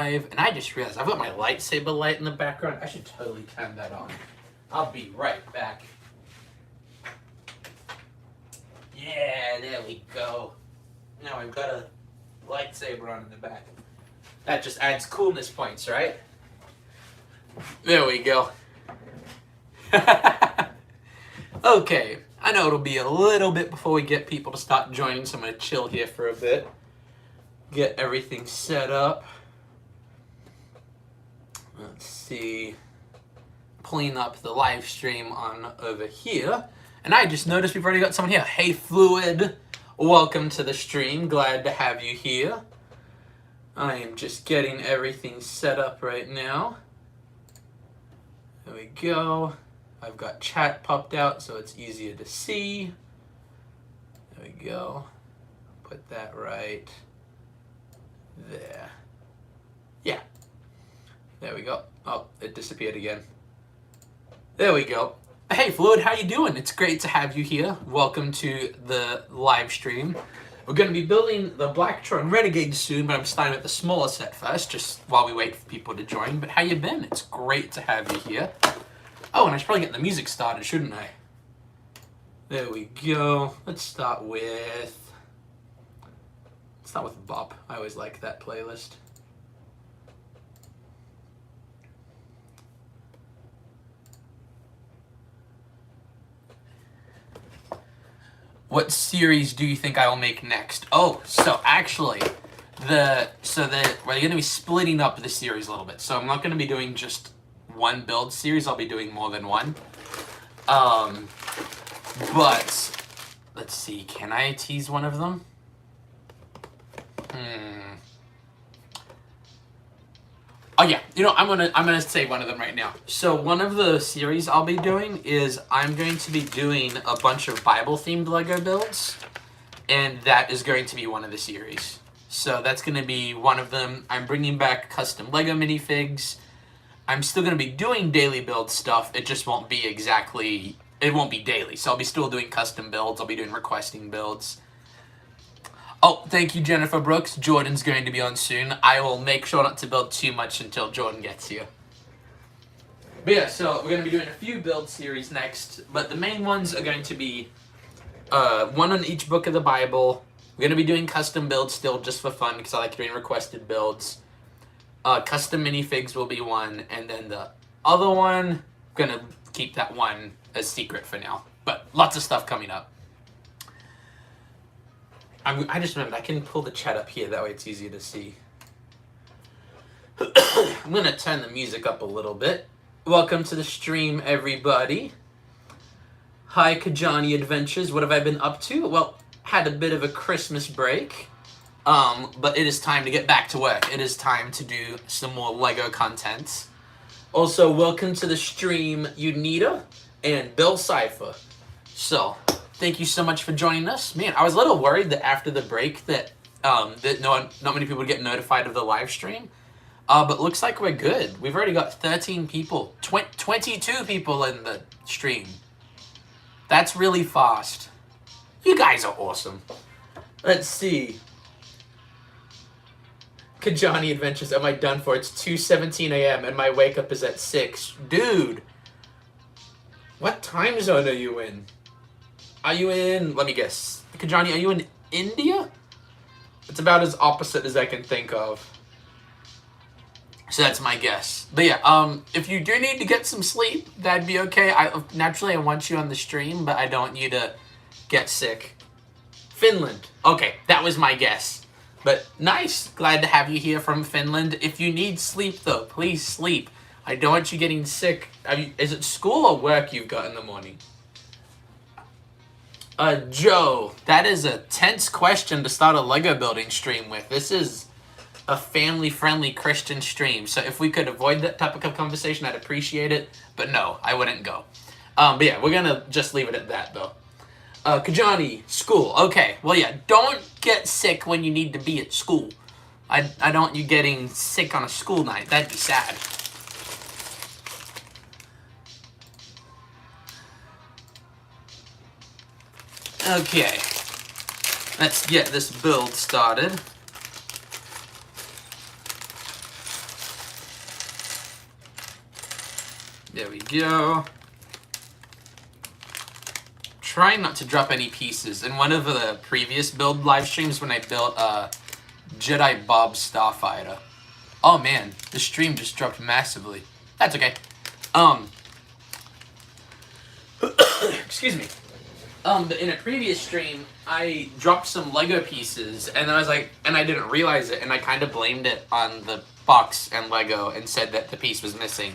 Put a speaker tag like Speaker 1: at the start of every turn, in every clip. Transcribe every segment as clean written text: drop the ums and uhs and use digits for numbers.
Speaker 1: And I just realized I've got my lightsaber light in the background. I should totally turn that on. I'll be right back. Yeah, there we go. Now I've got a lightsaber on in the back. That just adds coolness points, right? There we go. Okay, I know it'll be a little bit before we get people to start joining, so I'm going to chill here for a bit. Get everything set up. Let's see. Pulling up the live stream on over here. And I just noticed we've already got someone here. Hey, Fluid. Welcome to the stream. Glad to have you here. I am just getting everything set up right now. There we go. I've got chat popped out so it's easier to see. There we go. Put that right there. Yeah. There we go. Oh, it disappeared again. There we go. Hey, Fluid, how you doing? It's great to have you here. Welcome to the live stream. We're going to be building the Blacktron Renegade soon, but I'm starting with the smaller set first, just while we wait for people to join. But how you been? It's great to have you here. Oh, and I should probably get the music started, shouldn't I? There we go. Let's start with Bop. I always like that playlist. What series do you think I will make next? Oh, so actually, we're going to be splitting up the series a little bit. So I'm not going to be doing just one build series. I'll be doing more than one. But let's see. Can I tease one of them? Oh yeah, you know, I'm gonna say one of them right now. So one of the series I'll be doing is I'm going to be doing a bunch of Bible themed Lego builds, and that is going to be one of the series. So that's going to be one of them. I'm bringing back custom Lego minifigs. I'm still going to be doing daily build stuff. It just won't be exactly, it won't be daily. So I'll be still doing custom builds. I'll be doing requesting builds. Oh, thank you, Jennifer Brooks. Jordan's going to be on soon. I will make sure not to build too much until Jordan gets here. But yeah, so we're going to be doing a few build series next, but the main ones are going to be one on each book of the Bible. We're going to be doing custom builds still just for fun because I like doing requested builds. Custom minifigs will be one, and then the other one, I'm going to keep that one as secret for now. But lots of stuff coming up. I just remembered I can pull the chat up here, that way it's easier to see. I'm going to turn the music up a little bit. Welcome to the stream, everybody. Hi, Kajani Adventures. What have I been up to? Well, had a bit of a Christmas break, but it is time to get back to work. It is time to do some more Lego content. Also, welcome to the stream, Unita and Bill Cipher. So, thank you so much for joining us. Man, I was a little worried that after the break that not many people would get notified of the live stream. But looks like we're good. We've already got 13 people, 22 people in the stream. That's really fast. You guys are awesome. Let's see. Kajani Adventures, am I done for? It's 2:17 a.m. and my wake up is at 6. Dude, what time zone are you in? Are you in, let me guess, Kajani, are you in India? It's about as opposite as I can think of. So that's my guess. But yeah, if you do need to get some sleep, that'd be okay. Naturally, I want you on the stream, but I don't want you to get sick. Finland. Okay, that was my guess. But nice. Glad to have you here from Finland. If you need sleep, though, please sleep. I don't want you getting sick. Is it school or work you've got in the morning? Joe, that is a tense question to start a Lego building stream with. This is a family-friendly Christian stream, so if we could avoid that topic of conversation, I'd appreciate it, but no, I wouldn't go. But yeah, we're gonna just leave it at that, though. Kajani, school. Okay, well, yeah, don't get sick when you need to be at school. I don't want you getting sick on a school night. That'd be sad. Okay, let's get this build started. There we go. Trying not to drop any pieces. In one of the previous build live streams when I built Jedi Bob Starfighter. Oh man, the stream just dropped massively. That's okay. Excuse me. In a previous stream, I dropped some Lego pieces, and then I was like, and I didn't realize it, and I kind of blamed it on the box and Lego and said that the piece was missing.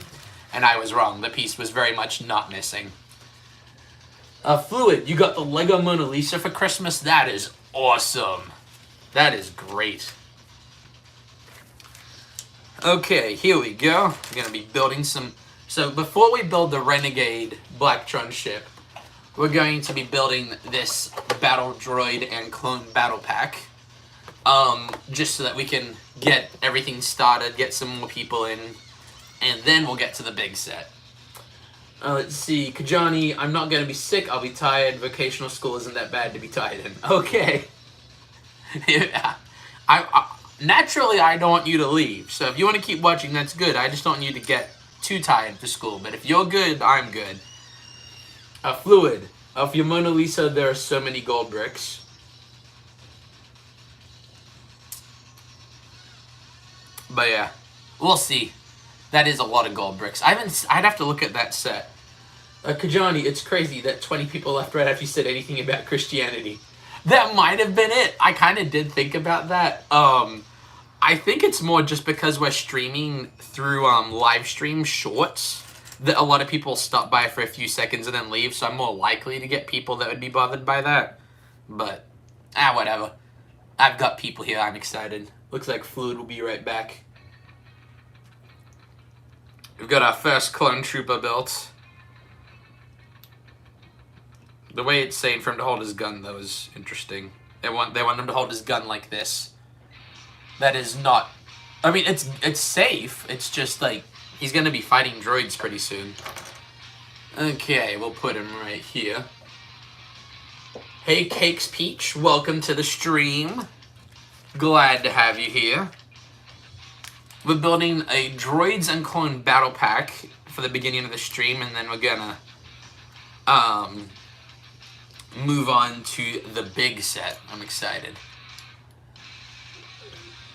Speaker 1: And I was wrong. The piece was very much not missing. Fluid, you got the Lego Mona Lisa for Christmas? That is awesome. That is great. Okay, here we go. We're going to be building some... So before we build the Renegade Blacktron ship, we're going to be building this battle droid and clone battle pack. Just so that we can get everything started, get some more people in, and then we'll get to the big set. Let's see, Kajani, I'm not going to be sick, I'll be tired. Vocational school isn't that bad to be tired in. Okay. Naturally, I don't want you to leave. So if you want to keep watching, that's good. I just don't want you to get too tired for school. But if you're good, I'm good. Fluid. For your Mona Lisa, there are so many gold bricks. But yeah, we'll see. That is a lot of gold bricks. I'd have to look at that set. Kajani, it's crazy that 20 people left right after you said anything about Christianity. That might have been it. I kind of did think about that. I think it's more just because we're streaming through live stream shorts that a lot of people stop by for a few seconds and then leave, so I'm more likely to get people that would be bothered by that. But, whatever. I've got people here. I'm excited. Looks like Fluid will be right back. We've got our first clone trooper built. The way it's saying for him to hold his gun, though, is interesting. They want him to hold his gun like this. That is not... I mean, it's safe. It's just, like, he's going to be fighting droids pretty soon. Okay, we'll put him right here. Hey, Cakes Peach, welcome to the stream. Glad to have you here. We're building a Droids and Clone Battle Pack for the beginning of the stream, and then we're gonna move on to the big set. I'm excited.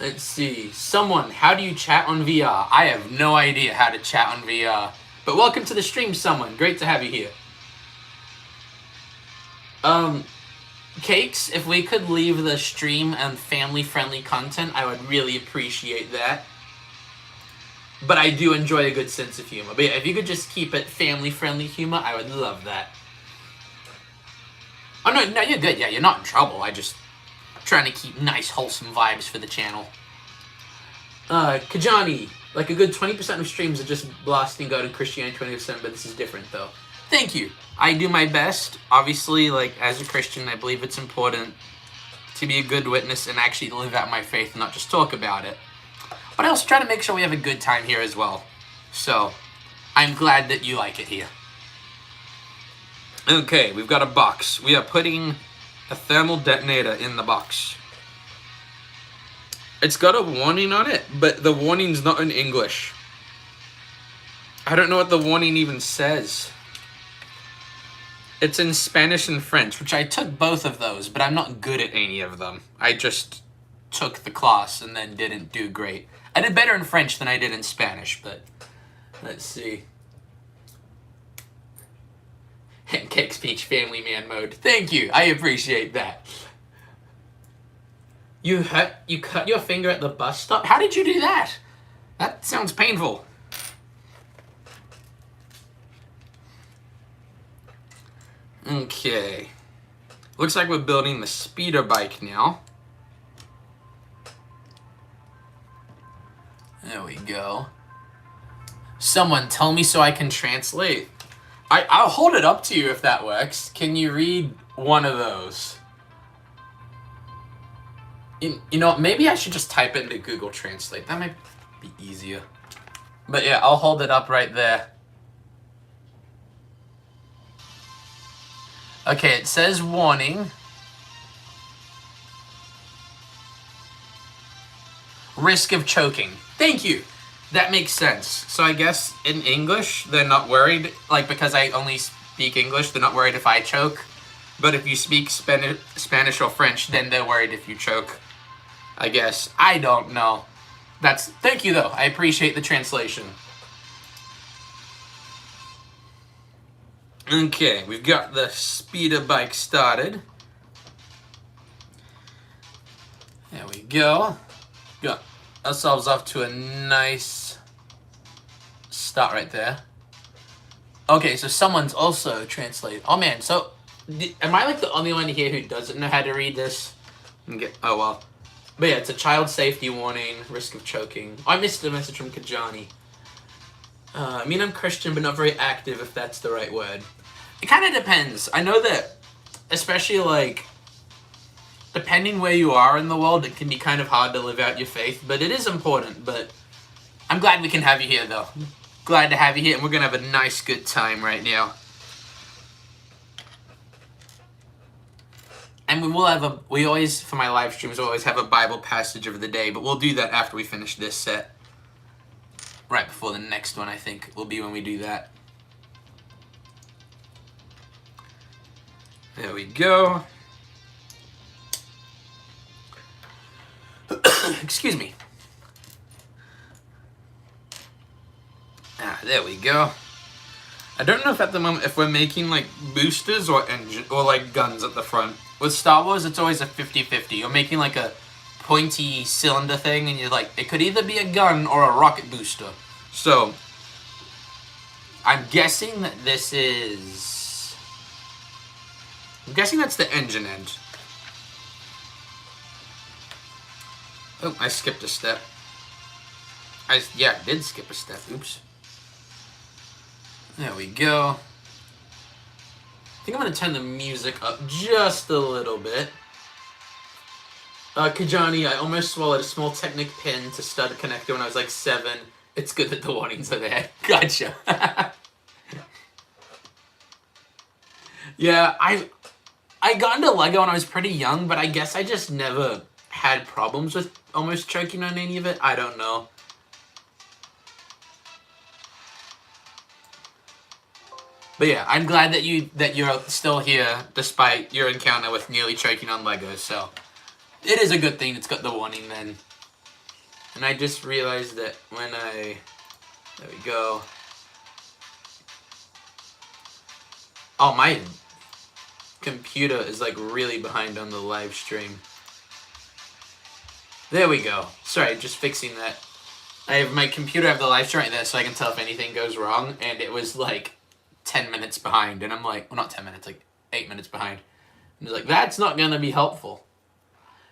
Speaker 1: Let's see. Someone, how do you chat on VR? I have no idea how to chat on VR. But welcome to the stream, someone. Great to have you here. Cakes, if we could leave the stream and family-friendly content, I would really appreciate that. But I do enjoy a good sense of humor. But yeah, if you could just keep it family-friendly humor, I would love that. Oh, no, you're good. Yeah, you're not in trouble. I just trying to keep nice, wholesome vibes for the channel. Kajani, like a good 20% of streams are just blasting God and Christianity, 20%, but this is different, though. Thank you. I do my best. Obviously, like, as a Christian, I believe it's important to be a good witness and actually live out my faith and not just talk about it. But I also try to make sure we have a good time here as well. So, I'm glad that you like it here. Okay, we've got a box. We are putting a thermal detonator in the box. It's got a warning on it, but the warning's not in English. I don't know what the warning even says. It's in Spanish and French, which I took both of those, but I'm not good at any of them. I just took the class and then didn't do great. I did better in French than I did in Spanish, but let's see. Cake Speech Family Man mode. Thank you. I appreciate that. You cut your finger at the bus stop? How did you do that? That sounds painful. Okay. Looks like we're building the speeder bike now. There we go. Someone tell me so I can translate. I'll hold it up to you if that works. Can you read one of those? You know, maybe I should just type it into Google Translate. That might be easier. But yeah, I'll hold it up right there. Okay, it says warning. Risk of choking. Thank you. That makes sense. So I guess in English, they're not worried, like, because I only speak English, they're not worried if I choke. But if you speak Spanish or French, then they're worried if you choke. I guess. I don't know. Thank you, though. I appreciate the translation. Okay, we've got the speeder bike started. There we go. Got ourselves off to a nice start right there. Okay, so someone's also translated. Oh man, so am I like the only one here who doesn't know how to read this? Oh well. But yeah, it's a child safety warning, risk of choking. Oh, I missed a message from Kajani. I mean, I'm Christian, but not very active, if that's the right word. It kind of depends. I know that, especially like, depending where you are in the world, it can be kind of hard to live out your faith, but it is important. But I'm glad we can have you here, though. Glad to have you here, and we're going to have a nice, good time right now. And we always, for my live streams, always have a Bible passage of the day, but we'll do that after we finish this set. Right before the next one, I think, will be when we do that. There we go. Excuse me. There we go. I don't know if at the moment if we're making like boosters or engine or like guns at the front. With Star Wars, it's always a 50-50. You're making like a pointy cylinder thing, and you're like, it could either be a gun or a rocket booster. So I'm guessing that this is. I'm guessing that's the engine end. Oh, I skipped a step. I did skip a step. Oops. There we go. I think I'm going to turn the music up just a little bit. Kajani, I almost swallowed a small Technic pin to stud connector when I was like 7. It's good that the warnings are there. Gotcha. Yeah, I got into Lego when I was pretty young, but I guess I just never had problems with almost choking on any of it. I don't know. But yeah, I'm glad that you're still here despite your encounter with nearly choking on Legos. So it is a good thing it's got the warning then. And I just realized that when there we go. Oh, my computer is like really behind on the live stream. There we go. Sorry, just fixing that. I have my computer, I have the live stream right there so I can tell if anything goes wrong, and it was like 10 minutes behind, and I'm like, well, not 10 minutes, like 8 minutes behind. And it's like, that's not going to be helpful.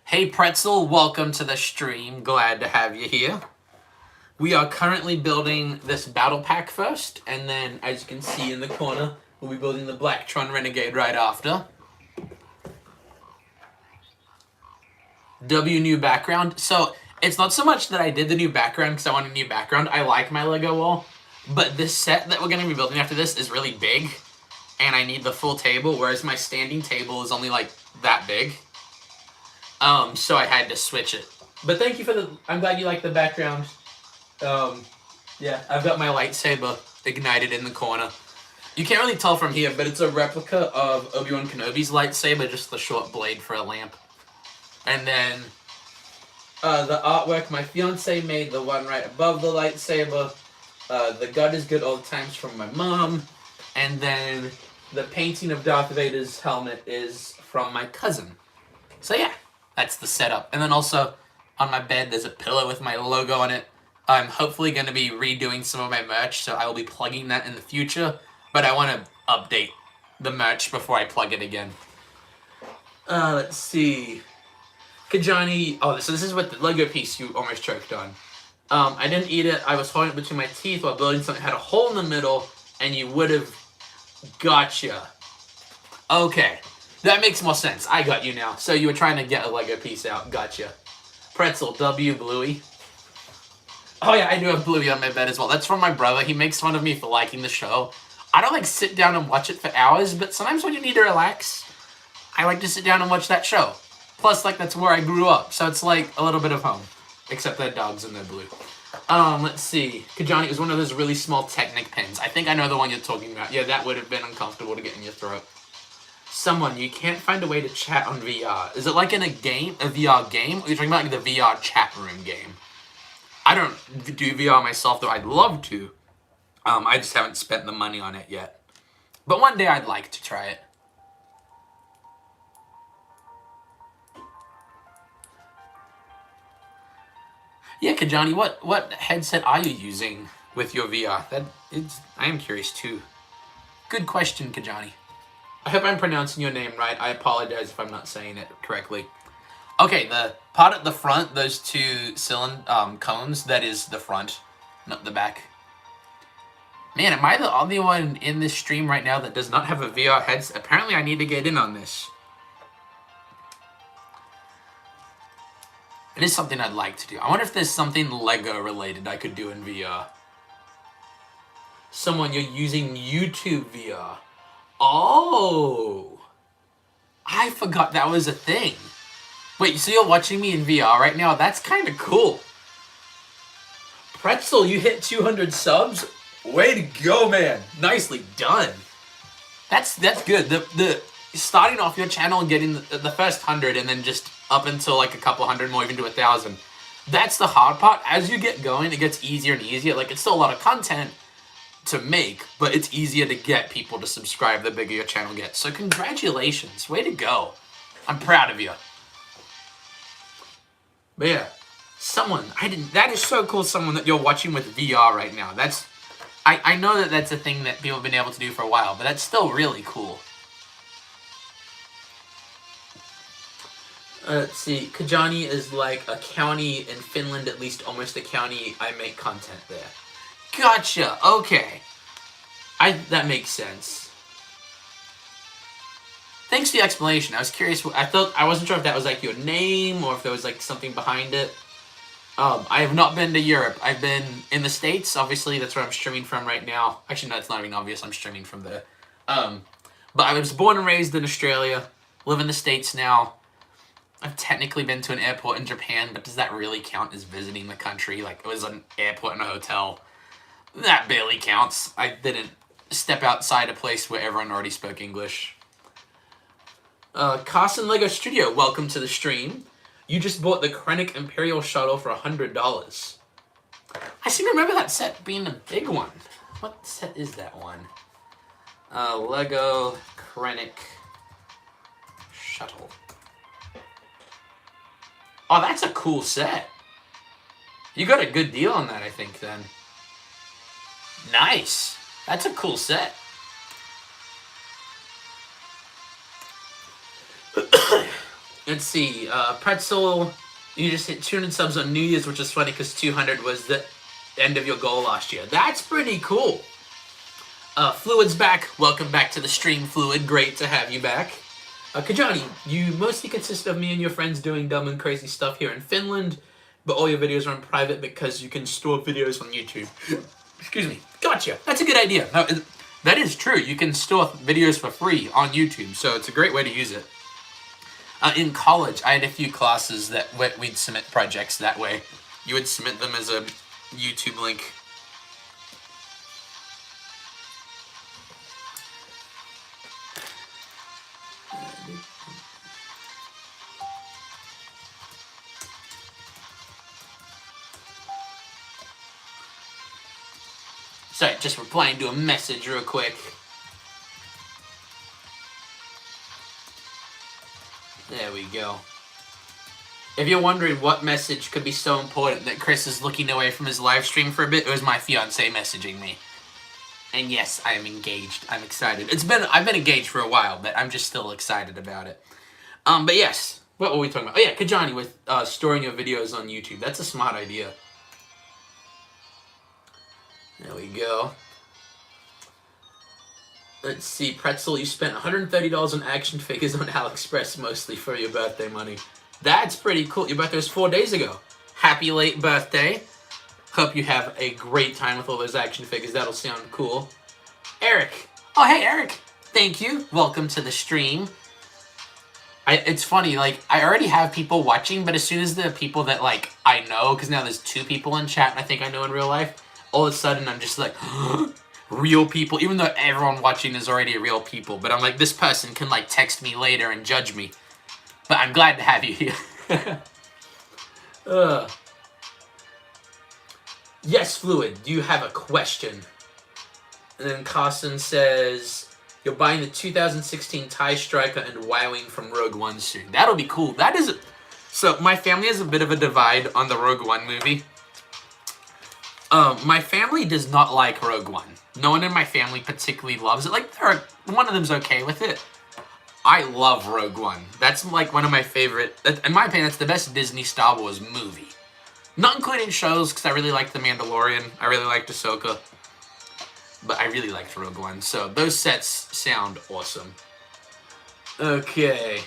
Speaker 1: Hey, Pretzel, welcome to the stream. Glad to have you here. We are currently building this battle pack first, and then, as you can see in the corner, we'll be building the Blacktron Renegade right after. W new background. So, it's not so much that I did the new background because I want a new background. I like my Lego wall. But this set that we're going to be building after this is really big. And I need the full table, whereas my standing table is only like that big. So I had to switch it. But thank you for I'm glad you like the background. Yeah, I've got my lightsaber ignited in the corner. You can't really tell from here, but it's a replica of Obi-Wan Kenobi's lightsaber, just the short blade for a lamp. And then the artwork, my fiance made the one right above the lightsaber. The gun is good old times from my mom. And then the painting of Darth Vader's helmet is from my cousin. So yeah, that's the setup. And then also on my bed there's a pillow with my logo on it. I'm hopefully going to be redoing some of my merch, so I will be plugging that in the future. But I want to update the merch before I plug it again. Let's see. Kajani, so this is what the Lego piece you almost choked on. I didn't eat it. I was holding it between my teeth while building something that had a hole in the middle, and you would have. Gotcha. Okay. That makes more sense. I got you now. So you were trying to get a Lego piece out. Gotcha. Pretzel, W, Bluey. Oh yeah, I do have Bluey on my bed as well. That's from my brother. He makes fun of me for liking the show. I don't like sit down and watch it for hours, but sometimes when you need to relax, I like to sit down and watch that show. Plus, like, that's where I grew up, so it's like a little bit of home. Except that dogs and they're blue. Let's see. Kajani, it was one of those really small Technic pins. I think I know the one you're talking about. Yeah, that would have been uncomfortable to get in your throat. Someone, you can't find a way to chat on VR. Is it like in a game, a VR game? Or are you talking about like the VR chat room game? I don't do VR myself, though I'd love to. I just haven't spent the money on it yet. But one day I'd like to try it. Yeah, Kajani, what headset are you using with your VR? I am curious too. Good question, Kajani. I hope I'm pronouncing your name right. I apologize if I'm not saying it correctly. Okay, the part at the front, those two cones, that is the front, not the back. Man, am I the only one in this stream right now that does not have a VR headset? Apparently I need to get in on this. It is something I'd like to do. I wonder if there's something Lego related I could do in VR. Someone, you're using YouTube VR. Oh! I forgot that was a thing. Wait, so you're watching me in VR right now? That's kind of cool. Pretzel, you hit 200 subs? Way to go, man. Nicely done. That's good. The starting off your channel and getting the first 100 and then just up until like a couple hundred more, even to 1,000. That's the hard part. As you get going, it gets easier and easier. Like, it's still a lot of content to make, but it's easier to get people to subscribe the bigger your channel gets. So congratulations. Way to go. I'm proud of you. But yeah, that is so cool, someone that you're watching with VR right now. I know that that's a thing that people have been able to do for a while, but that's still really cool. Let's see, Kajani is like a county in Finland, at least almost a county. I make content there. Gotcha, okay. That makes sense. Thanks for the explanation. I was curious. I wasn't sure if that was like your name or if there was like something behind it. I have not been to Europe. I've been in the States. Obviously, that's where I'm streaming from right now. Actually, no, it's not even obvious. I'm streaming from there. But I was born and raised in Australia. Live in the States now. I've technically been to an airport in Japan, but does that really count as visiting the country? Like, it was an airport and a hotel. That barely counts. I didn't step outside a place where everyone already spoke English. Carson Lego Studio, welcome to the stream. You just bought the Krennic Imperial Shuttle for $100. I seem to remember that set being a big one. What set is that one? Lego Krennic Shuttle. Oh, that's a cool set. You got a good deal on that, I think, then. Nice. That's a cool set. Let's see. Pretzel, you just hit 200 subs on New Year's, which is funny because 200 was the end of your goal last year. That's pretty cool. Fluid's back. Welcome back to the stream, Fluid. Great to have you back. Kajani, you mostly consist of me and your friends doing dumb and crazy stuff here in Finland, but all your videos are in private because you can store videos on YouTube. Excuse me. Gotcha. That's a good idea. No, that is true. You can store videos for free on YouTube, so it's a great way to use it. In college, I had a few classes that we'd submit projects that way. You would submit them as a YouTube link. Sorry, just replying to a message real quick. There we go. If you're wondering what message could be so important that Chris is looking away from his live stream for a bit, it was my fiance messaging me. And yes, I am engaged. I'm excited. I've been engaged for a while, but I'm just still excited about it. But yes, what were we talking about? Oh yeah, Kajani with storing your videos on YouTube. That's a smart idea. There we go. Let's see, Pretzel, you spent $130 on action figures on AliExpress mostly for your birthday money. That's pretty cool. Your birthday was 4 days ago. Happy late birthday. Hope you have a great time with all those action figures. That'll sound cool. Eric. Oh, hey, Eric. Thank you. Welcome to the stream. It's funny, like, I already have people watching, but as soon as the people that, like, I know, because now there's 2 people in chat and I think I know in real life, all of a sudden I'm just like, real people, even though everyone watching is already real people, but I'm like, this person can, like, text me later and judge me. But I'm glad to have you here. Yes, Fluid, do you have a question? And then Carson says, you're buying the 2016 TIE Striker and wowing from Rogue One soon. That'll be cool. That is... So, my family has a bit of a divide on the Rogue One movie. My family does not like Rogue One. No one in my family particularly loves it. Like, one of them's okay with it. I love Rogue One. That's, like, one of my favorite... In my opinion, that's the best Disney Star Wars movie. Not including shows, because I really liked The Mandalorian. I really liked Ahsoka. But I really liked Rogue One, so those sets sound awesome. Okay.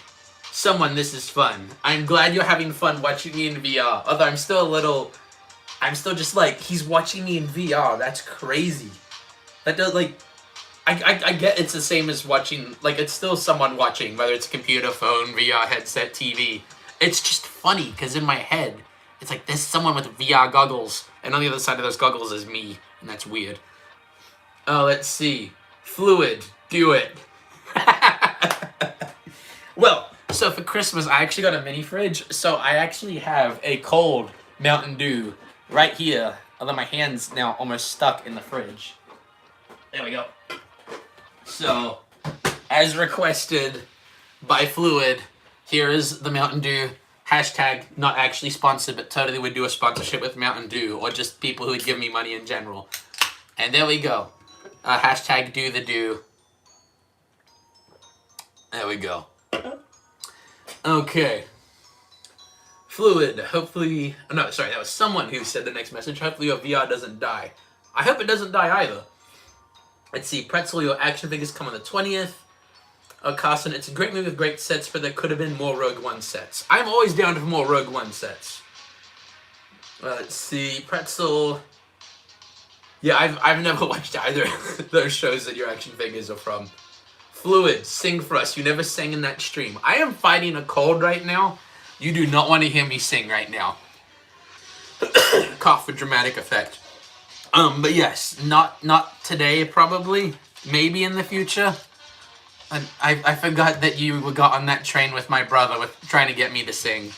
Speaker 1: Someone, this is fun. I'm glad you're having fun watching me in VR. Although I'm still just like, he's watching me in VR. That's crazy. That does, like, I get it's the same as watching, like, it's still someone watching, whether it's computer, phone, VR, headset, TV. It's just funny, because in my head, it's like, there's someone with VR goggles, and on the other side of those goggles is me, and that's weird. Oh, let's see. Fluid, do it. Well, so for Christmas, I actually got a mini fridge. So I actually have a cold Mountain Dew right here. Although my hand's now almost stuck in the fridge. There we go. So, as requested by Fluid, here is the Mountain Dew. Hashtag not actually sponsored, but totally would do a sponsorship with Mountain Dew. Or just people who would give me money in general. And there we go. Hashtag do the do. There we go. Okay. Fluid, hopefully... No, sorry, that was someone who said the next message. Hopefully your VR doesn't die. I hope it doesn't die either. Let's see. Pretzel, your action figures come on the 20th. Carson, it's a great movie with great sets, but there could have been more Rogue One sets. I'm always down for more Rogue One sets. Let's see. Pretzel... Yeah, I've never watched either of those shows that your action figures are from. Fluid, sing for us. You never sang in that stream. I am fighting a cold right now. You do not want to hear me sing right now. Cough for dramatic effect. But yes, not today probably. Maybe in the future. And I forgot that you got on that train with my brother with trying to get me to sing.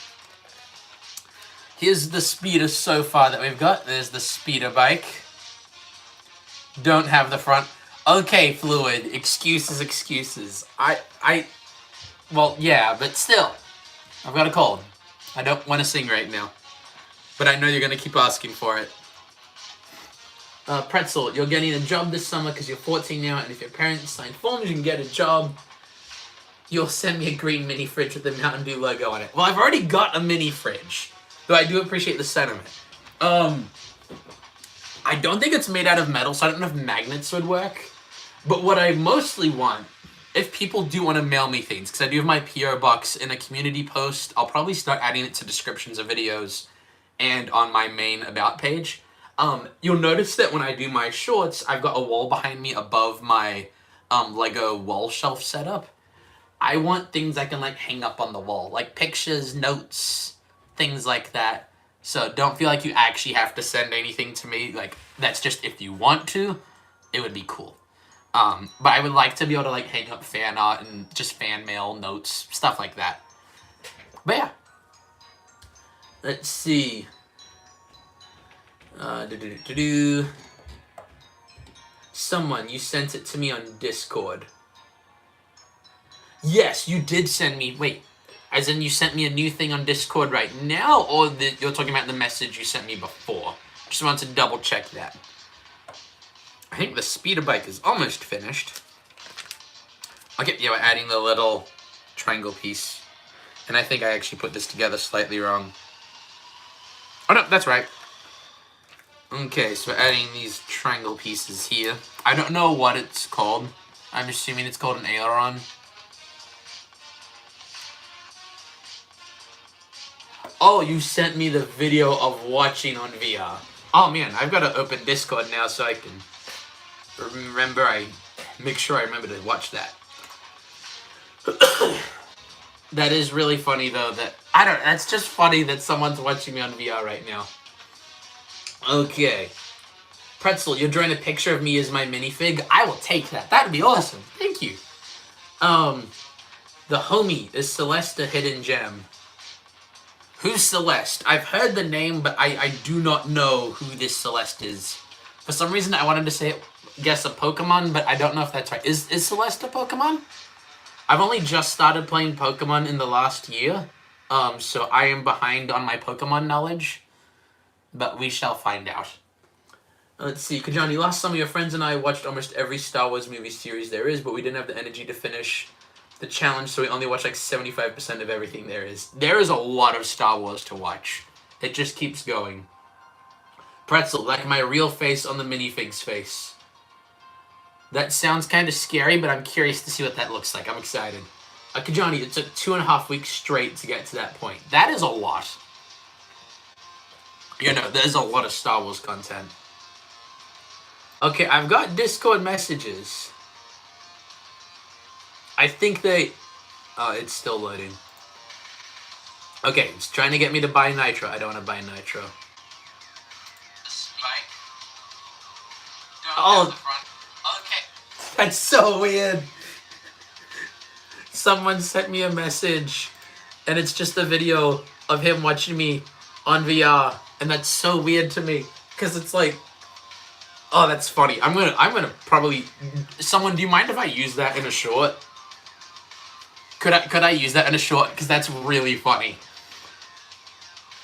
Speaker 1: Here's the speeder so far that we've got. There's the speeder bike. Don't have the front. Okay, Fluid. Excuses, excuses. Well, yeah, but still. I've got a cold. I don't want to sing right now. But I know you're going to keep asking for it. Pretzel, you're getting a job this summer because you're 14 now, and if your parents sign forms, you can get a job. You'll send me a green mini fridge with the Mountain Dew logo on it. Well, I've already got a mini fridge. Though I do appreciate the sentiment. I don't think it's made out of metal, so I don't know if magnets would work. But what I mostly want, if people do want to mail me things, because I do have my P.O. box in a community post, I'll probably start adding it to descriptions of videos and on my main About page. You'll notice that when I do my shorts, I've got a wall behind me above my Lego wall shelf setup. I want things I can, like, hang up on the wall. Like pictures, notes, things like that. So don't feel like you actually have to send anything to me. Like, that's just if you want to. It would be cool. But I would like to be able to, like, hang up fan art and just fan mail, notes, stuff like that. But yeah. Let's see. Someone, you sent it to me on Discord. Yes, you did send me... Wait. As in, you sent me a new thing on Discord right now, or you're talking about the message you sent me before? Just wanted to double check that. I think the speeder bike is almost finished. Okay, yeah, we're adding the little triangle piece. And I think I actually put this together slightly wrong. Oh, no, that's right. Okay, so we're adding these triangle pieces here. I don't know what it's called. I'm assuming it's called an aileron. Oh, you sent me the video of watching on VR. Oh man, I've got to open Discord now so I can make sure I remember to watch that. That is really funny, though, that's just funny that someone's watching me on VR right now. Okay. Pretzel, you're drawing a picture of me as my minifig? I will take that. That'd be awesome. Thank you. The homie is Celeste a hidden gem. Who's Celeste? I've heard the name, but I do not know who this Celeste is. For some reason, I wanted to guess a Pokemon, but I don't know if that's right. Is Celeste a Pokemon? I've only just started playing Pokemon in the last year, so I am behind on my Pokemon knowledge, but we shall find out. Let's see, Kajani, last summer your friends and I watched almost every Star Wars movie series there is, but we didn't have the energy to finish the challenge, so we only watched like 75% of everything there is. There is a lot of Star Wars to watch. It just keeps going. Pretzel, like my real face on the minifig's face. That sounds kind of scary, but I'm curious to see what that looks like. I'm excited. Kajani, it took 2.5 weeks straight to get to that point. That is a lot. You know, there's a lot of Star Wars content. Okay, I've got Discord messages. I think they... Oh, it's still loading. Okay, it's trying to get me to buy Nitro. I don't want to buy Nitro.
Speaker 2: Spike.
Speaker 1: Oh,
Speaker 2: the front. Okay.
Speaker 1: That's so weird. Someone sent me a message, and it's just a video of him watching me on VR, and that's so weird to me, because it's like... Oh, that's funny. I'm gonna probably... Someone, do you mind if I use that in a short? Could I use that in a short? Because that's really funny.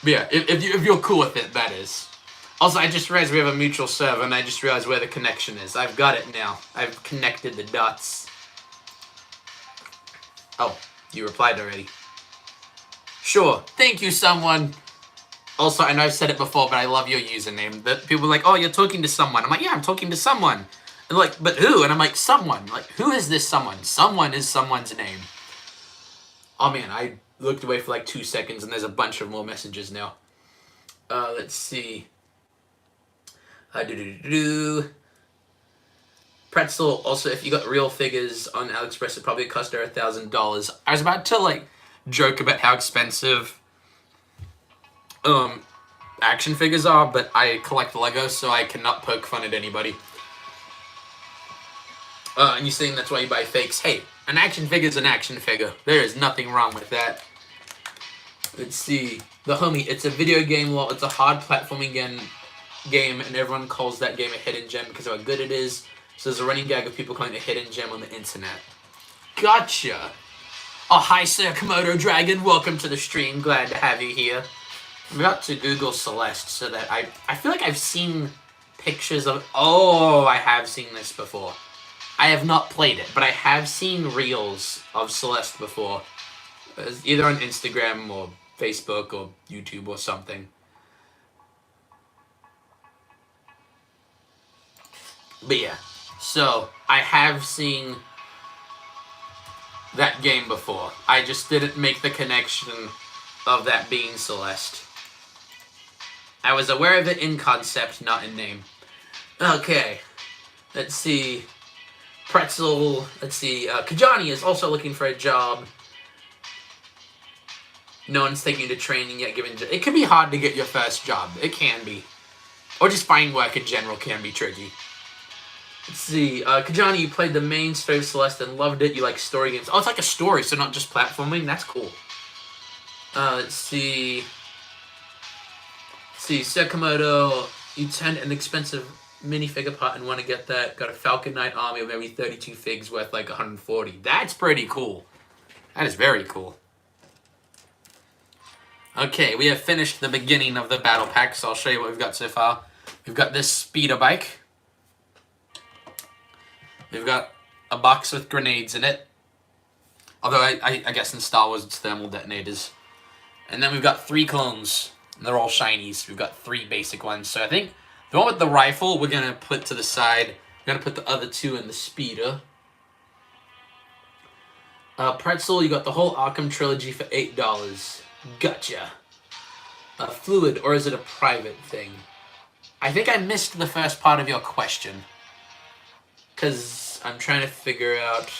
Speaker 1: But yeah, if you're cool with it, that is. Also, I just realized we have a mutual server, and I just realized where the connection is. I've got it now. I've connected the dots. Oh, you replied already. Sure. Thank you, someone. Also, I know I've said it before, but I love your username. That people are like, oh, you're talking to someone. I'm like, yeah, I'm talking to someone. And they're like, but who? And I'm like, someone. Like, who is this someone? Someone is someone's name. Oh, man, I looked away for like 2 seconds, and there's a bunch of more messages now. Let's see. Pretzel, also, if you got real figures on AliExpress, it probably cost her $1,000. I was about to, like, joke about how expensive action figures are, but I collect Legos, so I cannot poke fun at anybody. And you're saying that's why you buy fakes. Hey, an action figure's an action figure. There is nothing wrong with that. Let's see. The homie, it's a video game, well, it's a hard platforming game, and everyone calls that game a hidden gem because of how good it is. So there's a running gag of people calling it a hidden gem on the internet. Gotcha! Oh, hi, Sir Komodo Dragon. Welcome to the stream. Glad to have you here. I'm about to Google Celeste so that I feel like I've seen pictures of... Oh, I have seen this before. I have not played it, but I have seen reels of Celeste before. Either on Instagram or Facebook or YouTube or something. But yeah, so I have seen that game before. I just didn't make the connection of that being Celeste. I was aware of it in concept, not in name. Okay, let's see. Pretzel, let's see. Kajani is also looking for a job. No one's taking you to training yet. It can be hard to get your first job. It can be. Or just finding work in general can be tricky. Let's see. Kajani, you played the main story of Celeste and loved it. You like story games. Oh, it's like a story, so not just platforming. That's cool. Let's see. Sakamoto, you tend an expensive minifig apart and want to get that. Got a Falcon Knight army of maybe 32 figs worth like 140. That's pretty cool. That is very cool. Okay, we have finished the beginning of the battle pack, so I'll show you what we've got so far. We've got this speeder bike. We've got a box with grenades in it. Although I guess in Star Wars it's thermal detonators. And then we've got 3 clones. And they're all shinies. We've got 3 basic ones. So I think the one with the rifle we're going to put to the side. We're going to put the other 2 in the speeder. Pretzel, you got the whole Arkham trilogy for $8. Gotcha. Fluid, or is it a private thing? I think I missed the first part of your question. Because I'm trying to figure out...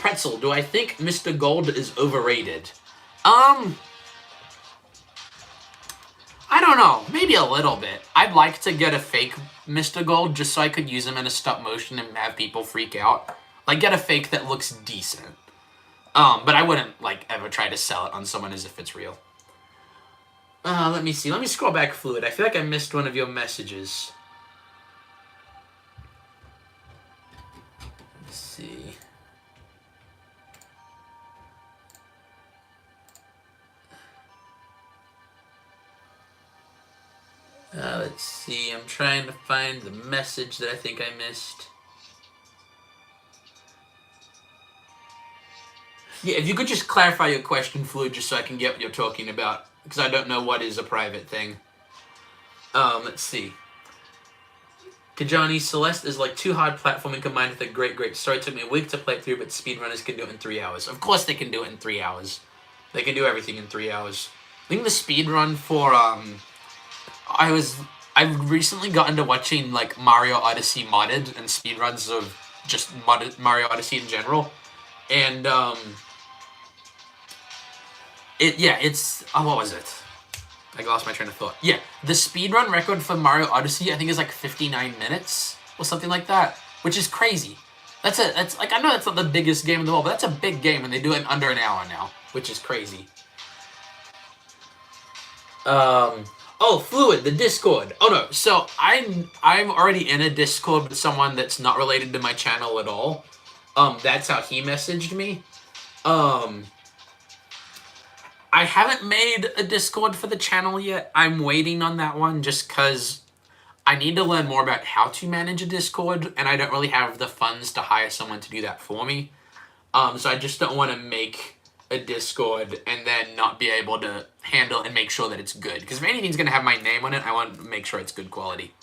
Speaker 1: Pretzel, do I think Mr. Gold is overrated? I don't know. Maybe a little bit. I'd like to get a fake Mr. Gold just so I could use him in a stop motion and have people freak out. Like, get a fake that looks decent. But I wouldn't, like, ever try to sell it on someone as if it's real. Let me see. Let me scroll back, Fluid. I feel like I missed one of your messages. Let's see. Let's see. I'm trying to find the message that I think I missed. Yeah, if you could just clarify your question, Fluid, just so I can get what you're talking about. Because I don't know what is a private thing. Let's see. Kajani, Celeste is like too hard platforming combined with a great story. It took me a week to play through, but speedrunners can do it in 3 hours. Of course they can do it in 3 hours. They can do everything in 3 hours. I think the speedrun for, I've recently gotten to watching, like, Mario Odyssey modded and speedruns of just modded Mario Odyssey in general. And, what was it? I lost my train of thought. Yeah, the speedrun record for Mario Odyssey, I think, is like 59 minutes or something like that, which is crazy. That's like, I know that's not the biggest game in the world, but that's a big game, and they do it in under an hour now, which is crazy. Oh, Fluid, the Discord. Oh no, so I'm already in a Discord with someone that's not related to my channel at all. That's how he messaged me. I haven't made a Discord for the channel yet. I'm waiting on that one just because I need to learn more about how to manage a Discord, and I don't really have the funds to hire someone to do that for me. So I just don't want to make a Discord and then not be able to handle and make sure that it's good. Because if anything's going to have my name on it, I want to make sure it's good quality.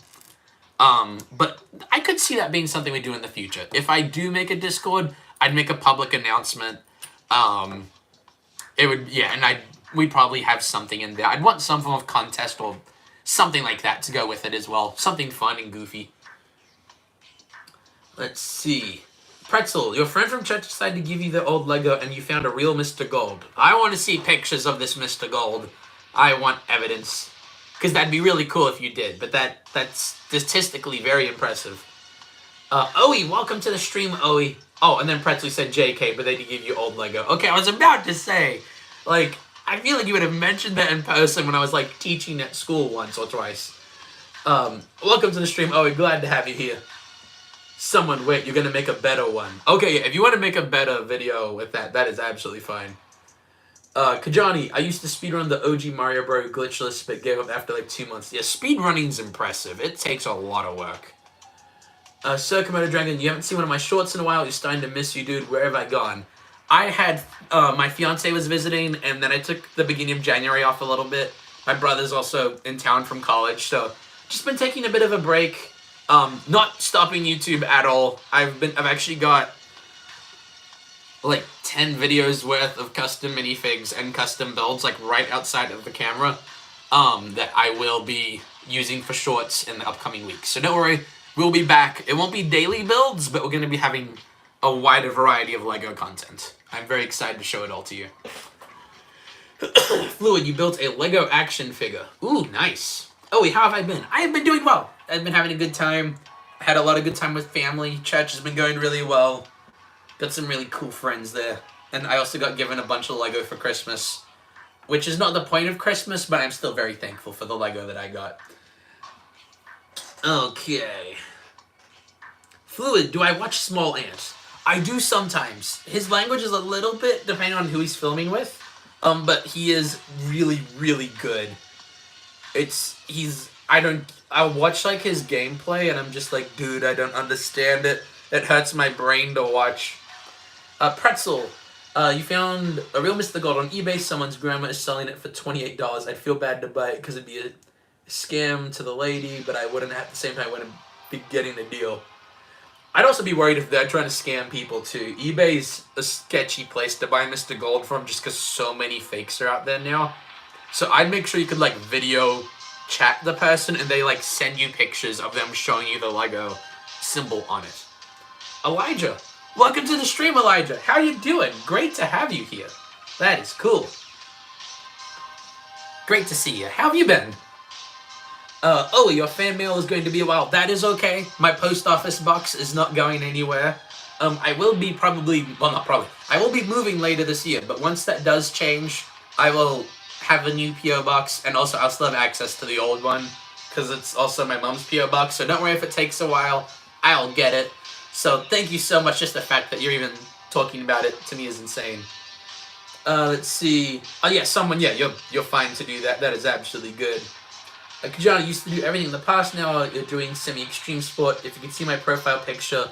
Speaker 1: But I could see that being something we do in the future. If I do make a Discord, I'd make a public announcement. It would, yeah, and we'd probably have something in there. I'd want some form of contest or something like that to go with it as well. Something fun and goofy. Let's see. Pretzel, your friend from church decided to give you the old Lego and you found a real Mr. Gold. I want to see pictures of this Mr. Gold. I want evidence. Because that'd be really cool if you did, but that's statistically very impressive. Owie, welcome to the stream, Owie. Oh, and then Pretzel said JK, but they did give you old Lego. Okay, I was about to say, like, I feel like you would have mentioned that in person when I was, like, teaching at school once or twice. Welcome to the stream, Owie. Glad to have you here. Someone, wait, you're going to make a better one. Okay, yeah, if you want to make a better video with that, that is absolutely fine. Kajani, I used to speedrun the OG Mario Bros. Glitchless, but gave up after like 2 months. Yeah, speedrunning's impressive. It takes a lot of work. Circumotor Dragon, you haven't seen one of my shorts in a while. You're starting to miss you, dude. Where have I gone? I had, my fiance was visiting, and then I took the beginning of January off a little bit. My brother's also in town from college, so just been taking a bit of a break. Not stopping YouTube at all. I've actually got like 10 videos worth of custom minifigs and custom builds like right outside of the camera that I will be using for shorts in the upcoming weeks. So don't worry, we'll be back. It won't be daily builds, but we're going to be having a wider variety of LEGO content. I'm very excited to show it all to you. Fluid, you built a LEGO action figure. Ooh, nice. Oh, how have I been? I have been doing well. I've been having a good time. I had a lot of good time with family. Church has been going really well. Got some really cool friends there. And I also got given a bunch of LEGO for Christmas, which is not the point of Christmas, but I'm still very thankful for the LEGO that I got. Okay. Fluid, do I watch Small Ant? I do sometimes. His language is a little bit depending on who he's filming with, but he is really, really good. I watch like his gameplay and I'm just like, dude, I don't understand it. It hurts my brain to watch. Pretzel, you found a real Mr. Gold on eBay. Someone's grandma is selling it for $28. I'd feel bad to buy it because it'd be a scam to the lady, but I wouldn't at the same time wouldn't be getting the deal. I'd also be worried if they're trying to scam people too. eBay's a sketchy place to buy Mr. Gold from just because so many fakes are out there now. So I'd make sure you could like video chat the person and they like send you pictures of them showing you the LEGO symbol on it. Elijah, Welcome to the stream, Elijah. How you doing? Great to have you here. That is cool. Great to see you. How have you been? Oh, your fan mail is going to be a while. That is okay. My post office box is not going anywhere. I will be I will be moving later this year, but once that does change, I will have a new P.O. box, and also I'll still have access to the old one, because it's also my mom's P.O. box, so don't worry if it takes a while. I'll get it. So thank you so much. Just the fact that you're even talking about it to me is insane. Let's see. Oh yeah, you're fine to do that. That is absolutely good. Kajana used to do everything in the past. Now you're doing semi-extreme sport. If you can see my profile picture,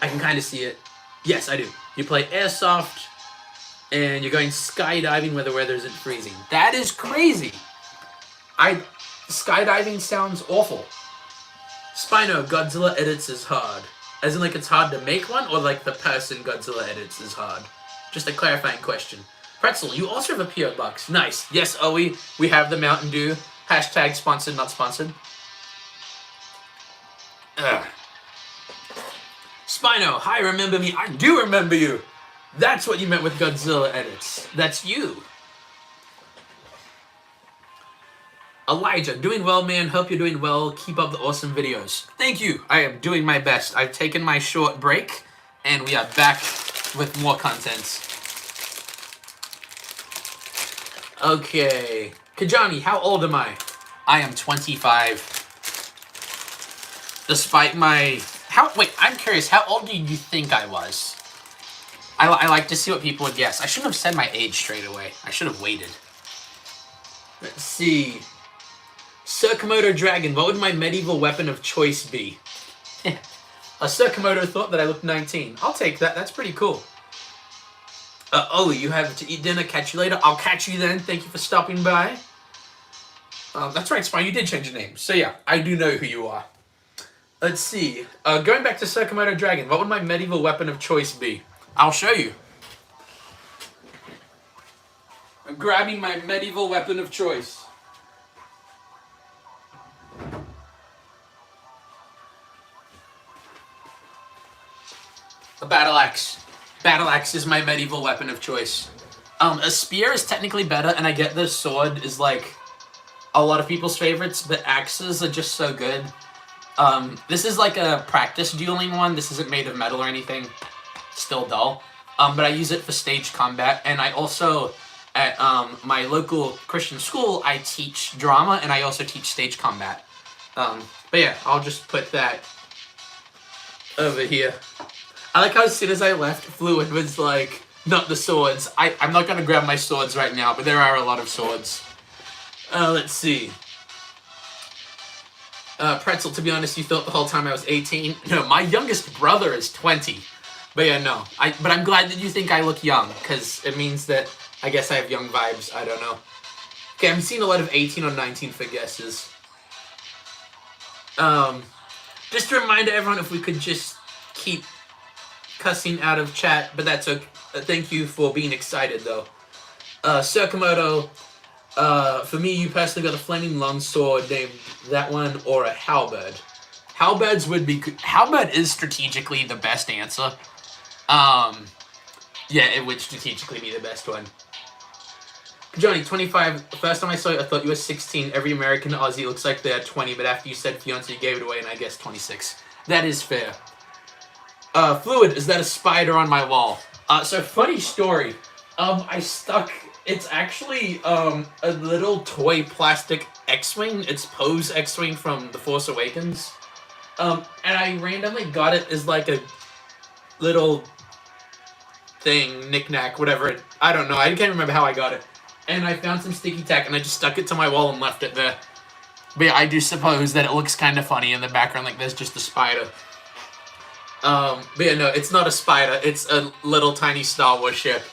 Speaker 1: I can kind of see it. Yes, I do. You play airsoft, and you're going skydiving where the weather isn't freezing. That is crazy. Skydiving sounds awful. Spino, Godzilla edits is hard. As in, like, it's hard to make one, or like the person Godzilla edits is hard? Just a clarifying question. Pretzel, you also have a P.O. box. Nice. Yes, Owie, we have the Mountain Dew. Hashtag sponsored, not sponsored. Spino, hi, remember me? I do remember you. That's what you meant with Godzilla edits. That's you. Elijah, doing well, man. Hope you're doing well. Keep up the awesome videos. Thank you. I am doing my best. I've taken my short break, and we are back with more content. Okay. Kajani, how old am I? I am 25. Despite my... Wait, I'm curious. How old do you think I was? I like to see what people would guess. I shouldn't have said my age straight away. I should have waited. Let's see. Sir Dragon, what would my medieval weapon of choice be? A Sir thought that I looked 19. I'll take that. That's pretty cool. Oh, you have to eat dinner. Catch you later. I'll catch you then. Thank you for stopping by. That's right, Spine. You did change your name. So yeah, I do know who you are. Let's see. Going back to Sir Dragon, what would my medieval weapon of choice be? I'll show you. I'm grabbing my medieval weapon of choice. A battle axe. Battle axe is my medieval weapon of choice. A spear is technically better, and I get the sword is like a lot of people's favorites, but axes are just so good. This is like a practice dueling one. This isn't made of metal or anything. Still dull. But I use it for stage combat, and I also, at my local Christian school, I teach drama, and I also teach stage combat. But yeah, I'll just put that over here. I like how as soon as I left, Fluid was like, not the swords. I'm not going to grab my swords right now, but there are a lot of swords. Let's see. Pretzel, to be honest, you thought the whole time I was 18. No, my youngest brother is 20. But yeah, no. But I'm glad that you think I look young, because it means that I guess I have young vibes. I don't know. Okay, I'm seeing a lot of 18 or 19 for guesses. Just a reminder, everyone, if we could just keep cussing out of chat, but that's okay. Thank you for being excited, though. Sir Komodo, for me, you personally got a flaming longsword named that one, or a halberd. Halberds would be good. Halberd is strategically the best answer. Yeah, it would strategically be the best one. Johnny, 25. First time I saw you, I thought you were 16. Every American Aussie looks like they're 20, but after you said fiance, you gave it away, and I guess 26. That is fair. Fluid, is that a spider on my wall? So funny story. It's actually, a little toy plastic X-Wing. It's Poe's X-Wing from The Force Awakens. And I randomly got it as like a little thing, knick-knack, whatever. I don't know. I can't remember how I got it. And I found some sticky tack, and I just stuck it to my wall and left it there. But yeah, I do suppose that it looks kind of funny in the background, like there's just a spider. But yeah, no, it's not a spider. It's a little tiny Star Wars ship.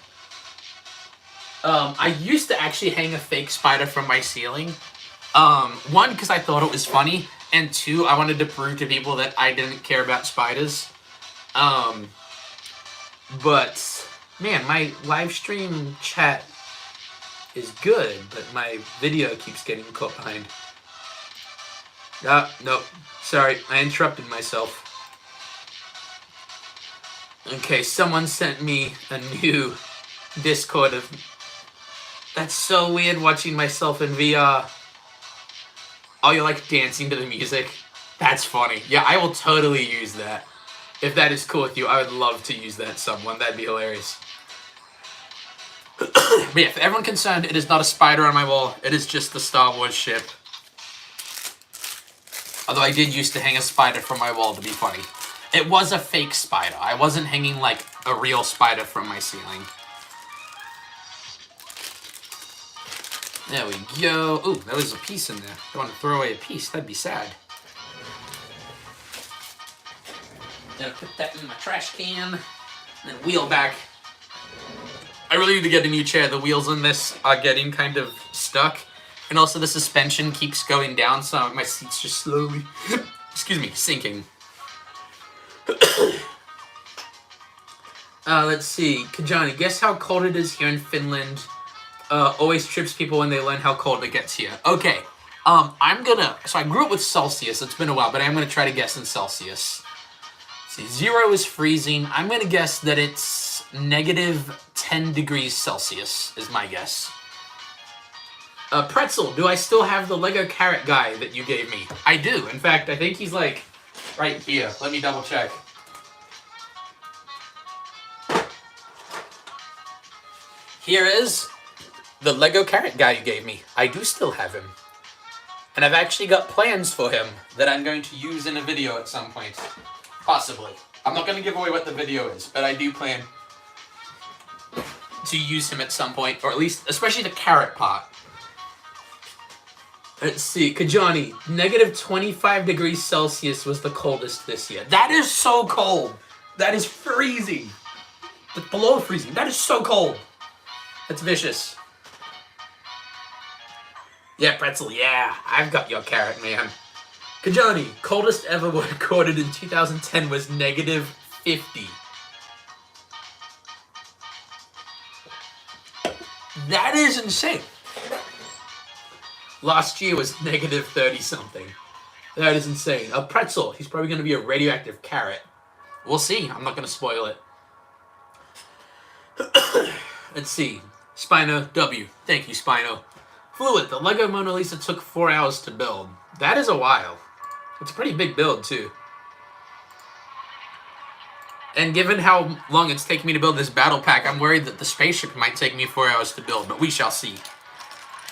Speaker 1: I used to actually hang a fake spider from my ceiling. One, because I thought it was funny, and two, I wanted to prove to people that I didn't care about spiders. But, man, my live stream chat is good, but my video keeps getting caught behind. Nope. Sorry, I interrupted myself. Okay, someone sent me a new Discord of... That's so weird watching myself in VR. Oh, you're like dancing to the music? That's funny. Yeah, I will totally use that. If that is cool with you, I would love to use that someone. That'd be hilarious. But yeah, for everyone concerned, it is not a spider on my wall. It is just the Star Wars ship. Although I did used to hang a spider from my wall to be funny. It was a fake spider. I wasn't hanging like a real spider from my ceiling. There we go. Ooh, there was a piece in there. I want to throw away a piece. That'd be sad. Gonna put that in my trash can. And then wheel back. I really need to get a new chair. The wheels on this are getting kind of stuck. And also the suspension keeps going down, so my seat's just slowly, excuse me, sinking. Let's see. Kajani, guess how cold it is here in Finland? Always trips people when they learn how cold it gets here. Okay, so I grew up with Celsius. It's been a while, but I'm gonna try to guess in Celsius. Let's see, 0 is freezing. I'm gonna guess that it's -10 degrees Celsius, is my guess. Pretzel, do I still have the Lego carrot guy that you gave me? I do. In fact, I think he's like right here. Let me double check. Here is the Lego carrot guy you gave me. I do still have him. And I've actually got plans for him that I'm going to use in a video at some point. Possibly. I'm not going to give away what the video is, but I do plan to use him at some point, or at least, especially the carrot part. Let's see, Kajani, -25 degrees Celsius was the coldest this year. That is so cold. That is freezing. Below freezing. That is so cold. That's vicious. Yeah, Pretzel, yeah. I've got your carrot, man. Kajani, coldest ever recorded in 2010 was -50. That is insane. Last year was -30 something. That is insane. A Pretzel, he's probably going to be a radioactive carrot. We'll see. I'm not going to spoil it. Let's see. Spino W. Thank you, Spino. Fluid, the Lego Mona Lisa took 4 hours to build. That is a while. It's a pretty big build, too. And given how long it's taken me to build this battle pack, I'm worried that the spaceship might take me 4 hours to build, but we shall see.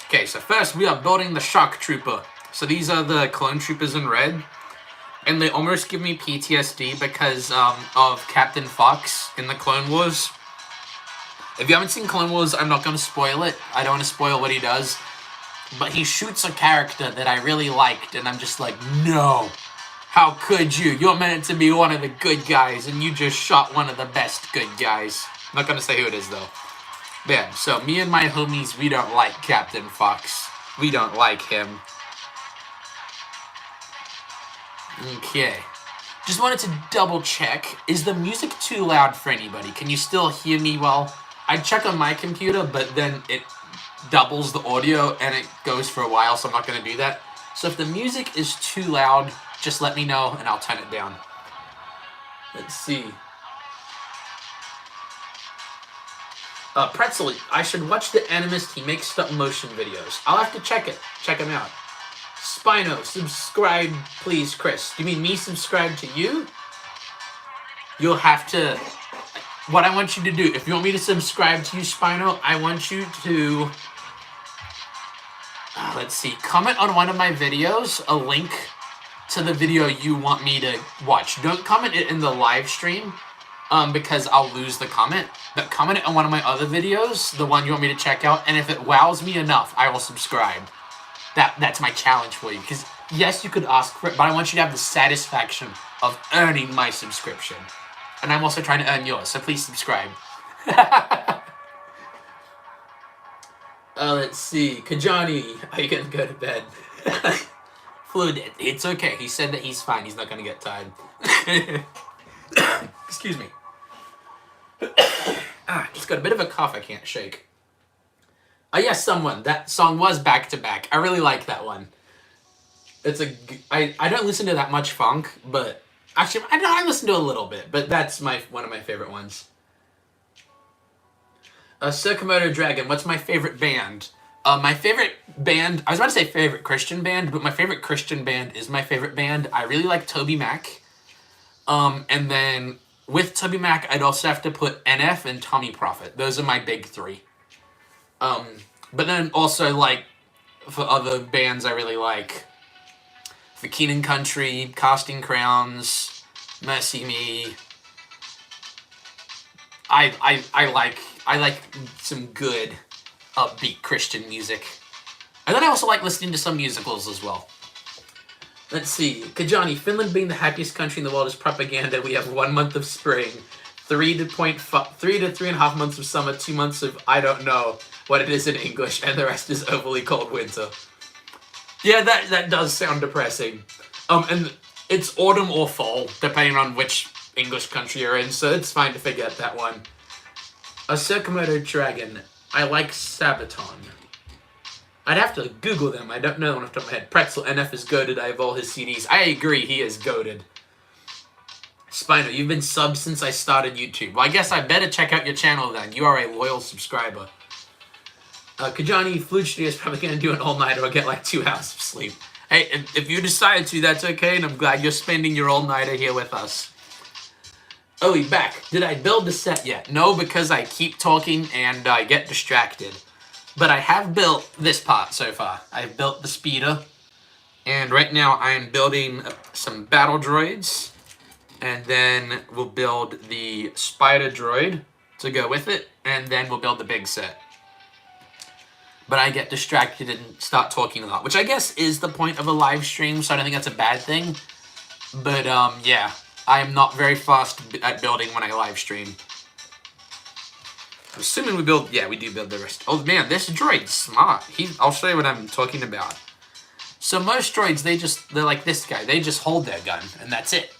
Speaker 1: Okay, so first we are building the Shock Trooper. So these are the clone troopers in red. And they almost give me PTSD because of Captain Fox in the Clone Wars. If you haven't seen Clone Wars, I'm not going to spoil it. I don't want to spoil what he does. But he shoots a character that I really liked, and I'm just like, no. How could you? You're meant to be one of the good guys, and you just shot one of the best good guys. I'm not going to say who it is, though. Yeah, so me and my homies, we don't like Captain Fox. We don't like him. Okay. Just wanted to double check. Is the music too loud for anybody? Can you still hear me well? I check on my computer, but then it doubles the audio and it goes for a while, so I'm not going to do that. So if the music is too loud, just let me know and I'll turn it down. Let's see. Pretzel, I should watch the Animist. He makes stop motion videos. I'll have to check it. Check him out. Spino, subscribe, please, Chris. Do you mean me subscribe to you? You'll have to... What I want you to do, if you want me to subscribe to you, Spino, I want you to... let's see. Comment on one of my videos, a link to the video you want me to watch. Don't comment it in the live stream, because I'll lose the comment. But comment it on one of my other videos, the one you want me to check out, and if it wows me enough, I will subscribe. That's my challenge for you. Because, yes, you could ask for it, but I want you to have the satisfaction of earning my subscription. And I'm also trying to earn yours, so please subscribe. Let's see. Kajani, are you going to go to bed? Fluid, it's okay. He said that he's fine. He's not going to get tired. Excuse me. He's got a bit of a cough I can't shake. Oh, yes, someone. That song was back to back. I really like that one. It's I don't listen to that much funk, but Actually, I listen to a little bit, but that's one of my favorite ones. Circumoto Dragon, what's my favorite band? My favorite band, I was about to say favorite Christian band, but my favorite Christian band is my favorite band. I really like Toby Mac. And then with Toby Mac, I'd also have to put NF and Tommy Prophet. Those are my big three. But then also, like, for other bands I really like, The Keenan Country, Casting Crowns, Mercy Me. I like some good, upbeat Christian music. And then I also like listening to some musicals as well. Let's see. Kajani, Finland being the happiest country in the world is propaganda. We have 1 month of spring, 3 to 3.5 months of summer, 2 months of I don't know what it is in English, and the rest is overly cold winter. Yeah, that does sound depressing. And it's autumn or fall, depending on which English country you're in, so it's fine to forget that one. A Circumoto Dragon. I like Sabaton. I'd have to Google them. I don't know them off the top of my head. Pretzel, NF is goated. I have all his CDs. I agree, he is goated. Spino, you've been subbed since I started YouTube. Well, I guess I better check out your channel then. You are a loyal subscriber. Kajani, Flute Studio is probably going to do an all-nighter or get like 2 hours of sleep. Hey, if you decide to, that's okay, and I'm glad you're spending your all-nighter here with us. Oh, he's back. Did I build the set yet? No, because I keep talking and I get distracted. But I have built this part so far. I've built the speeder. And right now I am building some battle droids. And then we'll build the spider droid to go with it. And then we'll build the big set. But I get distracted and start talking a lot. Which I guess is the point of a live stream. So I don't think that's a bad thing. But yeah. I am not very fast at building when I live stream. I'm assuming we build... Yeah, we do build the rest. Oh, man, this droid's smart. I'll show you what I'm talking about. So most droids, they're like this guy. They just hold their gun, and that's it.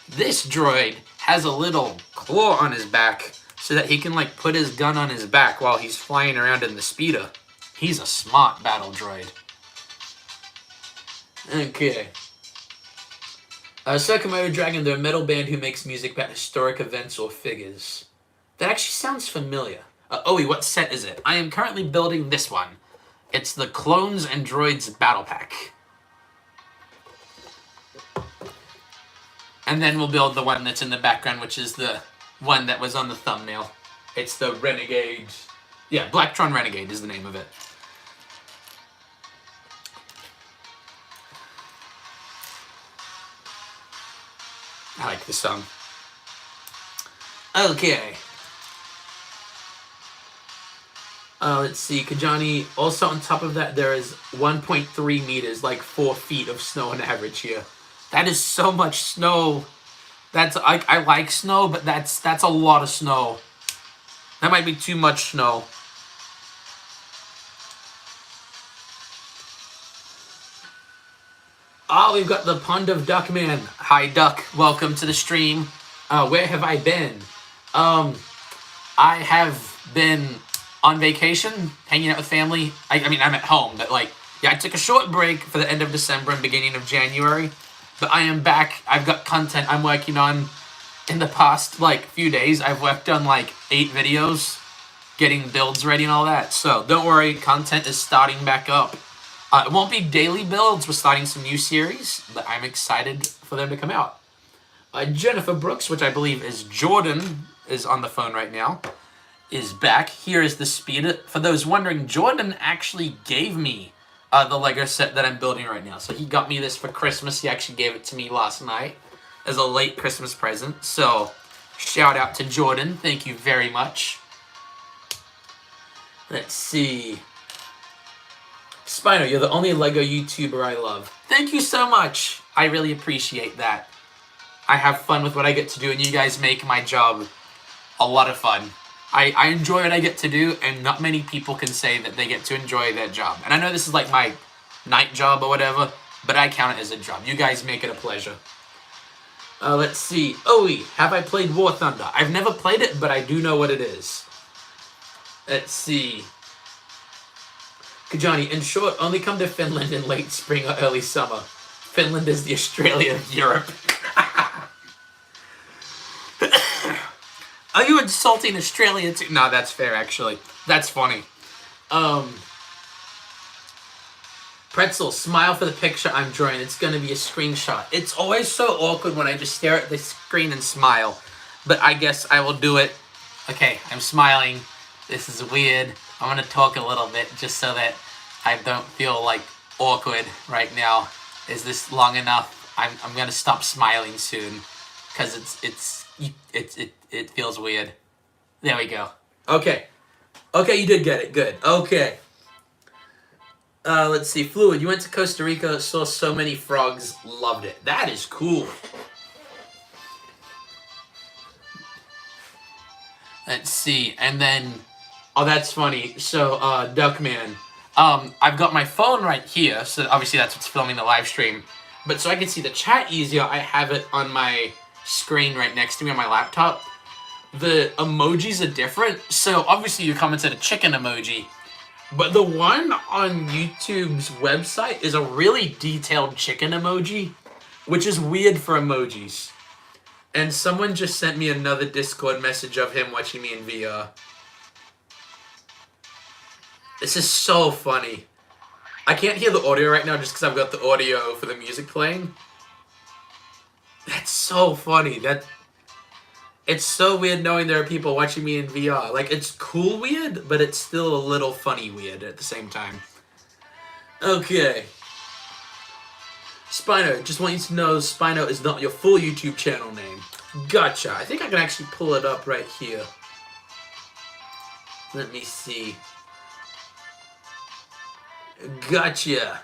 Speaker 1: This droid has a little claw on his back so that he can, like, put his gun on his back while he's flying around in the speeder. He's a smart battle droid. Okay. Circumoto Dragon, they're a metal band who makes music about historic events or figures. That actually sounds familiar. Owie, what set is it? I am currently building this one. It's the Clones and Droids Battle Pack. And then we'll build the one that's in the background, which is the one that was on the thumbnail. It's the Renegade. Yeah, Blacktron Renegade is the name of it. I like this song. Okay. Let's see, Kajani. Also on top of that, there is 1.3 meters, like 4 feet of snow on average here. That is so much snow. I like snow, but that's a lot of snow. That might be too much snow. Oh, we've got the Pond of Duckman. Hi, Duck. Welcome to the stream. Where have I been? I have been on vacation, hanging out with family. I mean, I'm at home, but like, yeah, I took a short break for the end of December and beginning of January. But I am back. I've got content I'm working on. In the past, like, few days, I've worked on, like, 8 videos, getting builds ready and all that. So, don't worry, content is starting back up. It won't be daily builds. We're starting some new series, but I'm excited for them to come out. Jennifer Brooks, which I believe is Jordan, is on the phone right now, is back. Here is the speeder. For those wondering, Jordan actually gave me the Lego set that I'm building right now. So he got me this for Christmas. He actually gave it to me last night as a late Christmas present. So shout out to Jordan. Thank you very much. Let's see. Spino, you're the only Lego YouTuber I love. Thank you so much. I really appreciate that. I have fun with what I get to do, and you guys make my job a lot of fun. I enjoy what I get to do, and not many people can say that they get to enjoy their job. And I know this is like my night job or whatever, but I count it as a job. You guys make it a pleasure. Let's see. Owie, have I played War Thunder? I've never played it, but I do know what it is. Let's see. Kajani, in short, only come to Finland in late spring or early summer. Finland is the Australia of Europe. Are you insulting Australia too? No, that's fair, actually. That's funny. Pretzel, smile for the picture I'm drawing. It's going to be a screenshot. It's always so awkward when I just stare at the screen and smile. But I guess I will do it. Okay, I'm smiling. This is weird. I'm going to talk a little bit just so that I don't feel like awkward right now. Is this long enough? I'm going to stop smiling soon because it feels weird. There we go. Okay. Okay, you did get it. Good. Okay. Let's see. Fluid, you went to Costa Rica, saw so many frogs, loved it. That is cool. Let's see. And then, oh, that's funny. So, Duckman, I've got my phone right here, so obviously that's what's filming the live stream. But so I can see the chat easier, I have it on my screen right next to me on my laptop. The emojis are different. So, obviously you commented a chicken emoji. But the one on YouTube's website is a really detailed chicken emoji, which is weird for emojis. And someone just sent me another Discord message of him watching me in VR. This is so funny. I can't hear the audio right now just because I've got the audio for the music playing. That's so funny. It's so weird knowing there are people watching me in VR. Like, it's cool weird, but it's still a little funny weird at the same time. Okay. Spino, just want you to know Spino is not your full YouTube channel name. Gotcha. I think I can actually pull it up right here. Let me see. Gotcha.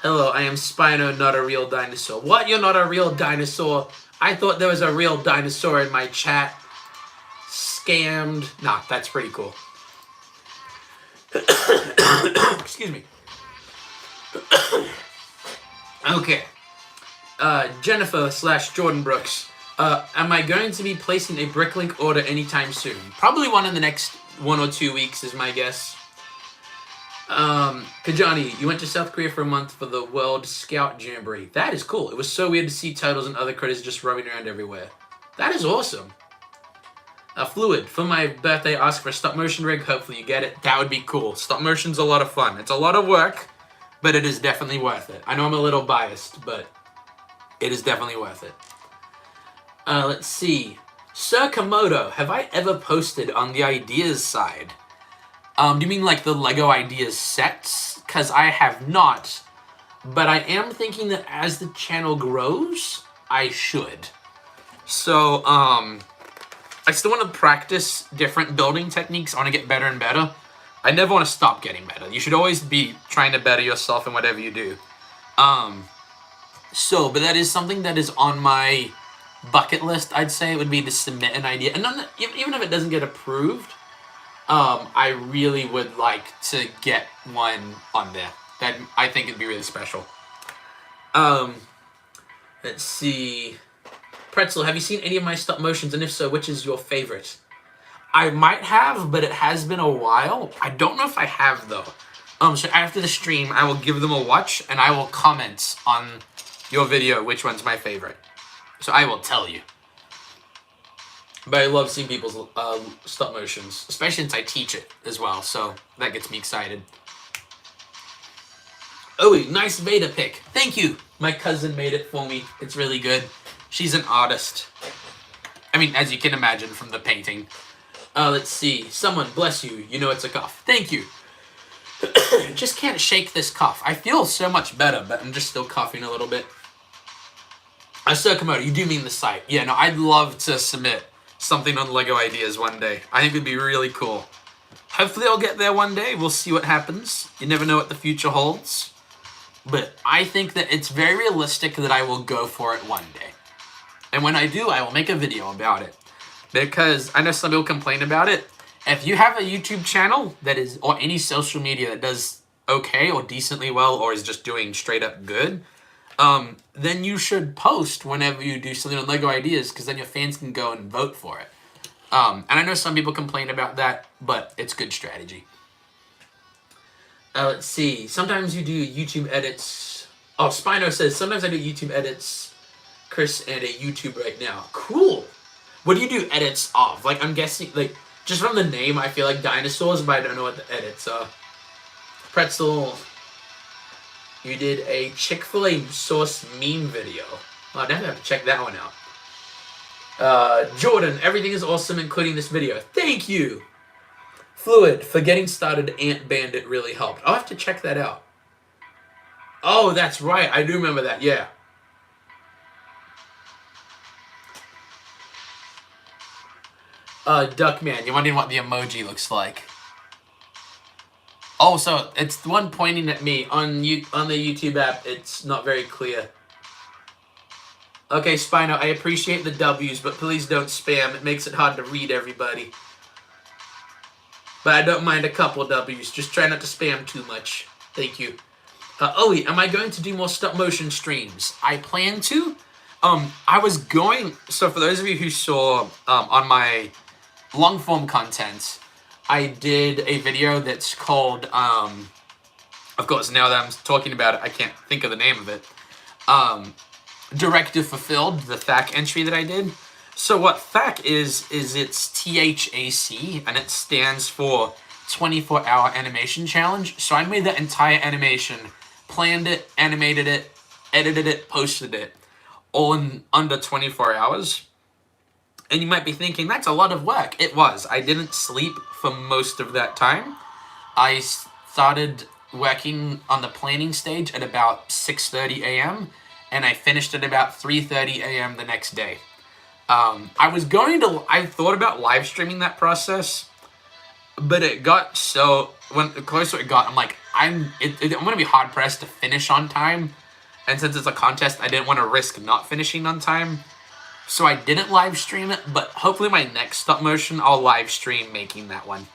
Speaker 1: Hello, I am Spino, not a real dinosaur. What? You're not a real dinosaur? I thought there was a real dinosaur in my chat. Scammed. Nah, that's pretty cool. Excuse me. Okay. Jennifer / Jordan Brooks. Am I going to be placing a Bricklink order anytime soon? Probably one in the next 1 or 2 weeks is my guess. Kajani, you went to South Korea for a month for the World Scout Jamboree. That is cool. It was so weird to see turtles and other critters just roaming around everywhere. That is awesome. Fluid, for my birthday, ask for a stop motion rig. Hopefully you get it. That would be cool. Stop motion's a lot of fun. It's a lot of work, but it is definitely worth it. I know I'm a little biased, but it is definitely worth it. Let's see. Sir Komodo, have I ever posted on the ideas side? Do you mean like the Lego Ideas sets? Because I have not. But I am thinking that as the channel grows, I should. So, I still want to practice different building techniques. I want to get better and better. I never want to stop getting better. You should always be trying to better yourself in whatever you do. But that is something that is on my bucket list, I'd say. It would be to submit an idea. And even if it doesn't get approved, I really would like to get one on there. That I think it'd be really special. Let's see. Pretzel, have you seen any of my stop motions? And if so, which is your favorite? I might have, but it has been a while. I don't know if I have, though. So after the stream, I will give them a watch, and I will comment on your video which one's my favorite. So I will tell you. But I love seeing people's stop motions, especially since I teach it as well, so that gets me excited. Oh, nice Veda pic. Thank you. My cousin made it for me. It's really good. She's an artist. I mean, as you can imagine from the painting. Let's see. Someone, bless you. You know it's a cough. Thank you. Just can't shake this cough. I feel so much better, but I'm just still coughing a little bit. Sir Komodo, you do mean the site. Yeah, no, I'd love to submit something on Lego Ideas one day. I think it'd be really cool. Hopefully I'll get there one day. We'll see what happens. You never know what the future holds. But I think that it's very realistic that I will go for it one day. And when I do, I will make a video about it. Because I know some people complain about it. If you have a YouTube channel that is, or any social media that does okay or decently well or is just doing straight up good, then you should post whenever you do something on Lego Ideas, because then your fans can go and vote for it. And I know some people complain about that, but it's good strategy. Let's see. Sometimes you do YouTube edits. Oh, Spino says, sometimes I do YouTube edits, Chris, and a YouTube right now. Cool. What do you do edits of? Like, I'm guessing, like, just from the name, I feel like dinosaurs, but I don't know what the edits are. Pretzel, you did a Chick-fil-A sauce meme video. Well, I definitely have to check that one out. Jordan, everything is awesome, including this video. Thank you! Fluid, for getting started, Ant Bandit really helped. I'll have to check that out. Oh, that's right. I do remember that, yeah. Duckman, you're wondering what the emoji looks like. Oh, so it's the one pointing at me. On the YouTube app, it's not very clear. Okay, Spino, I appreciate the W's, but please don't spam. It makes it hard to read everybody. But I don't mind a couple W's. Just try not to spam too much. Thank you. Ollie, am I going to do more stop-motion streams? I plan to. I was going... So for those of you who saw on my long-form content, I did a video that's called... of course, now that I'm talking about it, I can't think of the name of it. Directive Fulfilled, the THAC entry that I did. So what THAC is it's THAC, and it stands for 24-Hour Animation Challenge. So I made that entire animation, planned it, animated it, edited it, posted it, all in under 24 hours. And you might be thinking, that's a lot of work. It was. I didn't sleep for most of that time. I started working on the planning stage at about 6:30 a.m., and I finished at about 3:30 a.m. the next day. I thought about live streaming that process, but it got so, when the closer it got, I'm like, I'm going to be hard pressed to finish on time. And since it's a contest, I didn't want to risk not finishing on time. So I didn't live stream it, but hopefully my next stop motion, I'll live stream making that one.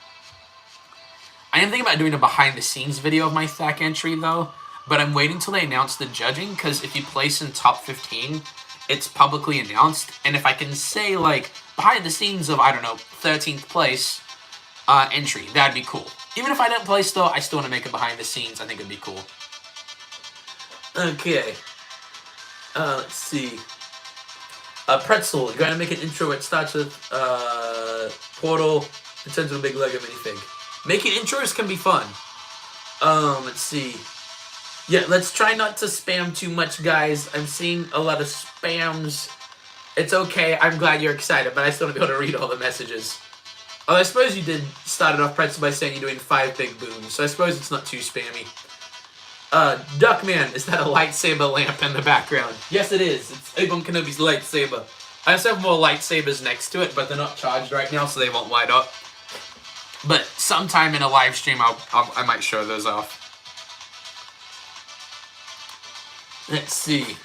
Speaker 1: I am thinking about doing a behind the scenes video of my THAC entry though, but I'm waiting till they announce the judging, because if you place in top 15, it's publicly announced. And if I can say, like, behind the scenes of, I don't know, 13th place entry, that'd be cool. Even if I don't place, though, I still want to make it behind the scenes. I think it'd be cool. Okay. Let's see. Pretzel, you're going to make an intro where it starts with Portal, it turns into a big Lego minifig. Making intros can be fun. Let's see. Yeah, let's try not to spam too much, guys. I'm seeing a lot of spams. It's okay. I'm glad you're excited, but I still don't be able to read all the messages. Oh, I suppose you did start it off, Pretzel, by saying you're doing 5 big booms, so I suppose it's not too spammy. Duckman, is that a lightsaber lamp in the background? Yes, it is. It's Obi-Wan Kenobi's lightsaber. I also have more lightsabers next to it, but they're not charged right now, so they won't light up. But sometime in a live stream, I might show those off. Let's see.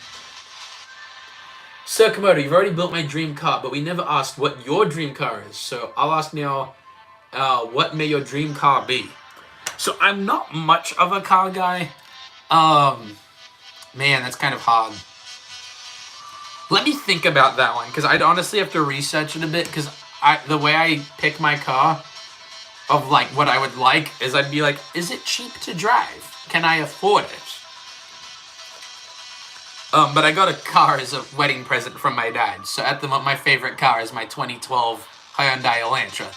Speaker 1: Sir Komodo, you've already built my dream car, but we never asked what your dream car is. So I'll ask now, what may your dream car be? So I'm not much of a car guy. Man, that's kind of hard. Let me think about that one, because I'd honestly have to research it a bit, because the way I pick my car, of like what I would like, is I'd be like, is it cheap to drive? Can I afford it? But I got a car as a wedding present from my dad. So at the moment, my favorite car is my 2012 Hyundai Elantra.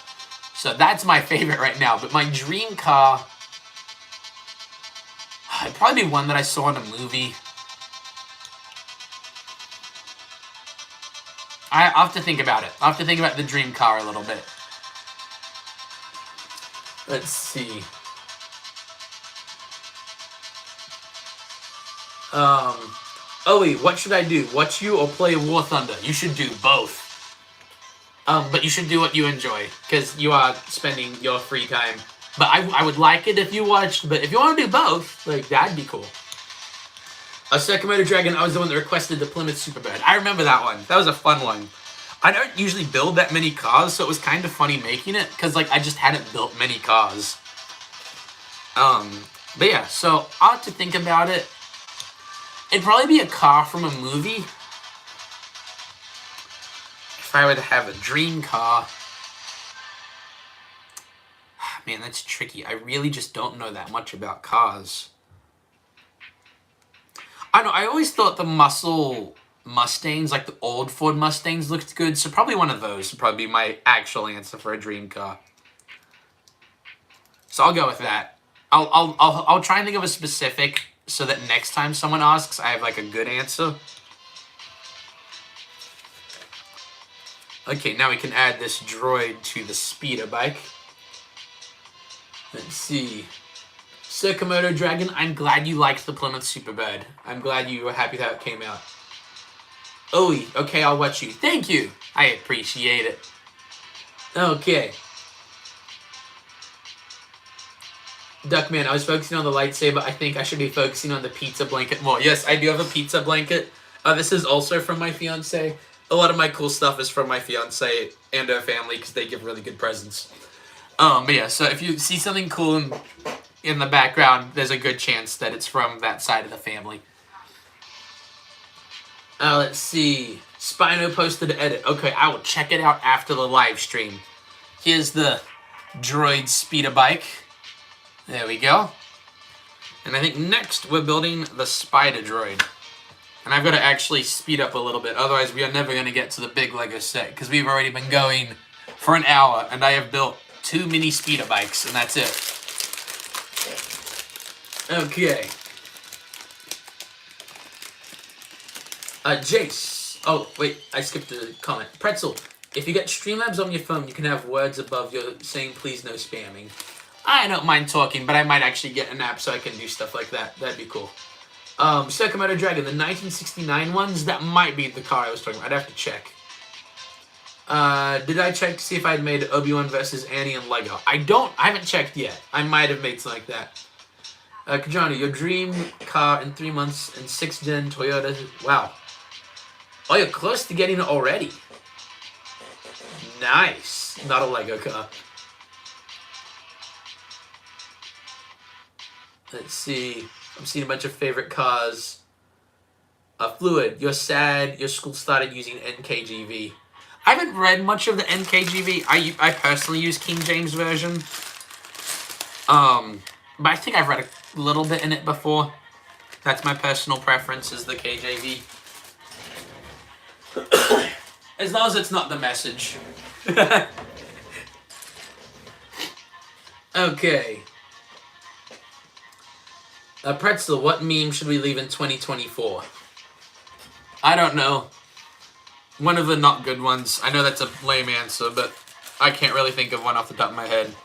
Speaker 1: So that's my favorite right now. But my dream car, it'd probably be one that I saw in a movie. I'll have to think about it. I'll have to think about the dream car a little bit. Let's see. Owie, what should I do? Watch you or play War Thunder? You should do both. But you should do what you enjoy, because you are spending your free time. But I would like it if you watched, but if you want to do both, like, that'd be cool. Sakamoto Dragon, I was the one that requested the Plymouth Superbird. I remember that one. That was a fun one. I don't usually build that many cars, so it was kind of funny making it, because, like, I just hadn't built many cars. But yeah, so I'll have to think about it. It'd probably be a car from a movie. If I were to have a dream car. Man, that's tricky. I really just don't know that much about cars. I know, I always thought the muscle Mustangs, like the old Ford Mustangs looked good. So probably one of those would probably be my actual answer for a dream car. So I'll go with that. I'll try and think of a specific so that next time someone asks, I have like a good answer. Okay, now we can add this droid to the speeder bike. Let's see. Circumoto Dragon, I'm glad you liked the Plymouth Superbird. I'm glad you were happy that it came out. Oh, okay, I'll watch you. Thank you. I appreciate it. Okay. Duckman, I was focusing on the lightsaber. I think I should be focusing on the pizza blanket more. Yes, I do have a pizza blanket. This is also from my fiance. A lot of my cool stuff is from my fiance and her family because they give really good presents. But yeah, so if you see something cool in the background, there's a good chance that it's from that side of the family. Let's see. Spino posted to edit. Okay, I will check it out after the live stream. Here's the droid speeder bike. There we go. And I think next we're building the spider droid. And I've got to actually speed up a little bit, otherwise we are never going to get to the big Lego set, because we've already been going for an hour, and I have built 2 mini speeder bikes, and that's it. Okay. Jace. Oh, wait, I skipped a comment. Pretzel, if you get Streamlabs on your phone, you can have words above your saying please no spamming. I don't mind talking, but I might actually get an app so I can do stuff like that. That'd be cool. Circumoto Dragon, the 1969 ones, that might be the car I was talking about. I'd have to check. Did I check to see if I'd made Obi-Wan versus Annie in Lego? I haven't checked yet. I might have made something like that. Kajani, your dream car in 3 months and 6th gen Toyota. Wow. Oh, you're close to getting it already. Nice. Not a Lego car. Let's see. I'm seeing a bunch of favorite cars. Fluid, you're sad your school started using NKGV. I haven't read much of the NKGV. I personally use King James Version. But I think I've read a little bit in it before. That's my personal preference, is the KJV. As long as it's not the Message. Okay. Pretzel, what meme should we leave in 2024? I don't know. One of the not good ones. I know that's a lame answer, but I can't really think of one off the top of my head.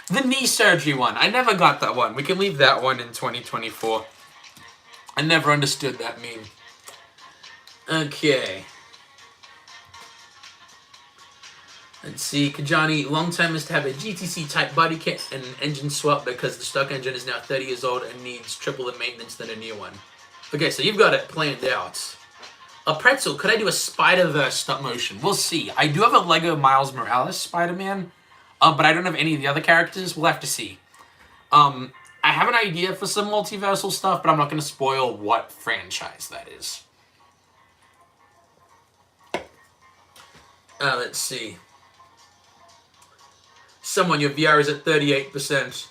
Speaker 1: The knee surgery one. I never got that one. We can leave that one in 2024. I never understood that meme. Okay. Let's see, Kajani, long time is to have a GTC type body kit and an engine swap because the stock engine is now 30 years old and needs triple the maintenance than a new one. Okay, so you've got it planned out. A Pretzel, could I do a Spider-Verse stop motion? We'll see. I do have a Lego Miles Morales Spider-Man, but I don't have any of the other characters. We'll have to see. I have an idea for some multiversal stuff, but I'm not going to spoil what franchise that is. Let's see. Someone, your VR is at 38%.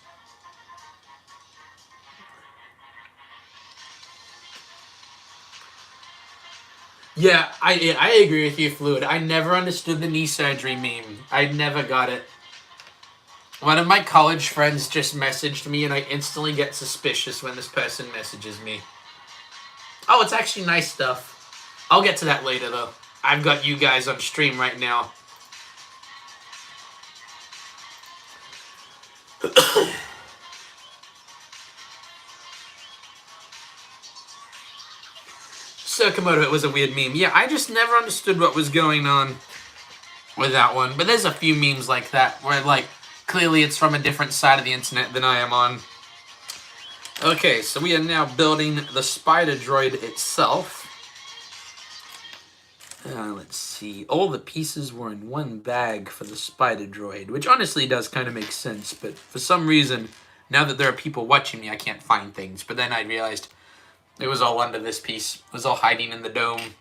Speaker 1: Yeah, I agree with you, Fluid. I never understood the knee surgery meme. I never got it. One of my college friends just messaged me, and I instantly get suspicious when this person messages me. Oh, it's actually nice stuff. I'll get to that later, though. I've got you guys on stream right now. Circumoto, it was a weird meme. Yeah, I just never understood what was going on with that one. But there's a few memes like that where, like, clearly it's from a different side of the internet than I am on. Okay, so we are now building the spider droid itself. Let's see. All the pieces were in one bag for the spider droid, which honestly does kind of make sense. But for some reason, now that there are people watching me, I can't find things. But then I realized it was all under this piece. It was all hiding in the dome.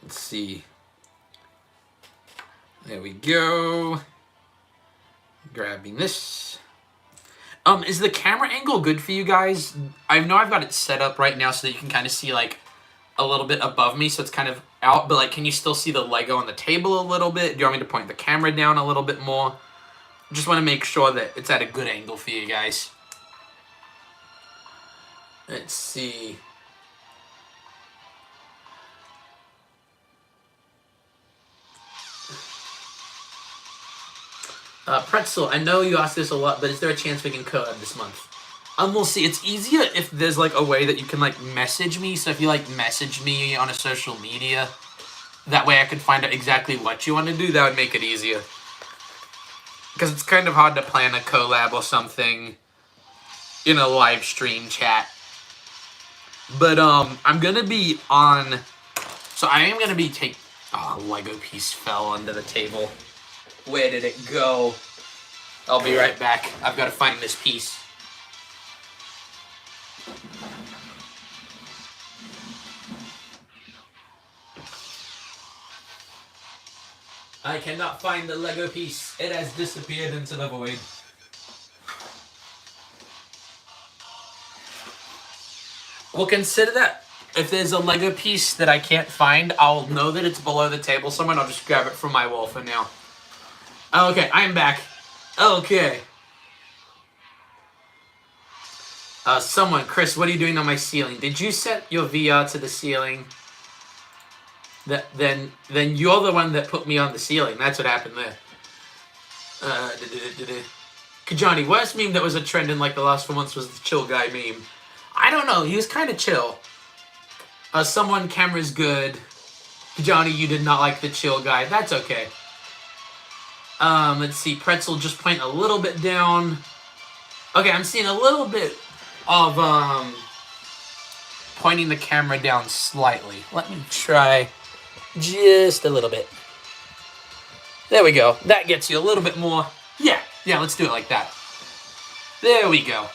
Speaker 1: Let's see. There we go. Grabbing this. Is the camera angle good for you guys? I know I've got it set up right now so that you can kind of see, like, a little bit above me, so it's kind of out, but, like, can you still see the Lego on the table a little bit? Do you want me to point the camera down a little bit more? Just want to make sure that it's at a good angle for you guys. Let's see. Pretzel, I know you ask this a lot, but is there a chance we can collab this month? We'll see. It's easier if there's, like, a way that you can, like, message me. So if you, like, message me on a social media, that way I could find out exactly what you want to do. That would make it easier. Because it's kind of hard to plan a collab or something in a live stream chat. But, I'm gonna be on... So I am gonna be Oh, a Lego piece fell under the table. Where did it go? I'll be right back. I've got to find this piece. I cannot find the Lego piece. It has disappeared into the void. Well, consider that if there's a Lego piece that I can't find, I'll know that it's below the table somewhere, and I'll just grab it from my wall for now. Okay, I'm back. Okay. Chris, what are you doing on my ceiling? Did you set your VR to the ceiling? Then you're the one that put me on the ceiling. That's what happened there. Kajani, worst meme that was a trend in like the last 4 months was the chill guy meme. I don't know. He was kind of chill. Camera's good. Kajani, you did not like the chill guy. That's okay. Let's see. Pretzel, just point a little bit down. Okay, I'm seeing a little bit of, pointing the camera down slightly. Let me try just a little bit. There we go. That gets you a little bit more. Yeah, let's do it like that. There we go.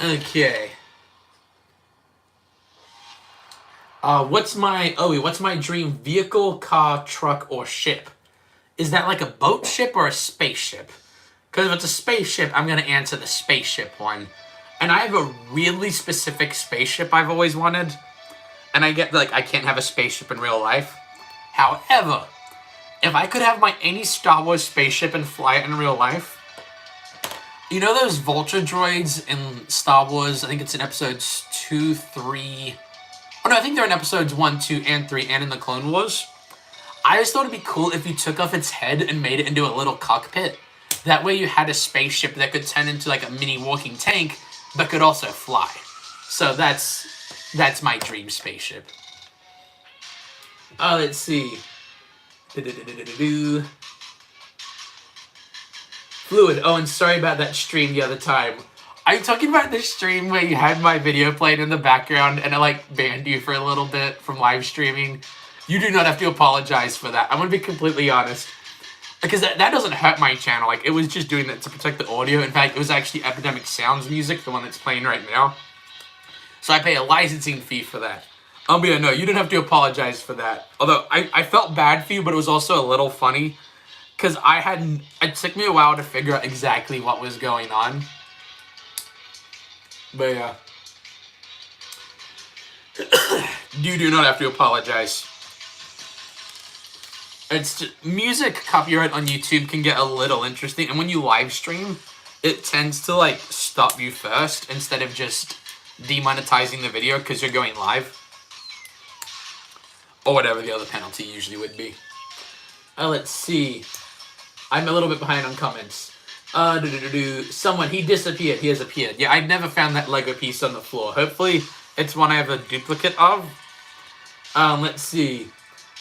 Speaker 1: Okay. What's my dream vehicle, car, truck, or ship? Is that like a boat ship or a spaceship? Because if it's a spaceship, I'm going to answer the spaceship one. And I have a really specific spaceship I've always wanted. And I get, like, I can't have a spaceship in real life. However, if I could have any Star Wars spaceship and fly it in real life, you know those Vulture droids in Star Wars? I think it's in episodes 2, 3... Oh no, I think they're in episodes 1, 2, and 3, and in the Clone Wars. I just thought it'd be cool if you took off its head and made it into a little cockpit. That way you had a spaceship that could turn into like a mini walking tank, but could also fly. So that's my dream spaceship. Let's see. Fluid. Oh, and sorry about that stream the other time. Are you talking about the stream where you had my video played in the background and it like banned you for a little bit from live streaming? You do not have to apologize for that. I'm going to be completely honest. Because that doesn't hurt my channel. Like, it was just doing that to protect the audio. In fact, it was actually Epidemic Sounds music, the one that's playing right now. So I pay a licensing fee for that. But yeah, no, you didn't have to apologize for that. Although, I felt bad for you, but it was also a little funny. Because it took me a while to figure out exactly what was going on. But yeah. You do not have to apologize. It's just, music copyright on YouTube can get a little interesting, and when you live stream, it tends to like stop you first instead of just demonetizing the video because you're going live. Or whatever the other penalty usually would be. Let's see. I'm a little bit behind on comments. Someone, he disappeared. He has appeared. Yeah, I've never found that Lego piece on the floor. Hopefully, it's one I have a duplicate of. Let's see.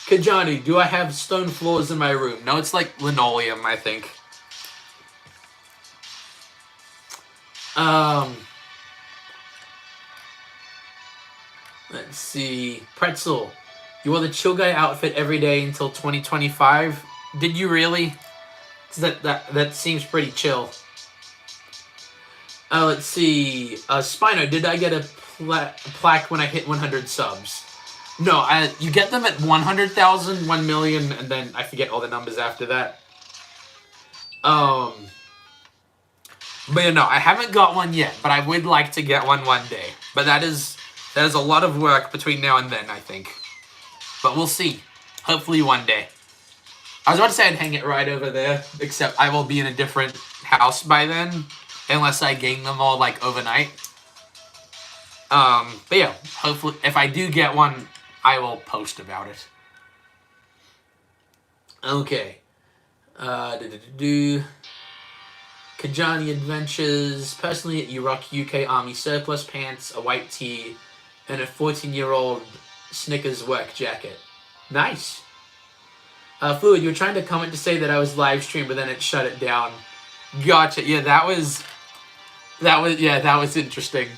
Speaker 1: Kajani, do I have stone floors in my room? No, it's like linoleum, I think. Let's see. Pretzel, you wore the chill guy outfit every day until 2025. Did you really? That seems pretty chill. Let's see. Spino, did I get a plaque when I hit 100 subs? No, you get them at 100,000, 1 million, and then I forget all the numbers after that. But you know, I haven't got one yet, but I would like to get one day. But that is a lot of work between now and then, I think. But we'll see. Hopefully one day. I was about to say I'd hang it right over there, except I will be in a different house by then, unless I gain them all, like, overnight. But yeah, hopefully, if I do get one, I will post about it. Okay. Kajani Adventures. Personally, you rock UK Army surplus pants, a white tee, and a 14-year-old Snickers work jacket. Nice. Fluid, you were trying to comment to say that I was live streamed, but then it shut it down. Gotcha. Yeah, that was interesting.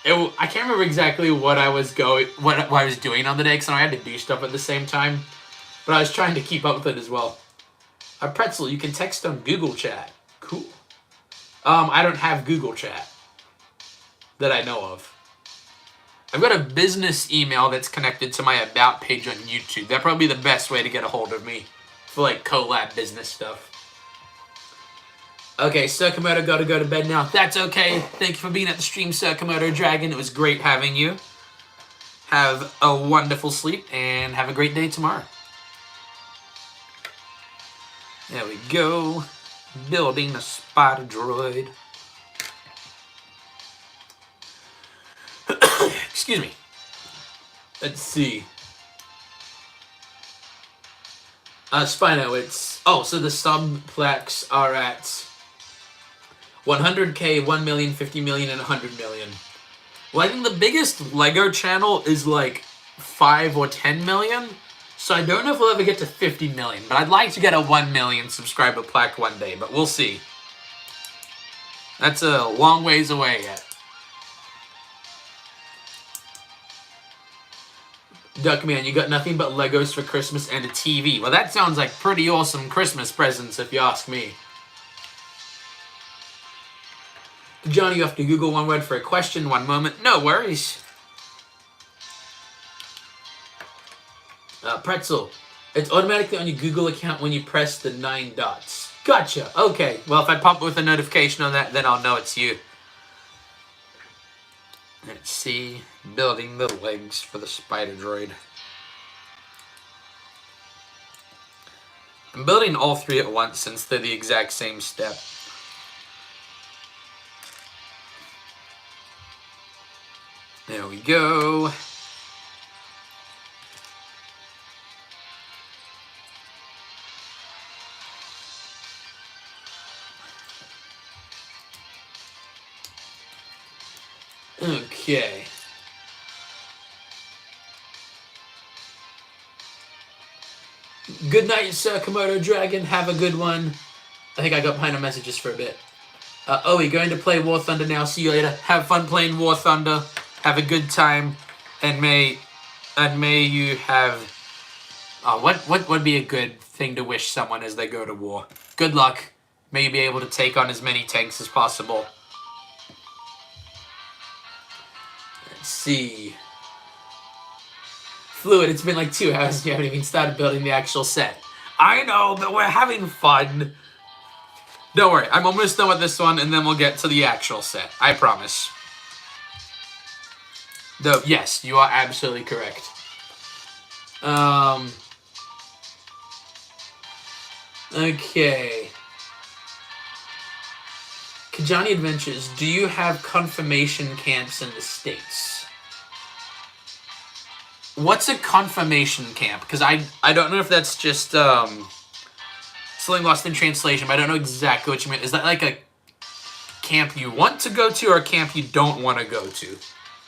Speaker 1: I can't remember exactly what I was doing on the day, because I had to do stuff at the same time. But I was trying to keep up with it as well. Pretzel, you can text on Google Chat. Cool. I don't have Google Chat that I know of. I've got a business email that's connected to my About page on YouTube. That'd probably be the best way to get a hold of me for, like, collab business stuff. Okay, Circumoto gotta go to bed now. That's okay. Thank you for being at the stream, Circumoto Dragon. It was great having you. Have a wonderful sleep, and have a great day tomorrow. There we go. Building a spider droid. Excuse me. Let's see. Spino, it's... Oh, so the subplex are at 100K, 1 million, 50 million, and 100 million. Well, I think the biggest LEGO channel is like 5 or 10 million. So I don't know if we'll ever get to 50 million. But I'd like to get a 1 million subscriber plaque one day. But we'll see. That's a long ways away yet. Duckman, you got nothing but Legos for Christmas and a TV. Well, that sounds like pretty awesome Christmas presents, if you ask me. Johnny, you have to Google one word for a question, one moment. No worries. Pretzel, it's automatically on your Google account when you press the 9 dots. Gotcha. Okay. Well, if I pop with a notification on that, then I'll know it's you. Let's see. Building the legs for the spider droid. I'm building all 3 at once since they're the exact same step. There we go. Okay. Good night, Komodo Dragon. Have a good one. I think I got behind on messages for a bit. We're going to play War Thunder now. See you later. Have fun playing War Thunder. Have a good time. And may you have... what would be a good thing to wish someone as they go to war? Good luck. May you be able to take on as many tanks as possible. Let's see. Fluid, it's been like 2 hours and you haven't even started building the actual set. I know, but we're having fun. Don't worry, I'm almost done with this one and then we'll get to the actual set. I promise. Though, yes, you are absolutely correct. Okay. Kajani Adventures, do you have confirmation camps in the States? What's a confirmation camp? Because I don't know if that's just something lost in translation, but I don't know exactly what you mean. Is that like a camp you want to go to or a camp you don't want to go to?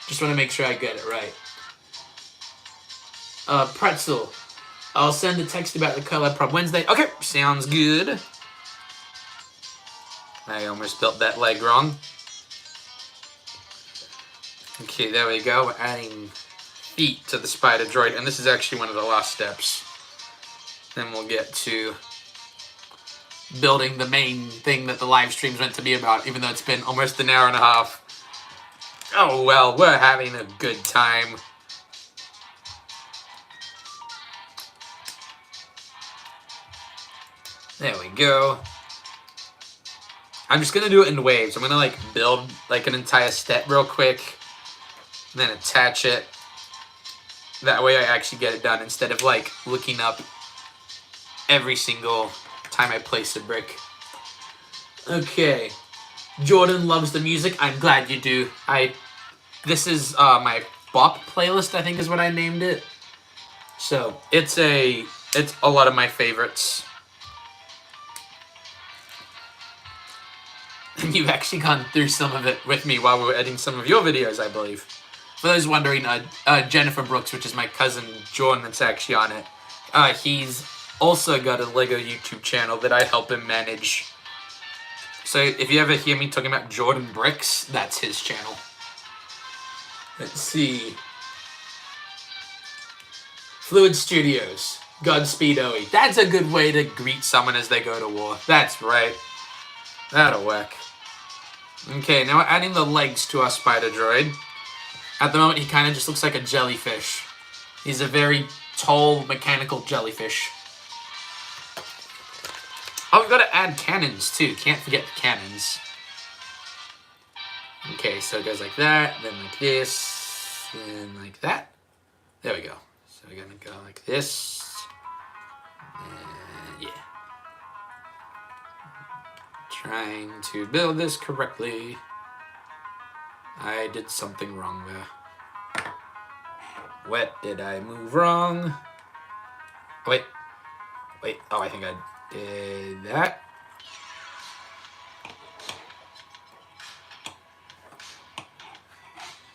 Speaker 1: Just want to make sure I get it right. Pretzel, I'll send a text about the collab prop Wednesday. Okay, sounds good. I almost built that leg wrong. Okay, there we go. We're adding feet to the spider droid, and this is actually one of the last steps. Then we'll get to building the main thing that the live stream's meant to be about, even though it's been almost an hour and a half. Oh well, we're having a good time. There we go. I'm just gonna do it in waves. I'm gonna like build like an entire step real quick, and then attach it. That way I actually get it done instead of like looking up every single time I place a brick. Okay. Jordan loves the music. I'm glad you do. This is my bop playlist, I think is what I named it. So it's a lot of my favorites. And you've actually gone through some of it with me while we were editing some of your videos, I believe. For those wondering, Jennifer Brooks, which is my cousin Jordan that's actually on it, he's also got a Lego YouTube channel that I help him manage. So if you ever hear me talking about Jordan Bricks, that's his channel. Let's see. Fluid Studios. Godspeed Owie. That's a good way to greet someone as they go to war. That's right. That'll work. Okay, now we're adding the legs to our spider droid. At the moment, he kind of just looks like a jellyfish. He's a very tall, mechanical jellyfish. Oh, we've got to add cannons, too. Can't forget the cannons. Okay, so it goes like that, then like this, then like that. There we go. So we're going to go like this. And yeah. Trying to build this correctly. I did something wrong there. What did I move wrong? Oh, wait. Oh, I think I did that.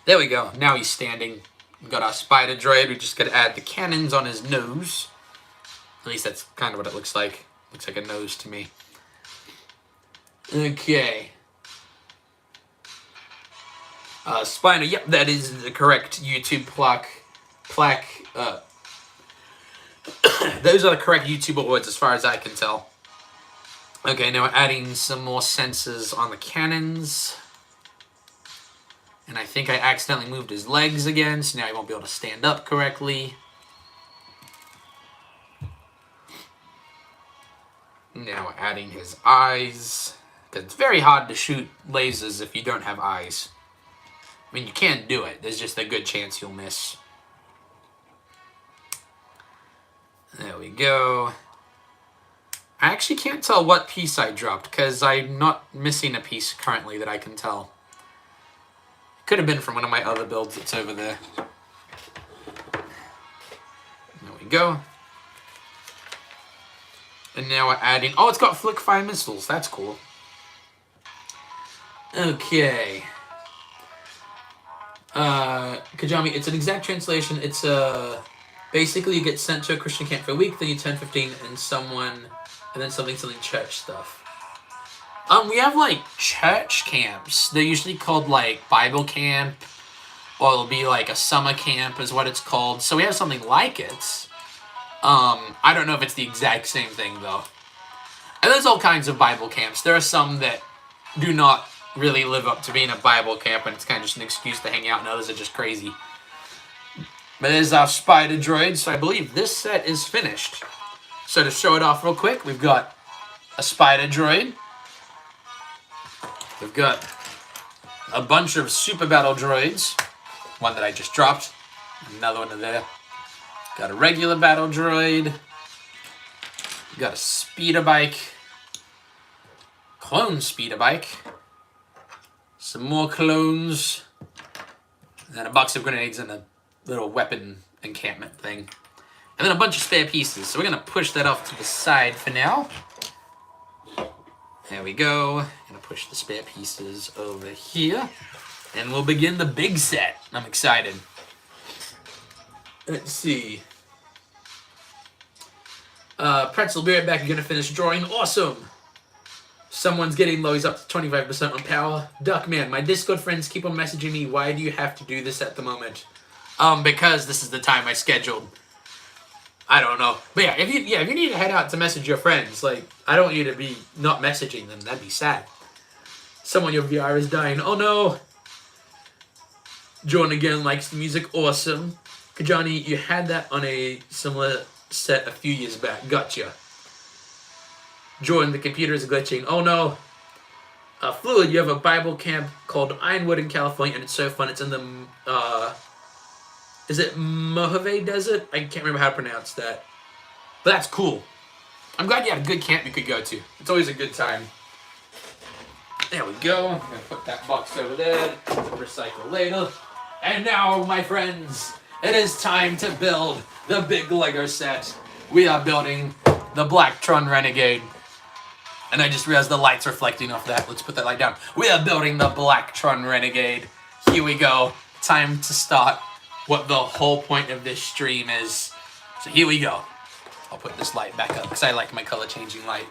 Speaker 1: There we go. Now he's standing. We've got our spider droid. We just got to add the cannons on his nose. At least that's kind of what it looks like. Looks like a nose to me. Okay. Spiner, yep, that is the correct YouTube plaque. Those are the correct YouTube awards as far as I can tell. Okay, now we're adding some more sensors on the cannons. And I think I accidentally moved his legs again, so now he won't be able to stand up correctly. Now we're adding his eyes. Because it's very hard to shoot lasers if you don't have eyes. I mean, you can do it. There's just a good chance you'll miss. There we go. I actually can't tell what piece I dropped, because I'm not missing a piece currently that I can tell. Could have been from one of my other builds that's over there. There we go. And now we're adding... Oh, it's got flick fire missiles. That's cool. Okay. Kajami, it's an exact translation. It's basically you get sent to a Christian camp for a week, then you turn 15 and then something church stuff. We have like church camps. They're usually called like Bible camp, or it'll be like a summer camp is what it's called. So we have something like it. I don't know if it's the exact same thing though. And there's all kinds of Bible camps. There are some that do not really live up to being a Bible camp, and it's kind of just an excuse to hang out, and others are just crazy. But there's our spider droid, so I believe this set is finished. So to show it off real quick, we've got a spider droid. We've got a bunch of super battle droids. One that I just dropped. Another one in there. Got a regular battle droid. We've got a speeder bike. Clone speeder bike. Some more clones. And then a box of grenades and a little weapon encampment thing. And then a bunch of spare pieces. So we're going to push that off to the side for now. There we go. Going to push the spare pieces over here. And we'll begin the big set. I'm excited. Let's see. Pretzel, be right back. You're going to finish drawing. Awesome. Someone's getting low. He's up to 25% on power. Duckman, my Discord friends keep on messaging me. Why do you have to do this at the moment? Because this is the time I scheduled. I don't know. But yeah, if you need to head out to message your friends, like, I don't want you to be not messaging them. That'd be sad. Someone, your VR is dying. Oh no. Jordan again likes the music. Awesome. Kajani, you had that on a similar set a few years back. Gotcha. Jordan, the computer is glitching. Oh no. Fluid, you have a Bible camp called Ironwood in California, and it's so fun. It's in the, is it Mojave Desert? I can't remember how to pronounce that. But that's cool. I'm glad you had a good camp you could go to. It's always a good time. There we go. I'm going to put that box over there. Recycle later. And now, my friends, it is time to build the big Lego set. We are building the Blacktron Renegade. And I just realized the light's reflecting off that. Let's put that light down. We are building the Blacktron Renegade. Here we go. Time to start what the whole point of this stream is. So here we go. I'll put this light back up because I like my color changing light.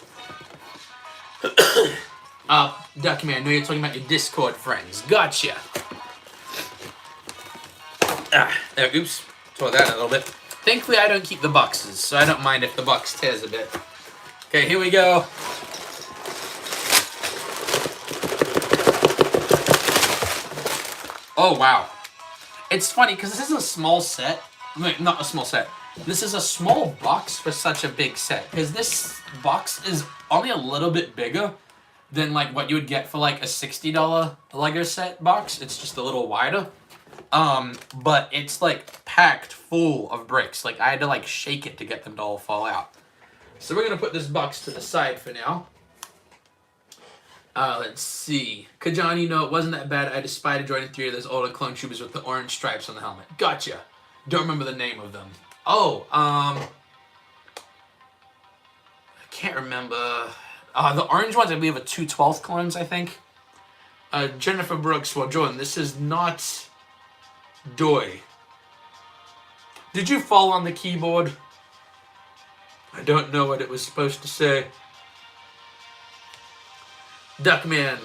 Speaker 1: Duckman, I know you're talking about your Discord friends. Gotcha. Oops. Tore that a little bit. Thankfully, I don't keep the boxes, so I don't mind if the box tears a bit. Okay, here we go. Oh, wow. It's funny because this is a small set. Wait, not a small set. This is a small box for such a big set. Because this box is only a little bit bigger than like what you would get for like a $60 Lego set box. It's just a little wider. But it's like packed full of bricks. Like I had to like shake it to get them to all fall out. So we're going to put this box to the side for now. Let's see. Kajani, no, it wasn't that bad. I had to spy to join 3 of those older clone troopers with the orange stripes on the helmet. Gotcha. Don't remember the name of them. Oh, I can't remember. The orange ones, I believe, are 2/12 clones, I think. Jennifer Brooks, well, Jordan, this is not Doi. Did you fall on the keyboard? I don't know what it was supposed to say. Duckman,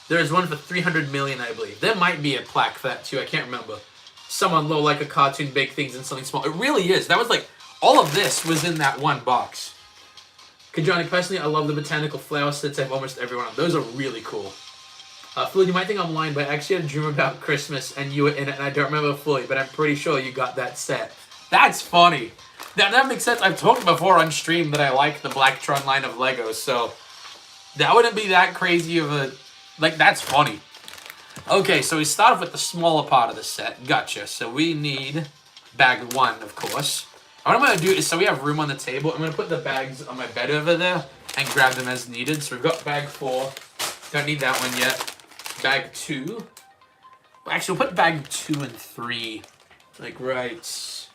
Speaker 1: there's one for 300 million, I believe. There might be a plaque for that too. I can't remember. Someone low like a cartoon, big things, and something small. It really is. That was like all of this was in that one box. Kajani, personally, I love the botanical flower sets. I have almost every one of them. Those are really cool. Fluid, you might think I'm lying, but I actually had a dream about Christmas, and you were in it, and I don't remember fully, but I'm pretty sure you got that set. That's funny. That makes sense. I've talked before on stream that I like the Blacktron line of Legos, so that wouldn't be that crazy of a... Like, that's funny. Okay, so we start off with the smaller part of the set. Gotcha. So we need bag 1, of course. What I'm going to do is, so we have room on the table, I'm going to put the bags on my bed over there and grab them as needed. So we've got bag 4. Don't need that one yet. Bag 2. Actually, we'll put bag 2 and 3. Like, right...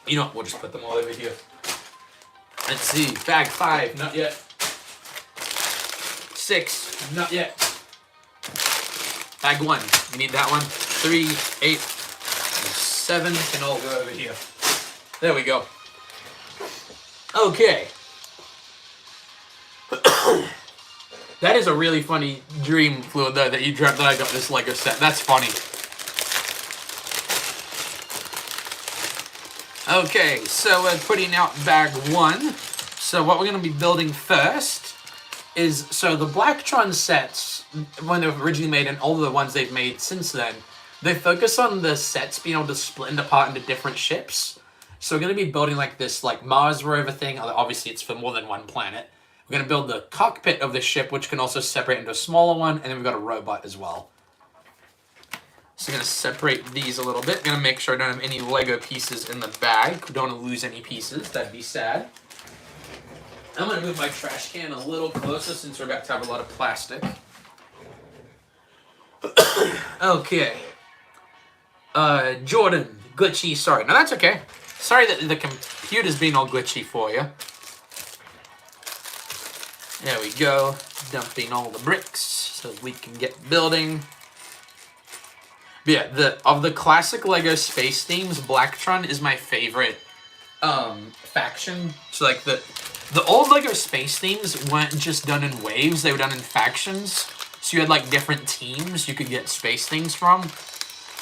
Speaker 1: You know what? We'll just put them all over here. Let's see. Bag 5. Not yet. 6. Not yet. Bag 1. We need that one. 3, 8, and 7 can all go over here. There we go. Okay. That is a really funny dream, Fluid, though, that you dreamt that I got this Lego set. That's funny. Okay, so we're putting out bag 1. So what we're going to be building first is, so the Blacktron sets, when they were originally made and all of the ones they've made since then, they focus on the sets being able to split apart into different ships. So we're going to be building like this like Mars rover thing. Obviously it's for more than one planet. We're going to build the cockpit of the ship, which can also separate into a smaller one, and then we've got a robot as well. So I'm going to separate these a little bit. I'm going to make sure I don't have any Lego pieces in the bag. We don't want to lose any pieces. That'd be sad. I'm going to move my trash can a little closer since we're about to have a lot of plastic. Okay. Jordan, glitchy, sorry. No, that's okay. Sorry that the computer's being all glitchy for you. There we go. Dumping all the bricks so we can get building. But yeah, of the classic Lego space themes, Blacktron is my favorite faction. So like the old Lego space themes weren't just done in waves, they were done in factions. So you had like different teams you could get space things from.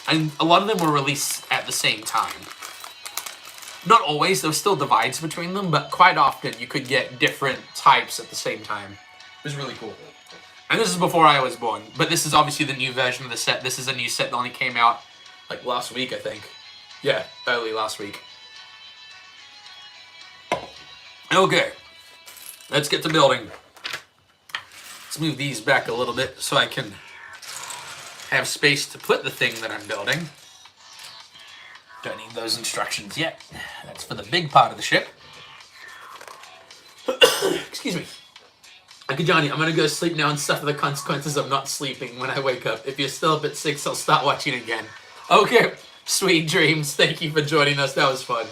Speaker 1: And a lot of them were released at the same time. Not always, there were still divides between them, but quite often you could get different types at the same time. It was really cool. And this is before I was born, but this is obviously the new version of the set. This is a new set that only came out like last week, I think. Yeah, early last week. Okay, let's get to building. Let's move these back a little bit so I can have space to put the thing that I'm building. Don't need those instructions yet. That's for the big part of the ship. Excuse me. Okay, Johnny, I'm gonna go sleep now and suffer the consequences of not sleeping when I wake up. If you're still up at 6, I'll start watching again. Okay, sweet dreams. Thank you for joining us. That was fun.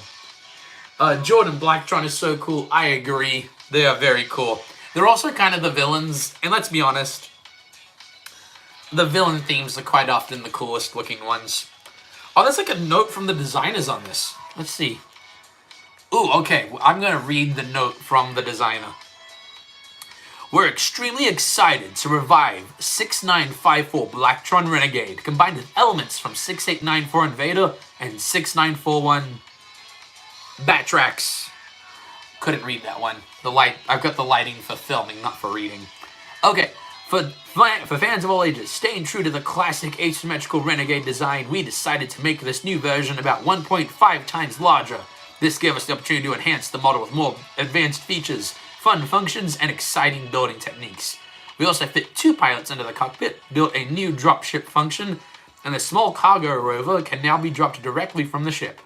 Speaker 1: Jordan, Blacktron is so cool. I agree. They are very cool. They're also kind of the villains, and let's be honest, the villain themes are quite often the coolest looking ones. Oh, there's like a note from the designers on this. Let's see. Ooh, okay. I'm going to read the note from the designer. We're extremely excited to revive 6954 Blacktron Renegade, combined with elements from 6894 Invader and 6941 Batrax. Couldn't read that one. I've got the lighting for filming, not for reading. Okay. For fans of all ages, staying true to the classic asymmetrical Renegade design, we decided to make this new version about 1.5 times larger. This gave us the opportunity to enhance the model with more advanced features, fun functions, and exciting building techniques. We also fit 2 pilots under the cockpit, built a new dropship function, and the small cargo rover can now be dropped directly from the ship.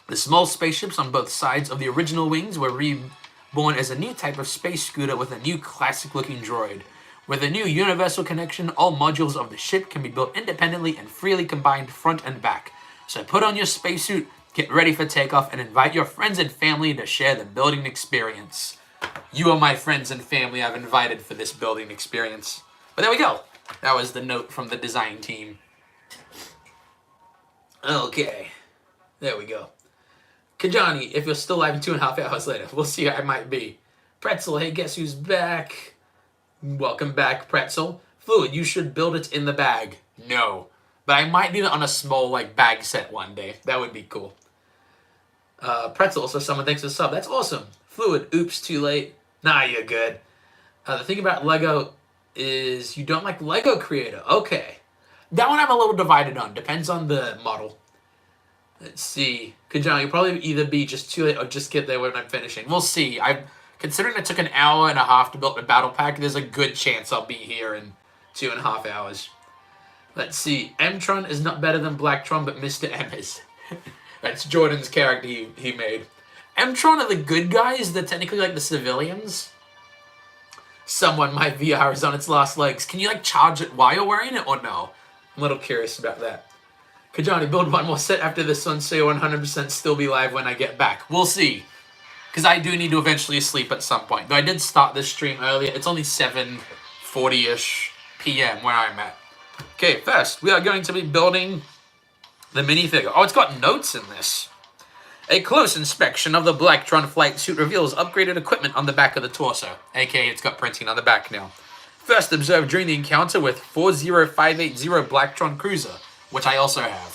Speaker 1: The small spaceships on both sides of the original wings were reborn as a new type of space scooter with a new classic-looking droid. With a new universal connection, all modules of the ship can be built independently and freely combined front and back. So put on your spacesuit, get ready for takeoff, and invite your friends and family to share the building experience. You are my friends and family I've invited for this building experience. But there we go. That was the note from the design team. Okay. There we go. Kajani, if you're still live 2.5 hours later, we'll see how I might be. Pretzel, hey, guess who's back? Welcome back, Pretzel. Fluid, you should build it in the bag. No. But I might do it on a small, bag set one day. That would be cool. Pretzel, so someone thanks for the sub. That's awesome. Fluid, oops, too late. Nah, you're good. The thing about Lego is you don't like Lego Creator. Okay. That one I'm a little divided on. Depends on the model. Let's see. Kajani, you'll probably either be just too late or just get there when I'm finishing. We'll see. Considering it took an hour and a half to build a battle pack, there's a good chance I'll be here in 2.5 hours. Let's see. M-Tron is not better than Blacktron, but Mr. M is. That's Jordan's character he made. M-Tron are the good guys. They're technically like the civilians. Someone, my VR is on its last legs. Can you charge it while you're wearing it or no? I'm a little curious about that. Kajani, build one more set after this one so you'll 100% still be live when I get back. We'll see. Because I do need to eventually sleep at some point. Though I did start this stream earlier. It's only 7:40-ish p.m. where I'm at. Okay, first, we are going to be building the minifigure. Oh, it's got notes in this. A close inspection of the Blacktron flight suit reveals upgraded equipment on the back of the torso. AKA, it's got printing on the back now. First observed during the encounter with 40580 Blacktron Cruiser, which I also have.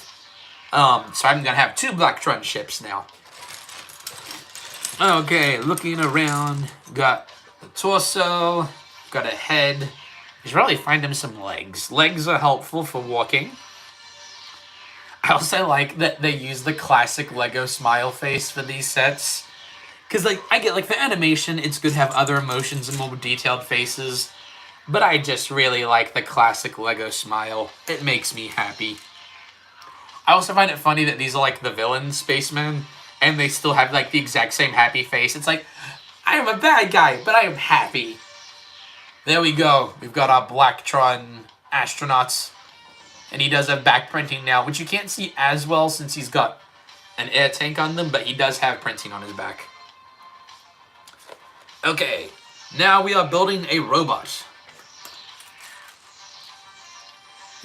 Speaker 1: So I'm going to have 2 Blacktron ships now. Okay, looking around, got the torso, got a head. I should probably find him some legs. Legs are helpful for walking. I also like that they use the classic Lego smile face for these sets. Because, I get, for animation, it's good to have other emotions and more detailed faces. But I just really like the classic Lego smile. It makes me happy. I also find it funny that these are, the villain spacemen. And they still have, the exact same happy face. It's I am a bad guy, but I am happy. There we go. We've got our Blacktron astronauts. And he does have back printing now, which you can't see as well since he's got an air tank on them, but he does have printing on his back. Okay, now we are building a robot.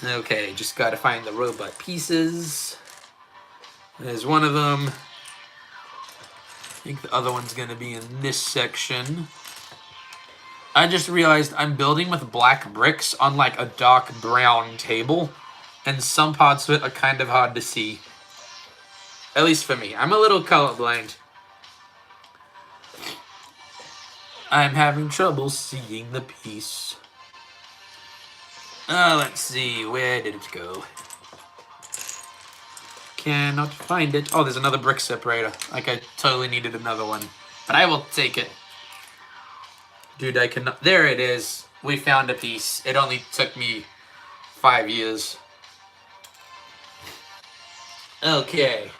Speaker 1: Okay, just gotta find the robot pieces. There's one of them. I think the other one's going to be in this section. I just realized I'm building with black bricks on a dark brown table. And some parts of it are kind of hard to see. At least for me. I'm a little colorblind. I'm having trouble seeing the piece. Let's see. Where did it go? Cannot find it. Oh, there's another brick separator. I totally needed another one. But I will take it. Dude, I cannot... There it is. We found a piece. It only took me 5 years. Okay.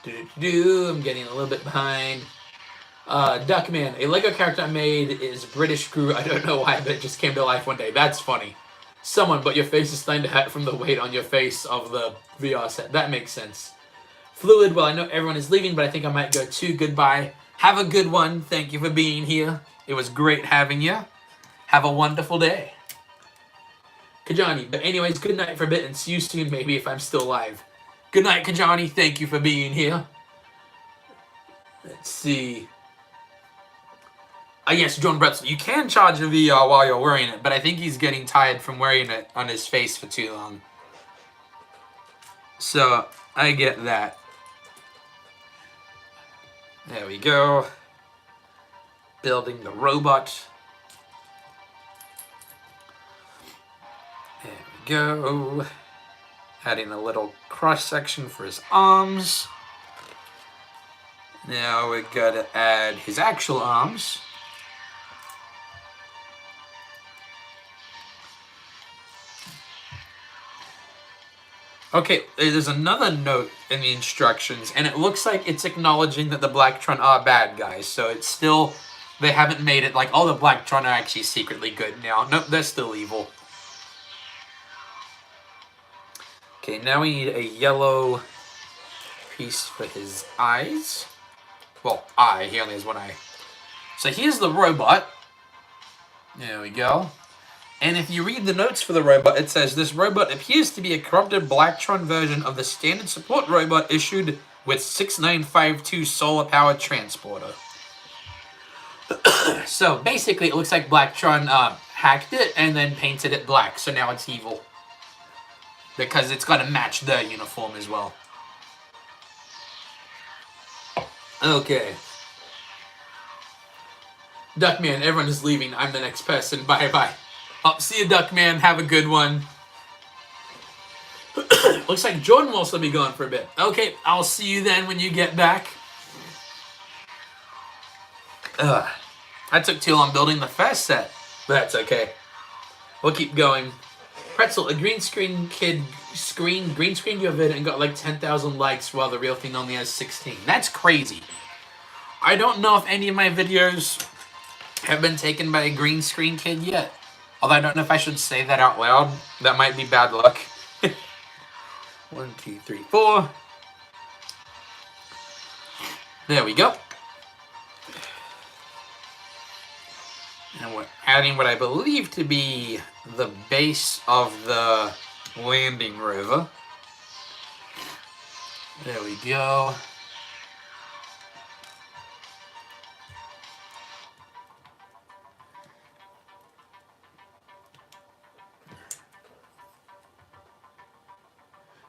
Speaker 1: I'm getting a little bit behind. Duckman, a Lego character I made is British Crew. I don't know why, but it just came to life one day. That's funny. Someone, but your face is starting to hurt from the weight on your face of the VR set. That makes sense. Fluid, well, I know everyone is leaving, but I think I might go too. Goodbye. Have a good one. Thank you for being here. It was great having you. Have a wonderful day. Kajani, but anyways, good night for a bit and see you soon, maybe, if I'm still alive. Good night, Kajani. Thank you for being here. Let's see. Yes, John Bretzel. You can charge a VR while you're wearing it, but I think he's getting tired from wearing it on his face for too long. So, I get that. There we go. Building the robot. There we go. Adding a little cross section for his arms. Now we gotta add his actual arms. Okay, there's another note in the instructions, and it looks like it's acknowledging that the Blacktron are bad guys, so it's still, they haven't made it like, oh, the Blacktron are actually secretly good now. Nope, they're still evil. Okay, now we need a yellow piece for his eyes. Well, eye, he only has one eye. So here's the robot. There we go. And if you read the notes for the robot, it says, this robot appears to be a corrupted Blacktron version of the standard support robot issued with 6952 solar-powered transporter. So, basically, it looks like Blacktron hacked it and then painted it black, so now it's evil. Because it's got to match their uniform as well. Okay. Duckman, everyone is leaving. I'm the next person. Bye-bye. Oh, see you, Duckman. Have a good one. Looks like Jordan will also be gone for a bit. Okay, I'll see you then when you get back. I took too long building the first set, but that's okay. We'll keep going. Pretzel, a green screen kid green screened your vid and got like 10,000 likes while the real thing only has 16. That's crazy. I don't know if any of my videos have been taken by a green screen kid yet. Although I don't know if I should say that out loud. That might be bad luck. 1, 2, 3, 4. There we go. And we're adding what I believe to be the base of the landing rover. There we go.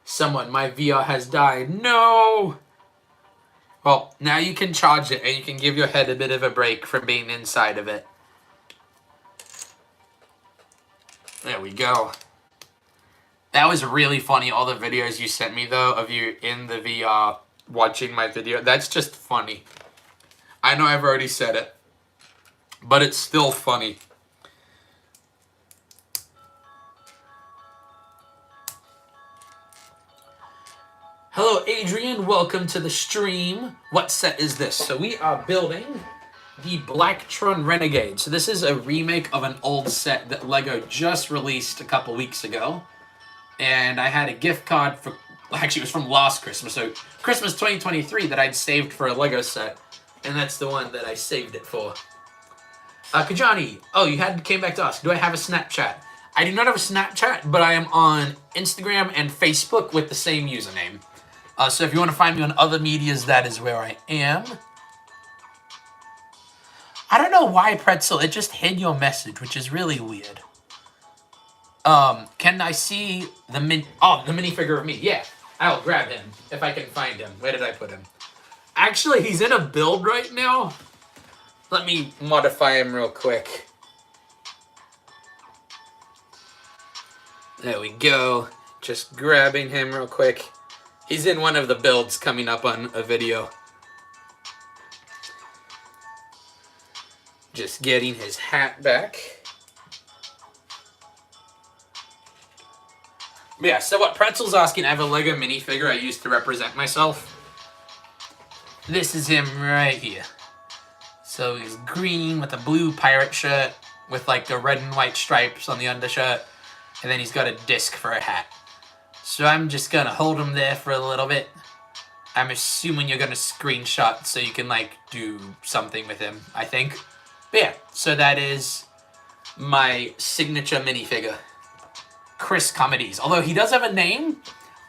Speaker 1: Someone, my VR has died. No! Well, now you can charge it and you can give your head a bit of a break from being inside of it. There we go. That was really funny, all the videos you sent me, though, of you in the VR watching my video. That's just funny. I know I've already said it, but it's still funny. Hello, Adrian. Welcome to the stream. What set is this? So we are building the Blacktron Renegade. So this is a remake of an old set that LEGO just released a couple weeks ago. And I had a gift card for, actually it was from last Christmas, so Christmas 2023 that I'd saved for a LEGO set. And that's the one that I saved it for. Kajani, oh, you came back to ask, do I have a Snapchat? I do not have a Snapchat, but I am on Instagram and Facebook with the same username. So if you want to find me on other medias, that is where I am. I don't know why, Pretzel, it just hid your message, which is really weird. Can I see the minifigure of me? Yeah, I'll grab him if I can find him. Where did I put him? Actually, he's in a build right now. Let me modify him real quick. There we go. Just grabbing him real quick. He's in one of the builds coming up on a video. Just getting his hat back. Yeah, so what Pretzel's asking, I have a Lego minifigure I used to represent myself. This is him right here. So he's green with a blue pirate shirt with like the red and white stripes on the undershirt. And then he's got a disc for a hat. So I'm just gonna hold him there for a little bit. I'm assuming you're gonna screenshot so you can like do something with him, I think. But yeah, so that is my signature minifigure. Chris Comedies. Although he does have a name,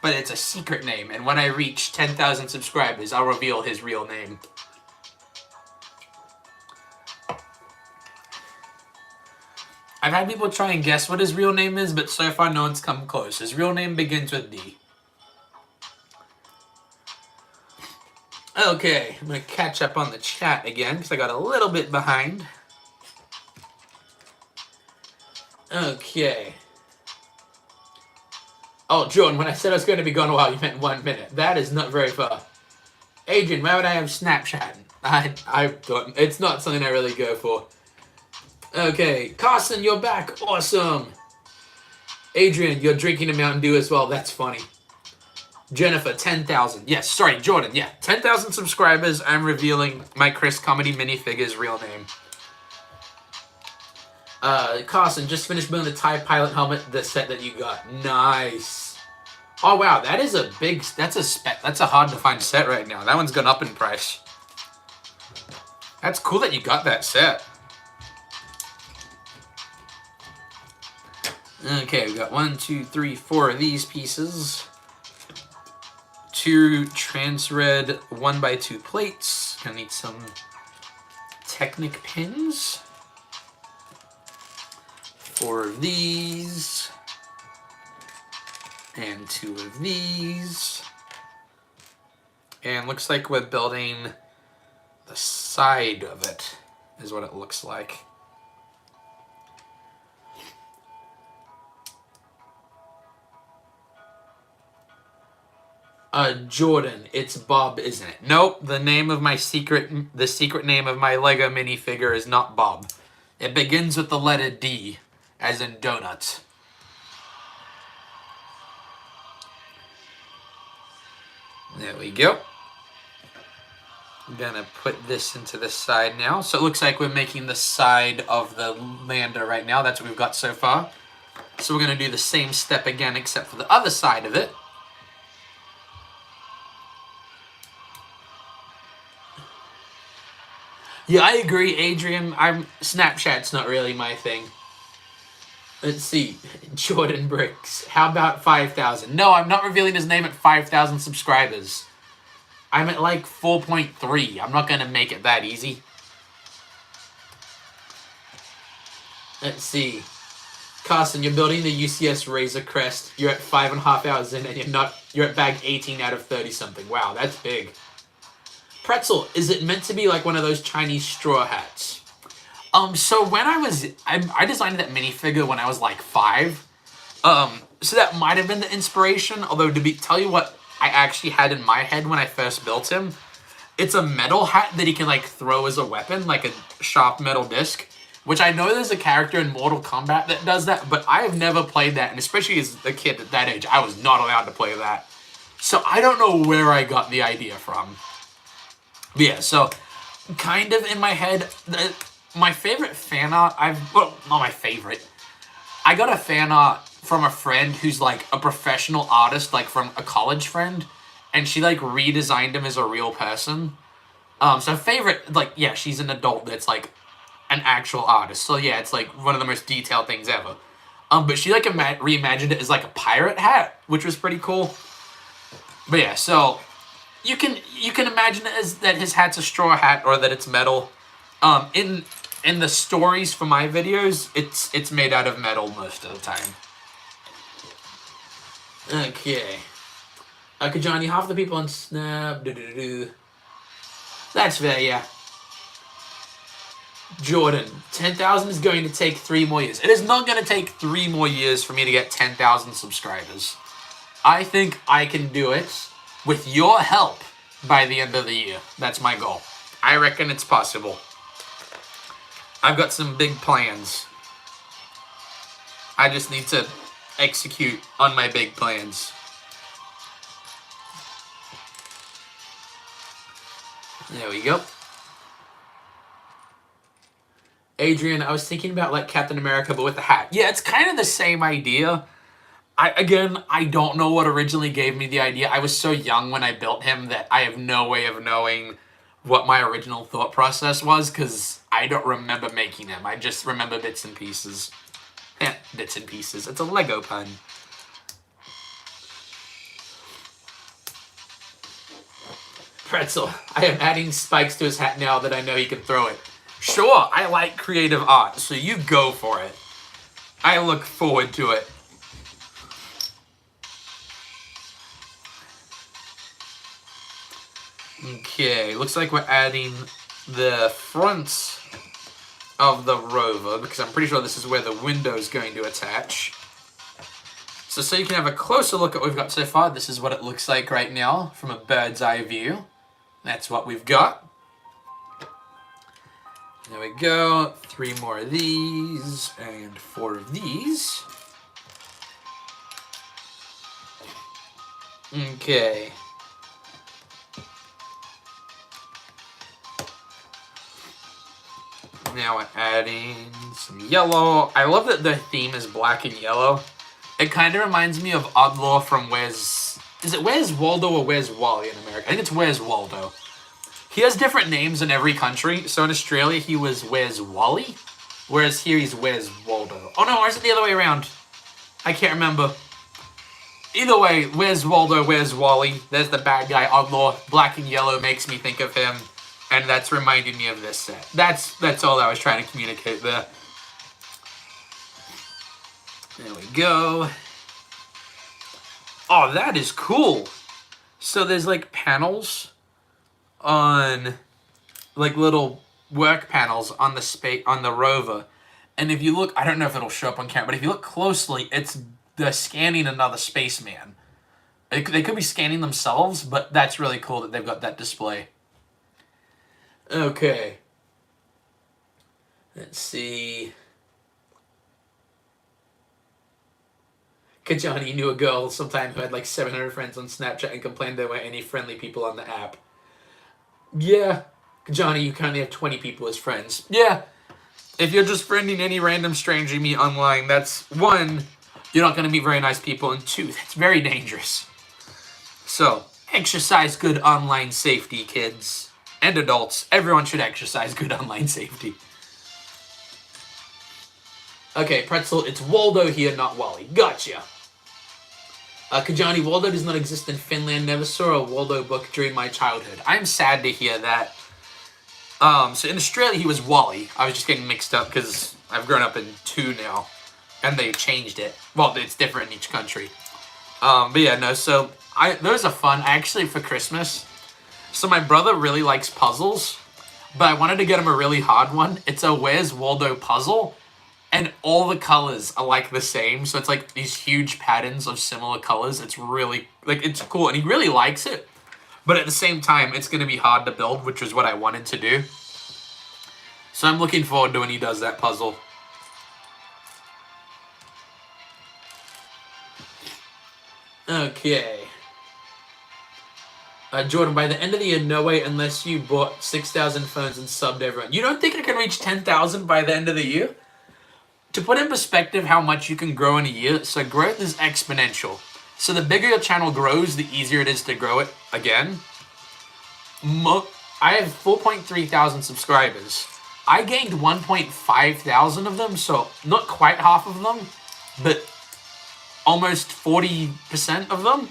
Speaker 1: but it's a secret name. And when I reach 10,000 subscribers, I'll reveal his real name. I've had people try and guess what his real name is, but so far no one's come close. His real name begins with D. Okay, I'm going to catch up on the chat again, because I got a little bit behind. Okay. Oh, Jordan, when I said I was going to be gone a while, you meant 1 minute. That is not very far. Adrian, why would I have Snapchat? I don't. It's not something I really go for. Okay, Carson, you're back. Awesome. Adrian, you're drinking a Mountain Dew as well. That's funny. Jennifer, 10,000. Yes, sorry, Jordan. Yeah, 10,000 subscribers. I'm revealing my Chris Comedy minifigure's real name. Carson, just finished building the TIE pilot helmet, the set that you got. Nice. Oh, wow, that is a big... That's a hard-to-find set right now. That one's gone up in price. That's cool that you got that set. Okay, we got 1, 2, 3, 4 of these pieces. 2 trans-red 1x2 plates. Gonna need some Technic pins. 4 of these. And 2 of these. And looks like we're building the side of it, is what it looks like. Jordan, it's Bob, isn't it? Nope, the name of my secret name of my Lego minifigure is not Bob. It begins with the letter D, as in donut. There we go. I'm gonna put this into the side now. So it looks like we're making the side of the lander right now. That's what we've got so far. So we're gonna do the same step again, except for the other side of it. Yeah, I agree, Adrian. Snapchat's not really my thing. Let's see. Jordan Bricks. How about 5,000? No, I'm not revealing his name at 5,000 subscribers. I'm at like 4.3. I'm not going to make it that easy. Let's see. Carson, you're building the UCS Razor Crest. You're at 5.5 hours in and you're at bag 18 out of 30 something. Wow, that's big. Pretzel, is it meant to be like one of those Chinese straw hats? So when I designed that minifigure when I was like 5. So that might have been the inspiration. Although tell you what I actually had in my head when I first built him. It's a metal hat that he can like throw as a weapon, like a sharp metal disc. Which I know there's a character in Mortal Kombat that does that, but I have never played that, and especially as a kid at that age, I was not allowed to play that. So I don't know where I got the idea from. But yeah, so kind of in my head, my favorite fan art, well, not my favorite. I got a fan art from a friend who's like a professional artist, like from a college friend, and she like redesigned him as a real person. So favorite, like, yeah, she's an adult that's like an actual artist. So yeah, it's like one of the most detailed things ever. But she like reimagined it as like a pirate hat, which was pretty cool. But yeah, so you can imagine it as that his hat's a straw hat or that it's metal. In the stories for my videos, it's made out of metal most of the time. Okay. Kajani, half the people on Snap. That's fair, yeah. Jordan, 10,000 is going to take 3 more years. It is not going to take 3 more years for me to get 10,000 subscribers. I think I can do it with your help by the end of the year. That's my goal. I reckon it's possible. I've got some big plans. I just need to execute on my big plans. There we go. Adrian, I was thinking about like Captain America, but with the hat. Yeah, it's kind of the same idea. I don't know what originally gave me the idea. I was so young when I built him that I have no way of knowing what my original thought process was, because I don't remember making him. I just remember bits and pieces. Bits and pieces. It's a Lego pun. Pretzel, I am adding spikes to his hat now that I know he can throw it. Sure, I like creative art, so you go for it. I look forward to it. Okay, looks like we're adding the front of the rover, because I'm pretty sure this is where the window's going to attach. So you can have a closer look at what we've got so far. This is what it looks like right now from a bird's eye view. That's what we've got. There we go. 3 more of these and 4 of these. Okay. Now we're adding some yellow. I love that the theme is black and yellow. It kind of reminds me of Oddlaw from Where's... Is it Where's Waldo or Where's Wally in America? I think it's Where's Waldo. He has different names in every country. So in Australia, he was Where's Wally, whereas here he's Where's Waldo. Oh no, or is it the other way around? I can't remember. Either way, Where's Waldo, Where's Wally? There's the bad guy, Oddlaw. Black and yellow makes me think of him, and that's reminding me of this set. That's all I was trying to communicate there. There we go. Oh, that is cool. So there's like panels on, like little work panels on the rover, and if you look, I don't know if it'll show up on camera, but if you look closely, they're scanning another spaceman. They could be scanning themselves, but that's really cool that they've got that display. Okay. Let's see. Kajani knew a girl sometime who had like 700 friends on Snapchat and complained there weren't any friendly people on the app. Yeah, Johnny, you currently have 20 people as friends. Yeah, if you're just friending any random stranger you meet online, that's 1, you're not going to meet very nice people, and 2, that's very dangerous. So, exercise good online safety, kids. And adults. Everyone should exercise good online safety. Okay, Pretzel, it's Waldo here, not Wally. Gotcha. Kajani, Waldo does not exist in Finland. Never saw a Waldo book during my childhood. I'm sad to hear that. So in Australia, he was Wally. I was just getting mixed up because I've grown up in 2 now. And they changed it. Well, it's different in each country. But yeah, no, so those are fun. I actually, for Christmas, so my brother really likes puzzles, but I wanted to get him a really hard one. It's a Where's Waldo puzzle. And all the colors are like the same, so it's like these huge patterns of similar colors. It's really, like, it's cool, and he really likes it. But at the same time, it's going to be hard to build, which is what I wanted to do. So I'm looking forward to when he does that puzzle. Okay. Jordan, by the end of the year, no way, unless you bought 6,000 phones and subbed everyone. You don't think it can reach 10,000 by the end of the year? To put in perspective how much you can grow in a year, so growth is exponential. So the bigger your channel grows, the easier it is to grow it again. I have 4.3 thousand subscribers. I gained 1.5 thousand of them, so not quite half of them, but almost 40% of them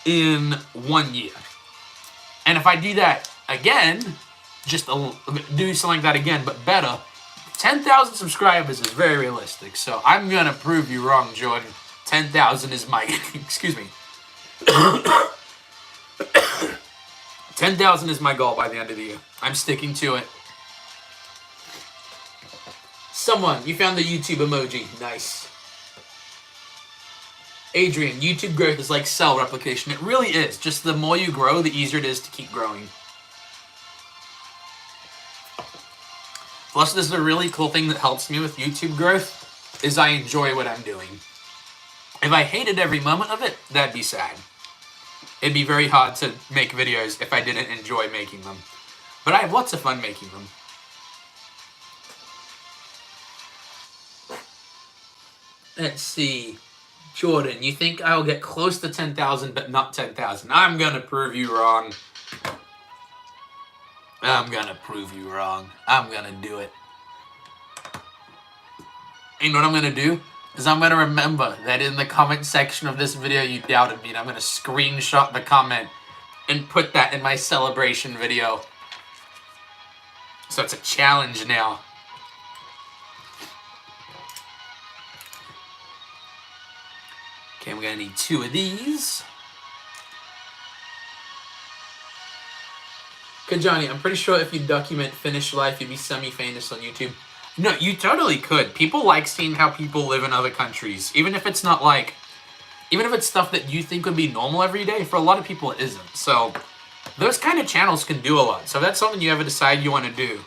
Speaker 1: in 1 year. And if I do that again, just do something like that again, but better, 10,000 subscribers is very realistic. So I'm going to prove you wrong, Jordan. 10,000 is my... Excuse me. 10,000 is my goal by the end of the year. I'm sticking to it. Someone, you found the YouTube emoji. Nice. Adrian, YouTube growth is like cell replication. It really is. Just the more you grow, the easier it is to keep growing. Plus, this is a really cool thing that helps me with YouTube growth, is I enjoy what I'm doing. If I hated every moment of it, that'd be sad. It'd be very hard to make videos if I didn't enjoy making them. But I have lots of fun making them. Let's see. Jordan, you think I'll get close to 10,000 but not 10,000? I'm gonna prove you wrong. I'm gonna prove you wrong. I'm gonna do it. And what I'm gonna do is I'm gonna remember that in the comment section of this video you doubted me, and I'm gonna screenshot the comment and put that in my celebration video. So it's a challenge now. Okay, we're gonna need 2 of these. Kajani, I'm pretty sure if you document finished life, you'd be semi-famous on YouTube. No, you totally could. People like seeing how people live in other countries. Even if it's not like... Even if it's stuff that you think would be normal every day, for a lot of people it isn't. So, those kind of channels can do a lot. So if that's something you ever decide you want to do,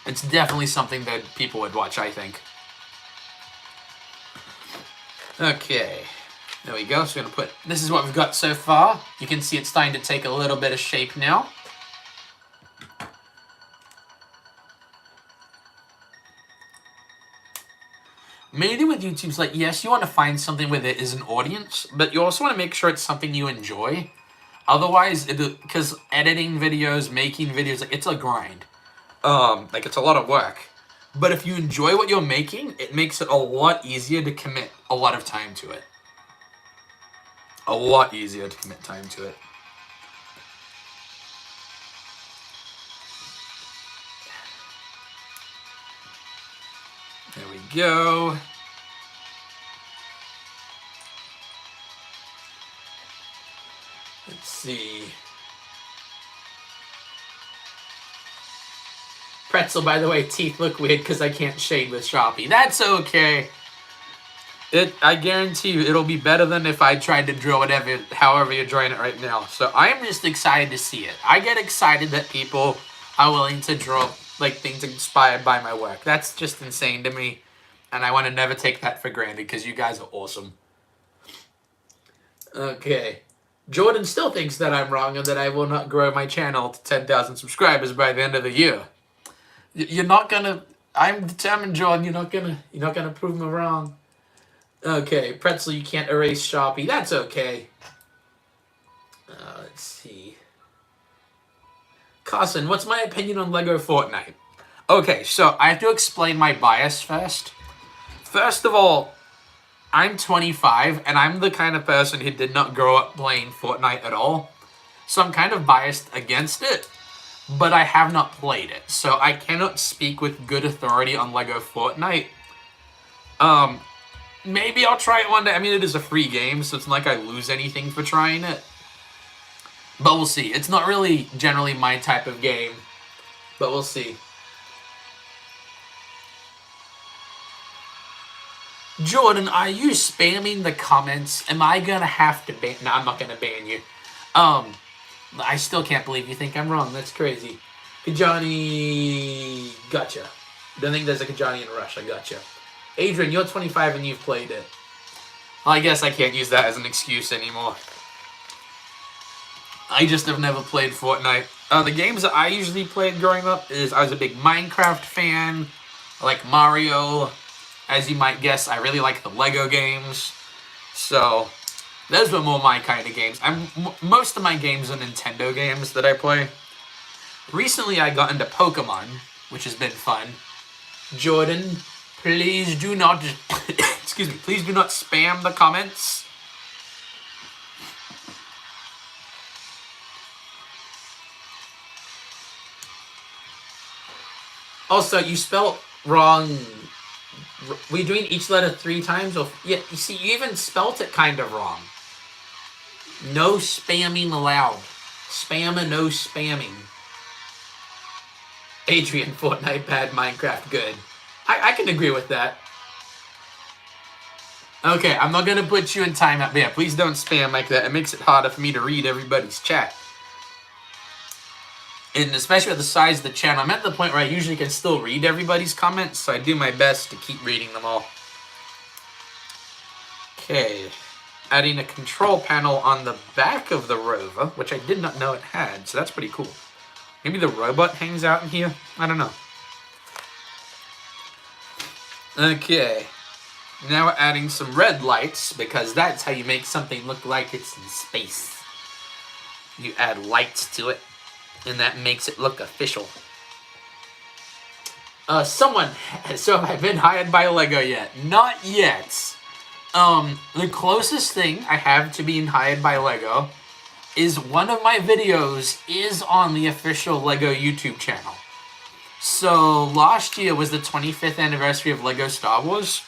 Speaker 1: it's definitely something that people would watch, I think. Okay. There we go. So we're going to put... This is what we've got so far. You can see it's starting to take a little bit of shape now. Mainly with YouTube's like, yes, you want to find something where there is an audience, but you also want to make sure it's something you enjoy. Otherwise, because editing videos, making videos, like, it's a grind. Like, it's a lot of work. But if you enjoy what you're making, it makes it a lot easier to commit a lot of time to it. A lot easier to commit time to it. There we go. Let's see. Pretzel, by the way, teeth look weird because I can't shade with Sharpie. That's okay. I guarantee you it'll be better than if I tried to draw whatever, however you're drawing it right now. So I am just excited to see it. I get excited that people are willing to draw like things inspired by my work. That's just insane to me. And I want to never take that for granted because you guys are awesome. Okay. Jordan still thinks that I'm wrong and that I will not grow my channel to 10,000 subscribers by the end of the year. You're not gonna... I'm determined, Jordan. You're not gonna prove me wrong. Okay, Pretzel, you can't erase Sharpie. That's okay. Let's see. Carson, what's my opinion on Lego Fortnite? Okay, so I have to explain my bias first. First of all, I'm 25, and I'm the kind of person who did not grow up playing Fortnite at all. So I'm kind of biased against it, but I have not played it. So I cannot speak with good authority on Lego Fortnite. Maybe I'll try it one day. I mean, it is a free game, so it's not like I lose anything for trying it. But we'll see. It's not really generally my type of game, but we'll see. Jordan, are you spamming the comments? Am I gonna have to ban... No, I'm not gonna ban you. I still can't believe you think I'm wrong. That's crazy. Kajani... Gotcha. Don't think there's a Kajani in Rush. I gotcha. Adrian, you're 25 and you've played it. Well, I guess I can't use that as an excuse anymore. I just have never played Fortnite. The games that I usually played growing up is I was a big Minecraft fan. I like Mario. As you might guess, I really like the Lego games. So, those were more my kind of games. Most of my games are Nintendo games that I play. Recently, I got into Pokemon, which has been fun. Jordan, please do not... excuse me. Please do not spam the comments. Also, you spelled wrong... Were you doing each letter 3 times? Or, yeah, you see, you even spelt it kind of wrong. No spamming allowed. Spam and no spamming. Adrian, Fortnite bad, Minecraft good. I can agree with that. Okay, I'm not going to put you in timeout. But yeah, please don't spam like that. It makes it harder for me to read everybody's chat. And especially with the size of the channel, I'm at the point where I usually can still read everybody's comments, so I do my best to keep reading them all. Okay, adding a control panel on the back of the rover, which I did not know it had, so that's pretty cool. Maybe the robot hangs out in here? I don't know. Okay, now we're adding some red lights, because that's how you make something look like it's in space. You add lights to it, and that makes it look official. So have I been hired by LEGO yet? Not yet. The closest thing I have to being hired by LEGO is one of my videos is on the official LEGO YouTube channel. So last year was the 25th anniversary of LEGO Star Wars,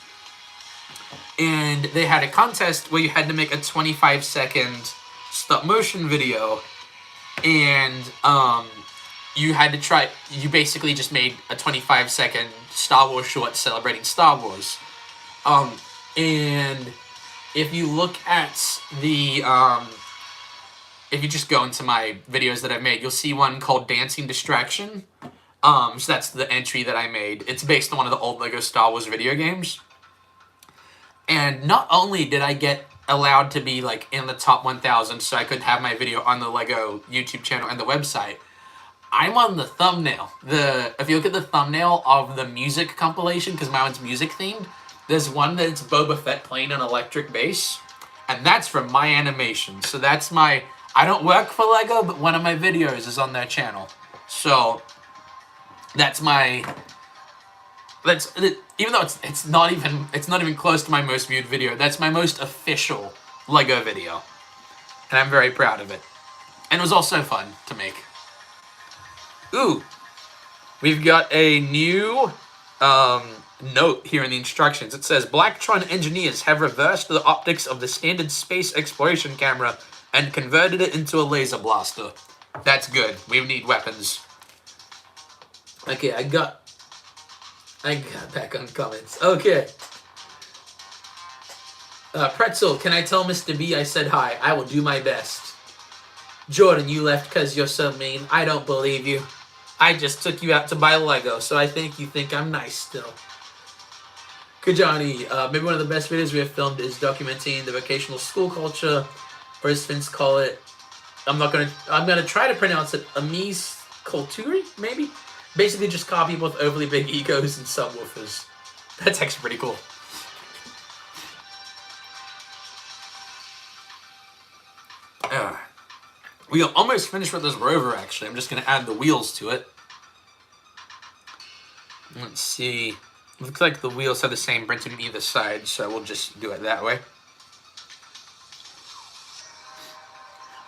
Speaker 1: and they had a contest where you had to make a 25-second stop motion video, and you basically just made a 25-second Star Wars short celebrating Star Wars. And if you look at the, if you just go into my videos that I've made, you'll see one called Dancing Distraction. So that's the entry that I made. It's based on one of the old LEGO Star Wars video games. And not only did I get allowed to be like in the top 1,000 so I could have my video on the LEGO YouTube channel and the website, I'm on the thumbnail. If you look at the thumbnail of the music compilation, because my one's music themed, there's one that's Boba Fett playing an electric bass, and that's from my animation. So that's my, I don't work for LEGO, but one of my videos is on their channel. So that's my, even though it's not even close to my most viewed video, that's my most official LEGO video. And I'm very proud of it. And it was also fun to make. Ooh, we've got a new note here in the instructions. It says, Blacktron engineers have reversed the optics of the standard space exploration camera and converted it into a laser blaster. That's good. We need weapons. Okay, I got back on comments. Okay. Pretzel, can I tell Mr. B I said hi? I will do my best. Jordan, you left because you're so mean. I don't believe you. I just took you out to buy Lego, so I think you think I'm nice still. Kajani, maybe one of the best videos we have filmed is documenting the vocational school culture, or as Finns call it, I'm gonna try to pronounce it amise culture, maybe? Basically just car people with overly big egos and subwoofers. That's actually pretty cool. We are almost finished with this rover, actually. I'm just going to add the wheels to it. Let's see. Looks like the wheels have the same printing on either side, so we'll just do it that way.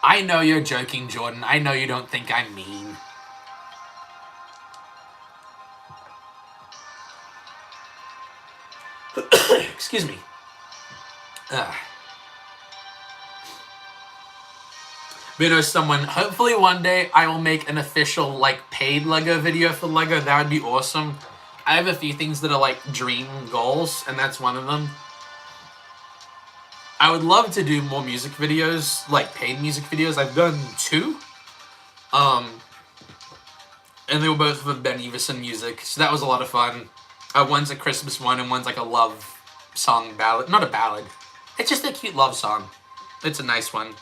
Speaker 1: I know you're joking, Jordan. I know you don't think I'm mean. Excuse me. You know, hopefully one day I will make an official, like, paid LEGO video for LEGO. That would be awesome. I have a few things that are, like, dream goals, and that's one of them. I would love to do more music videos, like, paid music videos. I've done 2. And they were both with Ben Everson music, so that was a lot of fun. One's a Christmas one, and one's, like, a love song ballad. Not a ballad. It's just a cute love song. It's a nice one.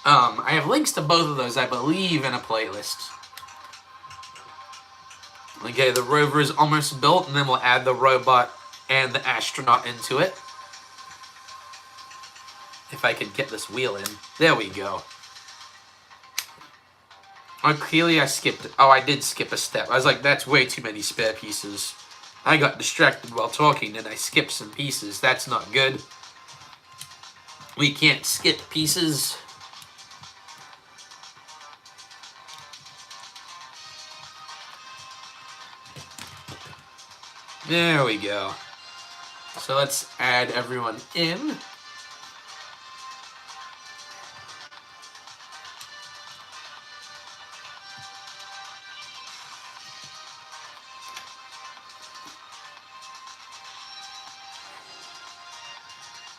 Speaker 1: I have links to both of those, I believe, in a playlist. Okay, the rover is almost built, and then we'll add the robot and the astronaut into it. If I could get this wheel in. There we go. Oh, clearly I skipped it. Oh, I did skip a step. I was like, that's way too many spare pieces. I got distracted while talking, and I skipped some pieces. That's not good. We can't skip pieces. There we go. So let's add everyone in.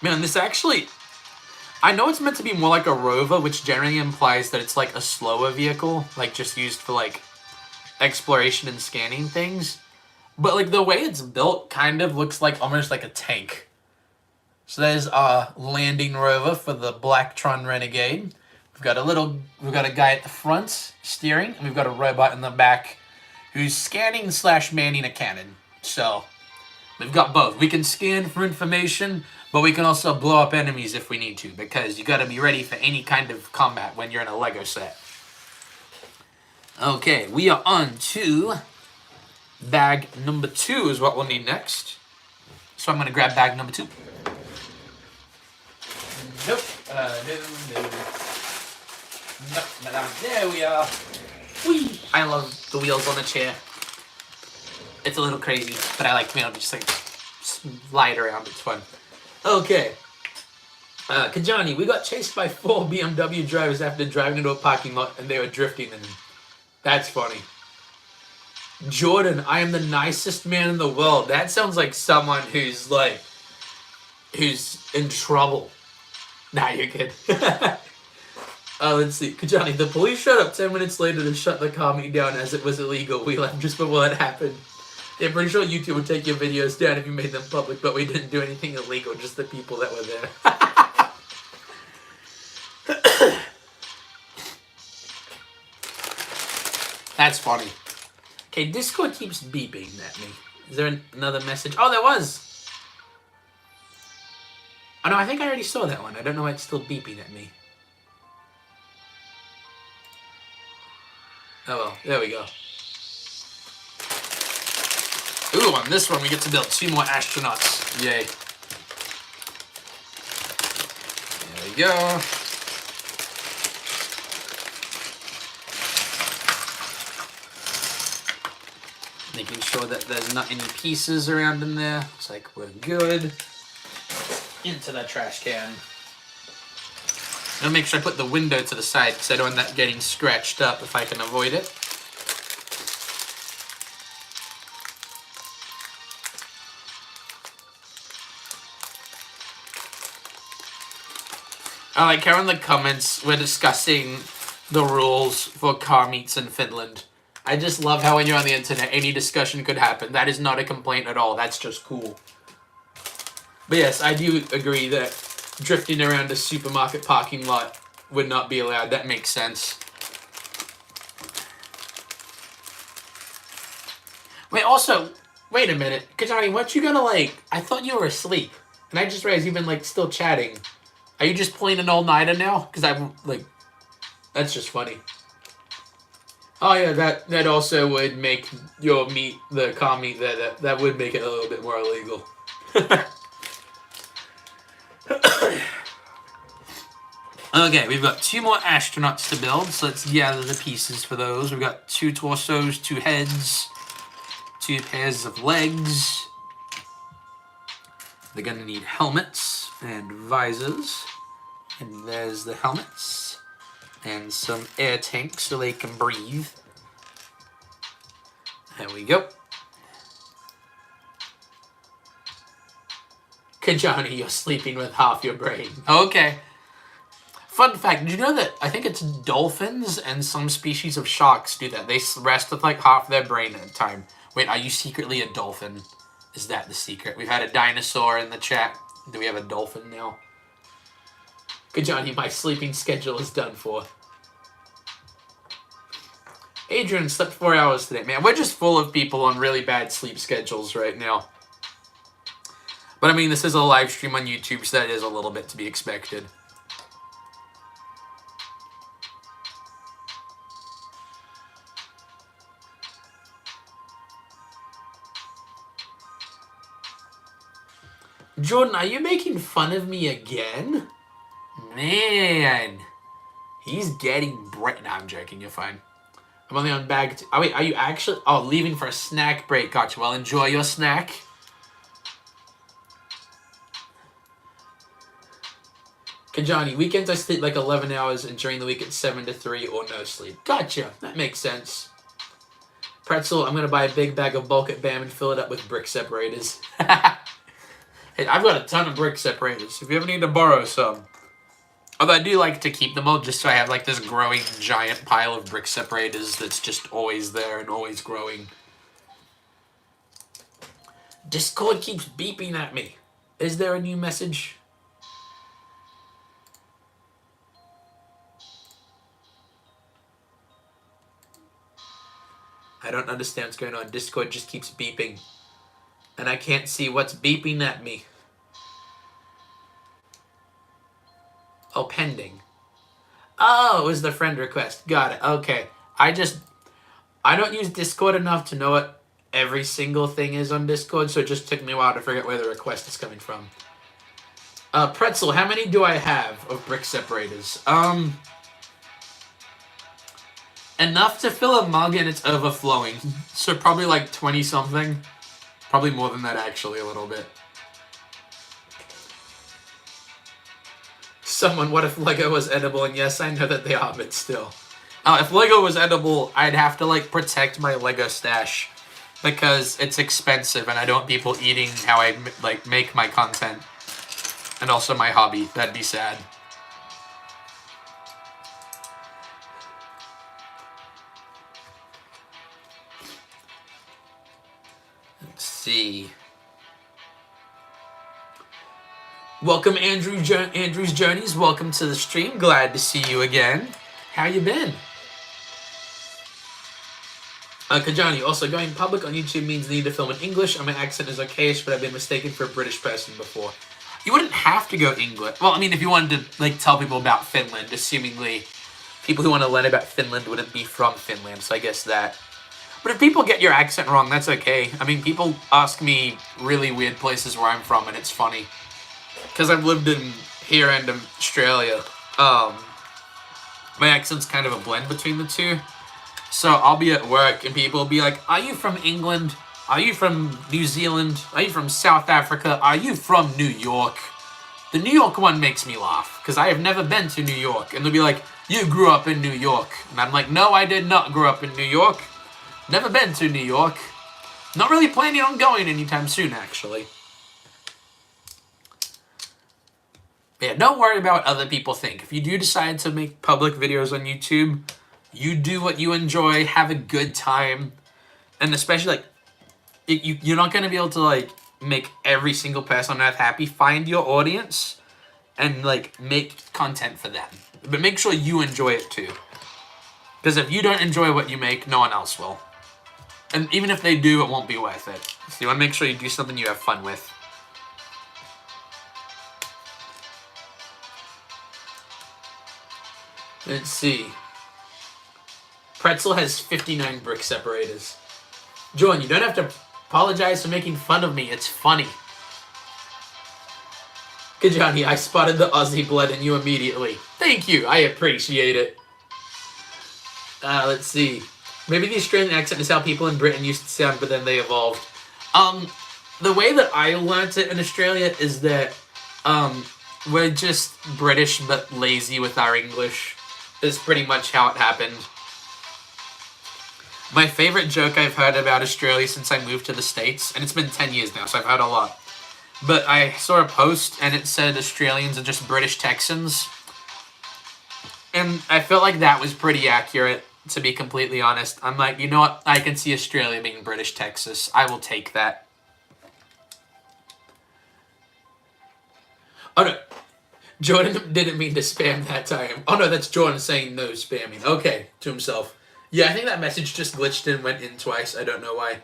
Speaker 1: Man, this actually, I know it's meant to be more like a rover, which generally implies that it's like a slower vehicle, like just used for like exploration and scanning things. But like the way it's built kind of looks like almost like a tank. So there's our landing rover for the Blacktron Renegade. We've got a guy at the front steering, and we've got a robot in the back who's scanning / manning a cannon. So we've got both. We can scan for information, but we can also blow up enemies if we need to, because you got to be ready for any kind of combat when you're in a Lego set. Okay, we are on to bag number 2 is what we'll need next. So I'm going to grab bag number 2. Nope. Nope. There we are. Whee! I love the wheels on the chair. It's a little crazy, but I like being able to just like slide around. It's fun. Okay. Kajani, we got chased by 4 BMW drivers after driving into a parking lot and they were drifting, and that's funny. Jordan, I am the nicest man in the world. That sounds like someone who's in trouble. Nah, you're good. Let's see. Kajani, the police showed up 10 minutes later to shut the car meet down as it was illegal. We left just before it happened. Yeah, pretty sure YouTube would take your videos down if you made them public, but we didn't do anything illegal, just the people that were there. That's funny. Okay, Discord keeps beeping at me. Is there another message? Oh, there was! Oh no, I think I already saw that one. I don't know why it's still beeping at me. Oh well, there we go. Ooh, on this one we get to build 2 more astronauts. Yay. There we go. Making sure that there's not any pieces around in there. Looks like we're good. Into the trash can. I'm gonna make sure I put the window to the side because I don't want that getting scratched up if I can avoid it. I like how in the comments we're discussing the rules for car meets in Finland. I just love how when you're on the internet, any discussion could happen. That is not a complaint at all. That's just cool. But yes, I do agree that drifting around a supermarket parking lot would not be allowed. That makes sense. Wait a minute. Kajani, weren't you gonna I thought you were asleep. And I just realized you've been still chatting. Are you just playing an all-nighter now? Because I'm that's just funny. Oh yeah, that also would make your the car meet that would make it a little bit more illegal. Okay, we've got 2 more astronauts to build, so let's gather the pieces for those. We've got 2 torsos, 2 heads, 2 pairs of legs. They're gonna need helmets and visors. And there's the helmets. And some air tanks so they can breathe. There we go. Kajani, you're sleeping with half your brain. Okay. Fun fact, did you know that I think it's dolphins and some species of sharks do that? They rest with half their brain at a time. Wait, are you secretly a dolphin? Is that the secret? We've had a dinosaur in the chat. Do we have a dolphin now? Kajani, my sleeping schedule is done for. Adrian slept 4 hours today. Man, we're just full of people on really bad sleep schedules right now. But I mean, this is a live stream on YouTube, so that is a little bit to be expected. Jordan, are you making fun of me again? Man. He's getting bright. Nah, I'm joking. You're fine. I'm only on bag 2. Oh, wait. Are you actually... Oh, leaving for a snack break. Gotcha. Well, enjoy your snack. Kajani, weekends I sleep 11 hours, and during the week it's 7 to 3 or no sleep. Gotcha. That makes sense. Pretzel, I'm going to buy a big bag of bulk at BAM and fill it up with brick separators. Hey, I've got a ton of brick separators. If you ever need to borrow some. Although I do like to keep them all just so I have like this growing giant pile of brick separators that's just always there and always growing. Discord keeps beeping at me. Is there a new message? I don't understand what's going on. Discord just keeps beeping. And I can't see what's beeping at me. Oh, pending. Oh, it was the friend request. Got it. Okay. I don't use Discord enough to know what every single thing is on Discord, so it just took me a while to figure out where the request is coming from. Pretzel, how many do I have of brick separators? Enough to fill a mug and it's overflowing. So probably like 20-something. Probably more than that, actually, a little bit. Someone, what if Lego was edible? And yes, I know that they are, but still. If Lego was edible, I'd have to, like, protect my Lego stash. Because it's expensive, and I don't want people eating how I, like, make my content. And also my hobby. That'd be sad. Let's see. Welcome, Andrew's Journeys. Welcome to the stream. Glad to see you again. How you been? Kajani, also going public on YouTube means need to film in English, and my accent is okayish, but I've been mistaken for a British person before. You wouldn't have to go English. Well, I mean, if you wanted to, like, tell people about Finland, assumingly people who want to learn about Finland wouldn't be from Finland, so I guess that. But if people get your accent wrong, that's okay. I mean, people ask me really weird places where I'm from, and it's funny. Because I've lived in here and in Australia. My accent's kind of a blend between the two. So I'll be at work and people will be like, are you from England? Are you from New Zealand? Are you from South Africa? Are you from New York? The New York one makes me laugh because I have never been to New York. And they'll be like, you grew up in New York. And I'm like, no, I did not grow up in New York. Never been to New York. Not really planning on going anytime soon, actually. Yeah, don't worry about what other people think. If you do decide to make public videos on YouTube, you do what you enjoy, have a good time, and especially, like, you're not going to be able to, like, make every single person on Earth happy. Find your audience and, like, make content for them. But make sure you enjoy it, too. Because if you don't enjoy what you make, no one else will. And even if they do, it won't be worth it. So you want to make sure you do something you have fun with. Let's see. Pretzel has 59 brick separators. Jordan, you don't have to apologize for making fun of me. It's funny. Good Johnny, I spotted the Aussie blood in you immediately. Thank you. I appreciate it. Let's see. Maybe the Australian accent is how people in Britain used to sound, but then they evolved. The way that I learnt it in Australia is that we're just British but lazy with our English. Is pretty much how it happened. My favorite joke I've heard about Australia since I moved to the States, and it's been 10 years now, so I've heard a lot. But I saw a post, and it said Australians are just British Texans. And I felt like that was pretty accurate, to be completely honest. I'm like, you know what? I can see Australia being British Texas. I will take that. Oh, no. Jordan didn't mean to spam that time. Oh, no, that's Jordan saying no spamming. Okay, to himself. Yeah, I think that message just glitched and went in twice. I don't know why.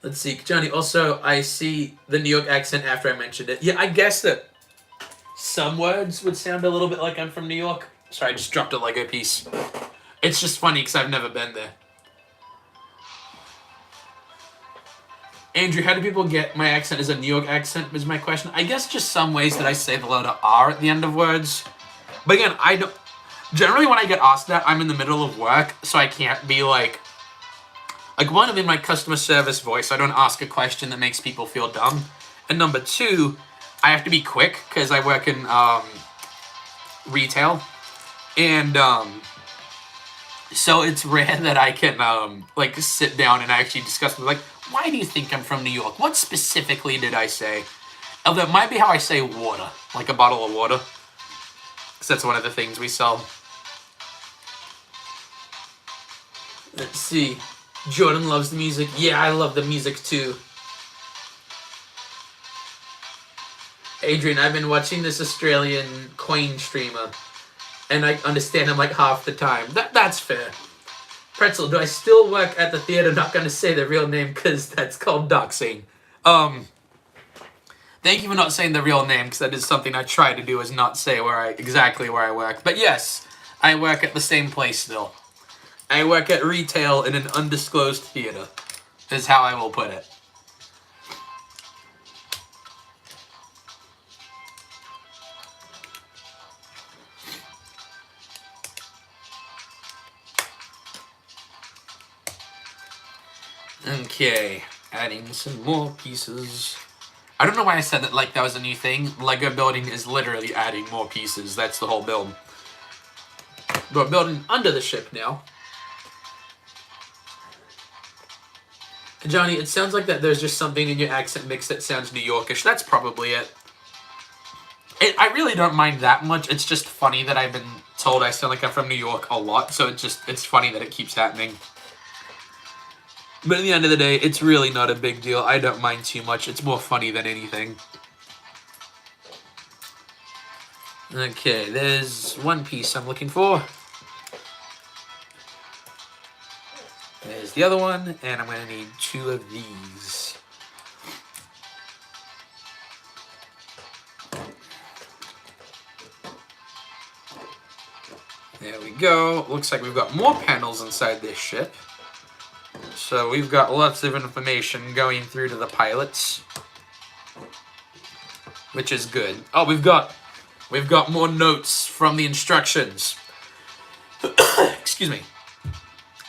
Speaker 1: Let's see. Johnny, also, I see the New York accent after I mentioned it. Yeah, I guess that some words would sound a little bit like I'm from New York. Sorry, I just dropped a Lego piece. It's just funny because I've never been there. Andrew, how do people get my accent as a New York accent is my question. I guess just some ways that I say the letter R at the end of words. But again, I don't... Generally, when I get asked that, I'm in the middle of work, so I can't be like... Like, one, I'm in my customer service voice. I don't ask a question that makes people feel dumb. And number two, I have to be quick, because I work in retail. And so it's rare that I can, like, sit down and actually discuss with, like, why do you think I'm from New York? What specifically did I say? Although it might be how I say water, like a bottle of water. because that's one of the things we sell. Let's see. Jordan loves the music. Yeah, I love the music too. Adrian, I've been watching this Australian coin streamer, and I understand him like half the time. That's fair. Pretzel, do I still work at the theater? Not going to say the real name because that's called doxing. Thank you for not saying the real name, because that is something I try to do, is not say exactly where I work. But yes, I work at the same place still. I work at retail in an undisclosed theater, is how I will put it. Okay, adding some more pieces. I don't know why I said that like that was a new thing. Lego building is literally adding more pieces. That's the whole build. We're building under the ship now. Johnny, it sounds like that there's just something in your accent mix that sounds New Yorkish. That's probably it. I really don't mind that much. It's just funny that I've been told I sound like I'm from New York a lot. So it's funny that it keeps happening. But at the end of the day, it's really not a big deal. I don't mind too much. It's more funny than anything. Okay, there's one piece I'm looking for. There's the other one, and I'm going to need 2 of these. There we go. Looks like we've got more panels inside this ship. So we've got lots of information going through to the pilots, which is good. Oh, we've got more notes from the instructions. Excuse me.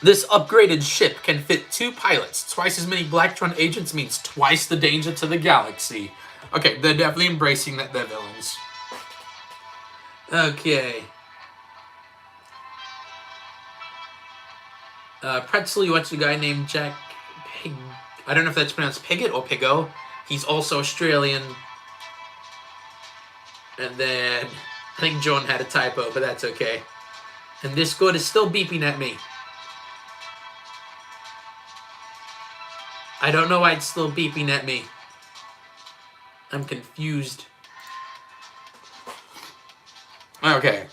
Speaker 1: This upgraded ship can fit 2 pilots. Twice as many Blacktron agents means twice the danger to the galaxy. Okay, they're definitely embracing that they're villains. Okay. Pretzel, you watch a guy named Jack Pig. I don't know if that's pronounced Pigott or Pigo. He's also Australian. And then I think John had a typo, but that's okay. And Discord is still beeping at me. I don't know why it's still beeping at me. I'm confused. Okay.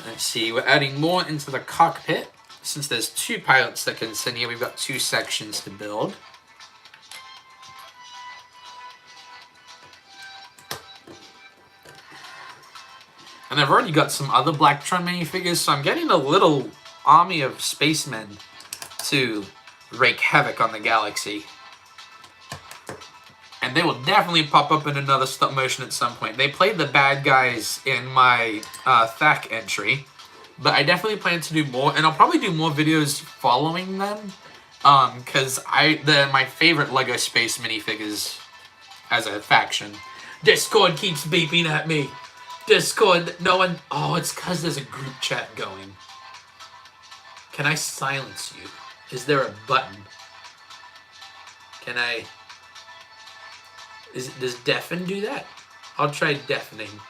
Speaker 1: Let's see. We're adding more into the cockpit. Since there's 2 pilots that can sit here, we've got 2 sections to build. And I've already got some other Blacktron minifigures, so I'm getting a little army of spacemen to wreak havoc on the galaxy. And they will definitely pop up in another stop motion at some point. They played the bad guys in my THAC entry. But I definitely plan to do more, and I'll probably do more videos following them, because they're my favorite LEGO Space minifigures as a faction. Discord keeps beeping at me. Discord, no one... Oh, it's because there's a group chat going. Can I silence you? Is there a button? Can I... Does deafen do that? I'll try deafening.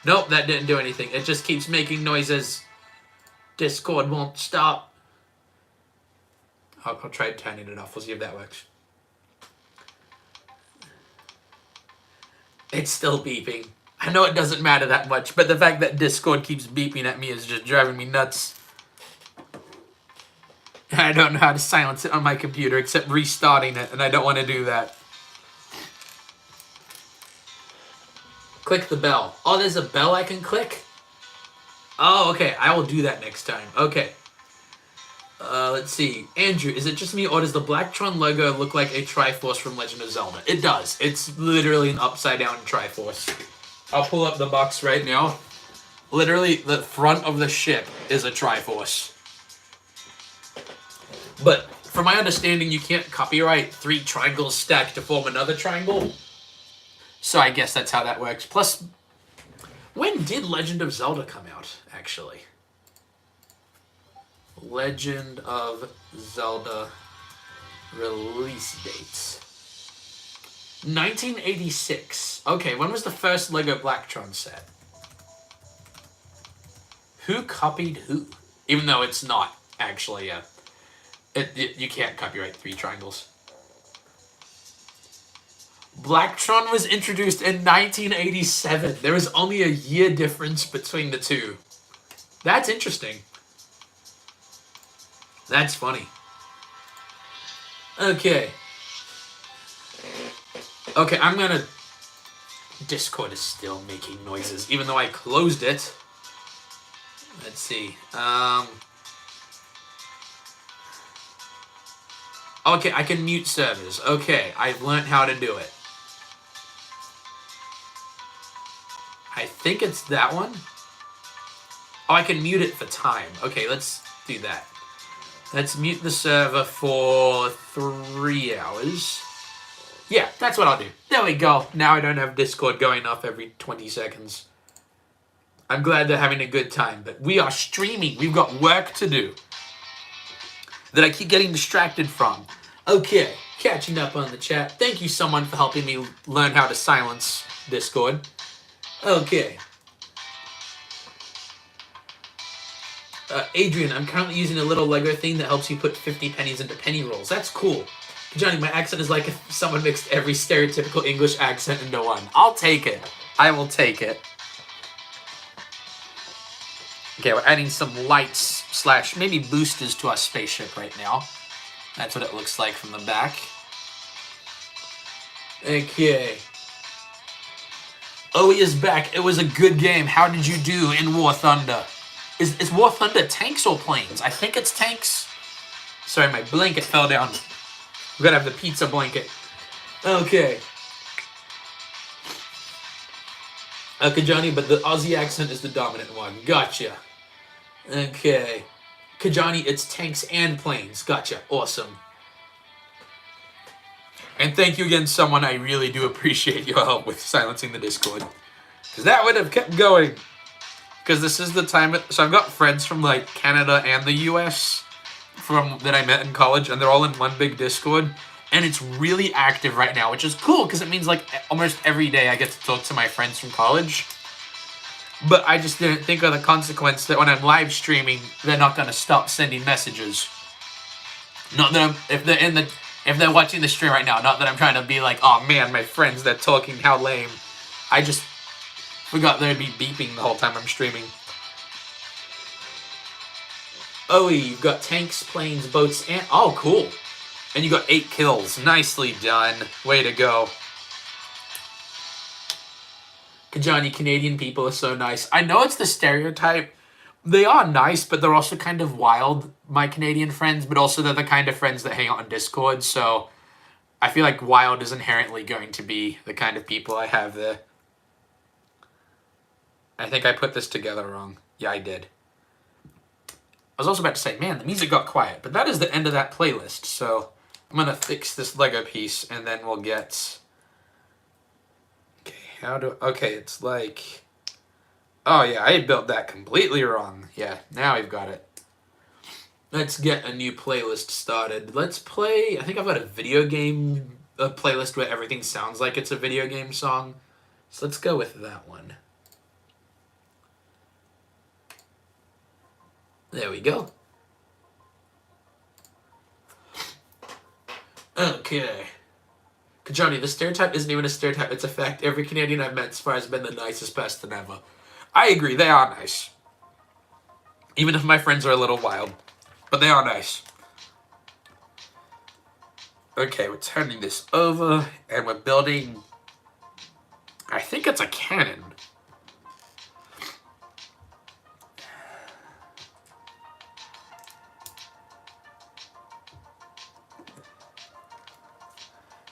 Speaker 1: Nope, that didn't do anything. It just keeps making noises. Discord won't stop. I'll try turning it off. We'll see if that works. It's still beeping. I know it doesn't matter that much, but the fact that Discord keeps beeping at me is just driving me nuts. I don't know how to silence it on my computer except restarting it, and I don't want to do that. Click the bell. Oh, there's a bell I can click? Oh, okay. I will do that next time. Okay. Let's see. Andrew, is it just me, or does the Blacktron logo look like a Triforce from Legend of Zelda? It does. It's literally an upside-down Triforce. I'll pull up the box right now. Literally, the front of the ship is a Triforce. But, from my understanding, you can't copyright 3 triangles stacked to form another triangle. So I guess that's how that works. Plus, when did Legend of Zelda come out, actually? Legend of Zelda release dates. 1986. Okay, when was the first LEGO Blacktron set? who copied who? Even though it's not actually you can't copyright 3 triangles. Blacktron was introduced in 1987. There was only a year difference between the two. That's interesting. That's funny. Okay. Okay, I'm gonna... Discord is still making noises, even though I closed it. Let's see. Okay, I can mute servers. Okay, I've learned how to do it. I think it's that one. Oh, I can mute it for time. Okay, let's do that. Let's mute the server for 3 hours. Yeah, that's what I'll do. There we go. Now I don't have Discord going off every 20 seconds. I'm glad they're having a good time, but we are streaming. We've got work to do that I keep getting distracted from. Okay, catching up on the chat. Thank you, someone, for helping me learn how to silence Discord. Okay. Adrian, I'm currently using a little Lego thing that helps you put 50 pennies into penny rolls. That's cool. Johnny, my accent is like if someone mixed every stereotypical English accent into one. I'll take it. I will take it. Okay, we're adding some lights / maybe boosters to our spaceship right now. That's what it looks like from the back. Okay. Oh, he is back. It was a good game. How did you do in War Thunder? Is War Thunder tanks or planes? I think it's tanks. Sorry, my blanket fell down. We gotta have the pizza blanket. Okay. Okay, Johnny, but the Aussie accent is the dominant one. Gotcha. Okay. Kajani, it's tanks and planes. Gotcha. Awesome. And thank you again, someone. I really do appreciate your help with silencing the Discord. Because that would have kept going. Because this is the time... So I've got friends from, like, Canada and the US that I met in college, and they're all in one big Discord. And it's really active right now, which is cool, because it means, like, almost every day I get to talk to my friends from college. But I just didn't think of the consequence that when I'm live streaming, they're not going to stop sending messages. Not that if they're watching the stream right now, not that I'm trying to be like, oh man, my friends, they're talking, how lame. I just forgot they'd be beeping the whole time I'm streaming. Oh, you've got tanks, planes, boats, and... Oh, cool. And you got 8 kills. Nicely done. Way to go. Kajani, Canadian people are so nice. I know it's the stereotype. They are nice, but they're also kind of wild, my Canadian friends, but also they're the kind of friends that hang out on Discord, so I feel like wild is inherently going to be the kind of people I have there. I think I put this together wrong. Yeah, I did. I was also about to say, man, the music got quiet, but that is the end of that playlist, so I'm going to fix this Lego piece, and then we'll get... Okay, it's like... Oh, yeah, I built that completely wrong. Yeah, now we've got it. Let's get a new playlist started. Let's play... I think I've got a video game playlist where everything sounds like it's a video game song. So let's go with that one. There we go. Okay. Johnny, the stereotype isn't even a stereotype. It's a fact. Every Canadian I've met so far has been the nicest person ever. I agree. They are nice. Even if my friends are a little wild. But they are nice. Okay, we're turning this over. And we're building... I think it's a cannon.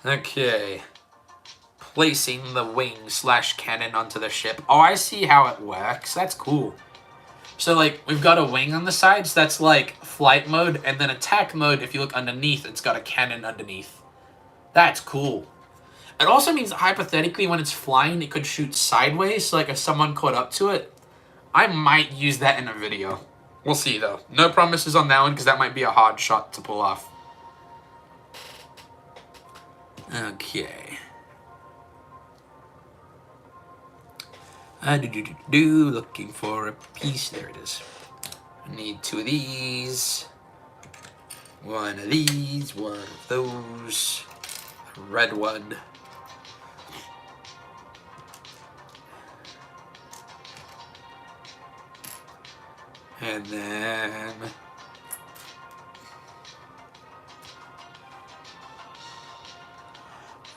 Speaker 1: Okay. Placing the wing / cannon onto the ship. Oh, I see how it works. That's cool. So, like, we've got a wing on the sides. That's, like, flight mode. And then attack mode, if you look underneath, it's got a cannon underneath. That's cool. It also means that, hypothetically, when it's flying, it could shoot sideways. So, like, if someone caught up to it, I might use that in a video. We'll see, though. No promises on that one, because that might be a hard shot to pull off. Okay. Looking for a piece. There it is. I need 2 of these. 1 of these. 1 of those. A red one. And then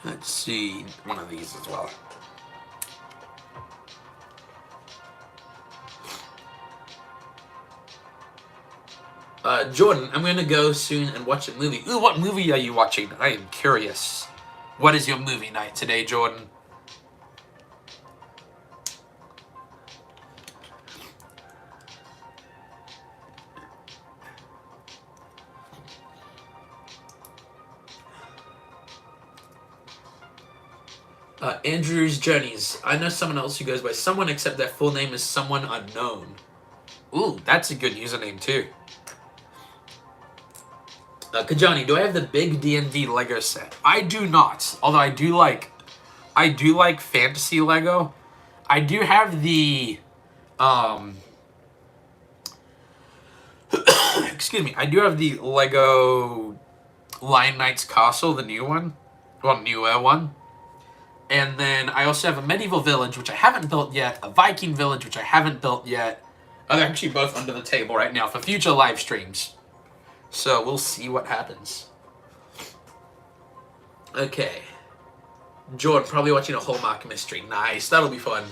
Speaker 1: let's see, 1 of these as well. Jordan, I'm gonna go soon and watch a movie. Ooh, what movie are you watching? I am curious. What is your movie night today, Jordan? Andrew's Journeys. I know someone else who goes by someone except their full name is someone unknown. Ooh, that's a good username too. Kajani, do I have the big D&D Lego set? I do not. Although I do like fantasy Lego. I do have the excuse me. I do have the Lego Lion Knight's Castle, the new one. Well, newer one. And then I also have a medieval village, which I haven't built yet. A Viking village, which I haven't built yet. Oh, they're actually both under the table right now for future live streams. So we'll see what happens. Okay. Jordan, probably watching a Hallmark mystery. Nice, that'll be fun.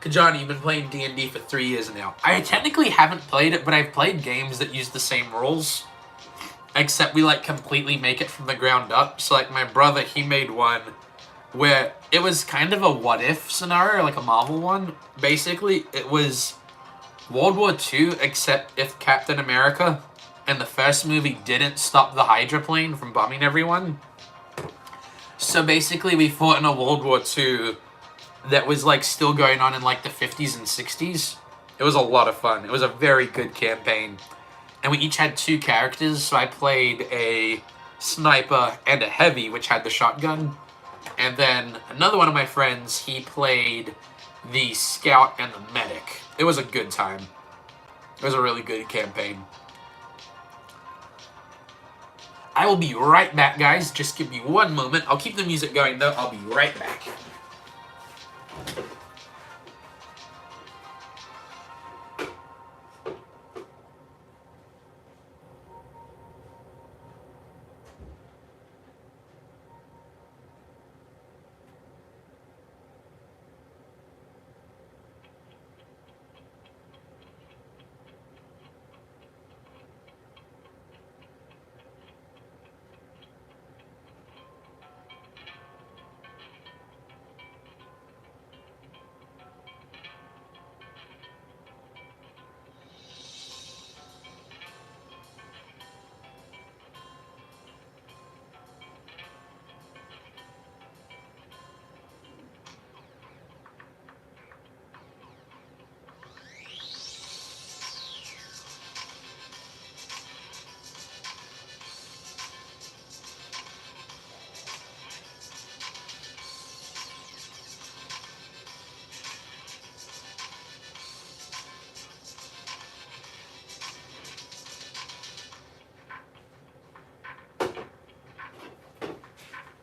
Speaker 1: Kajani, you've been playing D&D for 3 years now. I technically haven't played it, but I've played games that use the same rules. Except we, like, completely make it from the ground up. So, like, my brother, he made one where it was kind of a what-if scenario, like a Marvel one. Basically, it was World War II, except if Captain America and the first movie didn't stop the Hydra plane from bombing everyone. So, basically, we fought in a World War II that was, like, still going on in, like, the 50s and 60s. It was a lot of fun. It was a very good campaign. And we each had 2 characters, so I played a sniper and a heavy, which had the shotgun. And then another one of my friends, he played the scout and the medic. It was a good time. It was a really good campaign. I will be right back, guys. Just give me 1 moment. I'll keep the music going, though. I'll be right back.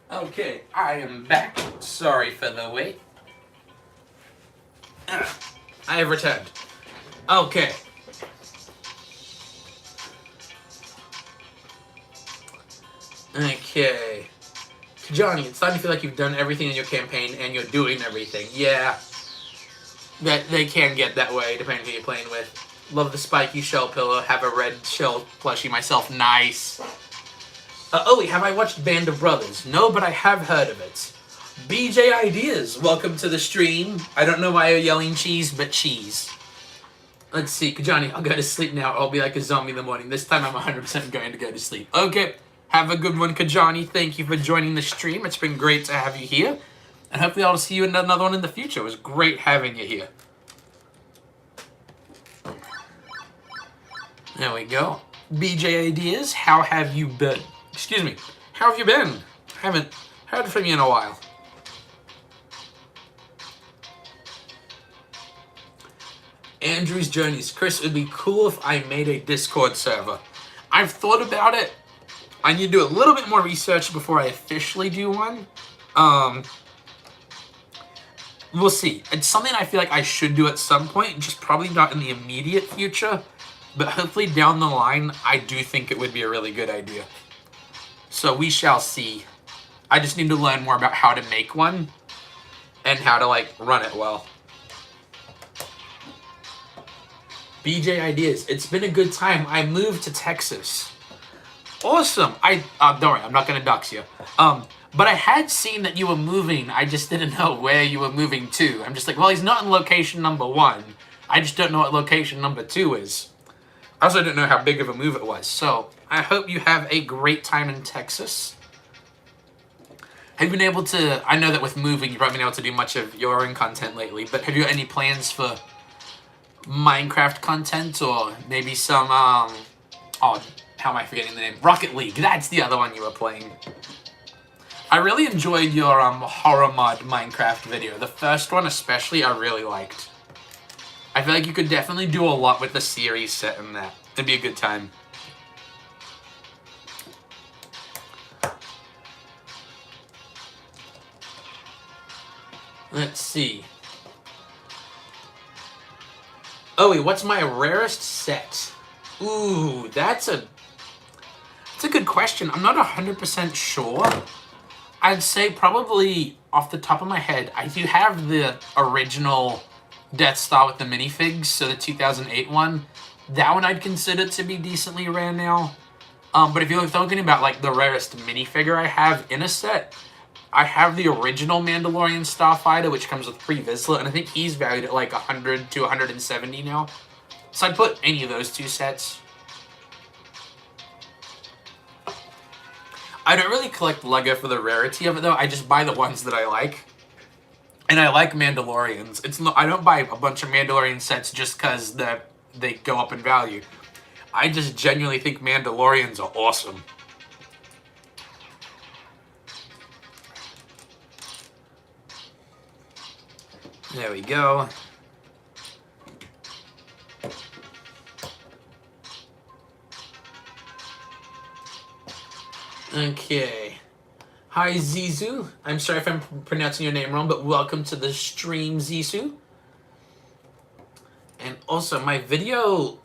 Speaker 1: Okay, I am back. Sorry for the wait. I have returned. Okay. Okay. Johnny, it's starting to feel like you've done everything in your campaign and you're doing everything. Yeah. That they can get that way, depending on who you're playing with. Love the spiky shell pillow. Have a red shell plushie myself. Nice. Ollie, have I watched Band of Brothers? No, but I have heard of it. BJ Ideas, welcome to the stream. I don't know why you're yelling cheese, but cheese. Let's see, Johnny, I'll go to sleep now. I'll be like a zombie in the morning. This time I'm 100% going to go to sleep. Okay, have a good one, Kajani. Thank you for joining the stream. It's been great to have you here. And hopefully I'll see you in another one in the future. It was great having you here. There we go. BJ Ideas, how have you been? Excuse me. How have you been? I haven't heard from you in a while. Andrew's Journeys. Chris, it would be cool if I made a Discord server. I've thought about it. I need to do a little bit more research before I officially do one. We'll see. It's something I feel like I should do at some point, just probably not in the immediate future. But hopefully down the line, I do think it would be a really good idea. So we shall see. I just need to learn more about how to make one and how to, like, run it well. BJ Ideas. It's been a good time. I moved to Texas. Awesome. Don't worry, I'm not going to dox you. But I had seen that you were moving. I just didn't know where you were moving to. I'm just like, well, he's not in location number 1. I just don't know what location number 2 is. I also don't know how big of a move it was. So I hope you have a great time in Texas. Have you been able to, I know that with moving, you've probably been able to do much of your own content lately, but have you got any plans for Minecraft content or maybe some, oh, how am I forgetting the name? Rocket League. That's the other one you were playing. I really enjoyed your horror mod Minecraft video. The first one especially I really liked. I feel like you could definitely do a lot with the series set in that. It'd be a good time. Let's see. Oh wait, what's my rarest set? Ooh, that's a good question. I'm not 100% sure. I'd say probably off the top of my head, I do have the original Death Star with the minifigs, so the 2008 one. That one I'd consider to be decently rare now. But if you're talking about like the rarest minifigure I have in a set, I have the original Mandalorian Starfighter, which comes with pre-Vizsla, and I think he's valued at like 100 to 170 now. So I'd put any of those two sets. I don't really collect Lego for the rarity of it, though. I just buy the ones that I like. And I like Mandalorians. I don't buy a bunch of Mandalorian sets just because they go up in value. I just genuinely think Mandalorians are awesome. There we go. Okay. Hi, Zizou. I'm sorry if I'm pronouncing your name wrong, but welcome to the stream, Zizou. And also, my video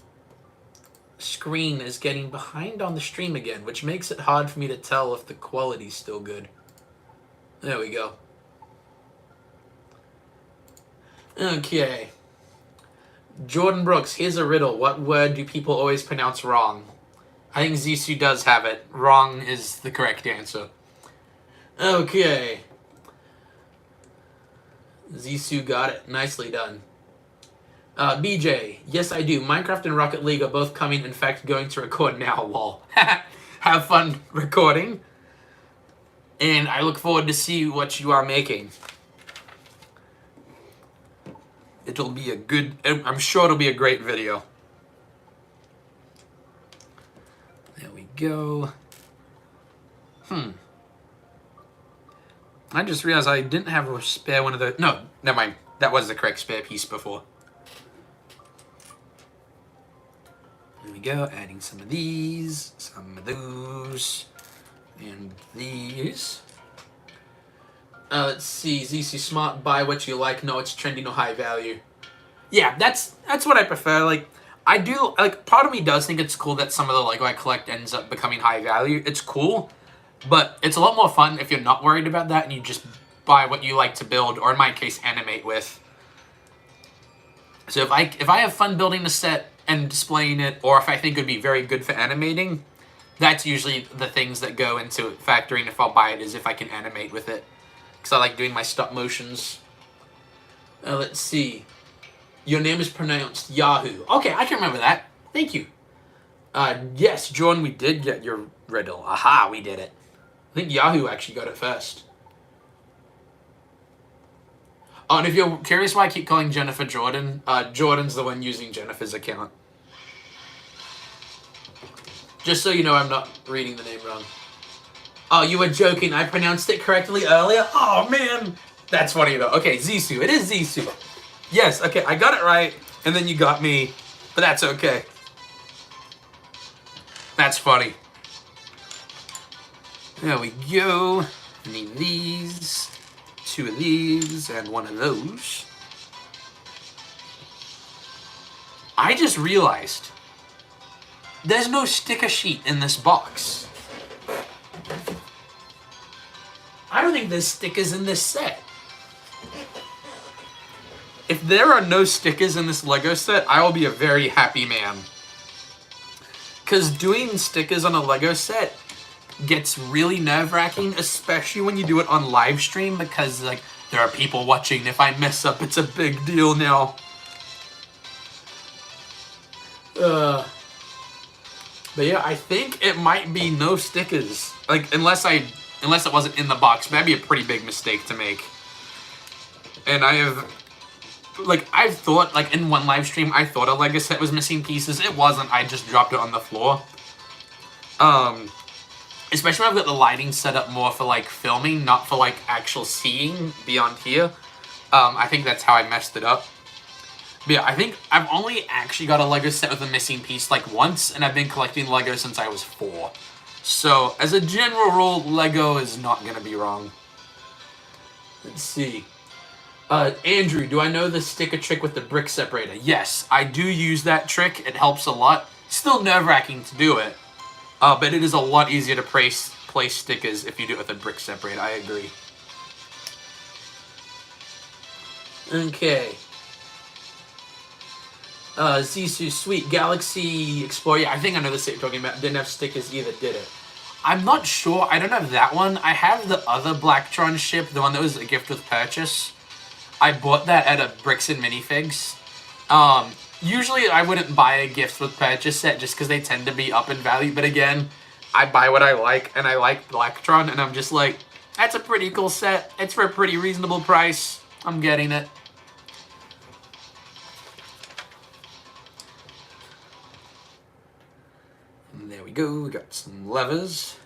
Speaker 1: screen is getting behind on the stream again, which makes it hard for me to tell if the quality's still good. There we go. Okay. Jordan Brooks, here's a riddle. What word do people always pronounce wrong? I think Zizou does have it. Wrong is the correct answer. Okay. Zizou got it. Nicely done. BJ, yes I do. Minecraft and Rocket League are both coming. In fact, going to record now, lol. Have fun recording. And I look forward to see what you are making. It'll be a good, I'm sure it'll be a great video. There we go. I just realized I didn't have a spare one of those. No, never mind. That was the correct spare piece before. There we go. Adding some of these, some of those, and these. Let's see. ZC Smart, buy what you like. No, it's trending or high value. Yeah, that's what I prefer. Like, I do, like, part of me does think it's cool that some of the Lego I collect ends up becoming high value. It's cool, but it's a lot more fun if you're not worried about that and you just buy what you like to build, or in my case, animate with. So if I have fun building a set and displaying it, or if I think it would be very good for animating, that's usually the things that go into factoring if I'll buy it, is if I can animate with it. Because I like doing my stop motions. Let's see. Your name is pronounced Yahoo. Okay, I can remember that. Thank you. Yes, Jordan, we did get your riddle. Aha, we did it. I think Yahoo actually got it first. Oh, and if you're curious why I keep calling Jennifer Jordan, Jordan's the one using Jennifer's account. Just so you know I'm not reading the name wrong. Oh, you were joking. I pronounced it correctly earlier? Oh, man. That's funny, though. Okay, Zizou. It is Zizou. Yes, okay, I got it right. And then you got me, but that's okay. That's funny. There we go. I need these, 2 of these, and 1 of those. I just realized there's no sticker sheet in this box. I don't think there's stickers in this set. If there are no stickers in this Lego set, I will be a very happy man. Because doing stickers on a Lego set gets really nerve-wracking, especially when you do it on live stream, because like there are people watching. If I mess up, it's a big deal now. But yeah, I think it might be no stickers. Like unless it wasn't in the box, that'd be a pretty big mistake to make. And I've thought, like in one live stream, I thought a Lego set was missing pieces. It wasn't. I just dropped it on the floor. Especially when I've got the lighting set up more for like filming, not for like actual seeing beyond here. I think that's how I messed it up. But yeah, I think I've only actually got a Lego set with a missing piece like once, and I've been collecting Lego since I was 4. So, as a general rule, Lego is not going to be wrong. Let's see. Andrew, do I know the sticker trick with the brick separator? Yes, I do use that trick. It helps a lot. Still nerve-wracking to do it. But it is a lot easier to place stickers if you do it with a brick separator. I agree. Okay. Zisu, sweet. Galaxy Explorer. Yeah, I think I know the set you're talking about. Didn't have stickers either, did it? I'm not sure. I don't have that one. I have the other Blacktron ship, the one that was a gift with purchase. I bought that at a Bricks and Minifigs. Usually I wouldn't buy a gift with purchase set just because they tend to be up in value. But again, I buy what I like, and I like Blacktron, and I'm just like, that's a pretty cool set. It's for a pretty reasonable price. I'm getting it. And there we go. We got some levers.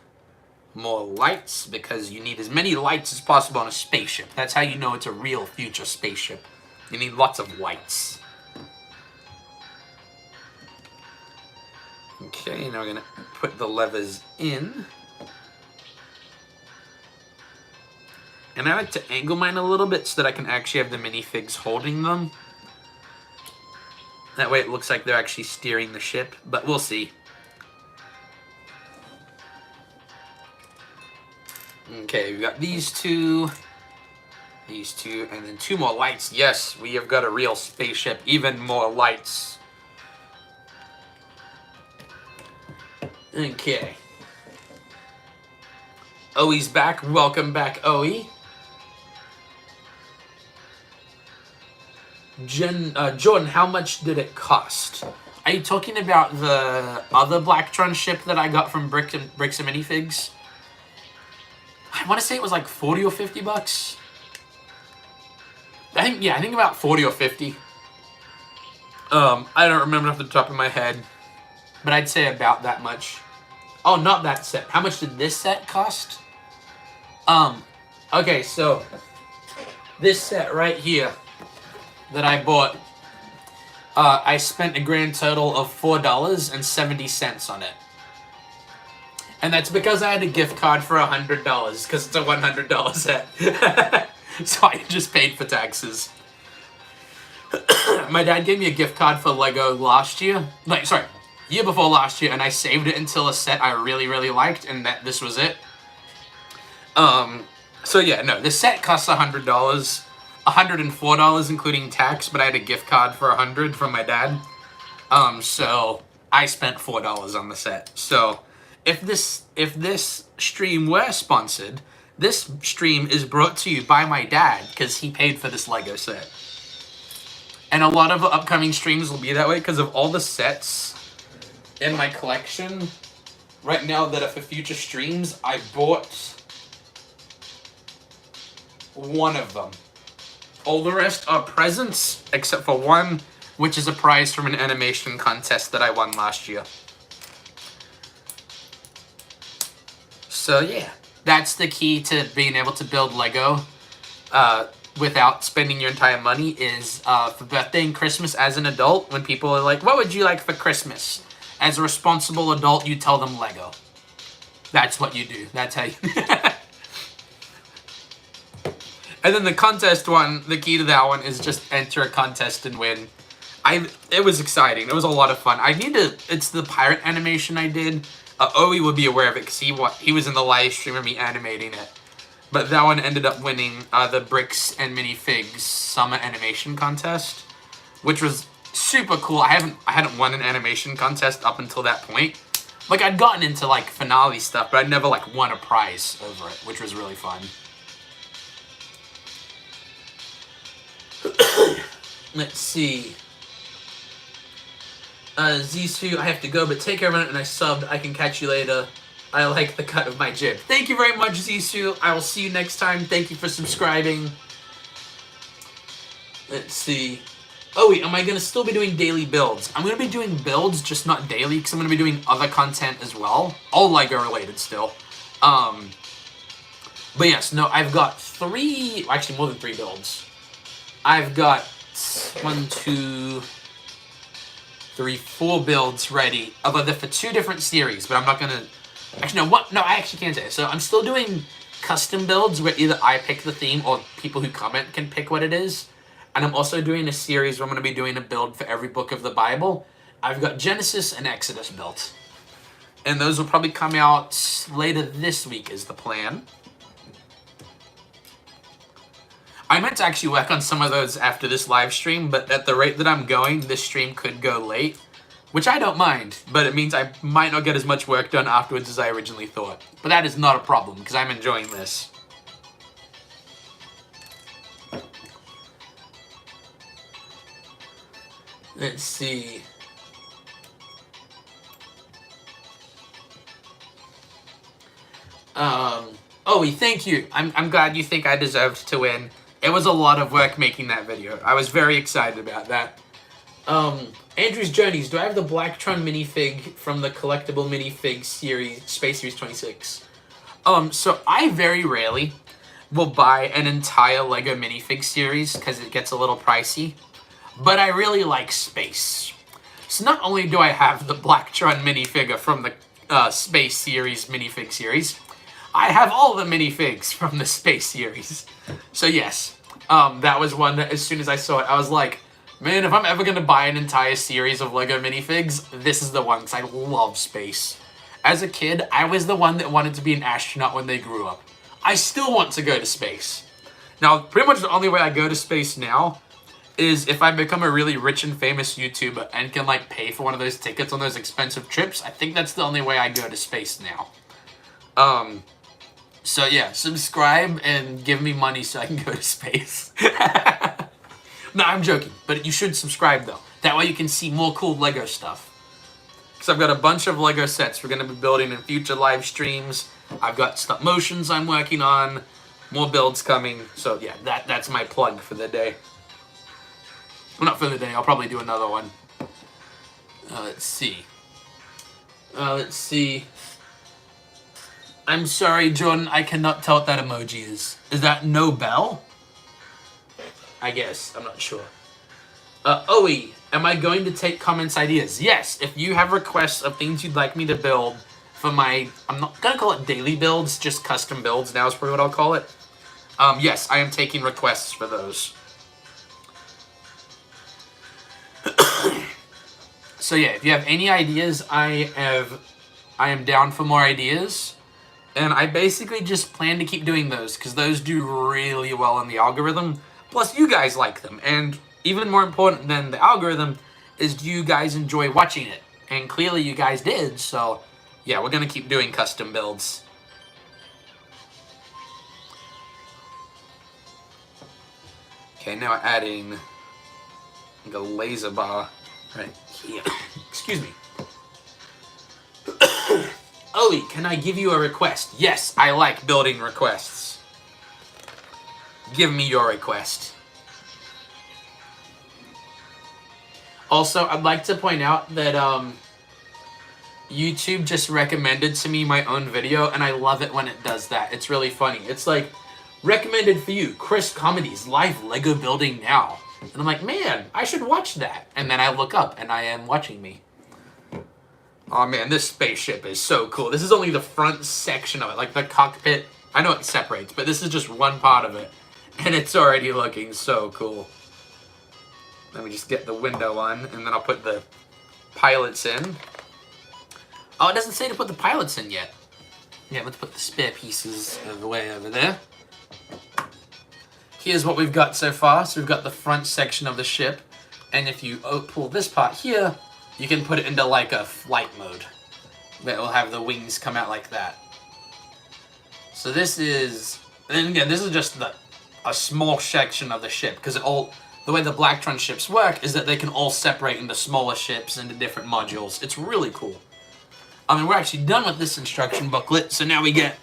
Speaker 1: More lights, because you need as many lights as possible on a spaceship. That's how you know it's a real future spaceship. You need lots of lights. Okay, now we're going to put the levers in. And I like to angle mine a little bit so that I can actually have the minifigs holding them. That way it looks like they're actually steering the ship, but we'll see. Okay, we got these two, and then 2 more lights. Yes, we have got a real spaceship. Even more lights. Okay. Oe's back. Welcome back, Oe. Jordan, how much did it cost? Are you talking about the other Blacktron ship that I got from Bricks and Minifigs? I want to say it was like 40 or 50 bucks. I think about 40 or 50. I don't remember off the top of my head, but I'd say about that much. Oh, not that set. How much did this set cost? Okay, so this set right here that I bought, I spent a grand total of $4.70 on it. And that's because I had a gift card for $100, because it's a $100 set. So I just paid for taxes. My dad gave me a gift card for Lego last year. Year before last year, and I saved it until a set I really, really liked, and this was it. So yeah, no, the set costs $100. $104 including tax, but I had a gift card for $100 from my dad. So I spent $4 on the set. So if this stream were sponsored, this stream is brought to you by my dad because he paid for this Lego set. And a lot of the upcoming streams will be that way because of all the sets in my collection right now that are for future streams. I bought one of them. All the rest are presents, except for one, which is a prize from an animation contest that I won last year. So yeah, that's the key to being able to build Lego. without spending your entire money is for birthday and Christmas as an adult, when people are like, what would you like for Christmas? As a responsible adult, you tell them Lego. That's what you do. That's how you... And then the contest one, the key to that one is just enter a contest and win. It was exciting. It was a lot of fun. It's the pirate animation I did. Owie would be aware of it because he was in the live stream of me animating it. But that one ended up winning the Bricks and Minifigs Summer Animation Contest, which was super cool. I hadn't won an animation contest up until that point. Like, I'd gotten into, like, finale stuff, but I'd never, like, won a prize over it, which was really fun. Let's see. Zissou, I have to go, but take care of it, and I subbed. I can catch you later. I like the cut of my jib. Thank you very much, Zissou. I will see you next time. Thank you for subscribing. Let's see. Oh, wait, am I going to still be doing daily builds? I'm going to be doing builds, just not daily, because I'm going to be doing other content as well. All LEGO related still. But yes, no, I've got actually more than 3 builds. I've got 1, 2, 3, 4 builds ready. Although they're for 2 different series, but I'm not going to... Actually, no, no, I actually can't say. So I'm still doing custom builds where either I pick the theme or people who comment can pick what it is. And I'm also doing a series where I'm going to be doing a build for every book of the Bible. I've got Genesis and Exodus built. And those will probably come out later this week is the plan. I meant to actually work on some of those after this live stream, but at the rate that I'm going, this stream could go late. Which I don't mind, but it means I might not get as much work done afterwards as I originally thought. But that is not a problem, because I'm enjoying this. Let's see. Oh, thank you. I'm glad you think I deserved to win. It was a lot of work making that video. I was very excited about that. Andrew's Journeys. Do I have the Blacktron minifig from the collectible minifig series, Space Series 26? So I very rarely will buy an entire LEGO minifig series because it gets a little pricey. But I really like space. So not only do I have the Blacktron minifigure from the Space Series minifig series, I have all the minifigs from the Space Series. So yes, that was one that as soon as I saw it, I was like, man, if I'm ever going to buy an entire series of LEGO minifigs, this is the one, because I love space. As a kid, I was the one that wanted to be an astronaut when they grew up. I still want to go to space. Now, pretty much the only way I go to space now is if I become a really rich and famous YouTuber and can, like, pay for one of those tickets on those expensive trips. I think that's the only way I go to space now. So yeah, subscribe and give me money so I can go to space. No, I'm joking, but you should subscribe though. That way you can see more cool LEGO stuff. Because I've got a bunch of LEGO sets we're going to be building in future live streams. I've got stop motions I'm working on, more builds coming. So yeah, that's my plug for the day. Well, not for the day, I'll probably do another one. Let's see. Let's see. I'm sorry, Jordan, I cannot tell what that emoji is. Is that no bell? I guess, I'm not sure. Owie, am I going to take comments ideas? Yes, if you have requests of things you'd like me to build for my, I'm not gonna call it daily builds, just custom builds now is probably what I'll call it. Yes, I am taking requests for those. So yeah, if you have any ideas, I am down for more ideas. And I basically just plan to keep doing those, because those do really well in the algorithm. Plus, you guys like them. And even more important than the algorithm is, do you guys enjoy watching it? And clearly you guys did, so yeah, we're going to keep doing custom builds. Okay, now adding the laser bar right here. Excuse me. Ollie, can I give you a request? Yes, I like building requests. Give me your request. Also, I'd like to point out that YouTube just recommended to me my own video, and I love it when it does that. It's really funny. It's like, recommended for you, Chris Comedy's live Lego building now. And I'm like, man, I should watch that. And then I look up and I am watching me. Oh man, this spaceship is so cool. This is only the front section of it, like the cockpit. I know it separates, but this is just one part of it. And it's already looking so cool. Let me just get the window on, and then I'll put the pilots in. Oh, it doesn't say to put the pilots in yet. Yeah, let's put the spare pieces of the way over there. Here's what we've got so far. So we've got the front section of the ship. And if you pull this part here, you can put it into like a flight mode. That will have the wings come out like that. So this is, and again, this is just a small section of the ship. Because the way the Blacktron ships work is that they can all separate into smaller ships into different modules. It's really cool. I mean, we're actually done with this instruction booklet, so now we get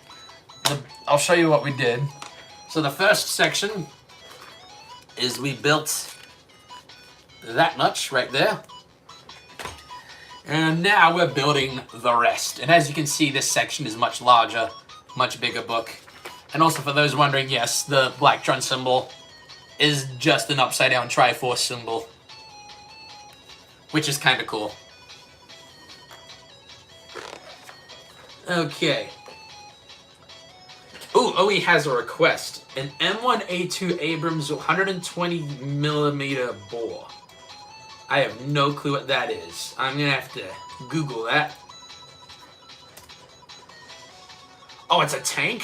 Speaker 1: I'll show you what we did. So the first section is we built that much right there. And now we're building the rest. And as you can see, this section is much larger, much bigger book. And also for those wondering, yes, the Blacktron symbol is just an upside down Triforce symbol, which is kind of cool. Okay. Ooh, OE has a request. An M1A2 Abrams 120mm bore. I have no clue what that is. I'm gonna have to Google that. Oh, it's a tank?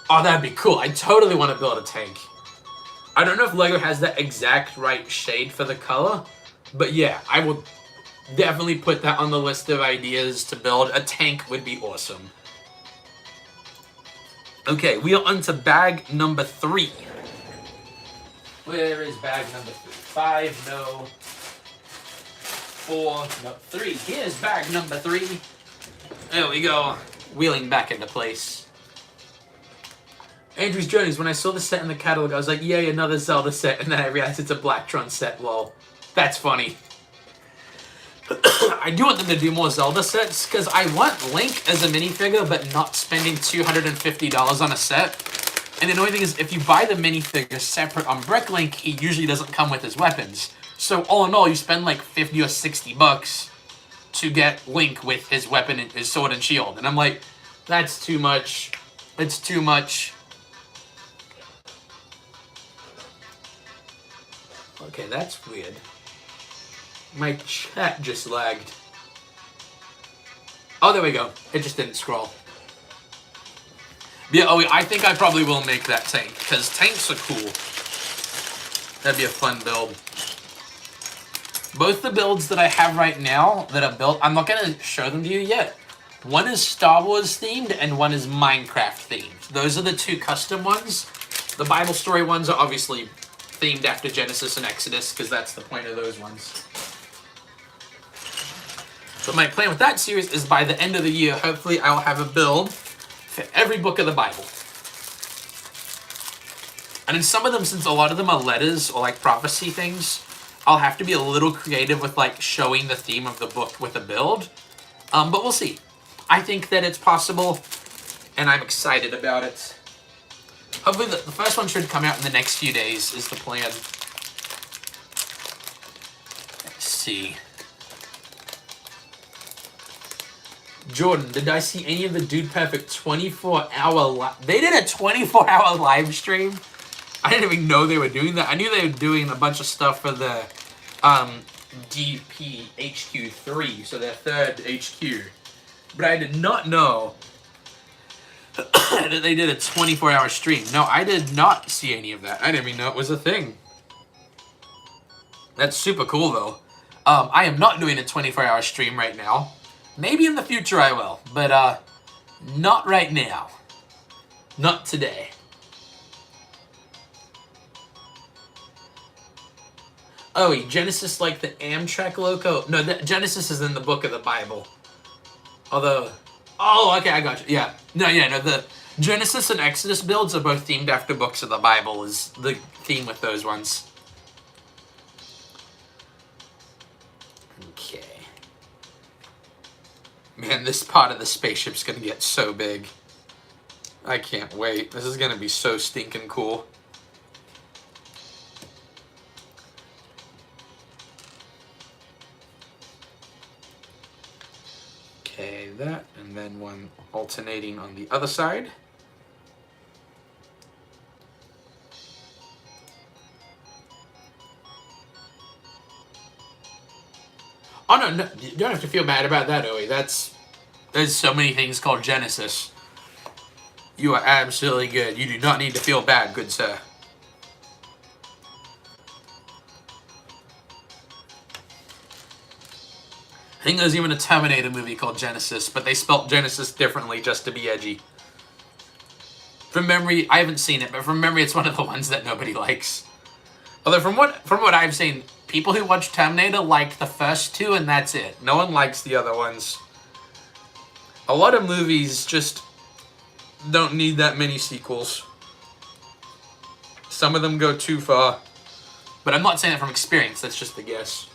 Speaker 1: Oh, that'd be cool. I totally want to build a tank. I don't know if LEGO has that exact right shade for the color, but yeah, I will definitely put that on the list of ideas to build. A tank would be awesome. Okay, we are on to bag number 3. Where is bag number 3? 5, no. 4, no. 3. Here's bag number 3. There we go. Wheeling back into place. Andrew's Journeys, when I saw the set in the catalog, I was like, yay, another Zelda set, and then I realized it's a Blacktron set. Lol. That's funny. I do want them to do more Zelda sets, because I want Link as a minifigure, but not spending $250 on a set. And the annoying thing is, if you buy the minifigure separate on Bricklink, he usually doesn't come with his weapons. So all in all, you spend like 50 or 60 bucks to get Link with his weapon, and his sword and shield. And I'm like, that's too much. It's too much. Okay, that's weird. My chat just lagged. Oh, there we go. It just didn't scroll. But yeah, oh, I think I probably will make that tank, because tanks are cool. That'd be a fun build. Both the builds that I have right now that are built, I'm not going to show them to you yet. One is Star Wars themed, and one is Minecraft themed. Those are the 2 custom ones. The Bible story ones are obviously themed after Genesis and Exodus, because that's the point of those ones. But my plan with that series is by the end of the year, hopefully I'll have a build for every book of the Bible. And in some of them, since a lot of them are letters or like prophecy things, I'll have to be a little creative with like showing the theme of the book with a build. But we'll see. I think that it's possible, and I'm excited about it. Hopefully the first one should come out in the next few days is the plan. Let's see. Jordan, did I see any of the Dude Perfect 24-hour They did a 24-hour live stream? I didn't even know they were doing that. I knew they were doing a bunch of stuff for the DPHQ3, so their third HQ. But I did not know that they did a 24-hour stream. No, I did not see any of that. I didn't even know it was a thing. That's super cool, though. I am not doing a 24-hour stream right now. Maybe in the future I will, but not right now. Not today. Oh, Genesis like the Amtrak logo? No, Genesis is in the book of the Bible. Although, oh, okay, I got you. Yeah. No, the Genesis and Exodus builds are both themed after books of the Bible is the theme with those ones. Okay. Man, this part of the spaceship's gonna get so big. I can't wait. This is gonna be so stinking cool. Okay, that, and then one alternating on the other side. Oh no, you don't have to feel bad about that, Owie. There's so many things called Genesis. You are absolutely good. You do not need to feel bad, good sir. I think there's even a Terminator movie called Genesis, but they spelt Genesis differently just to be edgy. From memory, I haven't seen it, but from memory, it's one of the ones that nobody likes. Although from what I've seen, people who watch Terminator like the first two, and that's it. No one likes the other ones. A lot of movies just don't need that many sequels. Some of them go too far. But I'm not saying that from experience, that's just a guess.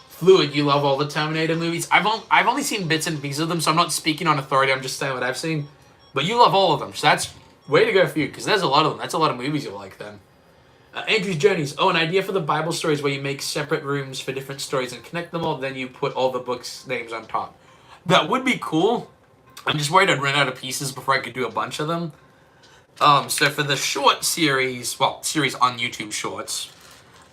Speaker 1: Fluid, you love all the Terminator movies. I've only seen bits and pieces of them, so I'm not speaking on authority, I'm just saying what I've seen. But you love all of them, so that's way to go for you, because there's a lot of them. That's a lot of movies you'll like then. Andrew's Journeys. Oh, an idea for the Bible stories where you make separate rooms for different stories and connect them all, then you put all the books' names on top. That would be cool. I'm just worried I'd run out of pieces before I could do a bunch of them. So for the short series, well, series on YouTube Shorts,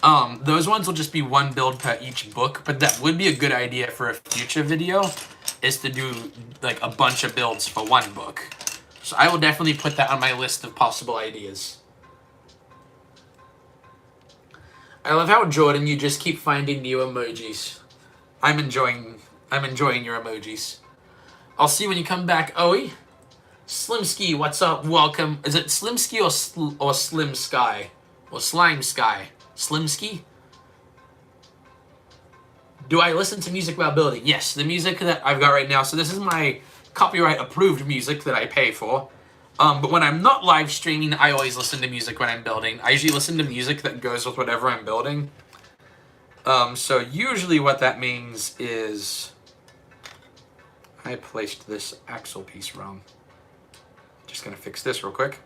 Speaker 1: those ones will just be one build per each book, but that would be a good idea for a future video, is to do like a bunch of builds for one book. So I will definitely put that on my list of possible ideas. I love how, Jordan, you just keep finding new emojis. I'm enjoying your emojis. I'll see you when you come back, Owie. Slimski, what's up? Welcome. Is it Slimski or Slim Sky? Or Slime Sky? Slimski? Do I listen to music while building? Yes, the music that I've got right now. So this is my copyright approved music that I pay for. But when I'm not live streaming, I always listen to music when I'm building. I usually listen to music that goes with whatever I'm building. So usually what that means is I placed this axle piece wrong. Just gonna fix this real quick.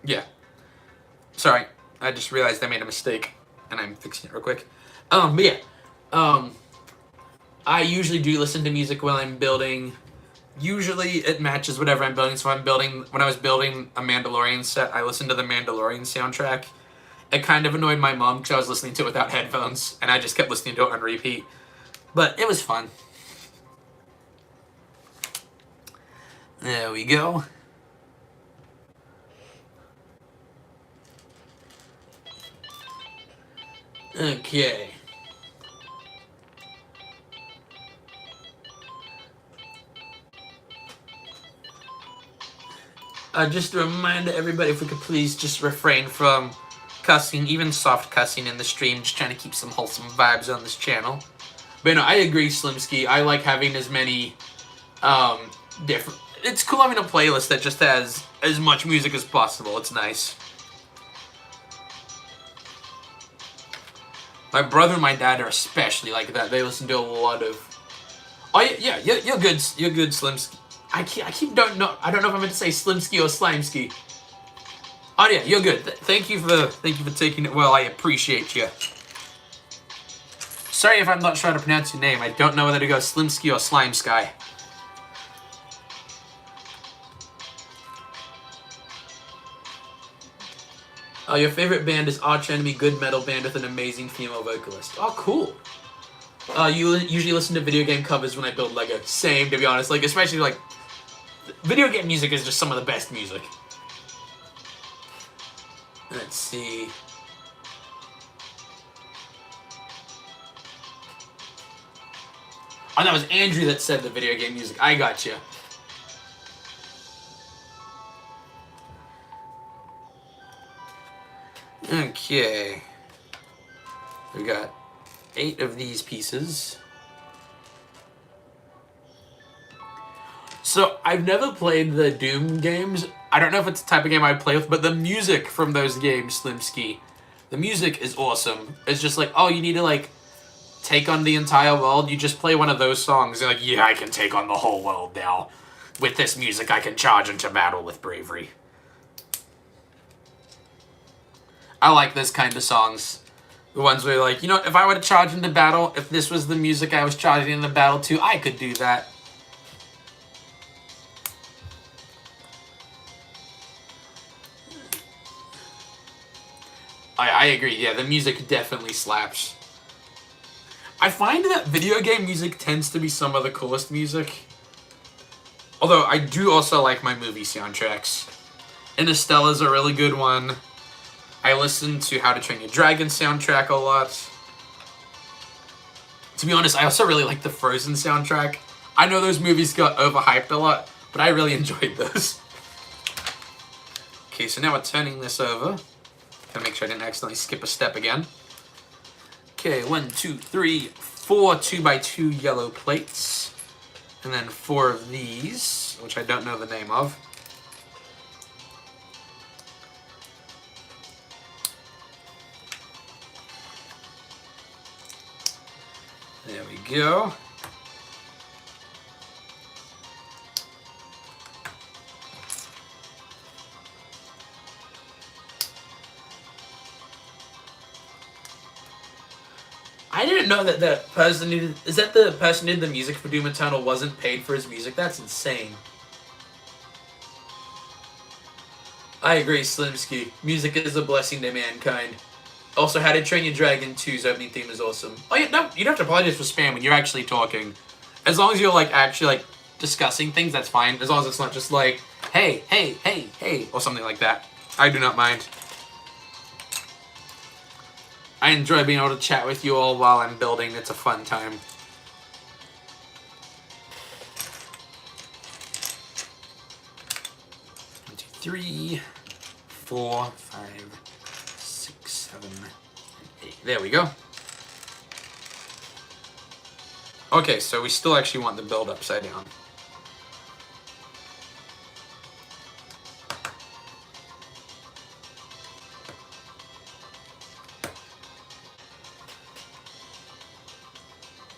Speaker 1: Yeah. Sorry, I just realized I made a mistake, and I'm fixing it real quick. But yeah. I usually do listen to music while I'm building. Usually it matches whatever I'm building. So when I was building a Mandalorian set, I listened to the Mandalorian soundtrack. It kind of annoyed my mom because I was listening to it without headphones, and I just kept listening to it on repeat. But it was fun. There we go. Okay. Just a reminder, everybody, if we could please just refrain from cussing, even soft cussing in the stream, just trying to keep some wholesome vibes on this channel. But no, I agree, Slimski. I like having as many different... It's cool having a playlist that just has as much music as possible. It's nice. My brother and my dad are especially like that. They listen to a lot of... Oh, yeah, you're good, Slimski. I don't know if I'm meant to say Slimski or Slimeski. Oh yeah, you're good. Thank you for taking it well. I appreciate you. Sorry if I'm not sure how to pronounce your name. I don't know whether to go Slimski or Slimesky. Your favorite band is Arch Enemy, good metal band with an amazing female vocalist. Oh, cool. You usually listen to video game covers when I build Lego. Same, to be honest. Like, especially like, video game music is just some of the best music. Let's see. Oh, that was Andrew that said the video game music. I got you. Okay. We got 8 of these pieces. So, I've never played the Doom games. I don't know if it's the type of game I'd play with, but the music from those games, Slimski, The music is awesome. It's just like, oh, you need to like take on the entire world. You just play one of those songs and like, yeah, I can take on the whole world now. With this music, I can charge into battle with bravery. I like this kind of songs. The ones where you're like, you know, if I were to charge into battle, if this was the music I was charging into battle to, I could do that. I agree, yeah, the music definitely slaps. I find that video game music tends to be some of the coolest music. Although, I do also like my movie soundtracks. Interstellar's a really good one. I listen to How to Train Your Dragon soundtrack a lot. To be honest, I also really like the Frozen soundtrack. I know those movies got overhyped a lot, but I really enjoyed those. Okay, so now we're turning this over. Gotta make sure I didn't accidentally skip a step again. Okay, 1, 2, 3, 4 2x2 yellow plates. And then 4 of these, which I don't know the name of. There we go. I didn't know that the person who is that the person who did the music for Doom Eternal wasn't paid for his music. That's insane. I agree, Slimsky. Music is a blessing to mankind. Also, How to Train Your Dragon 2's opening theme is awesome. Oh yeah, no, you don't have to apologize for spam when you're actually talking. As long as you're like actually like discussing things, that's fine. As long as it's not just like, hey, hey, hey, hey, or something like that. I do not mind. I enjoy being able to chat with you all while I'm building. It's a fun time. One, 2, 3, 4, 5, 6, 7, 8. There we go. Okay, so we still actually want the build upside down.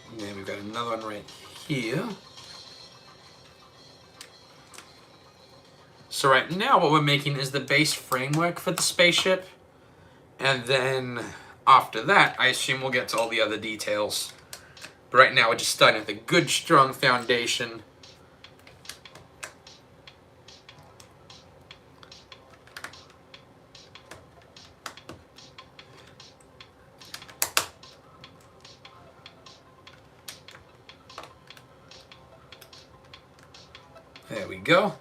Speaker 1: And then we've got another one right here. So right now what we're making is the base framework for the spaceship. And then after that, I assume we'll get to all the other details. But right now we're just starting with a good, strong foundation. There we go.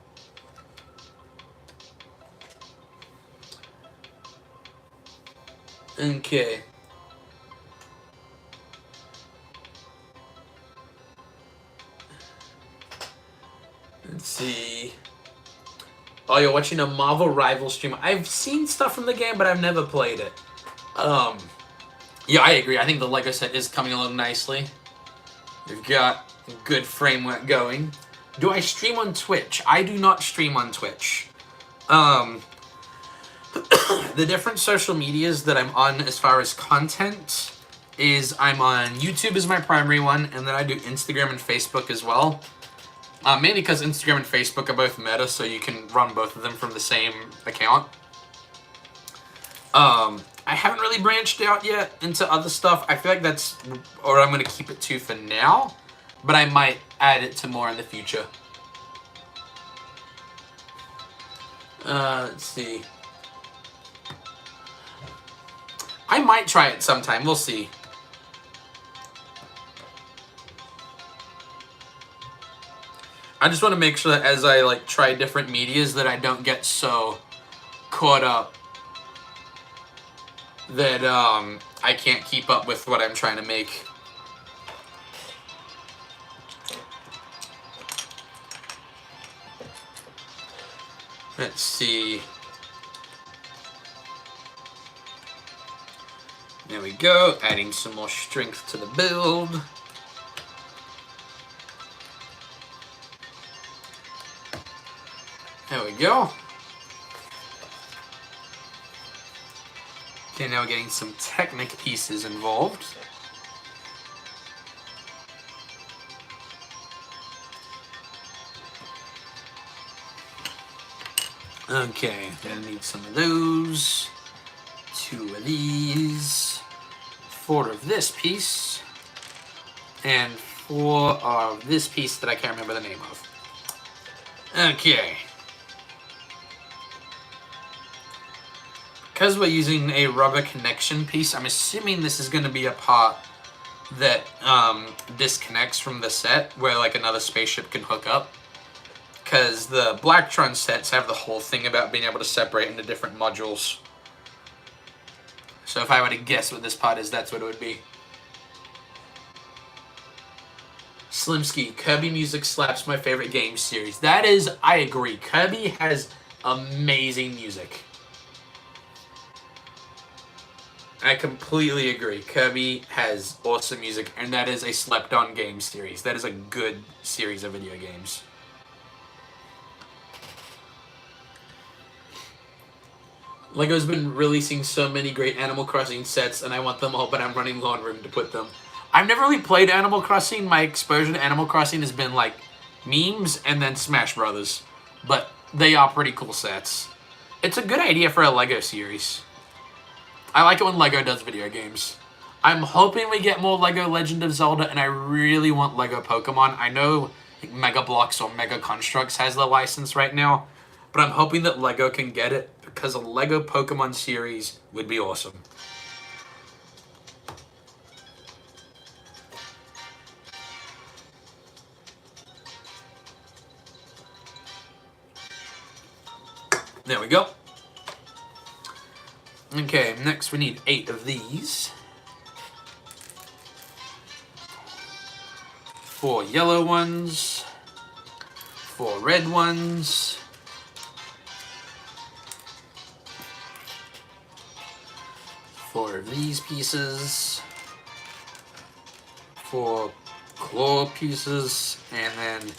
Speaker 1: Okay. Let's see. Oh, you're watching a Marvel Rival stream. I've seen stuff from the game, but I've never played it. Yeah, I agree. I think the Lego set is coming along nicely. We've got a good framework going. Do I stream on Twitch? I do not stream on Twitch. The different social medias that I'm on as far as content is I'm on YouTube is my primary one, and then I do Instagram and Facebook as well. Mainly because Instagram and Facebook are both meta, so you can run both of them from the same account. I haven't really branched out yet into other stuff. I feel like that's, or I'm going to keep it to for now, but I might add it to more in the future. Let's see. I might try it sometime. We'll see. I just want to make sure that as I like try different medias that I don't get so caught up that I can't keep up with what I'm trying to make. Let's see. There we go, adding some more strength to the build. There we go. Okay, now we're getting some Technic pieces involved. Okay, gonna need some of those. 2 of these. 4 of this piece. And 4 of this piece that I can't remember the name of. Okay. Because we're using a rubber connection piece, I'm assuming this is going to be a part that disconnects from the set, where like another spaceship can hook up. Because the Blacktron sets have the whole thing about being able to separate into different modules. So if I were to guess what this part is, that's what it would be. Slimsky, Kirby music slaps, my favorite game series. That is, I agree. Kirby has amazing music. I completely agree. Kirby has awesome music, and that is a slept-on game series. That is a good series of video games. LEGO's been releasing so many great Animal Crossing sets, and I want them all, but I'm running low on room to put them. I've never really played Animal Crossing. My exposure to Animal Crossing has been like memes and then Smash Brothers, but they are pretty cool sets. It's a good idea for a LEGO series. I like it when LEGO does video games. I'm hoping we get more LEGO Legend of Zelda, and I really want LEGO Pokemon. I know like Mega Bloks or Mega Constructs has the license right now, but I'm hoping that LEGO can get it, because a LEGO Pokemon series would be awesome. There we go. Okay, next we need 8 of these. 4 yellow ones. 4 red ones. 4 of these pieces. 4 claw pieces. And then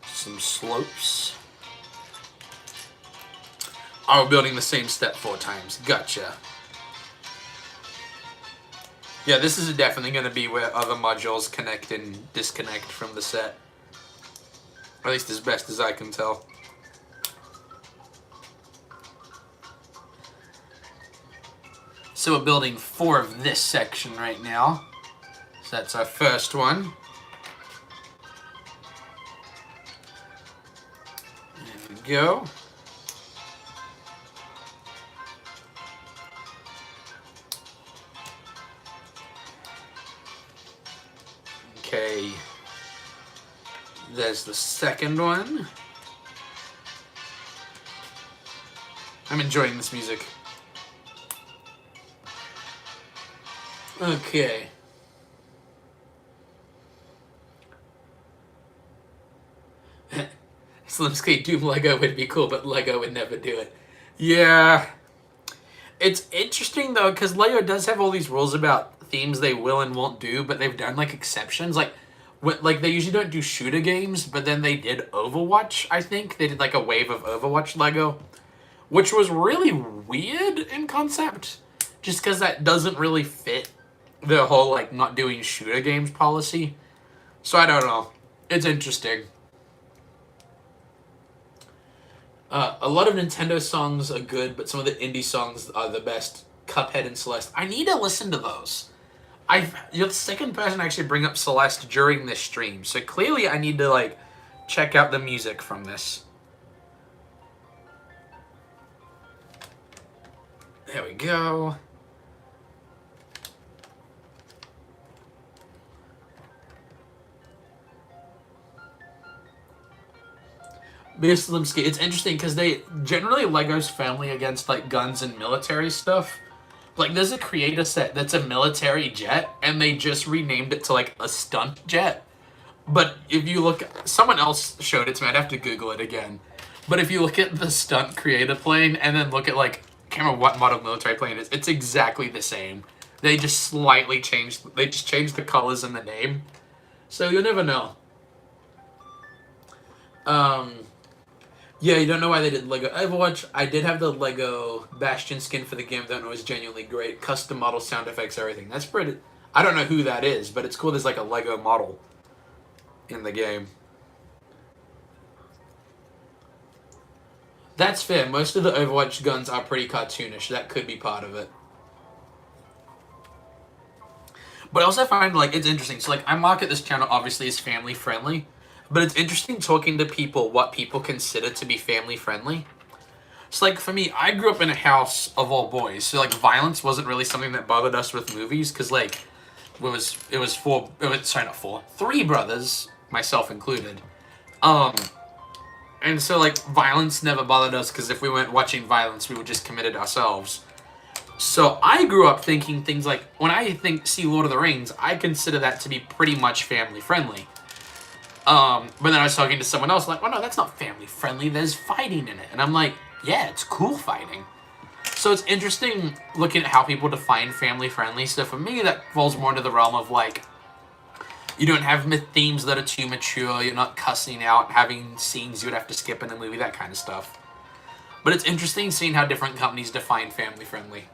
Speaker 1: some slopes. Oh, we're building the same step 4 times. Gotcha. Yeah, this is definitely going to be where other modules connect and disconnect from the set. Or at least as best as I can tell. So we're building 4 of this section right now. So that's our first one. There we go. Okay, there's the second one. I'm enjoying this music. Okay. Slimsky Doom Lego would be cool, but Lego would never do it. Yeah. It's interesting, though, because Lego does have all these rules about themes they will and won't do, but they've done, like, exceptions. Like, they usually don't do shooter games, but then they did Overwatch, I think. They did, like, a wave of Overwatch Lego, which was really weird in concept, just because that doesn't really fit the whole, like, not doing shooter games policy. So I don't know. It's interesting. A lot of Nintendo songs are good, but some of the indie songs are the best. Cuphead and Celeste. I need to listen to those. You're the second person to actually bring up Celeste during this stream, so clearly I need to, like, check out the music from this. There we go. It's interesting because they generally Lego's family against like guns and military stuff. Like there's a creator set that's a military jet, and they just renamed it to like a stunt jet. But if you look, someone else showed it to me. I'd have to Google it again. But if you look at the stunt creator plane and then look at like, I can't remember what model military plane it is. It's exactly the same. They just slightly changed. They just changed the colors and the name. So you'll never know. Yeah, you don't know why they did Lego Overwatch. I did have the Lego Bastion skin for the game, though, and it was genuinely great. Custom model, sound effects, everything. That's pretty... I don't know who that is, but it's cool there's like a Lego model in the game. That's fair. Most of the Overwatch guns are pretty cartoonish. That could be part of it. But I also find, like, it's interesting. So, like, I market this channel, obviously, as family-friendly. But it's interesting talking to people what people consider to be family-friendly. So, like, for me, I grew up in a house of all boys. So, like, violence wasn't really something that bothered us with movies. Because, like, three brothers, myself included. And so, like, violence never bothered us. Because if we weren't watching violence, we would just commit it ourselves. So I grew up thinking things like, when I see Lord of the Rings, I consider that to be pretty much family-friendly. But then I was talking to someone else, like, oh no, that's not family-friendly, there's fighting in it. And I'm like, yeah, it's cool fighting. So it's interesting looking at how people define family-friendly. So for me, that falls more into the realm of, like, you don't have themes that are too mature, you're not cussing out, having scenes you would have to skip in a movie, that kind of stuff. But it's interesting seeing how different companies define family-friendly.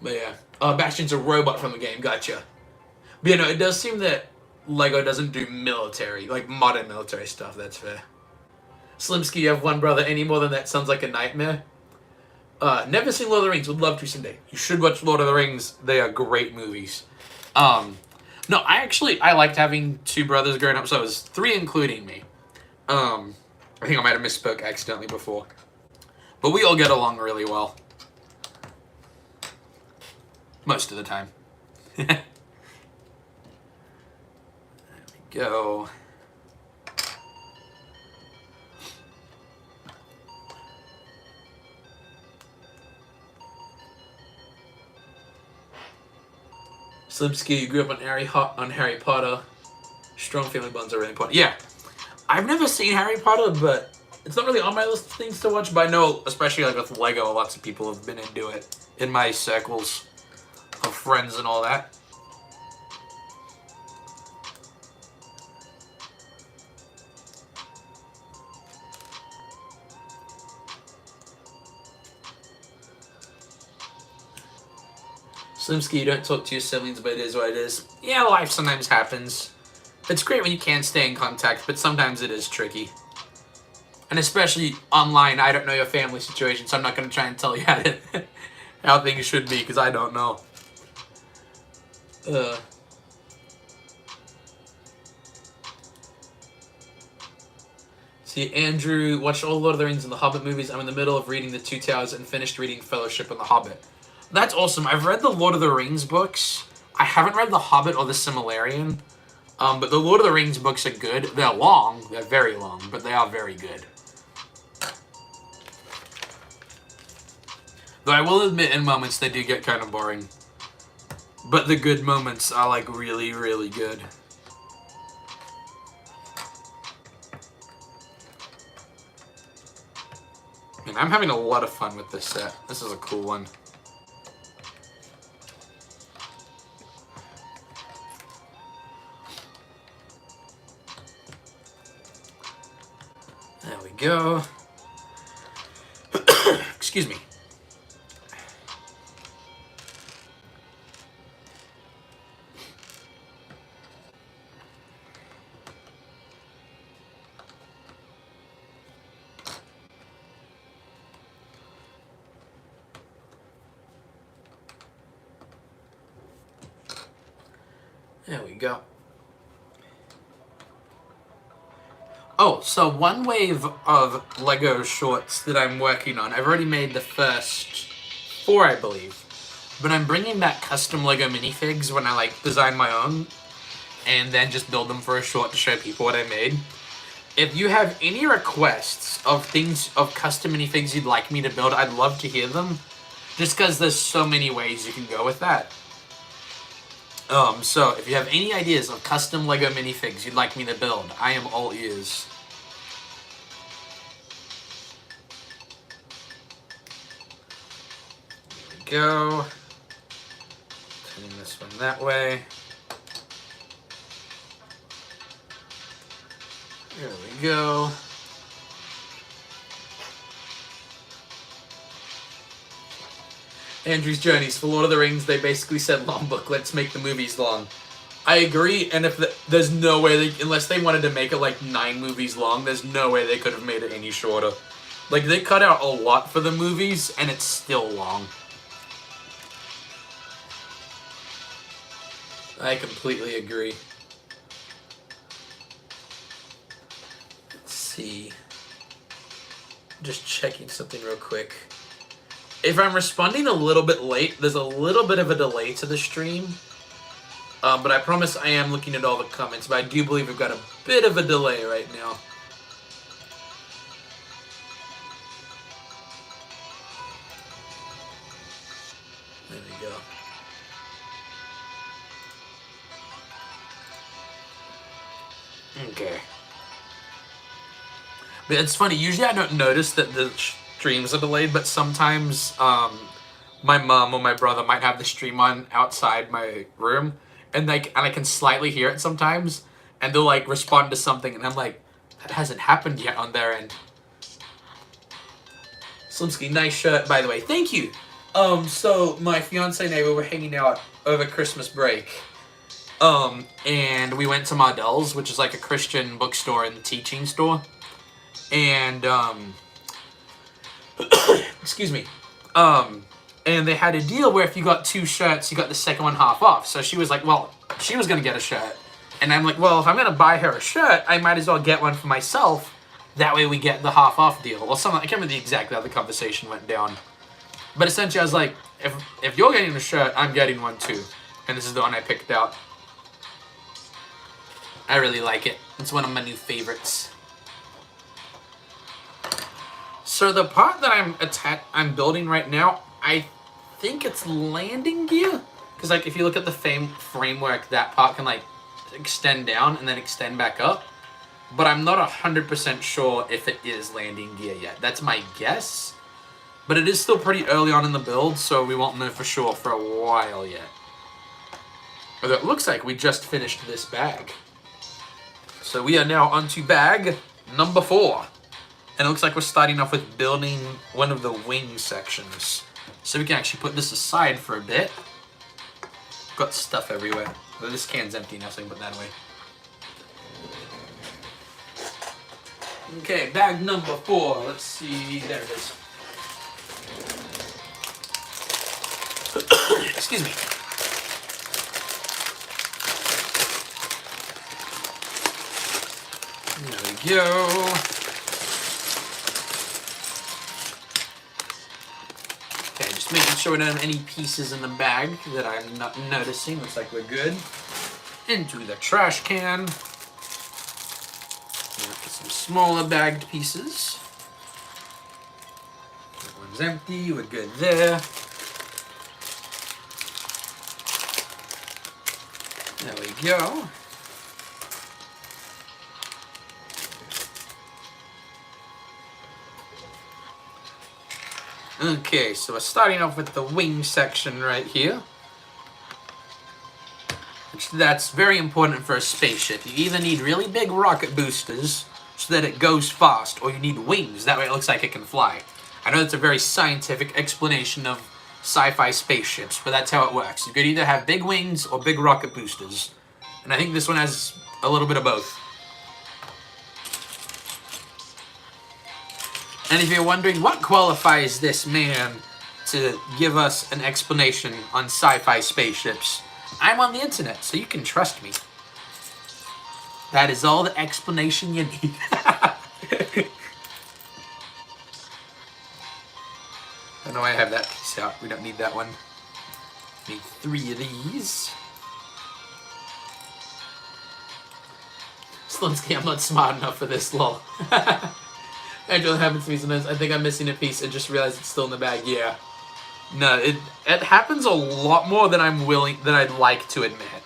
Speaker 1: But yeah, Bastion's a robot from the game, gotcha. But you know, it does seem that Lego doesn't do military, like modern military stuff, that's fair. Slimsky, you have one brother, any more than that sounds like a nightmare. Never seen Lord of the Rings, would love to someday. You should watch Lord of the Rings, they are great movies. No, I liked having two brothers growing up, so it was three including me. I think I might have misspoke accidentally before. But we all get along really well. Most of the time. There we go. Slimsky, you grew up on Harry Potter. Strong family bonds are really important. Yeah. I've never seen Harry Potter, but it's not really on my list of things to watch. But I know, especially like with Lego, lots of people have been into it in my circles of friends and all that. Slimsky, you don't talk to your siblings, but it is what it is. Yeah, life sometimes happens. It's great when you can stay in contact, but sometimes it is tricky. And especially online, I don't know your family situation, so I'm not going to try and tell you how things should be, because I don't know. See, Andrew watched all Lord of the Rings and the Hobbit movies. I'm in the middle of reading The Two Towers and finished reading Fellowship and the Hobbit. That's awesome. I've read the Lord of the Rings books. I haven't read The Hobbit or The Silmarillion. But the Lord of the Rings books are good. They're long. They're very long, but they are very good. Though I will admit, in moments, they do get kind of boring. But the good moments are, like, really, really good. And I'm having a lot of fun with this set. This is a cool one. There we go. Excuse me. There we go. Oh, so one wave of Lego shorts that I'm working on. I've already made the first 4, I believe. But I'm bringing back custom Lego minifigs when I, like, design my own. And then just build them for a short to show people what I made. If you have any requests of custom minifigs you'd like me to build, I'd love to hear them. Just because there's so many ways you can go with that. So if you have any ideas of custom Lego minifigs you'd like me to build, I am all ears. There we go. Turning this one that way. There we go. Andrew's Journeys. For Lord of the Rings, they basically said long book, let's make the movies long. I agree, and if there's no way, unless they wanted to make it like 9 movies long, there's no way they could have made it any shorter. Like, they cut out a lot for the movies, and it's still long. I completely agree. Let's see. Just checking something real quick. If I'm responding a little bit late, there's a little bit of a delay to the stream. But I promise I am looking at all the comments, but I do believe we've got a bit of a delay right now. There we go. Okay. But it's funny, usually I don't notice that the streams are delayed, but sometimes my mom or my brother might have the stream on outside my room, and I can slightly hear it sometimes, and they'll like respond to something, and I'm like, that hasn't happened yet on their end. Slimsky, nice shirt, by the way. Thank you. So my fiance and I were hanging out over Christmas break, and we went to Mardel's, which is like a Christian bookstore and teaching store, and excuse me, and they had a deal where if you got 2 shirts, you got the second one half off. So she was like, well, she was gonna get a shirt, and I'm like, well, if I'm gonna buy her a shirt, I might as well get one for myself. That way we get the half off deal. Well, I can't remember exactly how the conversation went down, but essentially I was like, if you're getting a shirt, I'm getting one too, and this is the one I picked out. I really like it. It's one of my new favorites. So the part that I'm building right now, I think it's landing gear, because like if you look at the framework, that part can like extend down and then extend back up, but I'm not 100% sure if it is landing gear yet. That's my guess, but it is still pretty early on in the build, so we won't know for sure for a while yet. Although it looks like we just finished this bag. So we are now onto bag number 4. And it looks like we're starting off with building one of the wing sections. So we can actually put this aside for a bit. Got stuff everywhere. Well, this can's empty now, so I can put that away. Okay, bag number 4. Let's see. There it is. Excuse me. There we go. Making sure we don't have any pieces in the bag that I'm not noticing. Looks like we're good. Into the trash can. Get some smaller bagged pieces. That one's empty. We're good there. There we go. Okay, so we're starting off with the wing section right here. That's very important for a spaceship. You either need really big rocket boosters so that it goes fast, or you need wings, that way it looks like it can fly. I know that's a very scientific explanation of sci-fi spaceships, but that's how it works. You could either have big wings or big rocket boosters. And I think this one has a little bit of both. And if you're wondering what qualifies this man to give us an explanation on sci-fi spaceships, I'm on the internet, so you can trust me. That is all the explanation you need. I know I have that piece out. We don't need that one. Need 3 of these. Slinsky, I'm not smart enough for this, lol. Angela happens to me sometimes. I think I'm missing a piece and just realize it's still in the bag. Yeah. No, it happens a lot more than I'd like to admit.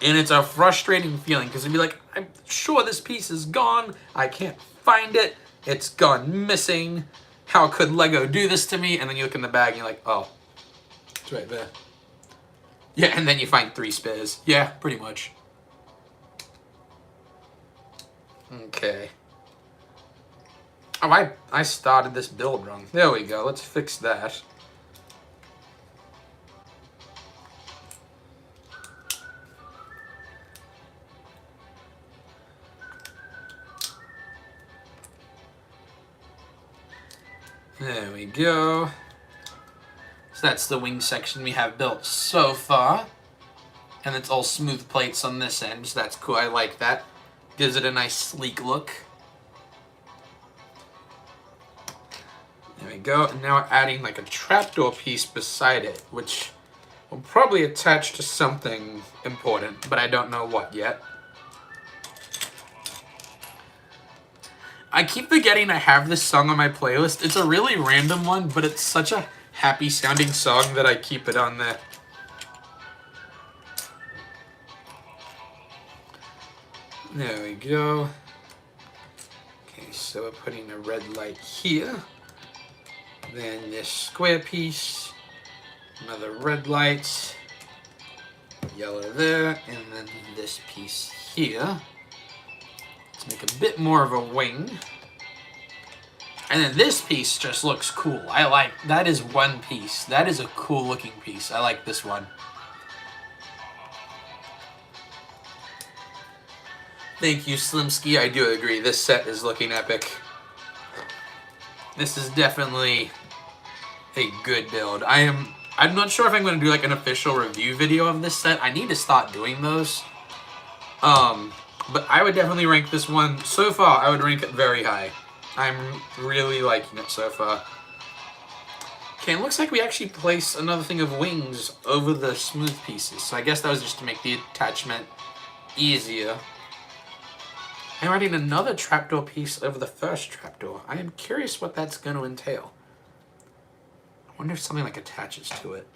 Speaker 1: And it's a frustrating feeling because you'd be like, I'm sure this piece is gone. I can't find it. It's gone missing. How could Lego do this to me? And then you look in the bag and you're like, oh, it's right there. Yeah, and then you find 3 spares. Yeah, pretty much. Okay. Oh, I started this build wrong. There we go. Let's fix that. There we go. So that's the wing section we have built so far. And it's all smooth plates on this end, so that's cool. I like that. Gives it a nice sleek look. There we go. And now we're adding like a trapdoor piece beside it, which will probably attach to something important, but I don't know what yet. I keep forgetting I have this song on my playlist. It's a really random one, but it's such a happy sounding song that I keep it on there. There we go. Okay, so we're putting a red light here. Then this square piece. Another red light. Yellow there. And then this piece here. Let's make a bit more of a wing. And then this piece just looks cool. I like, that is one piece. That is a cool looking piece. I like this one. Thank you, Slimsky. I do agree. This set is looking epic. This is definitely a good build. I'm not sure if I'm going to do like an official review video of this set. I need to start doing those. But I would definitely rank this one. So far, I would rank it very high. I'm really liking it so far. Okay, it looks like we actually placed another thing of wings over the smooth pieces. So I guess that was just to make the attachment easier. I'm adding another trapdoor piece over the first trapdoor. I am curious what that's going to entail. I wonder if something like attaches to it.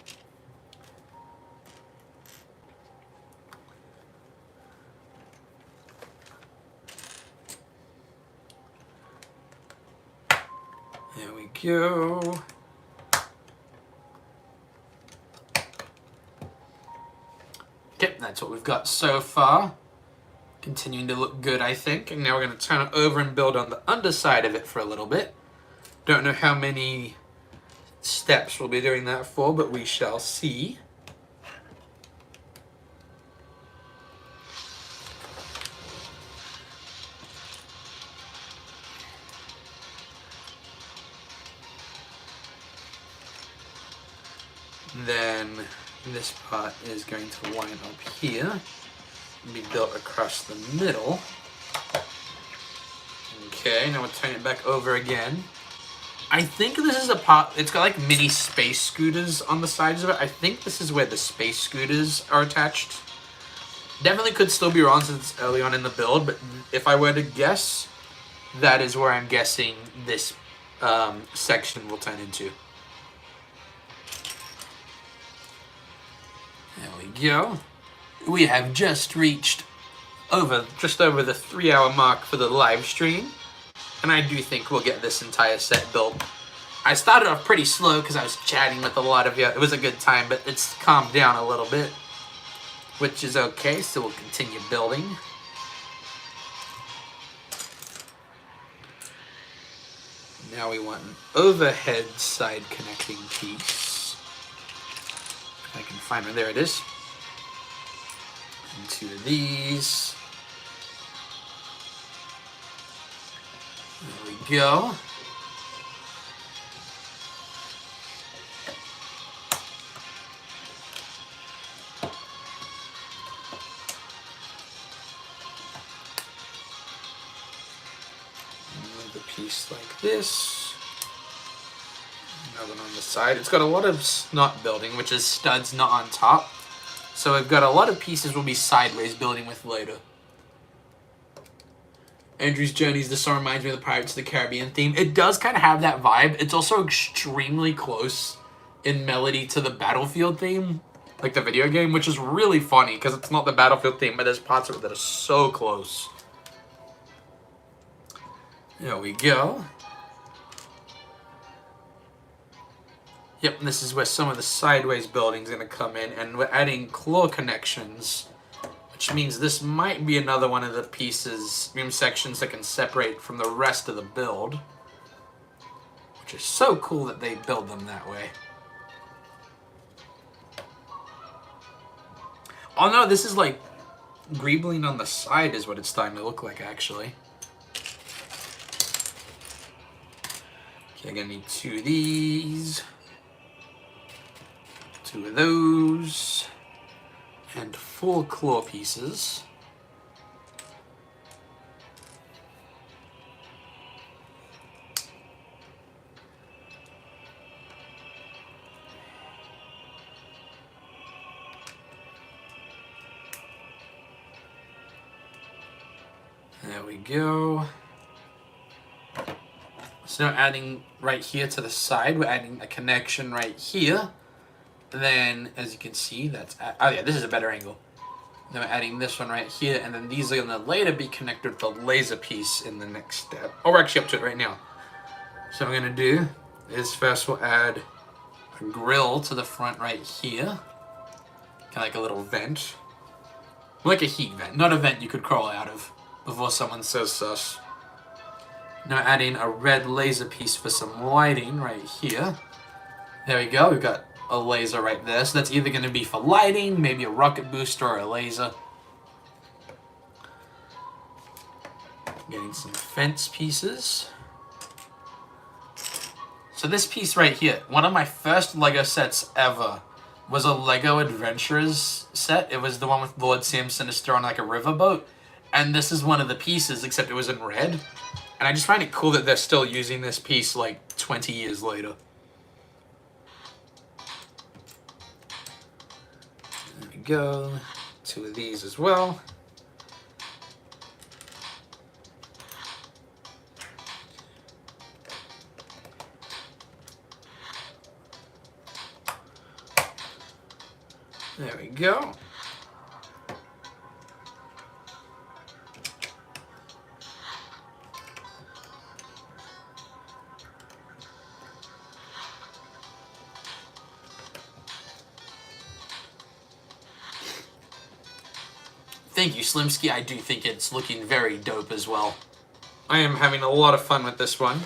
Speaker 1: There we go. Okay, that's what we've got so far. Continuing to look good, I think. And now we're going to turn it over and build on the underside of it for a little bit. Don't know how many steps we'll be doing that for, but we shall see. Then this part is going to line up here. Be built across the middle. Okay, now we'll turn it back over again. I think this is a part, it's got like mini space scooters on the sides of it. I think this is where the space scooters are attached. Definitely could still be wrong since it's early on in the build, but if I were to guess, that is where I'm guessing this section will turn into. There we go. We have just reached just over the 3-hour mark for the live stream, and I do think we'll get this entire set built. I started off pretty slow because I was chatting with a lot of you. It was a good time, but it's calmed down a little bit, which is okay, so we'll continue building. Now we want an overhead side connecting piece. If I can find it, there it is. And 2 of these. There we go. Another piece like this. Another one on the side. It's got a lot of snot building, which is studs not on top. So we've got a lot of pieces we'll be sideways building with later. Andrew's Journeys, this song reminds me of the Pirates of the Caribbean theme. It does kind of have that vibe. It's also extremely close in melody to the Battlefield theme, like the video game, which is really funny because it's not the Battlefield theme, but there's parts of it that are so close. There we go. Yep, and this is where some of the sideways building is going to come in, and we're adding claw connections, which means this might be another one of the pieces, room sections that can separate from the rest of the build, which is so cool that they build them that way. Oh no, this is like greebling on the side is what it's starting to look like, actually. Okay, I'm gonna need 2 of these, 2 of those, and 4 claw pieces. There we go. So now adding right here to the side, we're adding a connection right here. And then, as you can see, that's... oh yeah, this is a better angle. Then we're adding this one right here, and then these are going to later be connected with the laser piece in the next step. Oh, we're actually up to it right now. So what I'm going to do is first we'll add a grill to the front right here. Kind of like a little vent. Like a heat vent, not a vent you could crawl out of before someone says sus. Now adding a red laser piece for some lighting right here. There we go, we've got a laser right there. So that's either going to be for lighting, maybe a rocket booster or a laser. Getting some fence pieces. So this piece right here, one of my first Lego sets ever was a Lego Adventures set. It was the one with Lord Sam Sinister on like a riverboat. And this is one of the pieces, except it was in red. And I just find it cool that they're still using this piece like 20 years later. There we go. 2 of these as well. There we go. Thank you, Slimsky. I do think it's looking very dope as well. I am having a lot of fun with this one.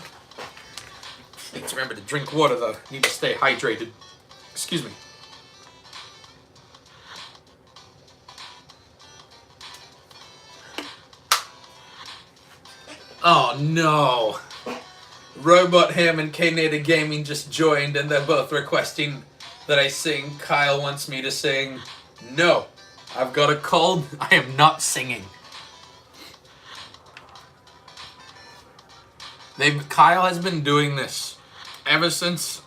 Speaker 1: Need to remember to drink water, though. Need to stay hydrated. Excuse me. Oh, no. Robot Ham and K-Nator Gaming just joined, and they're both requesting that I sing Kyle Wants Me to Sing. No. I've got a cold. I am not singing. Kyle has been doing this ever since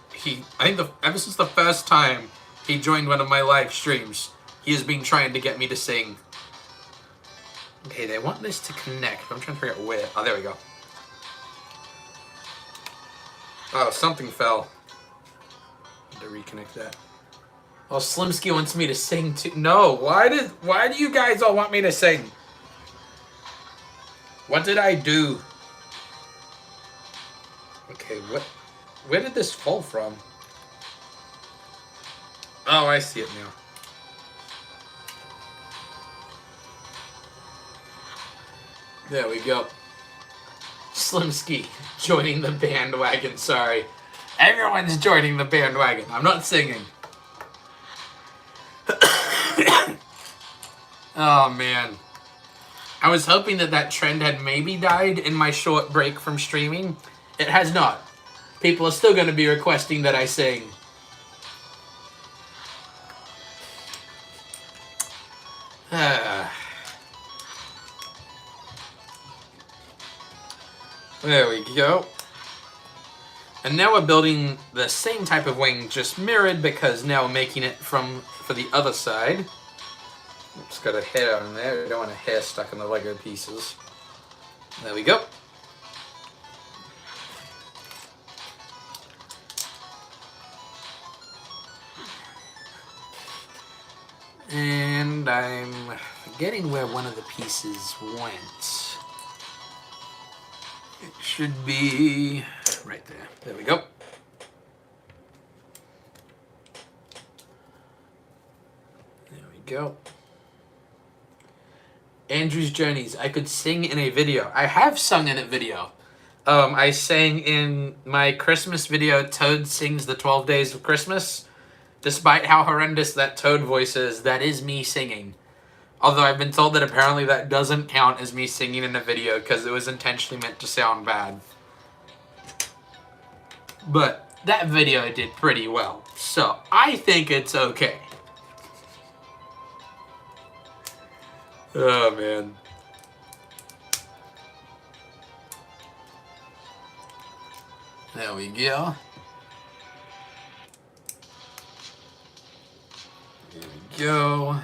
Speaker 1: ever since the first time he joined one of my live streams. He has been trying to get me to sing. Okay, they want this to connect. I'm trying to figure out where. Oh, there we go. Oh, something fell. Need to reconnect that. Oh, Slimsky wants me to sing too. No, why do you guys all want me to sing? What did I do? Okay, where did this fall from? Oh, I see it now. There we go. Slimsky joining the bandwagon, sorry. Everyone's joining the bandwagon. I'm not singing. Oh, man. I was hoping that trend had maybe died in my short break from streaming. It has not. People are still going to be requesting that I sing. There we go. And now we're building the same type of wing, just mirrored, because now we're making it for the other side. Oops, got a hair on there. We don't want a hair stuck in the Lego pieces. There we go. And I'm forgetting where one of the pieces went. It should be right there. There we go. There we go. Andrew's Journeys. I could sing in a video. I have sung in a video. I sang in my Christmas video, Toad Sings the 12 Days of Christmas. Despite how horrendous that Toad voice is, that is me singing. Although I've been told that apparently that doesn't count as me singing in a video because it was intentionally meant to sound bad. But that video did pretty well, so I think it's okay. Oh, man. There we go. There we go.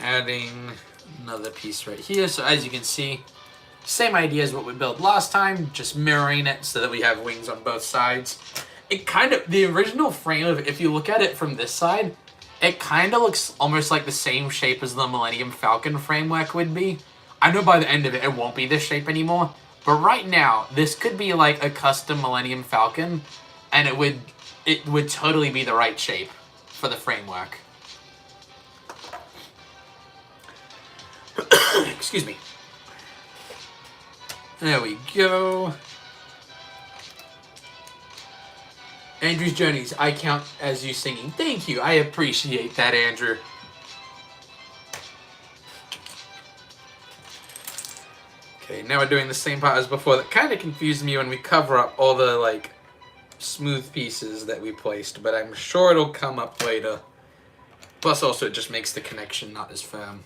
Speaker 1: Adding another piece right here. So as you can see, same idea as what we built last time, just mirroring it so that we have wings on both sides. It kind of, the original frame of it, if you look at it from this side, it kind of looks almost like the same shape as the Millennium Falcon framework would be. I know by the end of it, it won't be this shape anymore. But right now, this could be like a custom Millennium Falcon, and it would totally be the right shape for the framework. Excuse me. There we go. Andrew's Journeys, I count as you singing. Thank you. I appreciate that, Andrew. Okay, now we're doing the same part as before. That kind of confused me when we cover up all the, like, smooth pieces that we placed, but I'm sure it'll come up later. Plus, also, it just makes the connection not as firm.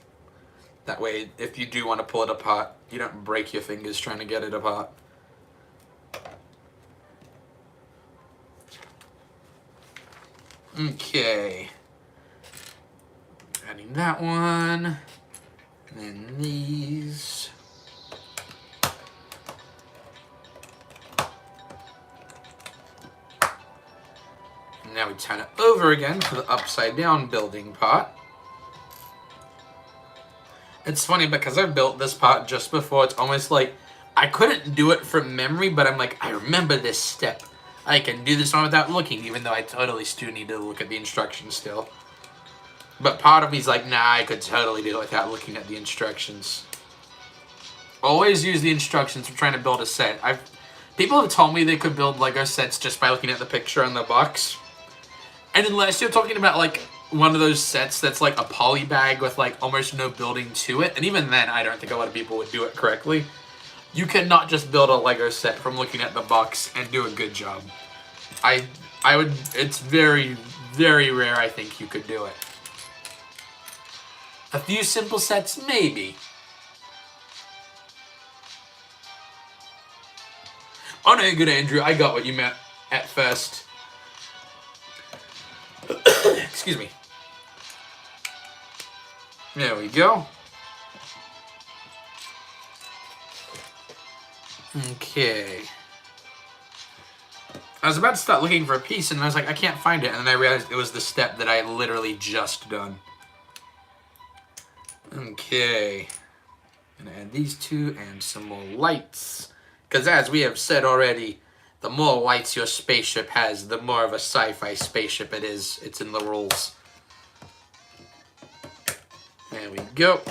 Speaker 1: That way, if you do want to pull it apart, you don't break your fingers trying to get it apart. Okay. Adding that one. And then these. And now we turn it over again for the upside down building part. It's funny because I built this part just before. It's almost like I couldn't do it from memory, but I'm like, I remember this step. I can do this one without looking, even though I totally still need to look at the instructions still. But part of me's like, nah, I could totally do it without looking at the instructions. Always use the instructions for trying to build a set. People have told me they could build Lego sets just by looking at the picture on the box. And unless you're talking about like one of those sets that's like a poly bag with like almost no building to it, and even then I don't think a lot of people would do it correctly. You cannot just build a Lego set from looking at the box and do a good job. I would, it's very, very rare I think you could do it. A few simple sets, maybe. Oh no, good Andrew, I got what you meant at first. Excuse me. There we go. Okay. I was about to start looking for a piece and I was like, I can't find it. And then I realized it was the step that I had literally just done. Okay. Gonna add these two and some more lights. Because as we have said already, the more lights your spaceship has, the more of a sci-fi spaceship it is. It's in the rules. There we go.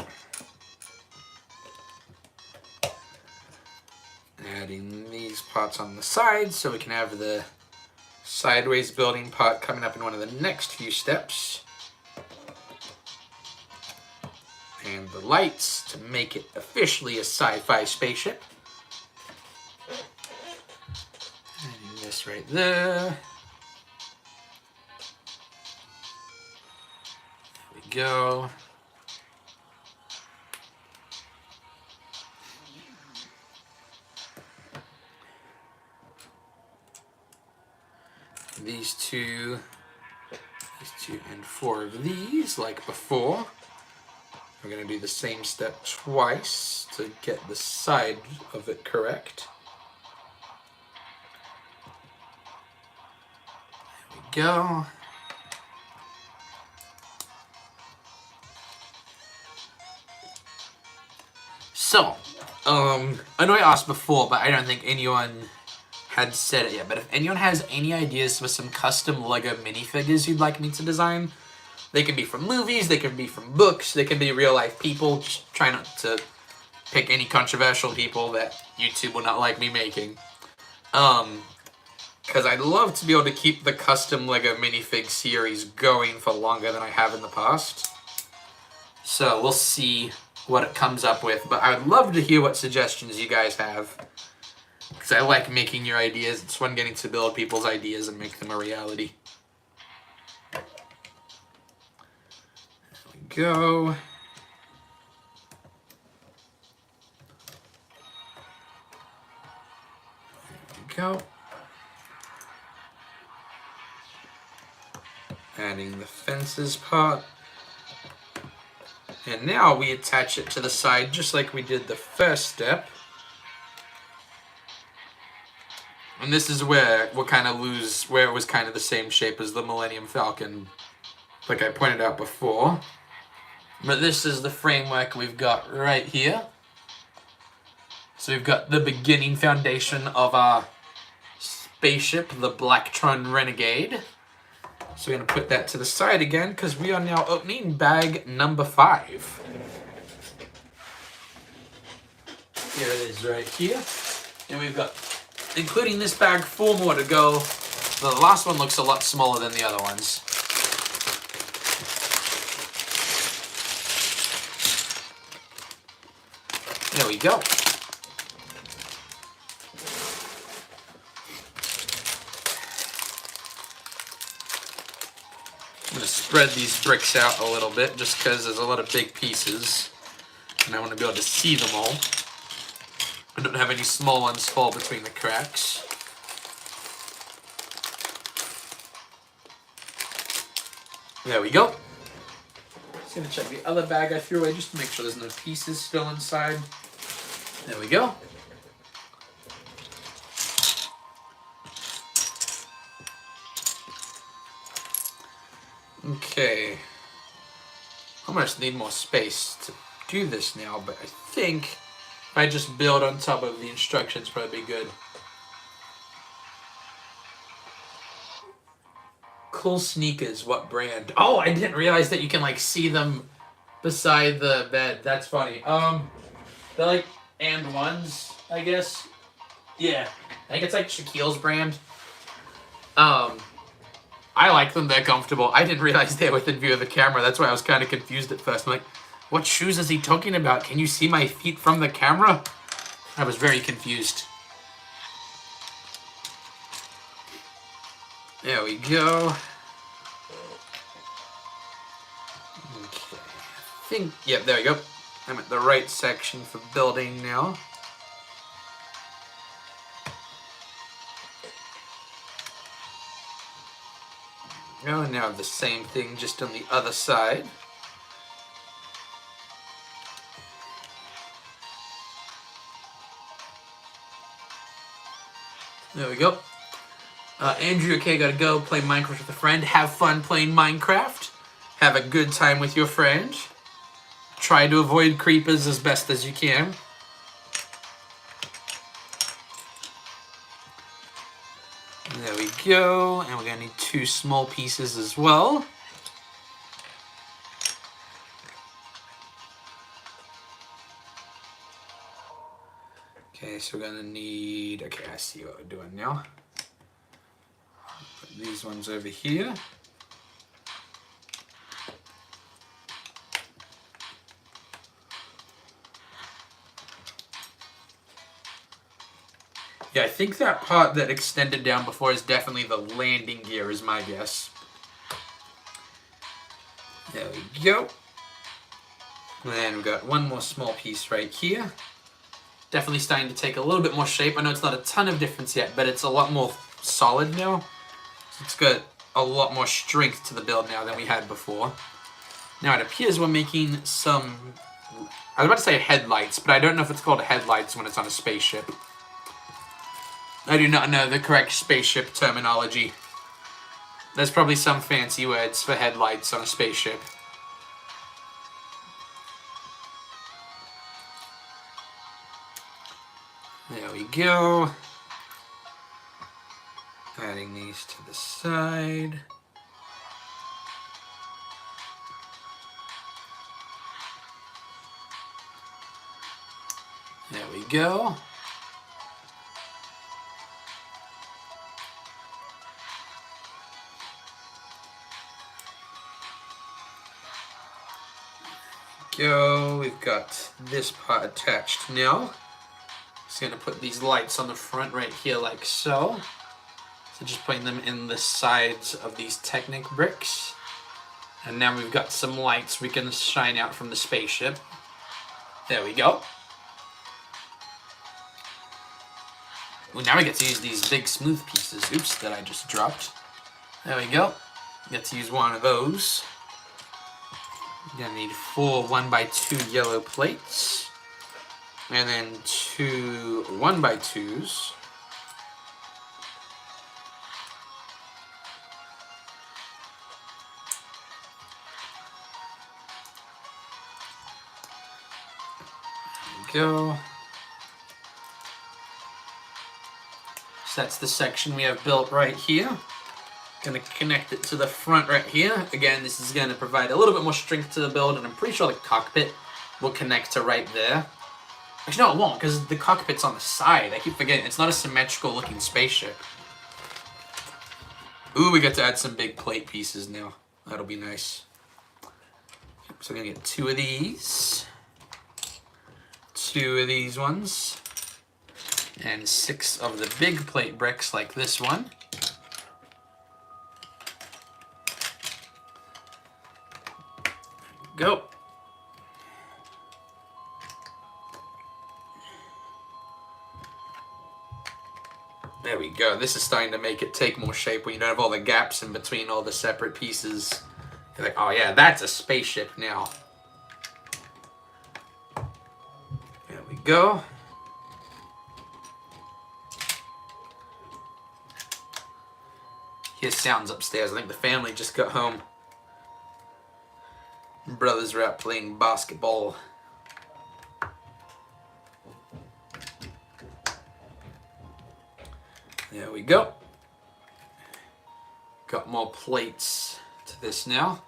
Speaker 1: Adding these parts on the sides so we can have the sideways building part coming up in one of the next few steps. And the lights to make it officially a sci-fi spaceship. Adding this right there. There we go. These two and four of these, like before. We're going to do the same step twice to get the side of it correct. There we go. So, I know I asked before, but I don't think anyone had said it yet, but if anyone has any ideas for some custom Lego minifigures you'd like me to design, They can be from movies, they can be from books, they can be real life people. Just try not to pick any controversial people that YouTube will not like me making. Because I'd love to be able to keep the custom LEGO minifig series going for longer than I have in the past. So we'll see what it comes up with, but I would love to hear what suggestions you guys have. Because I like making your ideas. It's fun getting to build people's ideas and make them a reality. There we go. There we go. Adding the fences part. And now we attach it to the side just like we did the first step. And this is where we'll kind of lose, where it was kind of the same shape as the Millennium Falcon, like I pointed out before. But this is the framework we've got right here. So we've got the beginning foundation of our spaceship, the Blacktron Renegade. So we're going to put that to the side again because we are now opening bag number 5. Here it is right here. And we've got, including this bag, 4 more to go. The last one looks a lot smaller than the other ones. There we go. I'm going to spread these bricks out a little bit just because there's a lot of big pieces and I want to be able to see them all. I don't have any small ones fall between the cracks. There we go. Just going to check the other bag I threw away just to make sure there's no pieces still inside. There we go. Okay, I almost need more space to do this now, but I think if I just build on top of the instructions, probably be good. Cool sneakers, what brand? Oh, I didn't realize that you can like see them beside the bed. That's funny. They're like and ones, I guess. Yeah, I think it's like Shaquille's brand. I like them, they're comfortable. I didn't realize they were within view of the camera. That's why I was kind of confused at first. I'm like, what shoes is he talking about? Can you see my feet from the camera? I was very confused. There we go. Okay, I think, yep, there we go. I'm at the right section for building now. Oh, and now the same thing just on the other side. There we go. Andrew, okay, gotta go play Minecraft with a friend. Have fun playing Minecraft. Have a good time with your friend. Try to avoid creepers as best as you can. There we go, and we're going to need 2 small pieces as well. Okay, so we're going to need, okay, I see what we're doing now. Put these ones over here. Yeah, I think that part that extended down before is definitely the landing gear, is my guess. There we go. And then we've got 1 more small piece right here. Definitely starting to take a little bit more shape. I know it's not a ton of difference yet, but it's a lot more solid now. So it's got a lot more strength to the build now than we had before. Now it appears we're making some, I was about to say headlights, but I don't know if it's called headlights when it's on a spaceship. I do not know the correct spaceship terminology. There's probably some fancy words for headlights on a spaceship. There we go. Adding these to the side. There we go. We've got this part attached now. Just gonna put these lights on the front right here like so. So just putting them in the sides of these Technic bricks. And now we've got some lights we can shine out from the spaceship. There we go. Well, now we get to use these big smooth pieces. Oops, that I just dropped. There we go. Get to use one of those. You're gonna need 4 1x2 yellow plates. And then 2 1x2s. There we go. So that's the section we have built right here. Gonna connect it to the front right here. Again, this is gonna provide a little bit more strength to the build, and I'm pretty sure the cockpit will connect to right there. Actually, no, it won't, because the cockpit's on the side. I keep forgetting, it's not a symmetrical looking spaceship. Ooh, we get to add some big plate pieces now. That'll be nice. So we're gonna get 2 of these. 2 of these ones. And 6 of the big plate bricks like this one. Go. There we go. This is starting to make it take more shape when you don't have all the gaps in between all the separate pieces. You're like, oh yeah, that's a spaceship now. There we go. Hear sounds upstairs. I think the family just got home. Brothers are out playing basketball. There we go. Got more plates to this now.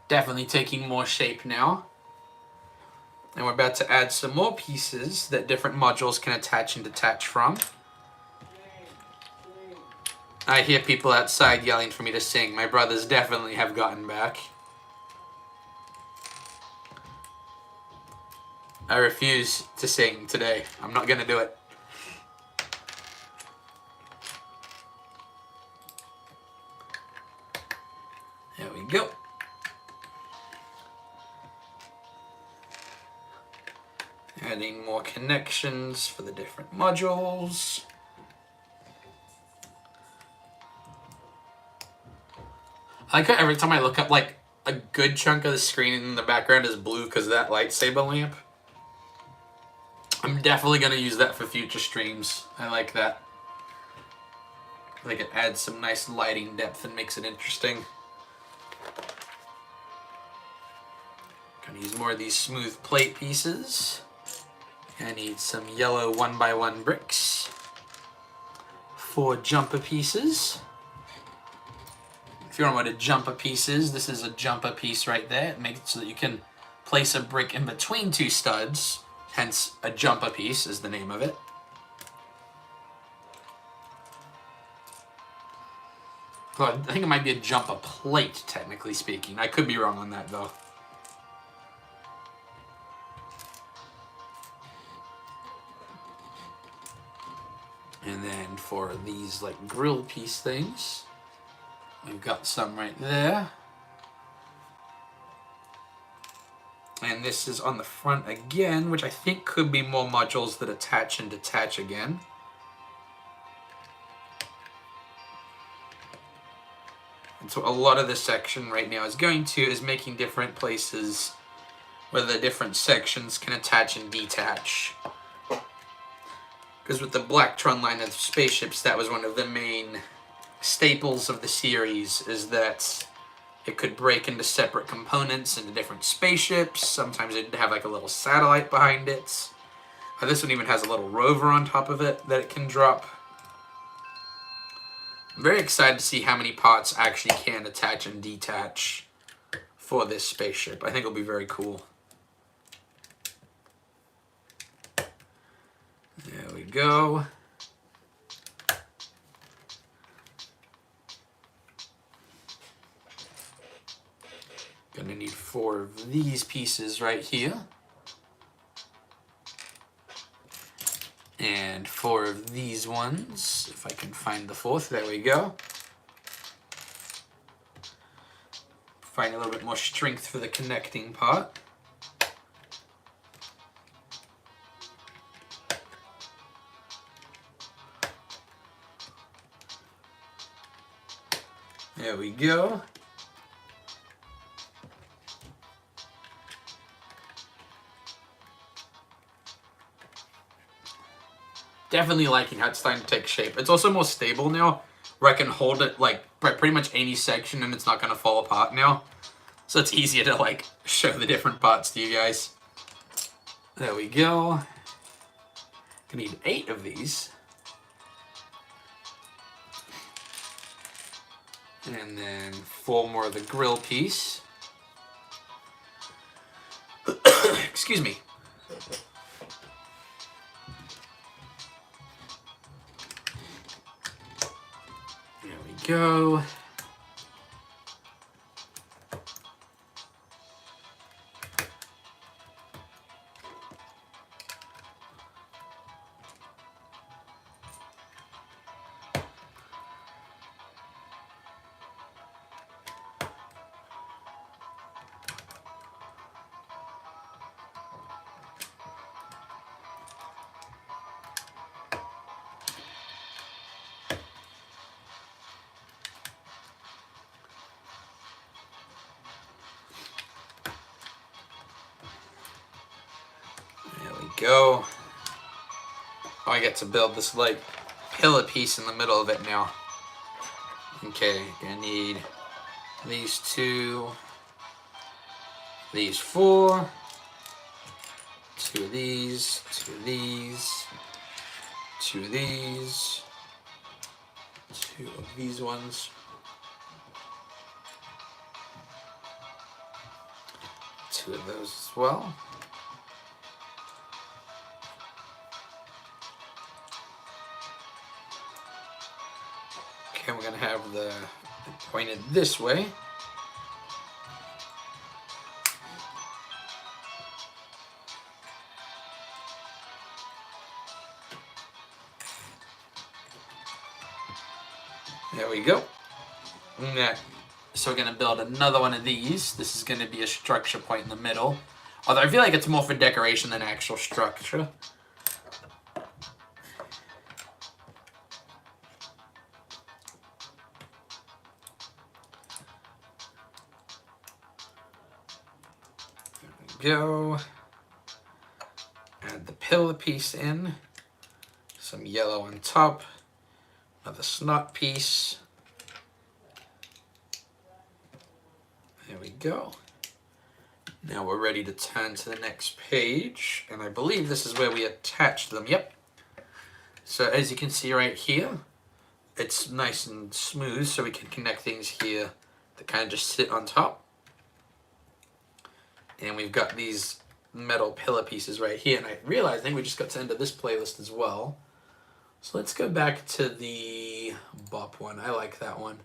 Speaker 1: Definitely taking more shape now. And we're about to add some more pieces that different modules can attach and detach from. I hear people outside yelling for me to sing. My brothers definitely have gotten back. I refuse to sing today. I'm not gonna do it. There we go. Adding more connections for the different modules. I like how every time I look up, like, a good chunk of the screen in the background is blue because of that lightsaber lamp. I'm definitely going to use that for future streams. I like that. I think it adds some nice lighting depth and makes it interesting. Gonna use more of these smooth plate pieces. I need some yellow 1x1 bricks. 4 jumper pieces. If you don't know what a jumper piece is, this is a jumper piece right there. It makes it so that you can place a brick in between 2 studs. Hence, a jumper piece is the name of it. Well, I think it might be a jumper plate, technically speaking. I could be wrong on that, though. And then for these, like, grill piece things, we've got some right there. And this is on the front again, which I think could be more modules that attach and detach again. And so a lot of this section right now is going to is making different places where the different sections can attach and detach. Because with the Blacktron line of spaceships, that was one of the main staples of the series, is that it could break into separate components into different spaceships. Sometimes it'd have like a little satellite behind it. This one even has a little rover on top of it that it can drop. I'm very excited to see how many parts actually can attach and detach for this spaceship. I think it'll be very cool. we go. Gonna need 4 of these pieces right here. And 4 of these ones, if I can find the 4th, there we go. Find a little bit more strength for the connecting part. There we go. Definitely liking how it's starting to take shape. It's also more stable now, where I can hold it like by pretty much any section and it's not going to fall apart now. So it's easier to like show the different parts to you guys. There we go. I need 8 of these. And then 4 more of the grill piece. Excuse me. There we go. Go. Oh, I get to build this like pillar piece in the middle of it now. Okay, gonna need these 2, these 4, 2 of these, 2 of these, 2 of these, 2 of these ones, 2 of those as well. And we're going to have the pointed this way. There we go. So we're going to build another one of these. This is going to be a structure point in the middle. Although I feel like it's more for decoration than actual structure. Go. Add the pillar piece in. Some yellow on top. Another snot piece. There we go. Now we're ready to turn to the next page. And I believe this is where we attach them. Yep. So as you can see right here, it's nice and smooth, so we can connect things here that kind of just sit on top. And we've got these metal pillar pieces right here. And I realized, I think we just got to the end of this playlist as well. So let's go back to the bop one. I like that one.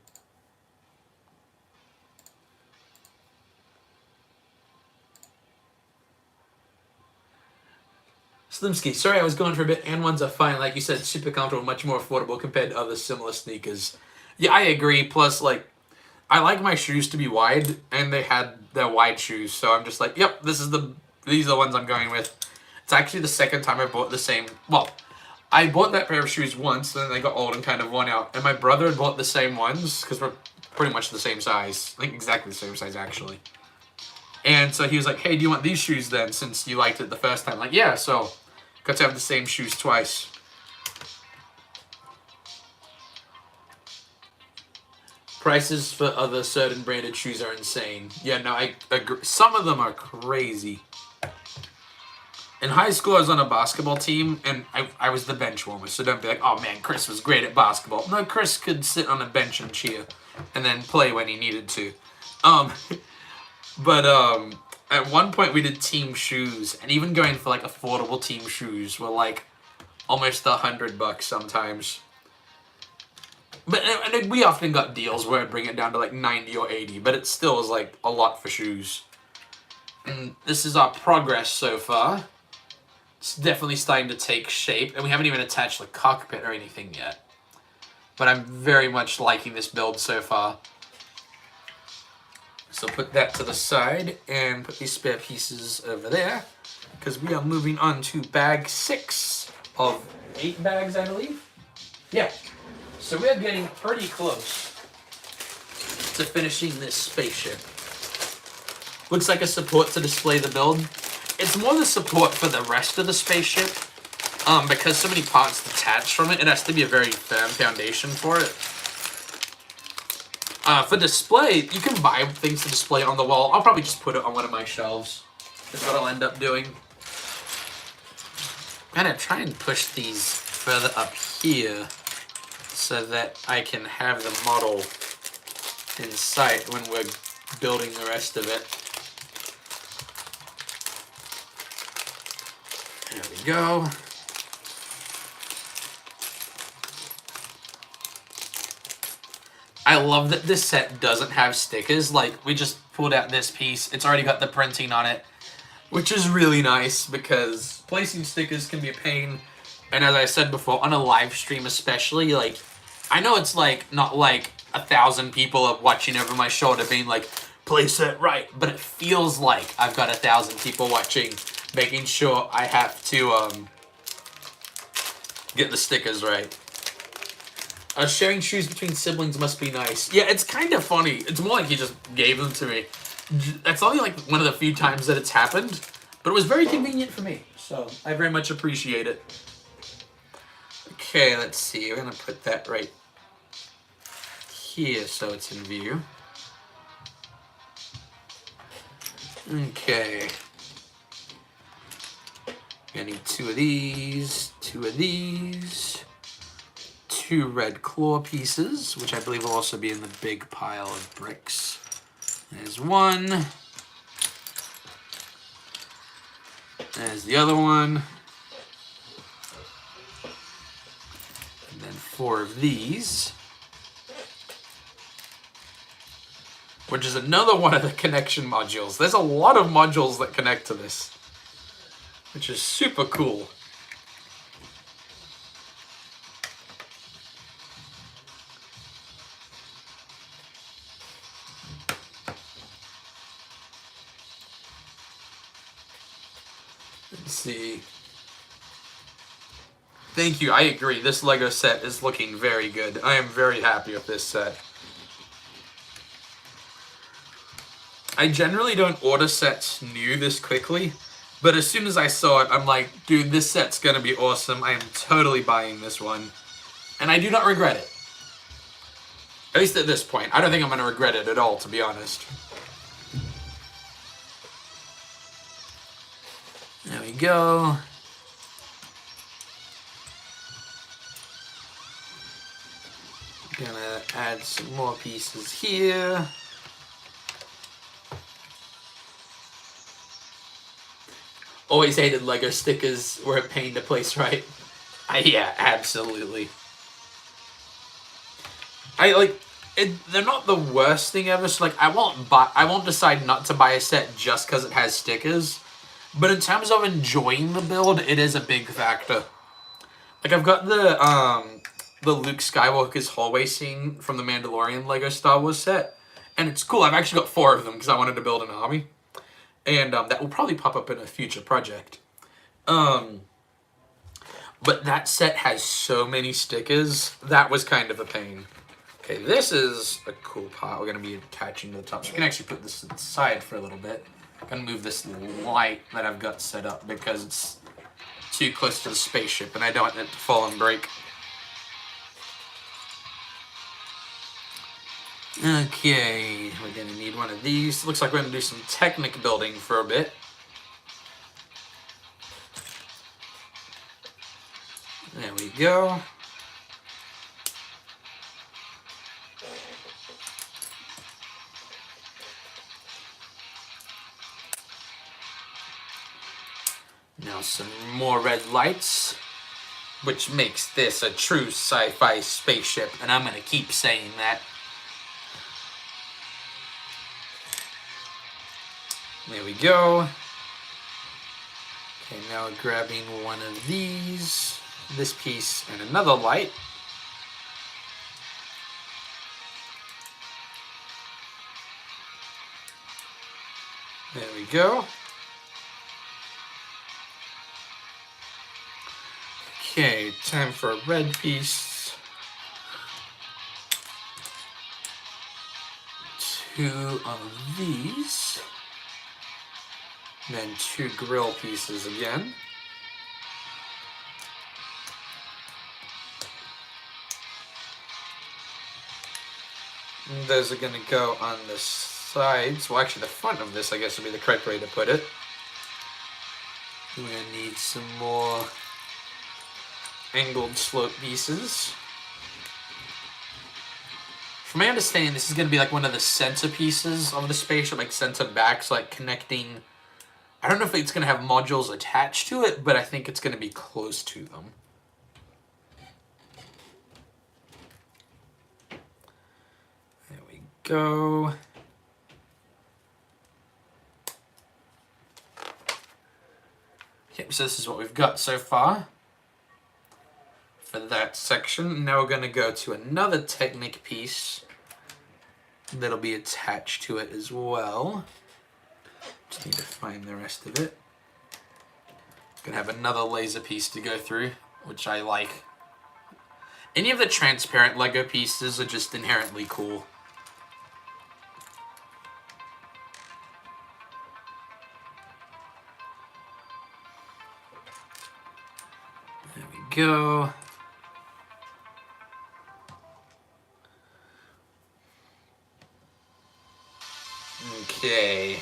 Speaker 1: Slimsky, sorry I was going for a bit. And ones are fine. Like you said, super comfortable, much more affordable compared to other similar sneakers. Yeah, I agree. Plus, like, I like my shoes to be wide, and they had their wide shoes, so I'm just like, yep, these are the ones I'm going with. It's actually the second time I bought the same, well, I bought that pair of shoes once, and then they got old and kind of worn out, and my brother had bought the same ones, because we're pretty much the same size, I think exactly the same size, actually. And so he was like, hey, do you want these shoes then, since you liked it the first time? I'm like, yeah, so got to have the same shoes twice. Prices for other certain branded shoes are insane. Yeah, no, I agree. Some of them are crazy. In high school, I was on a basketball team, and I was the bench warmer. So don't be like, oh man, Chris was great at basketball. No, Chris could sit on a bench and cheer, and then play when he needed to. But at one point we did team shoes, and even going for like affordable team shoes were like almost $100 sometimes. But and we often got deals where I'd bring it down to like 90 or 80, but it still is like a lot for shoes. And this is our progress so far. It's definitely starting to take shape, and we haven't even attached the cockpit or anything yet. But I'm very much liking this build so far. So put that to the side and put these spare pieces over there, because we are moving on to bag 6 of 8 bags, I believe. Yeah. So we're getting pretty close to finishing this spaceship. Looks like a support to display the build. It's more the support for the rest of the spaceship. Because so many parts detach from it, it has to be a very firm foundation for it. For display, you can buy things to display on the wall. I'll probably just put it on one of my shelves. That's what I'll end up doing. I'm gonna try and push these further up here so that I can have the model in sight when we're building the rest of it. There we go. I love that this set doesn't have stickers. Like, we just pulled out this piece. It's already got the printing on it, which is really nice because placing stickers can be a pain. And as I said before, on a live stream especially, like, I know it's like not like 1,000 people are watching over my shoulder being like, place it right, but it feels like I've got 1,000 people watching, making sure I have to get the stickers right. Sharing shoes between siblings must be nice. Yeah, it's kind of funny. It's more like he just gave them to me. That's only like one of the few times that it's happened, but it was very convenient for me, so I very much appreciate it. Okay, let's see. We're gonna put that right here so it's in view. Okay. I need 2 of these, 2 of these, 2 red claw pieces, which I believe will also be in the big pile of bricks. There's 1. There's the other one. And then 4 of these. Which is another one of the connection modules. There's a lot of modules that connect to this, which is super cool. Let's see. Thank you, I agree. This Lego set is looking very good. I am very happy with this set. I generally don't order sets new this quickly, but as soon as I saw it, I'm like, dude, this set's gonna be awesome. I am totally buying this one. And I do not regret it. At least at this point. I don't think I'm gonna regret it at all, to be honest. There we go. Gonna add some more pieces here. Always hated Lego stickers were a pain to place right. Yeah, absolutely. They're not the worst thing ever. So like, I won't decide not to buy a set just because it has stickers. But in terms of enjoying the build, it is a big factor. Like, I've got the Luke Skywalker's hallway scene from the Mandalorian Lego Star Wars set, and it's cool. I've actually got 4 of them because I wanted to build an army. And that will probably pop up in a future project. But that set has so many stickers, that was kind of a pain. Okay, this is a cool part we're going to be attaching to the top. So we can actually put this aside for a little bit. I'm going to move this light that I've got set up because it's too close to the spaceship and I don't want it to fall and break. Okay, we're going to need one of these. Looks like we're going to do some Technic building for a bit. There we go. Now some more red lights. which makes this a true sci-fi spaceship, and I'm gonna keep saying that. There we go. Okay, now grabbing one of these, this piece, and another light. There we go. Okay, time for a red piece. 2 of these. Then 2 grill pieces again. And those are going to go on the sides. Well, actually, the front of this, I guess, would be the correct way to put it. We're going to need some more angled slope pieces. From my understanding, this is going to be like one of the center pieces of the spaceship, like center backs, like connecting. I don't know if it's going to have modules attached to it, but I think it's going to be close to them. There we go. Yep, so this is what we've got so far for that section. Now we're going to go to another Technic piece that'll be attached to it as well. Just need to find the rest of it. Gonna have another laser piece to go through, which I like. Any of the transparent Lego pieces are just inherently cool. There we go. Okay.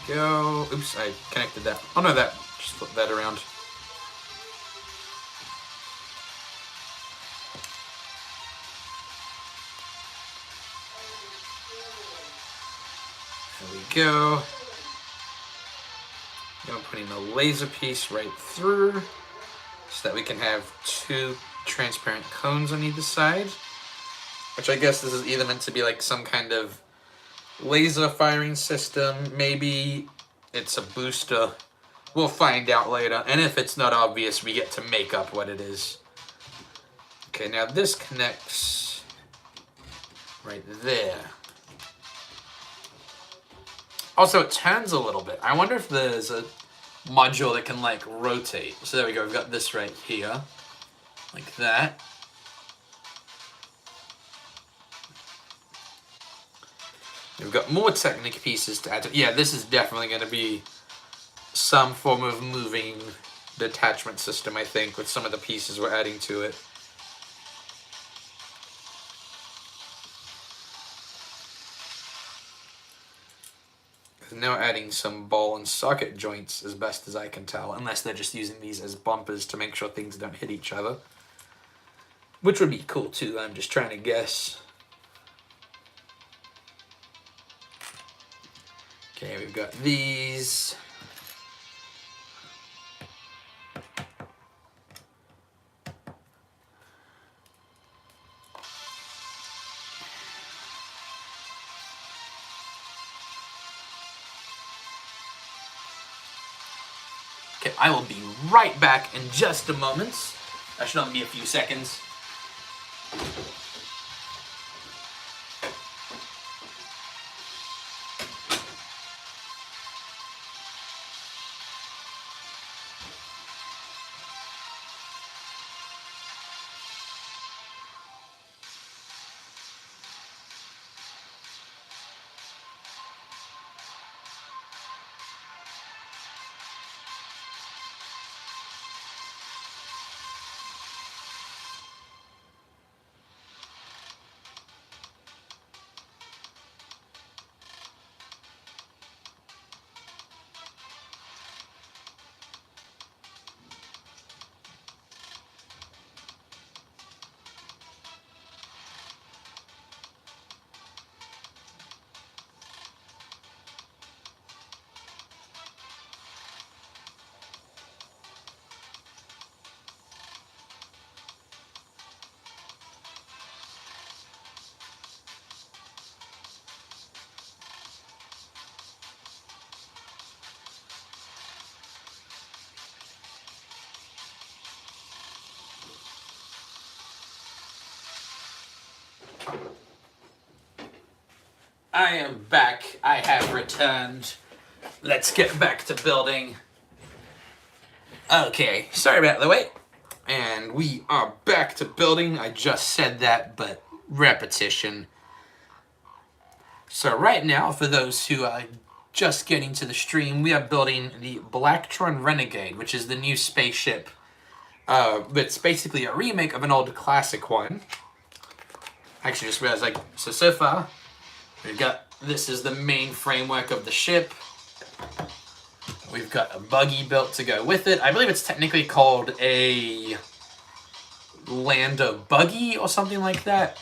Speaker 1: Go. Oops, I connected that. Oh no, that. Just flip that around. There we go. Now I'm putting a laser piece right through so that we can have 2 transparent cones on either side. Which I guess this is either meant to be like some kind of laser firing system. Maybe it's a booster. We'll find out later. And if it's not obvious, we get to make up what it is. Okay, now this connects right there. Also, it turns a little bit. I wonder if there's a module that can, like, rotate. So there we go. We've got this right here. Like that. We've got more Technic pieces to add to. Yeah, this is definitely going to be some form of moving detachment system, I think, with some of the pieces we're adding to it. Now adding some ball and socket joints as best as I can tell, unless they're just using these as bumpers to make sure things don't hit each other. Which would be cool too, I'm just trying to guess. Okay, we've got these. Okay, I will be right back in just a moment. That should only be a few seconds. I am back. I have returned. Let's get back to building. Okay, sorry about the wait. And we are back to building. I just said that, but repetition. So right now, for those who are just getting to the stream, we are building the Blacktron Renegade, which is the new spaceship. It's basically a remake of an old classic one. I actually just realized, so far, we've got, this is the main framework of the ship. We've got a buggy built to go with it. I believe it's technically called a lander buggy or something like that.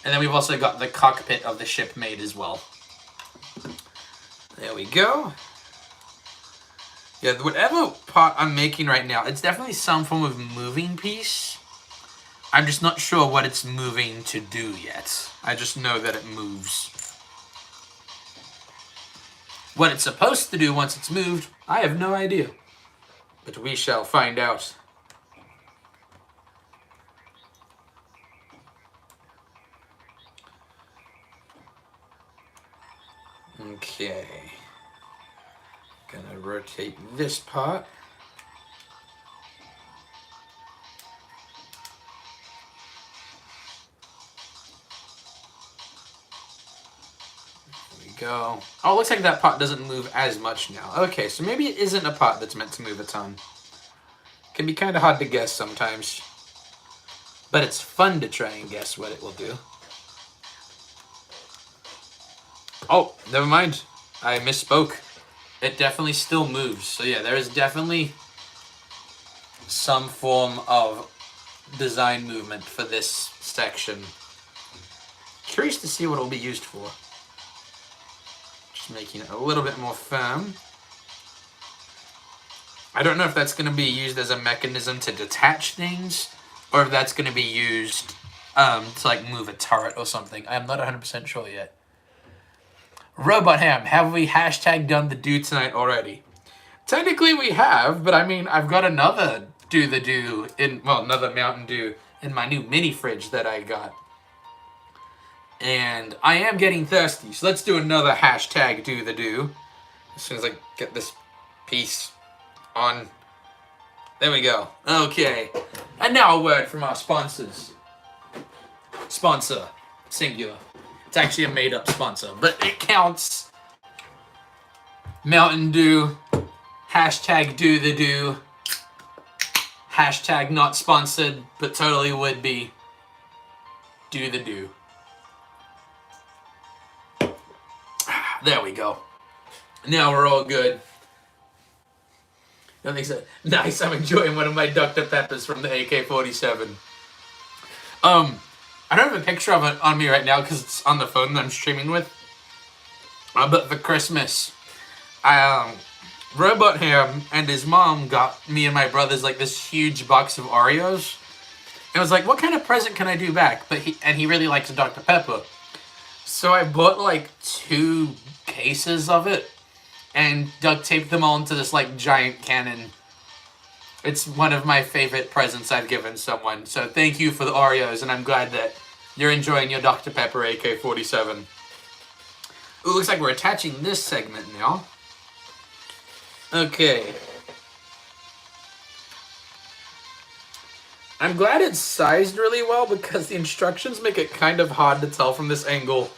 Speaker 1: And then we've also got the cockpit of the ship made as well. There we go. Yeah, whatever part I'm making right now, it's definitely some form of moving piece. I'm just not sure what it's moving to do yet. I just know that it moves. What it's supposed to do once it's moved, I have no idea. But we shall find out. Okay. Gonna rotate this part. Go. Oh, it looks like that part doesn't move as much now. Okay, so maybe it isn't a part that's meant to move a ton. Can be kind of hard to guess sometimes. But it's fun to try and guess what it will do. Oh, never mind. I misspoke. It definitely still moves. So yeah, there is definitely some form of design movement for this section. Curious to see what it will be used for. Making it a little bit more firm. I don't know if that's going to be used as a mechanism to detach things, or if that's going to be used to like move a turret or something. I'm not 100% sure yet. Robot Ham, have we hashtag done the do tonight already? Technically we have, but I mean, I've got another do the do in, well, another Mountain Dew in my new mini fridge that I got. And I am getting thirsty, so let's do another hashtag do the do. As soon as I get this piece on. There we go. Okay. And now a word from our sponsors. Sponsor. Singular. It's actually a made-up sponsor, but it counts. Mountain Dew. Hashtag do the do. Hashtag not sponsored, but totally would be. Do the do. There we go. Now we're all good. Don't think so. Nice, I'm enjoying one of my Dr. Peppers from the AK-47. I don't have a picture of it on me right now because it's on the phone that I'm streaming with. But for Christmas, Robot Ham and his mom got me and my brothers like this huge box of Oreos. And I was like, what kind of present can I do back? But he really likes Dr. Pepper. So I bought like 2 cases of it and duct taped them all into this like giant cannon. It's one of my favorite presents I've given someone. So thank you for the Oreos, and I'm glad that you're enjoying your Dr. Pepper AK-47. Ooh, looks like we're attaching this segment now. Okay. I'm glad it's sized really well because the instructions make it kind of hard to tell from this angle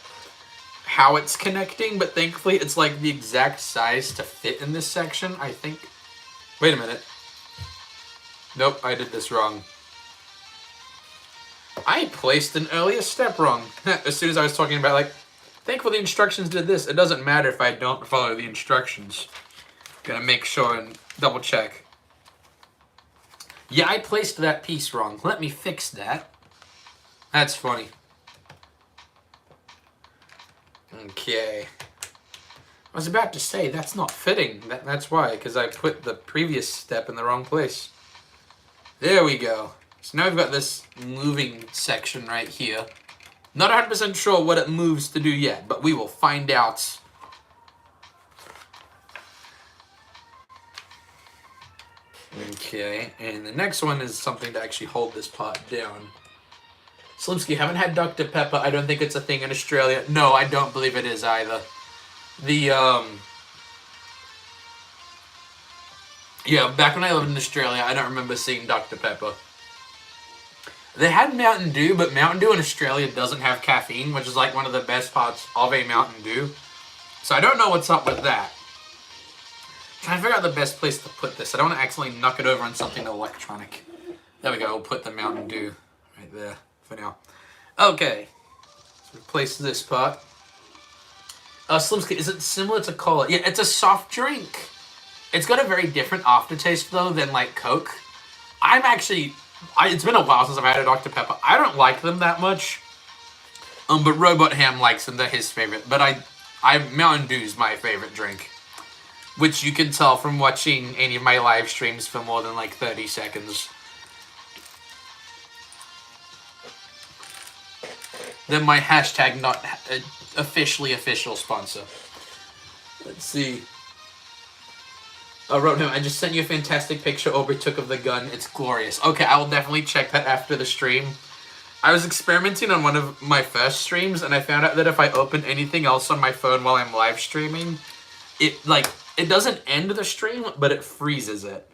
Speaker 1: how it's connecting, but thankfully it's like the exact size to fit in this section, I think. Wait a minute. Nope, I did this wrong. I placed an earlier step wrong. As soon as I was talking about like, thankfully the instructions did this. It doesn't matter if I don't follow the instructions. Gonna make sure and double check. Yeah, I placed that piece wrong. Let me fix that. That's funny. Okay. I was about to say, that's not fitting. That's why, because I put the previous step in the wrong place. There we go. So now we've got this moving section right here. Not 100% sure what it moves to do yet, but we will find out. Okay, and the next one is something to actually hold this part down. Slimsky, haven't had Dr. Pepper. I don't think it's a thing in Australia. No, I don't believe it is either. Yeah, back when I lived in Australia, I don't remember seeing Dr. Pepper. They had Mountain Dew, but Mountain Dew in Australia doesn't have caffeine, which is like one of the best parts of a Mountain Dew. So I don't know what's up with that. Trying to figure out the best place to put this. I don't want to accidentally knock it over on something electronic. There we go. We'll put the Mountain Dew right there for now. Okay. Let's replace this part. Slimsky, is it similar to cola? Yeah, it's a soft drink. It's got a very different aftertaste, though, than, like, Coke. It's been a while since I've had a Dr. Pepper. I don't like them that much. But Robot Ham likes them. They're his favorite. But Mountain Dew's my favorite drink. Which you can tell from watching any of my live streams for more than, like, 30 seconds. Then my hashtag not officially official sponsor. Let's see. Wrote him, I just sent you a fantastic picture Aubrey took of the gun. It's glorious. Okay, I will definitely check that after the stream. I was experimenting on one of my first streams, and I found out that if I open anything else on my phone while I'm live streaming, it doesn't end the stream, but it freezes it.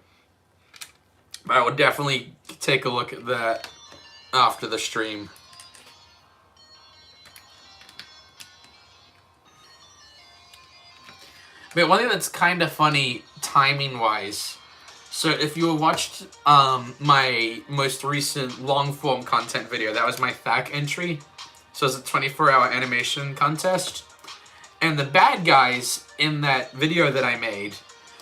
Speaker 1: But I will definitely take a look at that after the stream. But one thing that's kind of funny, timing-wise, so if you watched my most recent long-form content video, that was my THAC entry. So it's a 24-hour animation contest. And the bad guys in that video that I made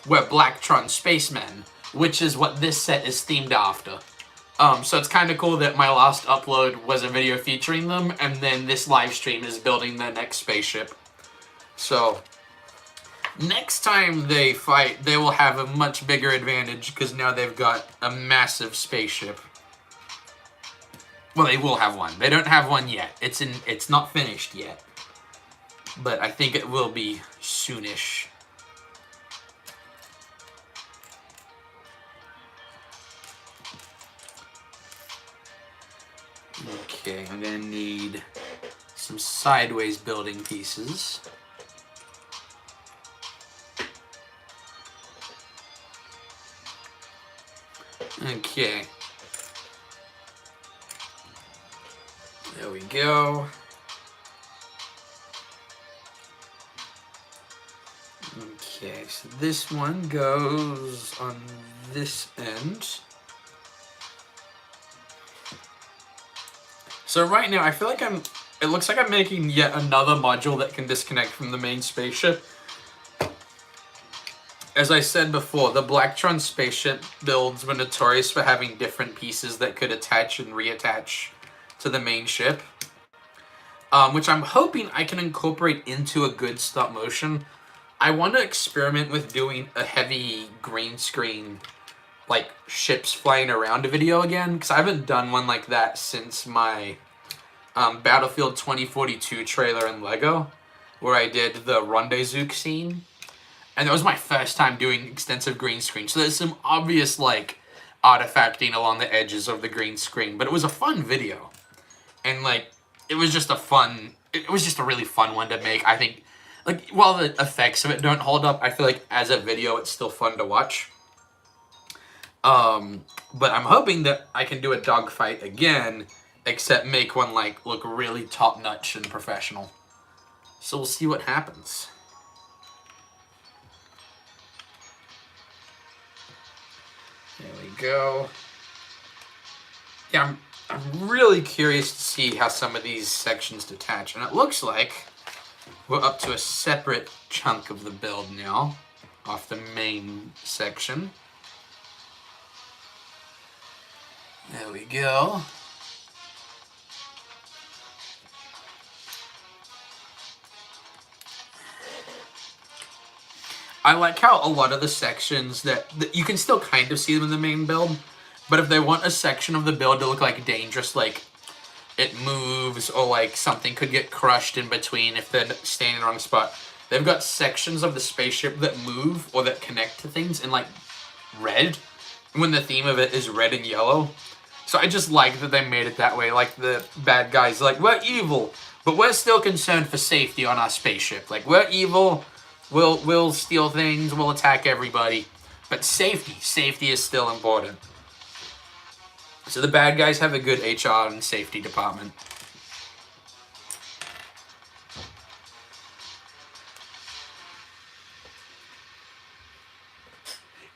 Speaker 1: were Blacktron spacemen, which is what this set is themed after. So it's kind of cool that my last upload was a video featuring them, and then this live stream is building the next spaceship. So next time they fight, they will have a much bigger advantage because now they've got a massive spaceship. Well, they will have one. They don't have one yet. It's not finished yet. But I think it will be soonish. Okay, I'm gonna need some sideways building pieces. Okay. There we go. Okay, so this one goes on this end. So right now, I feel like it looks like I'm making yet another module that can disconnect from the main spaceship. As I said before, the Blacktron spaceship builds were notorious for having different pieces that could attach and reattach to the main ship. Which I'm hoping I can incorporate into a good stop motion. I want to experiment with doing a heavy green screen, like ships flying around video again, because I haven't done one like that since my Battlefield 2042 trailer in LEGO, where I did the rendezvous scene. And that was my first time doing extensive green screen. So there's some obvious, like, artifacting along the edges of the green screen. But it was a fun video. And, like, it was just a really fun one to make. I think, like, while the effects of it don't hold up, I feel like as a video it's still fun to watch. But I'm hoping that I can do a dogfight again, except make one, like, look really top-notch and professional. So we'll see what happens. There we go. Yeah, I'm really curious to see how some of these sections detach. And it looks like we're up to a separate chunk of the build now, off the main section. There we go. I like how a lot of the sections that you can still kind of see them in the main build, but if they want a section of the build to look like dangerous, like it moves or like something could get crushed in between if they're staying in the wrong spot, they've got sections of the spaceship that move or that connect to things in like red, when the theme of it is red and yellow. So I just like that they made it that way. Like the bad guys, like, we're evil, but we're still concerned for safety on our spaceship. Like, we're evil, we'll steal things, we'll attack everybody, but safety is still important. So the bad guys have a good HR and safety department.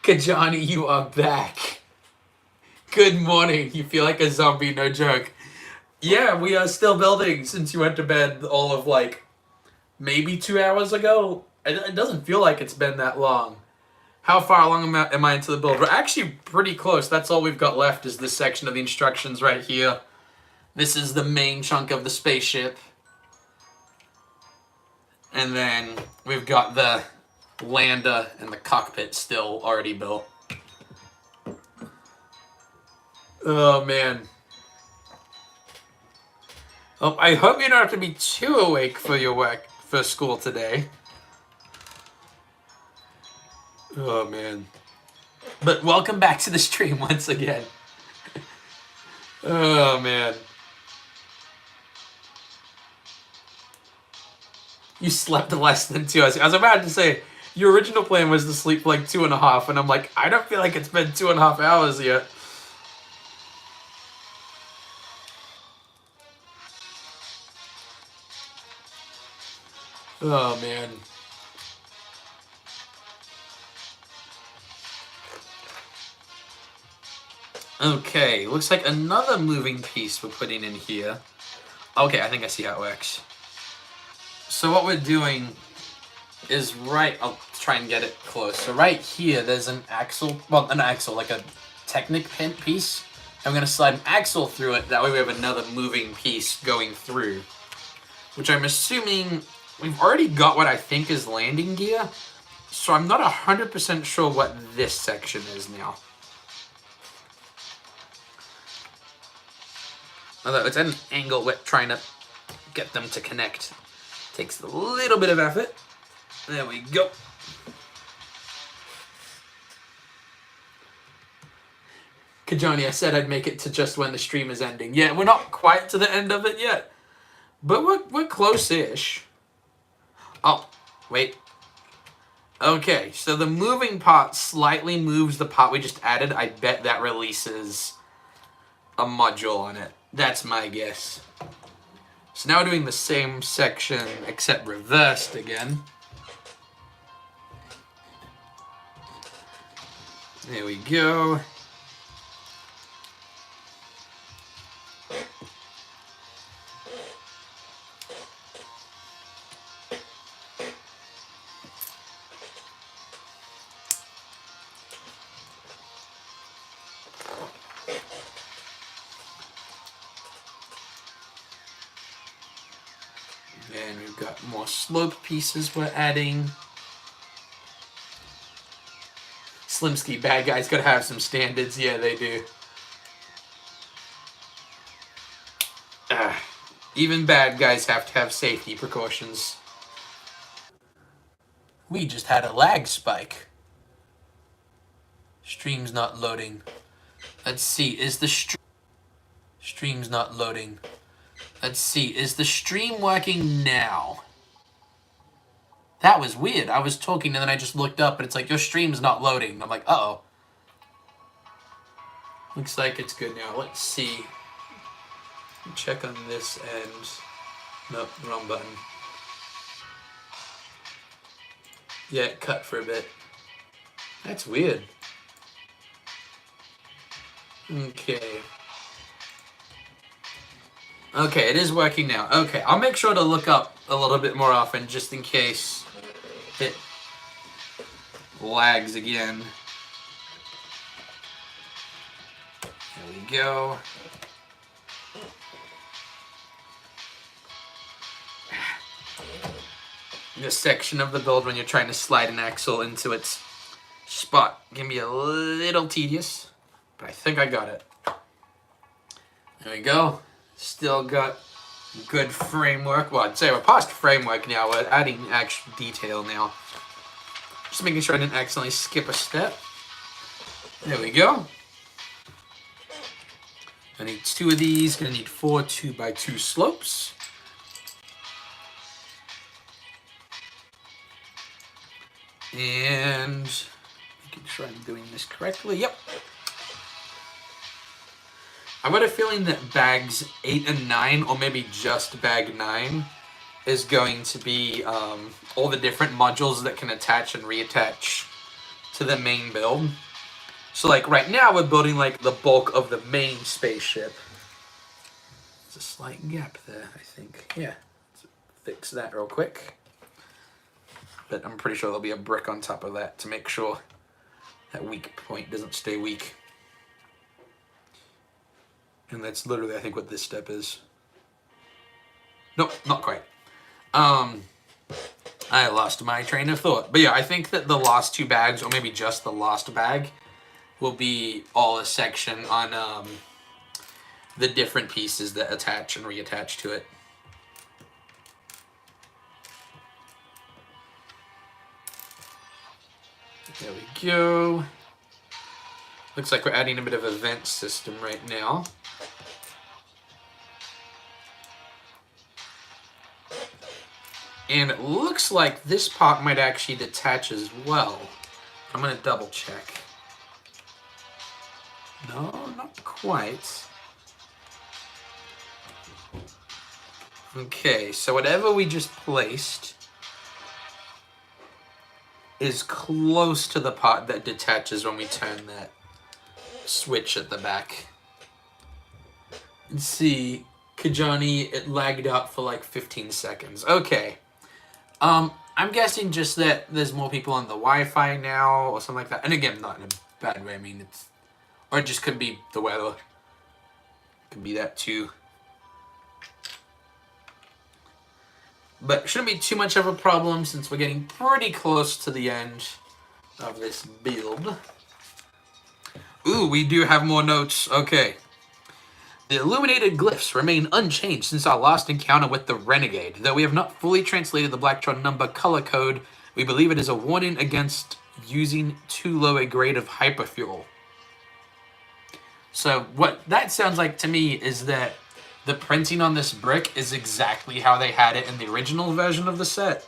Speaker 1: Kajani, you are back. Good morning. You feel like a zombie, no joke. Yeah, we are still building since you went to bed all of, like, maybe 2 hours ago. It doesn't feel like it's been that long. How far along am I into the build? We're actually pretty close. That's all we've got left is this section of the instructions right here. This is the main chunk of the spaceship. And then we've got the lander and the cockpit still already built. Oh, man. Oh, I hope you don't have to be too awake for your work, for school today. Oh, man. But welcome back to the stream once again. Oh, man. You slept less than 2 hours. I was about to say, your original plan was to sleep for like 2.5, and I'm like, I don't feel like it's been 2.5 hours yet. Oh, man. Okay, looks like another moving piece we're putting in here. Okay, I think I see how it works. So what we're doing is I'll try and get it close. So right here, there's an axle, like a Technic pin piece. I'm going to slide an axle through it, that way we have another moving piece going through. Which I'm assuming, we've already got what I think is landing gear, so I'm not 100% sure what this section is now. Although it's at an angle, we're trying to get them to connect. Takes a little bit of effort. There we go. Kajani, I said I'd make it to just when the stream is ending. Yeah, we're not quite to the end of it yet, but we're close-ish. Oh, wait. Okay, so the moving part slightly moves the part we just added. I bet that releases a module on it. That's my guess. So now we're doing the same section, except reversed again. There we go. And we've got more slope pieces we're adding. Slimsky, bad guys gotta have some standards. Yeah, they do. Even bad guys have to have safety precautions. We just had a lag spike. Stream's not loading. Let's see, is the stream's not loading. Let's see, is the stream working now? That was weird. I was talking and then I just looked up and it's like, your stream's not loading. I'm like, uh-oh. Looks like it's good now. Let's see. Check on this end. Nope, wrong button. Yeah, it cut for a bit. That's weird. Okay. Okay, it is working now. Okay, I'll make sure to look up a little bit more often just in case it lags again. There we go. This section of the build when you're trying to slide an axle into its spot can be a little tedious, but I think I got it. There we go. Still got good framework. Well, I'd say we're past framework now. We're adding actual detail now. Just making sure I didn't accidentally skip a step. There we go. I need 2 of these. Gonna need 4 2x2 slopes. And making sure I'm doing this correctly. Yep. I've got a feeling that bags 8 and 9, or maybe just bag 9, is going to be all the different modules that can attach and reattach to the main build. So like right now we're building like the bulk of the main spaceship. There's a slight gap there, I think. Yeah, let's fix that real quick. But I'm pretty sure there'll be a brick on top of that to make sure that weak point doesn't stay weak. And that's literally, I think, what this step is. Nope, not quite. I lost my train of thought. But yeah, I think that the last 2 bags, or maybe just the last bag, will be all a section on the different pieces that attach and reattach to it. There we go. Looks like we're adding a bit of a vent system right now. And it looks like this part might actually detach as well. I'm going to double check. No, not quite. Okay, so whatever we just placed is close to the part that detaches when we turn that switch at the back. And see, Kajani, it lagged out for like 15 seconds. Okay. I'm guessing just that there's more people on the Wi-Fi now or something like that. And again, not in a bad way. I mean, it's... Or it just could be the weather. Could be that too. But shouldn't be too much of a problem since we're getting pretty close to the end of this build. Ooh, we do have more notes. Okay. The illuminated glyphs remain unchanged since our last encounter with the Renegade. Though we have not fully translated the Blacktron number color code, we believe it is a warning against using too low a grade of hyperfuel. So what that sounds like to me is that the printing on this brick is exactly how they had it in the original version of the set.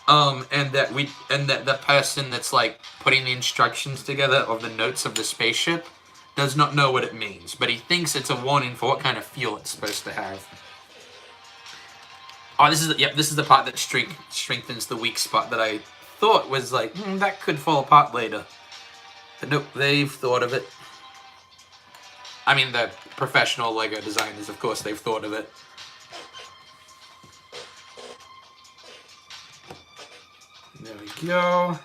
Speaker 1: And that the person that's like putting the instructions together of the notes of the spaceship does not know what it means, but he thinks it's a warning for what kind of fuel it's supposed to have. Oh, this is the part that strengthens the weak spot that I thought was like, that could fall apart later. But nope, they've thought of it. I mean, the professional LEGO designers, of course, they've thought of it. There we go.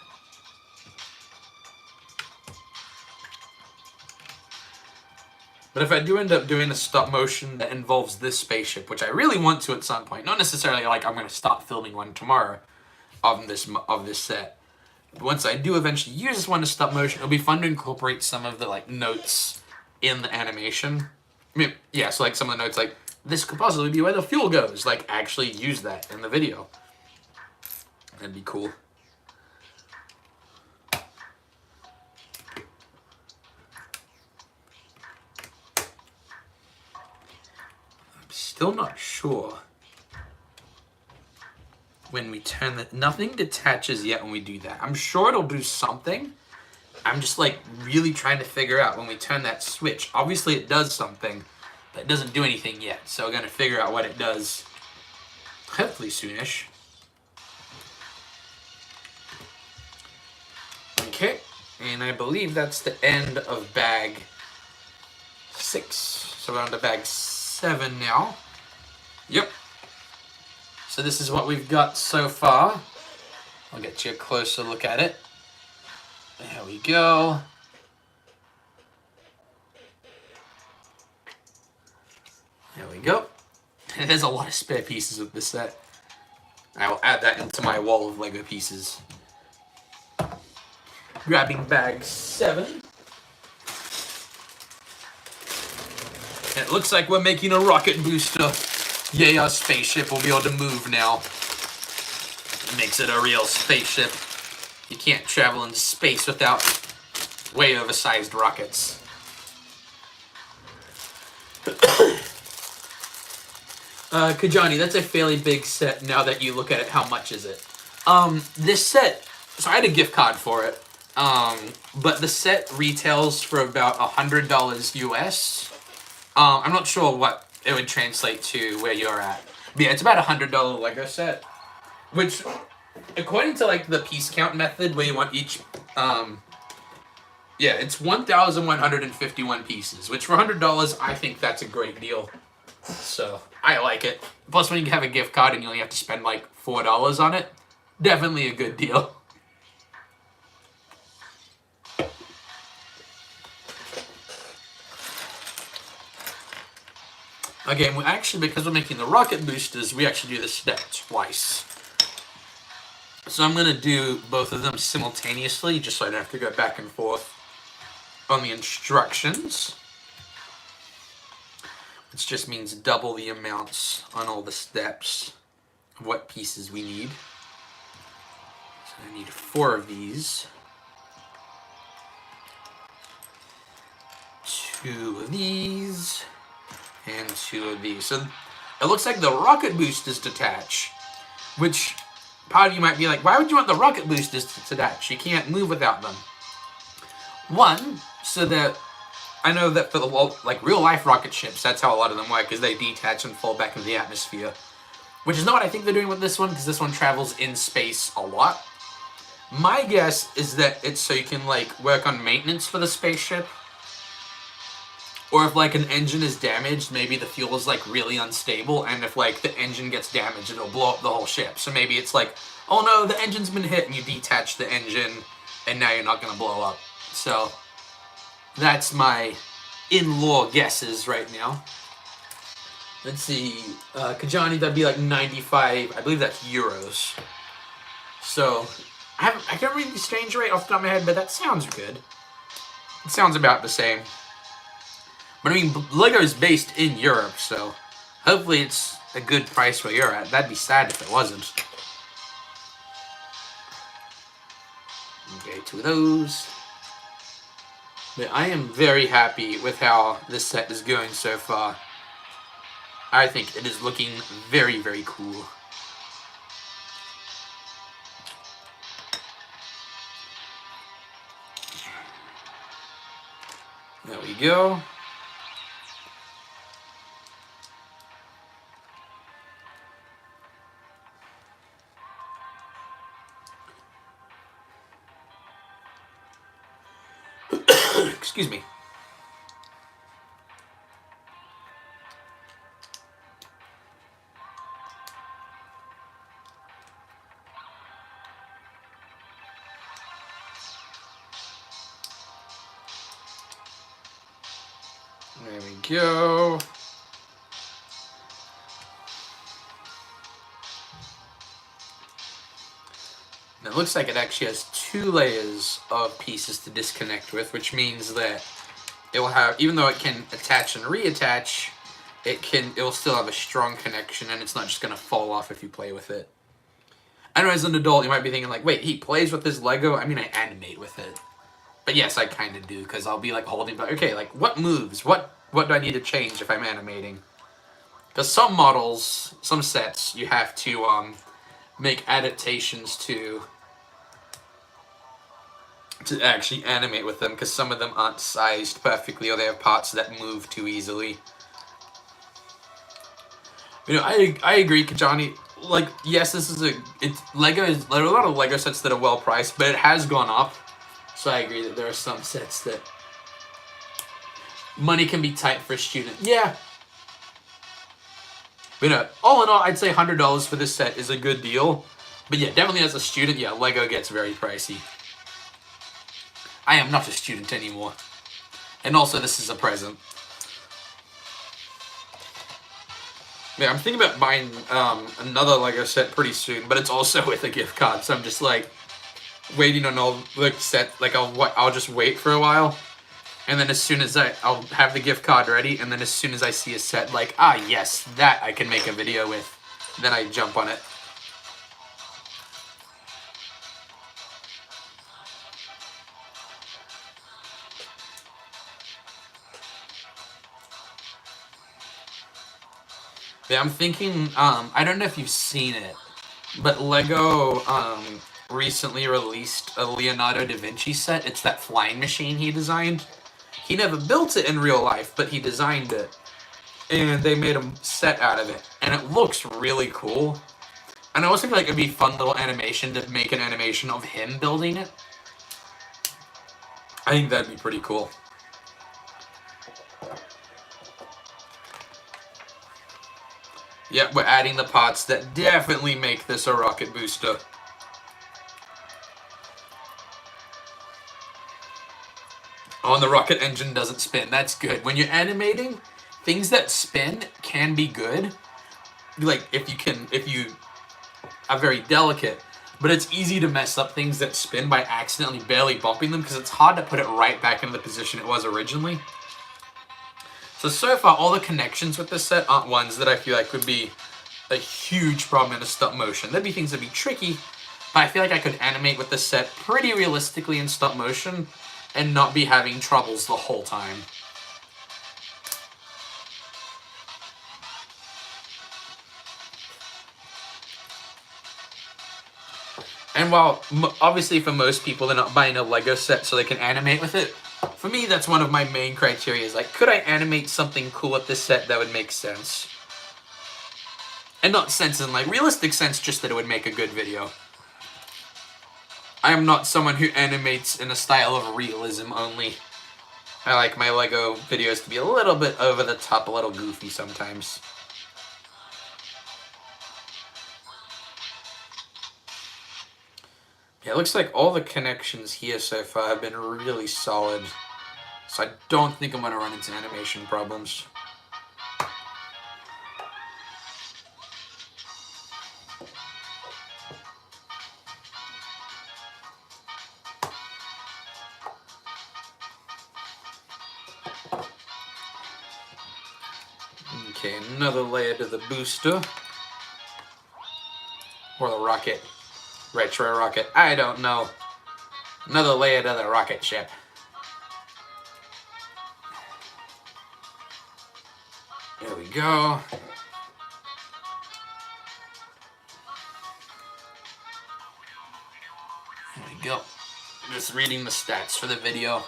Speaker 1: But if I do end up doing a stop motion that involves this spaceship, which I really want to at some point, not necessarily like I'm going to stop filming one tomorrow of this set. But once I do eventually use this one to stop motion, it'll be fun to incorporate some of the like notes in the animation. I mean, yeah, so like some of the notes like, this could possibly be where the fuel goes. Like actually use that in the video. That'd be cool. Still not sure when we turn that. Nothing detaches yet when we do that. I'm sure it'll do something. I'm just like really trying to figure out when we turn that switch. Obviously it does something, but it doesn't do anything yet. So we're going to figure out what it does hopefully soonish. Okay, and I believe that's the end of bag 6. So we're on to bag 7 now. Yep. So this is what we've got so far. I'll get you a closer look at it. There we go. There we go. There's a lot of spare pieces with this set. I will add that into my wall of LEGO pieces. Grabbing bag 7. And it looks like we're making a rocket booster. Yay, our spaceship will be able to move now. It makes it a real spaceship. You can't travel into space without way oversized rockets. Kajani, that's a fairly big set now that you look at it. How much is it? This set, so I had a gift card for it. But the set retails for about $100 US. I'm not sure what it would translate to where you're at. But yeah, it's about $100 Lego set. Which, according to like the piece count method, where you want each, yeah, it's 1,151 pieces. Which for $100, I think that's a great deal. So I like it. Plus, when you have a gift card and you only have to spend like $4 on it, definitely a good deal. Again, we actually, because we're making the rocket boosters, we actually do this step twice. So I'm going to do both of them simultaneously, just so I don't have to go back and forth on the instructions. Which just means double the amounts on all the steps of what pieces we need. So I need 4 of these. 2 of these. And 2 of these. So it looks like the rocket boosters detach. Which, part of you might be like, why would you want the rocket boosters to detach? You can't move without them. One, so that I know that for the like real life rocket ships, that's how a lot of them work, because they detach and fall back into the atmosphere. Which is not what I think they're doing with this one, because this one travels in space a lot. My guess is that it's so you can like work on maintenance for the spaceship. Or if like an engine is damaged, maybe the fuel is like really unstable, and if like the engine gets damaged, it'll blow up the whole ship. So maybe it's like, oh no, the engine's been hit, and you detach the engine, and now you're not going to blow up. So that's my in-law guesses right now. Let's see, Kajani, that'd be like 95, I believe that's euros. So, I can't read the exchange rate off the top of my head, but that sounds good. It sounds about the same. But I mean, Lego is based in Europe, so hopefully it's a good price where you're at. That'd be sad if it wasn't. Okay, 2 of those. But I am very happy with how this set is going so far. I think it is looking very, very cool. There we go. Excuse me. There we go. It looks like it actually has 2 layers of pieces to disconnect with, which means that it will have, even though it can attach and reattach, it will still have a strong connection, and it's not just going to fall off if you play with it. I know as an adult you might be thinking like, wait, he plays with his Lego? I mean, I animate with it. But yes, I kind of do, because I'll be like holding back, okay, like what moves? What do I need to change if I'm animating? Because some models, some sets, you have to make adaptations to actually animate with them, because some of them aren't sized perfectly, or they have parts that move too easily. You know, I agree, Kajani. Like, yes, this is Lego is, there are a lot of Lego sets that are well priced, but it has gone up. So I agree that there are some sets that money can be tight for a student. Yeah. But you know, all in all, I'd say $100 for this set is a good deal. But yeah, definitely as a student, yeah, Lego gets very pricey. I am not a student anymore. And also, this is a present. Yeah, I'm thinking about buying another Lego set pretty soon, but it's also with a gift card, so I'm just like waiting on all the set. Like I'll just wait for a while, and then as soon as I'll have the gift card ready, and then as soon as I see a set like, ah yes, that I can make a video with, then I jump on it. Yeah, I'm thinking, I don't know if you've seen it, but Lego recently released a Leonardo da Vinci set. It's that flying machine he designed. He never built it in real life, but he designed it. And they made a set out of it. And it looks really cool. And I also feel like it'd be a fun little animation to make an animation of him building it. I think that'd be pretty cool. Yep, we're adding the parts that definitely make this a rocket booster. Oh, and the rocket engine doesn't spin. That's good. When you're animating, things that spin can be good. Like, if you are very delicate. But it's easy to mess up things that spin by accidentally barely bumping them, because it's hard to put it right back into the position it was originally. So far, all the connections with this set aren't ones that I feel like would be a huge problem in a stop motion. There'd be things that'd be tricky, but I feel like I could animate with this set pretty realistically in stop motion and not be having troubles the whole time. And while, obviously for most people, they're not buying a Lego set so they can animate with it, for me, that's one of my main criteria, is like, could I animate something cool with this set that would make sense? And not sense in like realistic sense, just that it would make a good video. I am not someone who animates in a style of realism only. I like my Lego videos to be a little bit over the top, a little goofy sometimes. Yeah, it looks like all the connections here so far have been really solid. So I don't think I'm going to run into animation problems. Okay, another layer to the booster. Or the rocket. Retro rocket. I don't know. Another layer to the rocket ship. There we go. There we go. Just reading the stats for the video.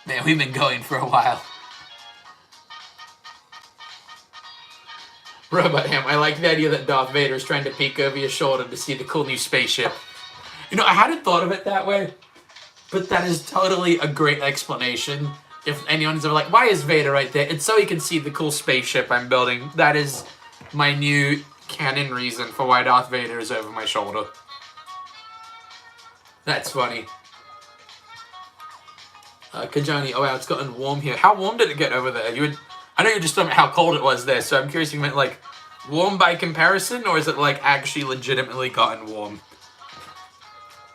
Speaker 1: Man, we've been going for a while. Robot Ham, I like the idea that Darth Vader is trying to peek over your shoulder to see the cool new spaceship. You know, I hadn't thought of it that way, but that is totally a great explanation. If anyone's ever like, why is Vader right there? It's so he can see the cool spaceship I'm building. That is my new canon reason for why Darth Vader is over my shoulder. That's funny. Kajani, oh wow, it's gotten warm here. How warm did it get over there? I know you just told me how cold it was there, so I'm curious if you meant like warm by comparison, or is it like actually legitimately gotten warm?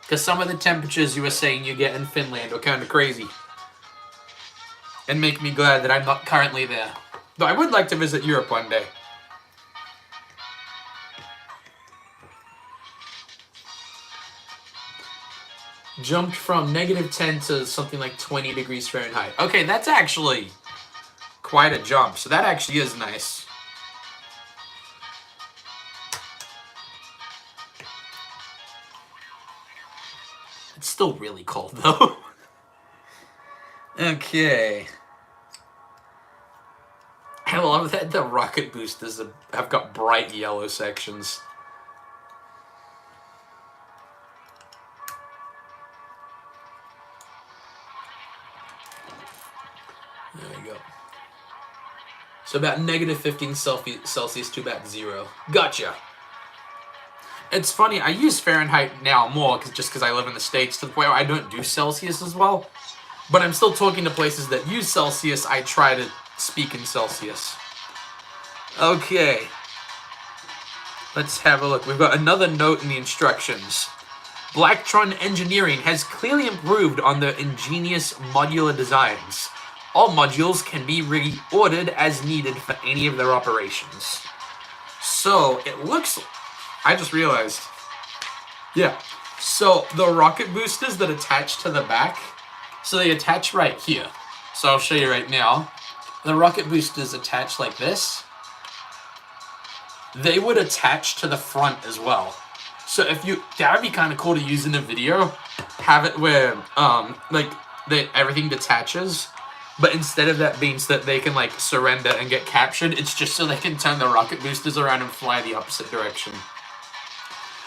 Speaker 1: Because some of the temperatures you were saying you get in Finland are kind of crazy. And make me glad that I'm not currently there. Though I would like to visit Europe one day. Jumped from -10 to something like 20 degrees Fahrenheit. Okay, that's actually quite a jump, so that actually is nice. It's still really cold, though. Okay. I love that the rocket boosters have got bright yellow sections. There we go. So about -15 Celsius to about 0. Gotcha. It's funny, I use Fahrenheit now more just because I live in the States, to the point where I don't do Celsius as well. But I'm still talking to places that use Celsius. I try to speak in Celsius. Okay. Let's have a look. We've got another note in the instructions. Blacktron Engineering has clearly improved on their ingenious modular designs. All modules can be reordered as needed for any of their operations. So, it looks... I just realized. Yeah. So, the rocket boosters that attach to the back, so they attach right here. So I'll show you right now. The rocket boosters attach like this. they would attach to the front as well. So that would be kind of cool to use in a video. Have it where, like, everything detaches. But instead of that being so that they can, like, surrender and get captured, it's just so they can turn the rocket boosters around and fly the opposite direction.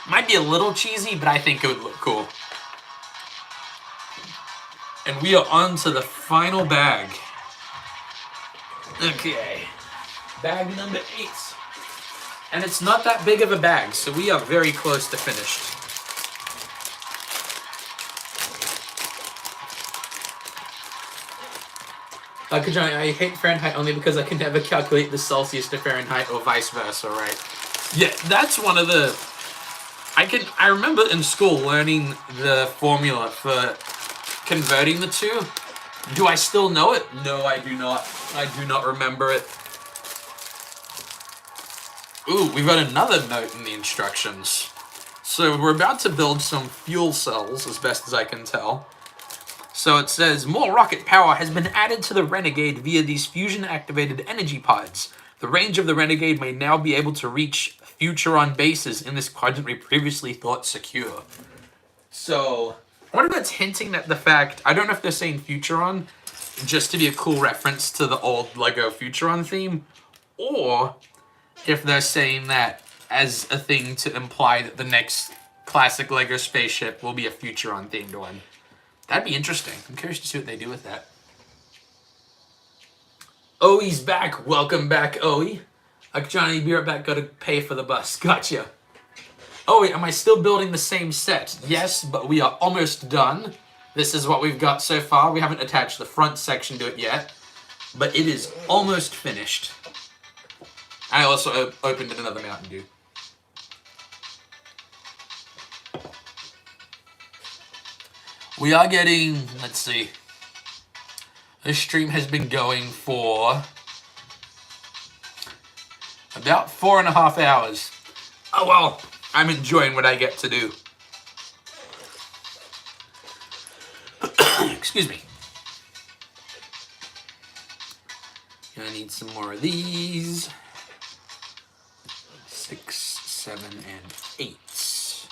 Speaker 1: Might be a little cheesy, but I think it would look cool. And we are on to the final bag. Okay. Bag number 8. And it's not that big of a bag, so we are very close to finished. Johnny, I hate Fahrenheit only because I can never calculate the Celsius to Fahrenheit or vice versa, right? Yeah, that's one of the... I remember in school learning the formula for converting the two. Do I still know it? No, I do not. I do not remember it. Ooh, we've got another note in the instructions. So we're about to build some fuel cells, as best as I can tell. So it says, more rocket power has been added to the Renegade via these fusion-activated energy pods. The range of the Renegade may now be able to reach Futuron bases in this quadrant we previously thought secure. So, I wonder if that's hinting at the fact, I don't know if they're saying Futuron, just to be a cool reference to the old LEGO Futuron theme, or if they're saying that as a thing to imply that the next classic LEGO spaceship will be a Futuron-themed one. That'd be interesting. I'm curious to see what they do with that. Oe's back. Welcome back, Oe. Johnny, be right back. Gotta pay for the bus. Gotcha. Oh, wait, am I still building the same set? Yes, but we are almost done. This is what we've got so far. We haven't attached the front section to it yet, but it is almost finished. I also opened another Mountain Dew. We are getting, let's see, this stream has been going for about 4.5 hours. Oh well, I'm enjoying what I get to do. Excuse me. Gonna need some more of these. 6, 7, and 8. That's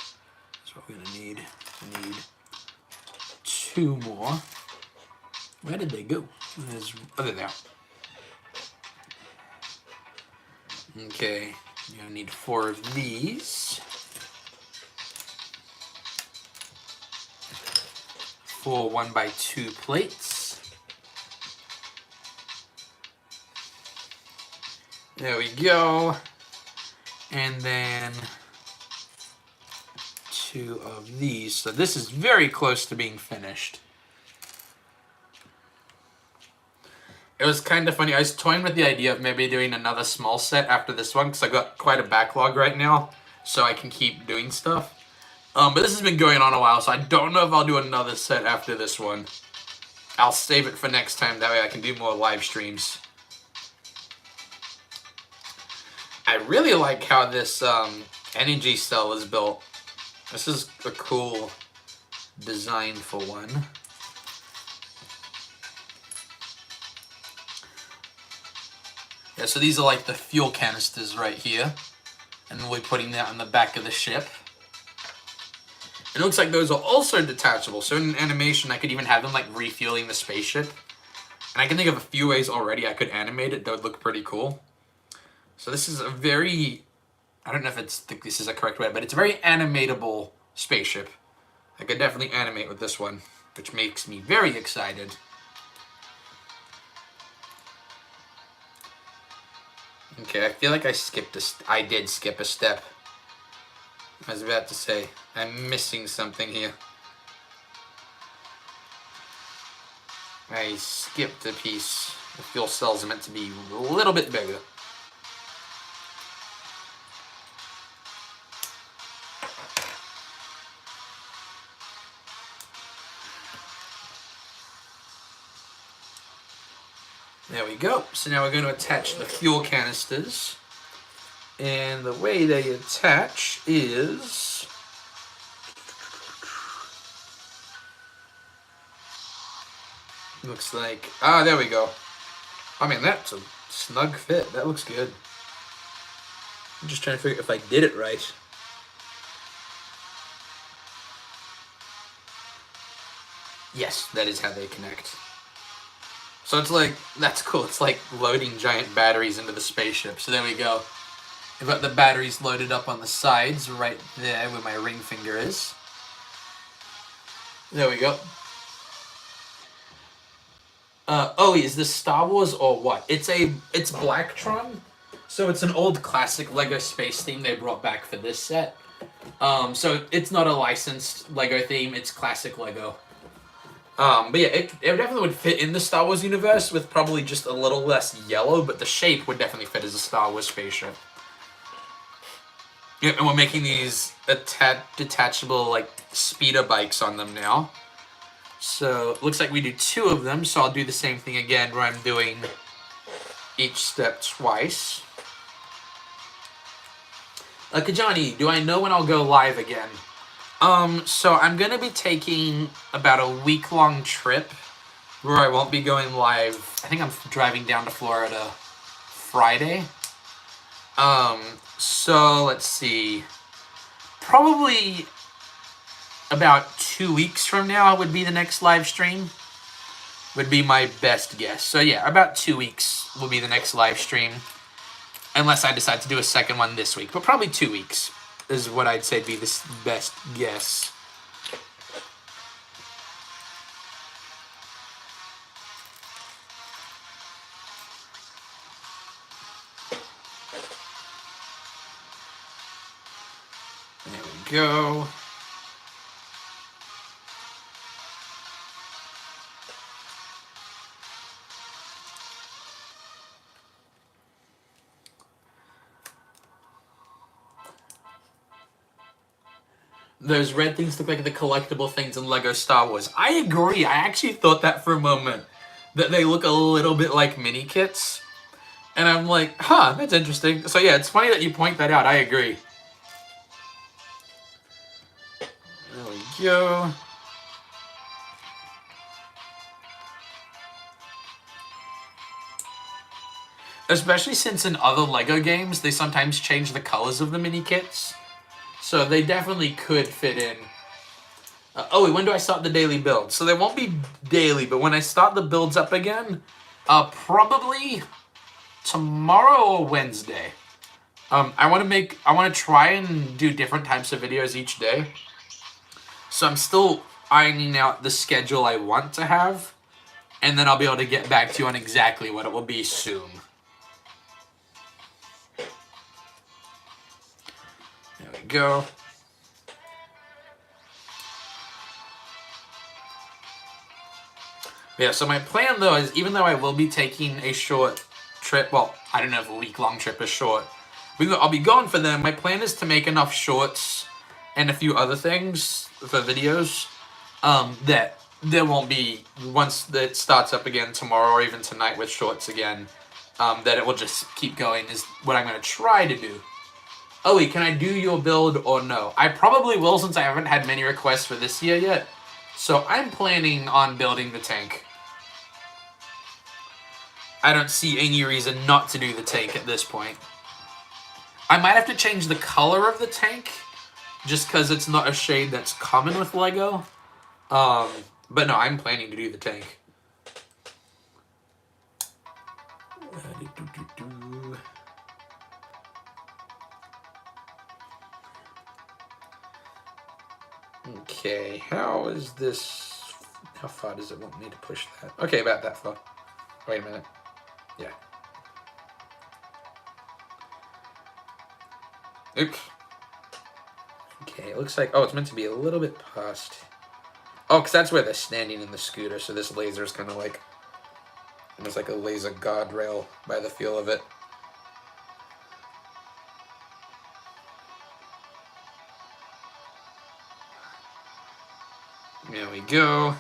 Speaker 1: what we're gonna need. We need 2 more. Where did they go? Oh, they're there. Okay, you're gonna need 4 of these. 4 1x2 plates. There we go. And then 2 of these. So this is very close to being finished. It was kind of funny. I was toying with the idea of maybe doing another small set after this one because I've got quite a backlog right now, so I can keep doing stuff. But this has been going on a while, so I don't know if I'll do another set after this one. I'll save it for next time. That way I can do more live streams. I really like how this energy cell is built. This is a cool design for one. Yeah, so these are like the fuel canisters right here. And we'll be putting that on the back of the ship. It looks like those are also detachable. So in animation, I could even have them like refueling the spaceship. And I can think of a few ways already I could animate it that would look pretty cool. So this is a very, I don't know if this is a correct way, but it's a very animatable spaceship. I could definitely animate with this one, which makes me very excited. Okay, I feel like I did skip a step. I was about to say, I'm missing something here. I skipped a piece. The fuel cells are meant to be a little bit bigger. There we go. So now we're going to attach the fuel canisters. And the way they attach is... looks like... ah, there we go. I mean, that's a snug fit. That looks good. I'm just trying to figure if I did it right. Yes, that is how they connect. So it's like, that's cool. It's like loading giant batteries into the spaceship. So there we go. I've got the batteries loaded up on the sides right there where my ring finger is. There we go. Oh, is this Star Wars or what? It's Blacktron. So it's an old classic Lego space theme they brought back for this set. So it's not a licensed Lego theme, it's classic Lego. But yeah, it definitely would fit in the Star Wars universe with probably just a little less yellow, but the shape would definitely fit as a Star Wars spaceship. Yeah, and we're making these detachable, like, speeder bikes on them now. So, it looks like we do 2 of them, so I'll do the same thing again where I'm doing each step twice. Kajani, do I know when I'll go live again? So I'm going to be taking about a week-long trip where I won't be going live. I think I'm driving down to Florida Friday. So let's see. Probably about 2 weeks from now would be the next live stream. Would be my best guess. So yeah, about 2 weeks will be the next live stream. Unless I decide to do a second one this week. But probably 2 weeks is what I'd say be the best guess. There we go. Those red things look like the collectible things in Lego Star Wars. I agree. I actually thought that for a moment. That they look a little bit like mini kits. And I'm like, huh, that's interesting. So yeah, it's funny that you point that out. I agree. There we go. Especially since in other Lego games, they sometimes change the colors of the mini kits. So they definitely could fit in. Oh, wait, when do I start the daily build? So they won't be daily, but when I start the builds up again, probably tomorrow or Wednesday. I want to try and do different types of videos each day. So I'm still ironing out the schedule I want to have. And then I'll be able to get back to you on exactly what it will be soon. There we go. Yeah, so my plan, though, is even though I will be taking a short trip, well, I don't know if a week-long trip is short. I'll be gone for them. My plan is to make enough shorts and a few other things for videos that there won't be, once it starts up again tomorrow or even tonight with shorts again, that it will just keep going is what I'm going to try to do. Oh, wait, can I do your build or no? I probably will since I haven't had many requests for this year yet. So I'm planning on building the tank. I don't see any reason not to do the tank at this point. I might have to change the color of the tank, just because it's not a shade that's common with Lego. But no, I'm planning to do the tank. Okay, how is this? How far does it want me to push that? Okay, about that far. Wait a minute. Yeah. Oops. Okay, it looks like... Oh, it's meant to be a little bit past... Oh, because that's where they're standing in the scooter, so this laser is kind of like... Almost like a laser guardrail by the feel of it. There we go.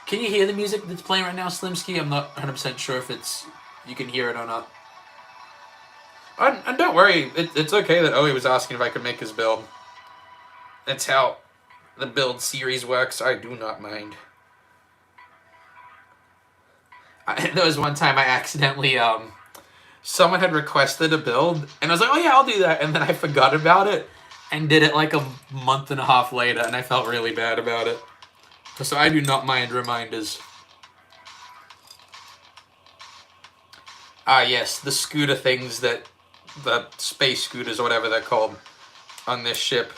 Speaker 1: Can you hear the music that's playing right now, Slimsky? I'm not 100% sure if you can hear it or not. And don't worry, it's okay that Owie was asking if I could make his build. That's how the build series works. I do not mind. There was one time I accidentally, someone had requested a build, and I was like, oh yeah, I'll do that, and then I forgot about it, and did it like a month and a half later, and I felt really bad about it. So I do not mind reminders. Ah, yes, the scooter things that, the space scooters or whatever they're called on this ship,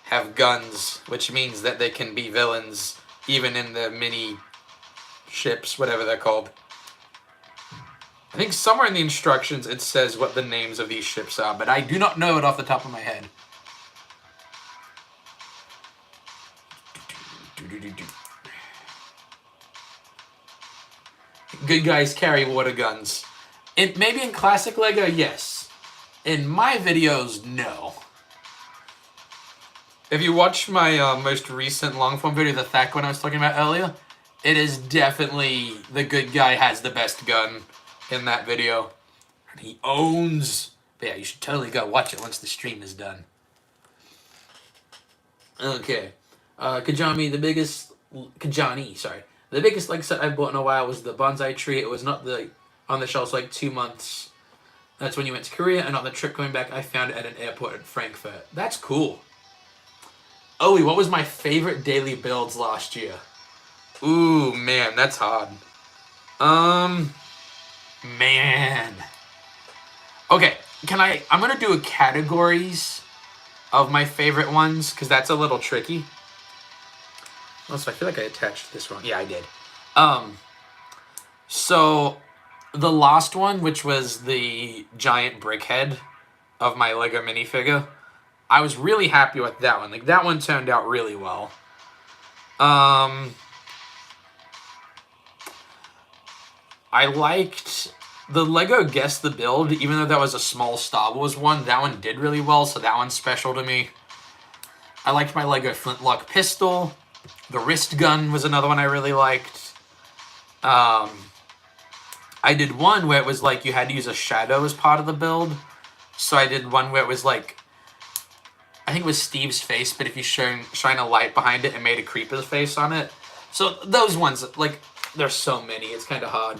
Speaker 1: have guns, which means that they can be villains, even in the mini ships, whatever they're called. I think somewhere in the instructions it says what the names of these ships are, but I do not know it off the top of my head. Good guys carry water guns. Maybe in classic LEGO, yes. In my videos, no. If you watch my most recent long-form video, the THAC one I was talking about earlier, it is definitely the good guy has the best gun in that video. And he owns... But yeah, you should totally go watch it once the stream is done. Okay. Kajani, the biggest Lego set I bought in a while was the bonsai tree. It was not the on the shelves for like 2 months. That's when you went to Korea, and on the trip coming back, I found it at an airport in Frankfurt. That's cool. Owie, what was my favorite daily builds last year? Ooh, man, that's hard. Man. Okay, I'm gonna do a categories of my favorite ones, because that's a little tricky. Also, I feel like I attached this wrong. Yeah, I did. So, the last one, which was the giant brick head of my Lego minifigure, I was really happy with that one. Like, that one turned out really well. I liked the Lego Guess the Build, even though that was a small Star Wars one. That one did really well, so that one's special to me. I liked my Lego Flintlock pistol. The wrist gun was another one I really liked. I did one where it was like you had to use a shadow as part of the build. So I did one where it was like, I think it was Steve's face, but if you shine a light behind it, it made a creeper's face on it. So those ones, like, there's so many, it's kind of hard.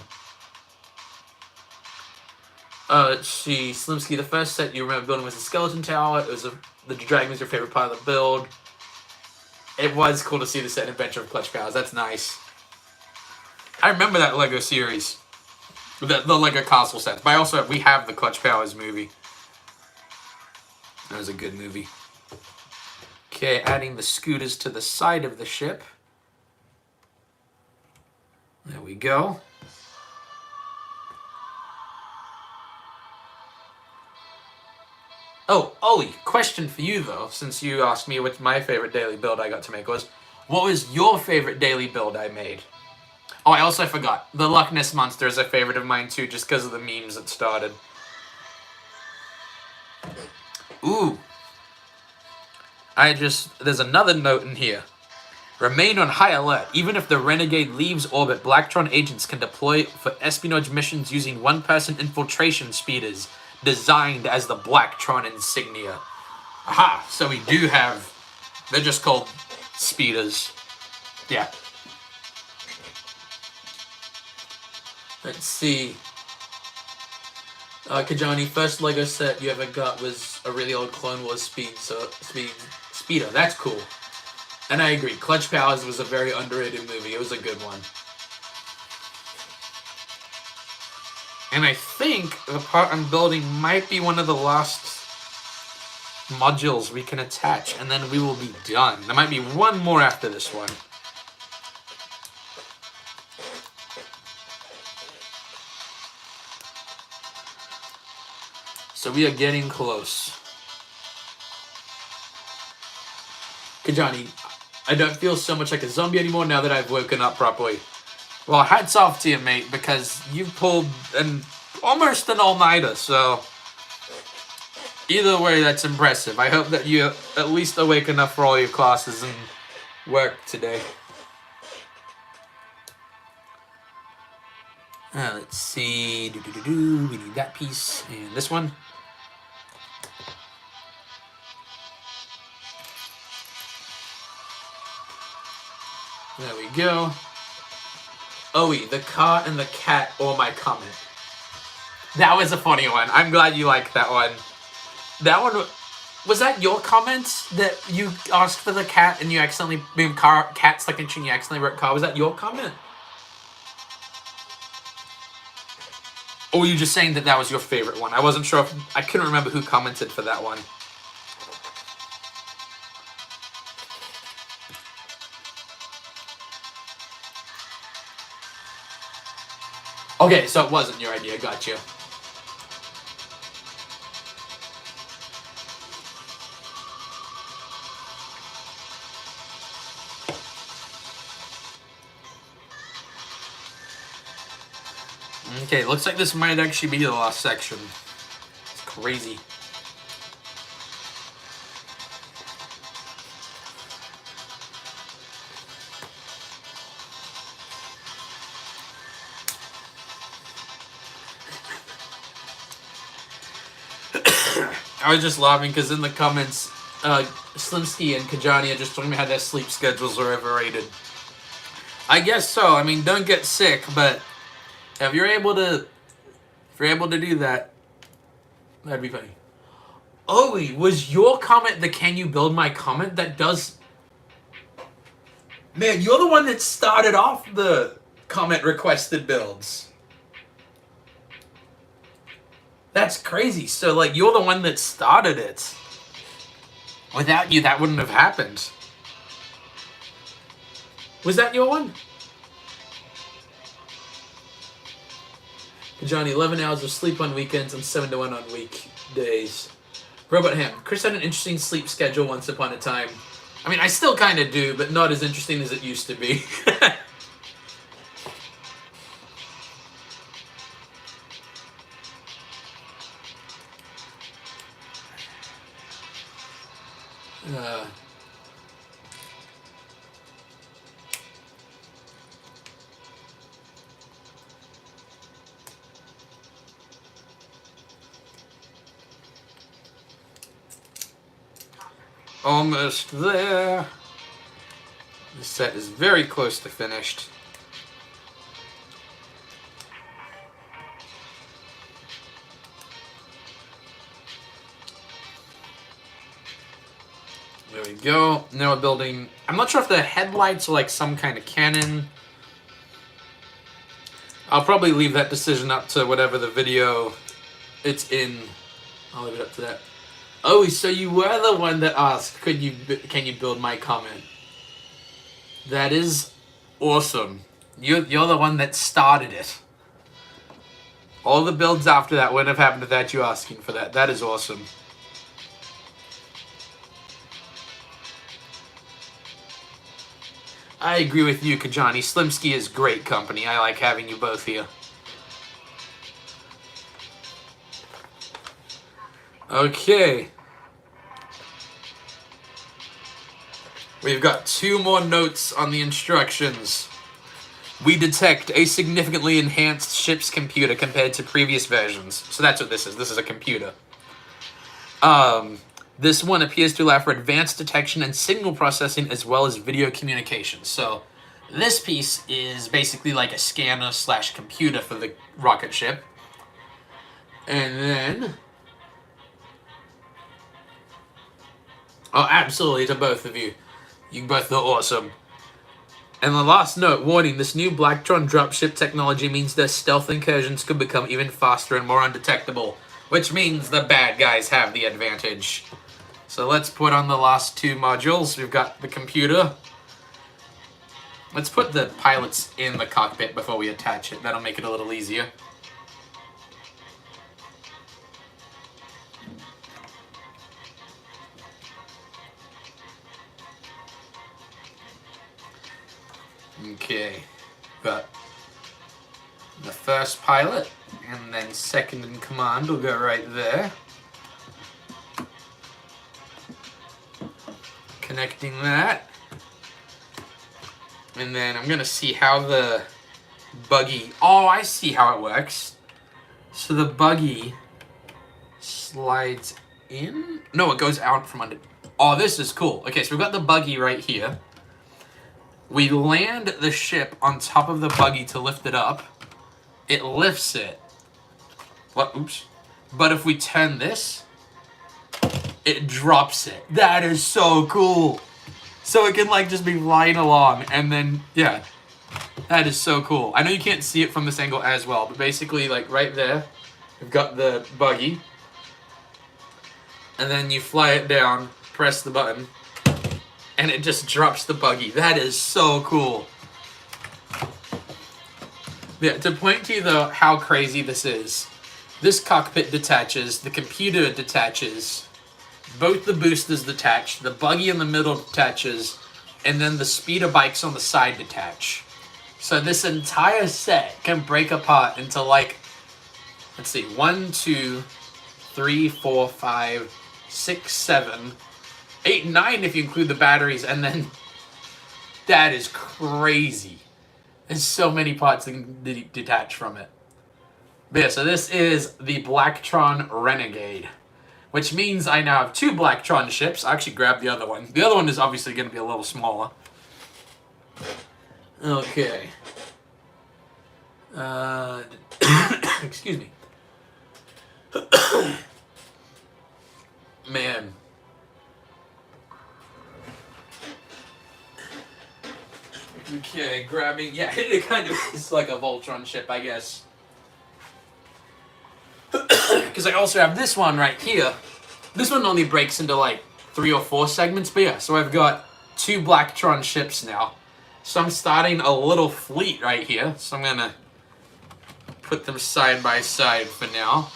Speaker 1: Let's see, Slimsky, the first set you remember building was the Skeleton Tower. It was the dragon was your favorite part of the build. It was cool to see the set Adventure of Clutch Powers. That's nice. I remember that Lego series. The Lego Castle sets. But we have the Clutch Powers movie. That was a good movie. Okay, adding the scooters to the side of the ship. There we go. Oh, Ollie, question for you though, since you asked me what my favorite daily build I got to make was. What was your favorite daily build I made? Oh, I also forgot. The Loch Ness Monster is a favorite of mine too, just because of the memes that started. Ooh. There's another note in here. Remain on high alert. Even if the Renegade leaves orbit, Blacktron agents can deploy for espionage missions using one-person infiltration speeders designed as the Blacktron insignia. Aha! So we do have... They're just called speeders. Yeah. Let's see. Kajani, first Lego set you ever got was a really old Clone Wars speeder. That's cool. And I agree. Clutch Powers was a very underrated movie. It was a good one. And I think the part I'm building might be one of the last modules we can attach, and then we will be done. There might be one more after this one. So we are getting close. Kajani, I don't feel so much like a zombie anymore now that I've woken up properly. Well, hats off to you, mate, because you pulled almost an all-nighter, so... Either way, that's impressive. I hope that you're at least awake enough for all your classes and work today. Let's see. We need that piece and this one. There we go. Owie, the car and the cat, or my comment. That was a funny one. I'm glad you liked that one. That one, was that your comment that you asked for the cat and you accidentally, cat's like and you accidentally wrote car? Was that your comment? Or were you just saying that that was your favorite one? I wasn't sure I couldn't remember who commented for that one. Okay, so it wasn't your idea, gotcha. Okay, looks like this might actually be the last section. It's crazy. I was just laughing because in the comments, Slimsky and Kajania just told me how their sleep schedules are overrated. I guess so. I mean, don't get sick, but if you're able to do that, that'd be funny. Owie, was your comment the "Can you build my comment"? That does. Man, you're the one that started off the comment requested builds. That's crazy. So, like, you're the one that started it. Without you, that wouldn't have happened. Was that your one? Johnny, 11 hours of sleep on weekends and 7 to 1 on weekdays. Robot Ham, Chris had an interesting sleep schedule once upon a time. I mean, I still kind of do, but not as interesting as it used to be. Almost there. The set is very close to finished. There we go. Now we're building... I'm not sure if the headlights are like some kind of cannon. I'll probably leave that decision up to whatever the video it's in. I'll leave it up to that. Oh, so you were the one that asked, can you build my comment? That is awesome. You're the one that started it. All the builds after that wouldn't have happened without you asking for that. That is awesome. I agree with you, Kajani. Slimsky is great company. I like having you both here. Okay. We've got 2 more notes on the instructions. We detect a significantly enhanced ship's computer compared to previous versions. So that's what this is. This is a computer. This one appears to allow for advanced detection and signal processing as well as video communication. So this piece is basically like a scanner / computer for the rocket ship. And then... Oh, absolutely, to both of you. You both are awesome. And the last note, warning, this new Blacktron dropship technology means their stealth incursions could become even faster and more undetectable, which means the bad guys have the advantage. So let's put on the last 2 modules. We've got the computer. Let's put the pilots in the cockpit before we attach it. That'll make it a little easier. Okay, got the first pilot, and then second in command will go right there. Connecting that. And then I'm gonna see how the buggy... Oh, I see how it works. So the buggy slides in? No, it goes out from under... Oh, this is cool. Okay, so we've got the buggy right here. We land the ship on top of the buggy to lift it up. It lifts it. What? Oops. But if we turn this, it drops it. That is so cool. So it can like just be flying along, and then yeah, that is so cool. I know you can't see it from this angle as well, but basically like right there, we've got the buggy, and then you fly it down, press the button, and it just drops the buggy. That is so cool. Yeah, to point to you though how crazy this is, this cockpit detaches, the computer detaches, both the boosters detach, the buggy in the middle detaches, and then the speeder bikes on the side detach. So this entire set can break apart into like, let's see, 1, 2, 3, 4, 5, 6, 7, 8, 9 if you include the batteries, and then that is crazy. There's so many parts that can detach from it. But yeah, so this is the Blacktron Renegade, which means I now have 2 Blacktron ships. I actually grabbed the other one. The other one is obviously going to be a little smaller. Okay. Excuse me. Man. Okay, grabbing... Yeah, it kind of is like a Voltron ship, I guess. Because I also have this one right here. This one only breaks into like 3 or 4 segments, but yeah, so I've got 2 Blacktron ships now. So I'm starting a little fleet right here, so I'm gonna put them side by side for now.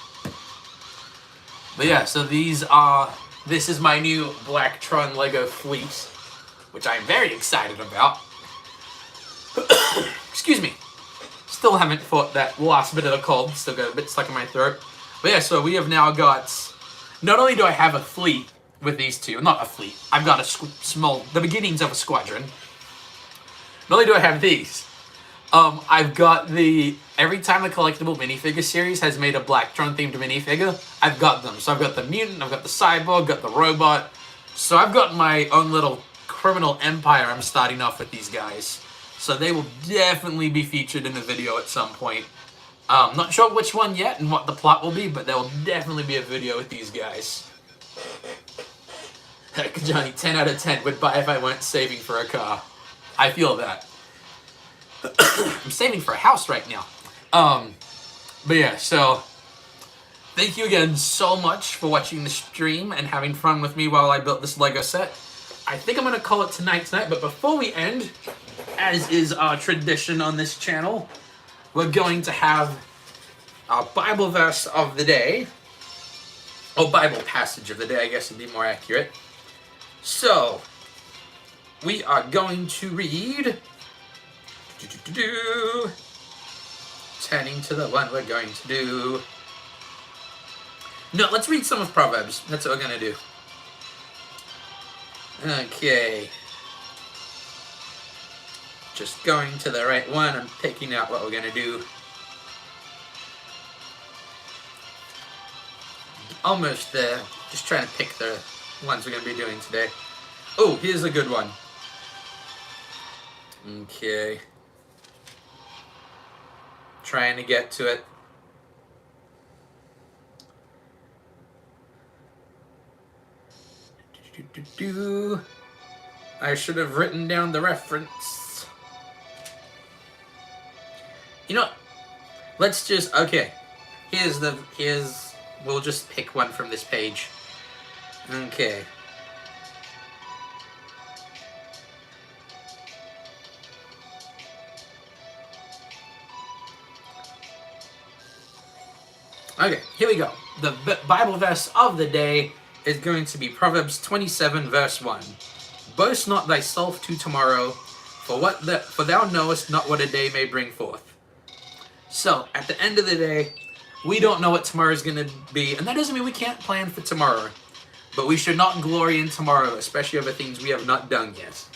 Speaker 1: But yeah, so this is my new Blacktron Lego fleet, which I'm very excited about. Excuse me. Still haven't fought that last bit of the cold, still got a bit stuck in my throat. But yeah, so we have now got, not only do I have a fleet with these 2, not a fleet, I've got the beginnings of a squadron. Not only do I have these, I've got every time the collectible minifigure series has made a Blacktron themed minifigure, I've got them. So I've got the mutant, I've got the cyborg, got the robot. So I've got my own little criminal empire I'm starting off with these guys. So they will definitely be featured in a video at some point. Not sure which one yet and what the plot will be, but there will definitely be a video with these guys. Heck, Johnny, 10 out of 10 would buy if I weren't saving for a car. I feel that. I'm saving for a house right now. But yeah, so thank you again so much for watching the stream and having fun with me while I built this Lego set. I think I'm going to call it tonight, but before we end, as is our tradition on this channel, we're going to have our Bible verse of the day, or Bible passage of the day, I guess would be more accurate. So, we are going to read, turning to the one we're going to do. No, let's read some of Proverbs. That's what we're going to do. Okay. Just going to the right one. I'm picking out what we're going to do. Almost there. Just trying to pick the ones we're going to be doing today. Oh, here's a good one. Okay. Trying to get to it. I should have written down the reference. You know what? Let's just, okay. We'll just pick one from this page. Okay. Okay, here we go. The Bible verse of the day is going to be Proverbs 27, verse 1. Boast not thyself to tomorrow, for thou knowest not what a day may bring forth. So, at the end of the day, we don't know what tomorrow is going to be, and that doesn't mean we can't plan for tomorrow. But we should not glory in tomorrow, especially over things we have not done yet.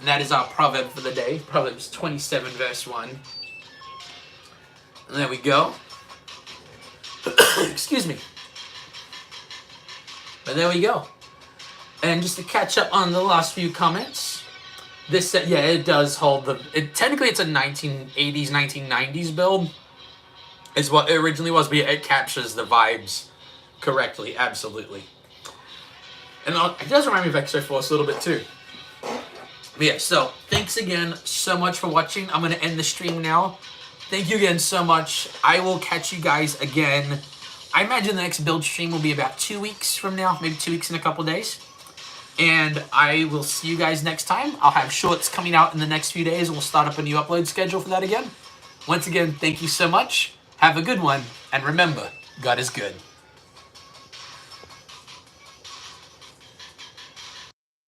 Speaker 1: And that is our proverb for the day, Proverbs 27, verse 1. And there we go. Excuse me. But there we go. And just to catch up on the last few comments, This set, yeah, it does hold the. Technically, it's a 1980s, 1990s build, is what it originally was, but yeah, it captures the vibes correctly, absolutely. And it does remind me of Exo Force a little bit too. But yeah, so thanks again so much for watching. I'm going to end the stream now. Thank you again so much. I will catch you guys again. I imagine the next build stream will be about 2 weeks from now, maybe 2 weeks in a couple days. And I will see you guys next time. I'll have shorts coming out in the next few days, and we'll start up a new upload schedule for that again. Once again, thank you so much. Have a good one. And remember, God is good.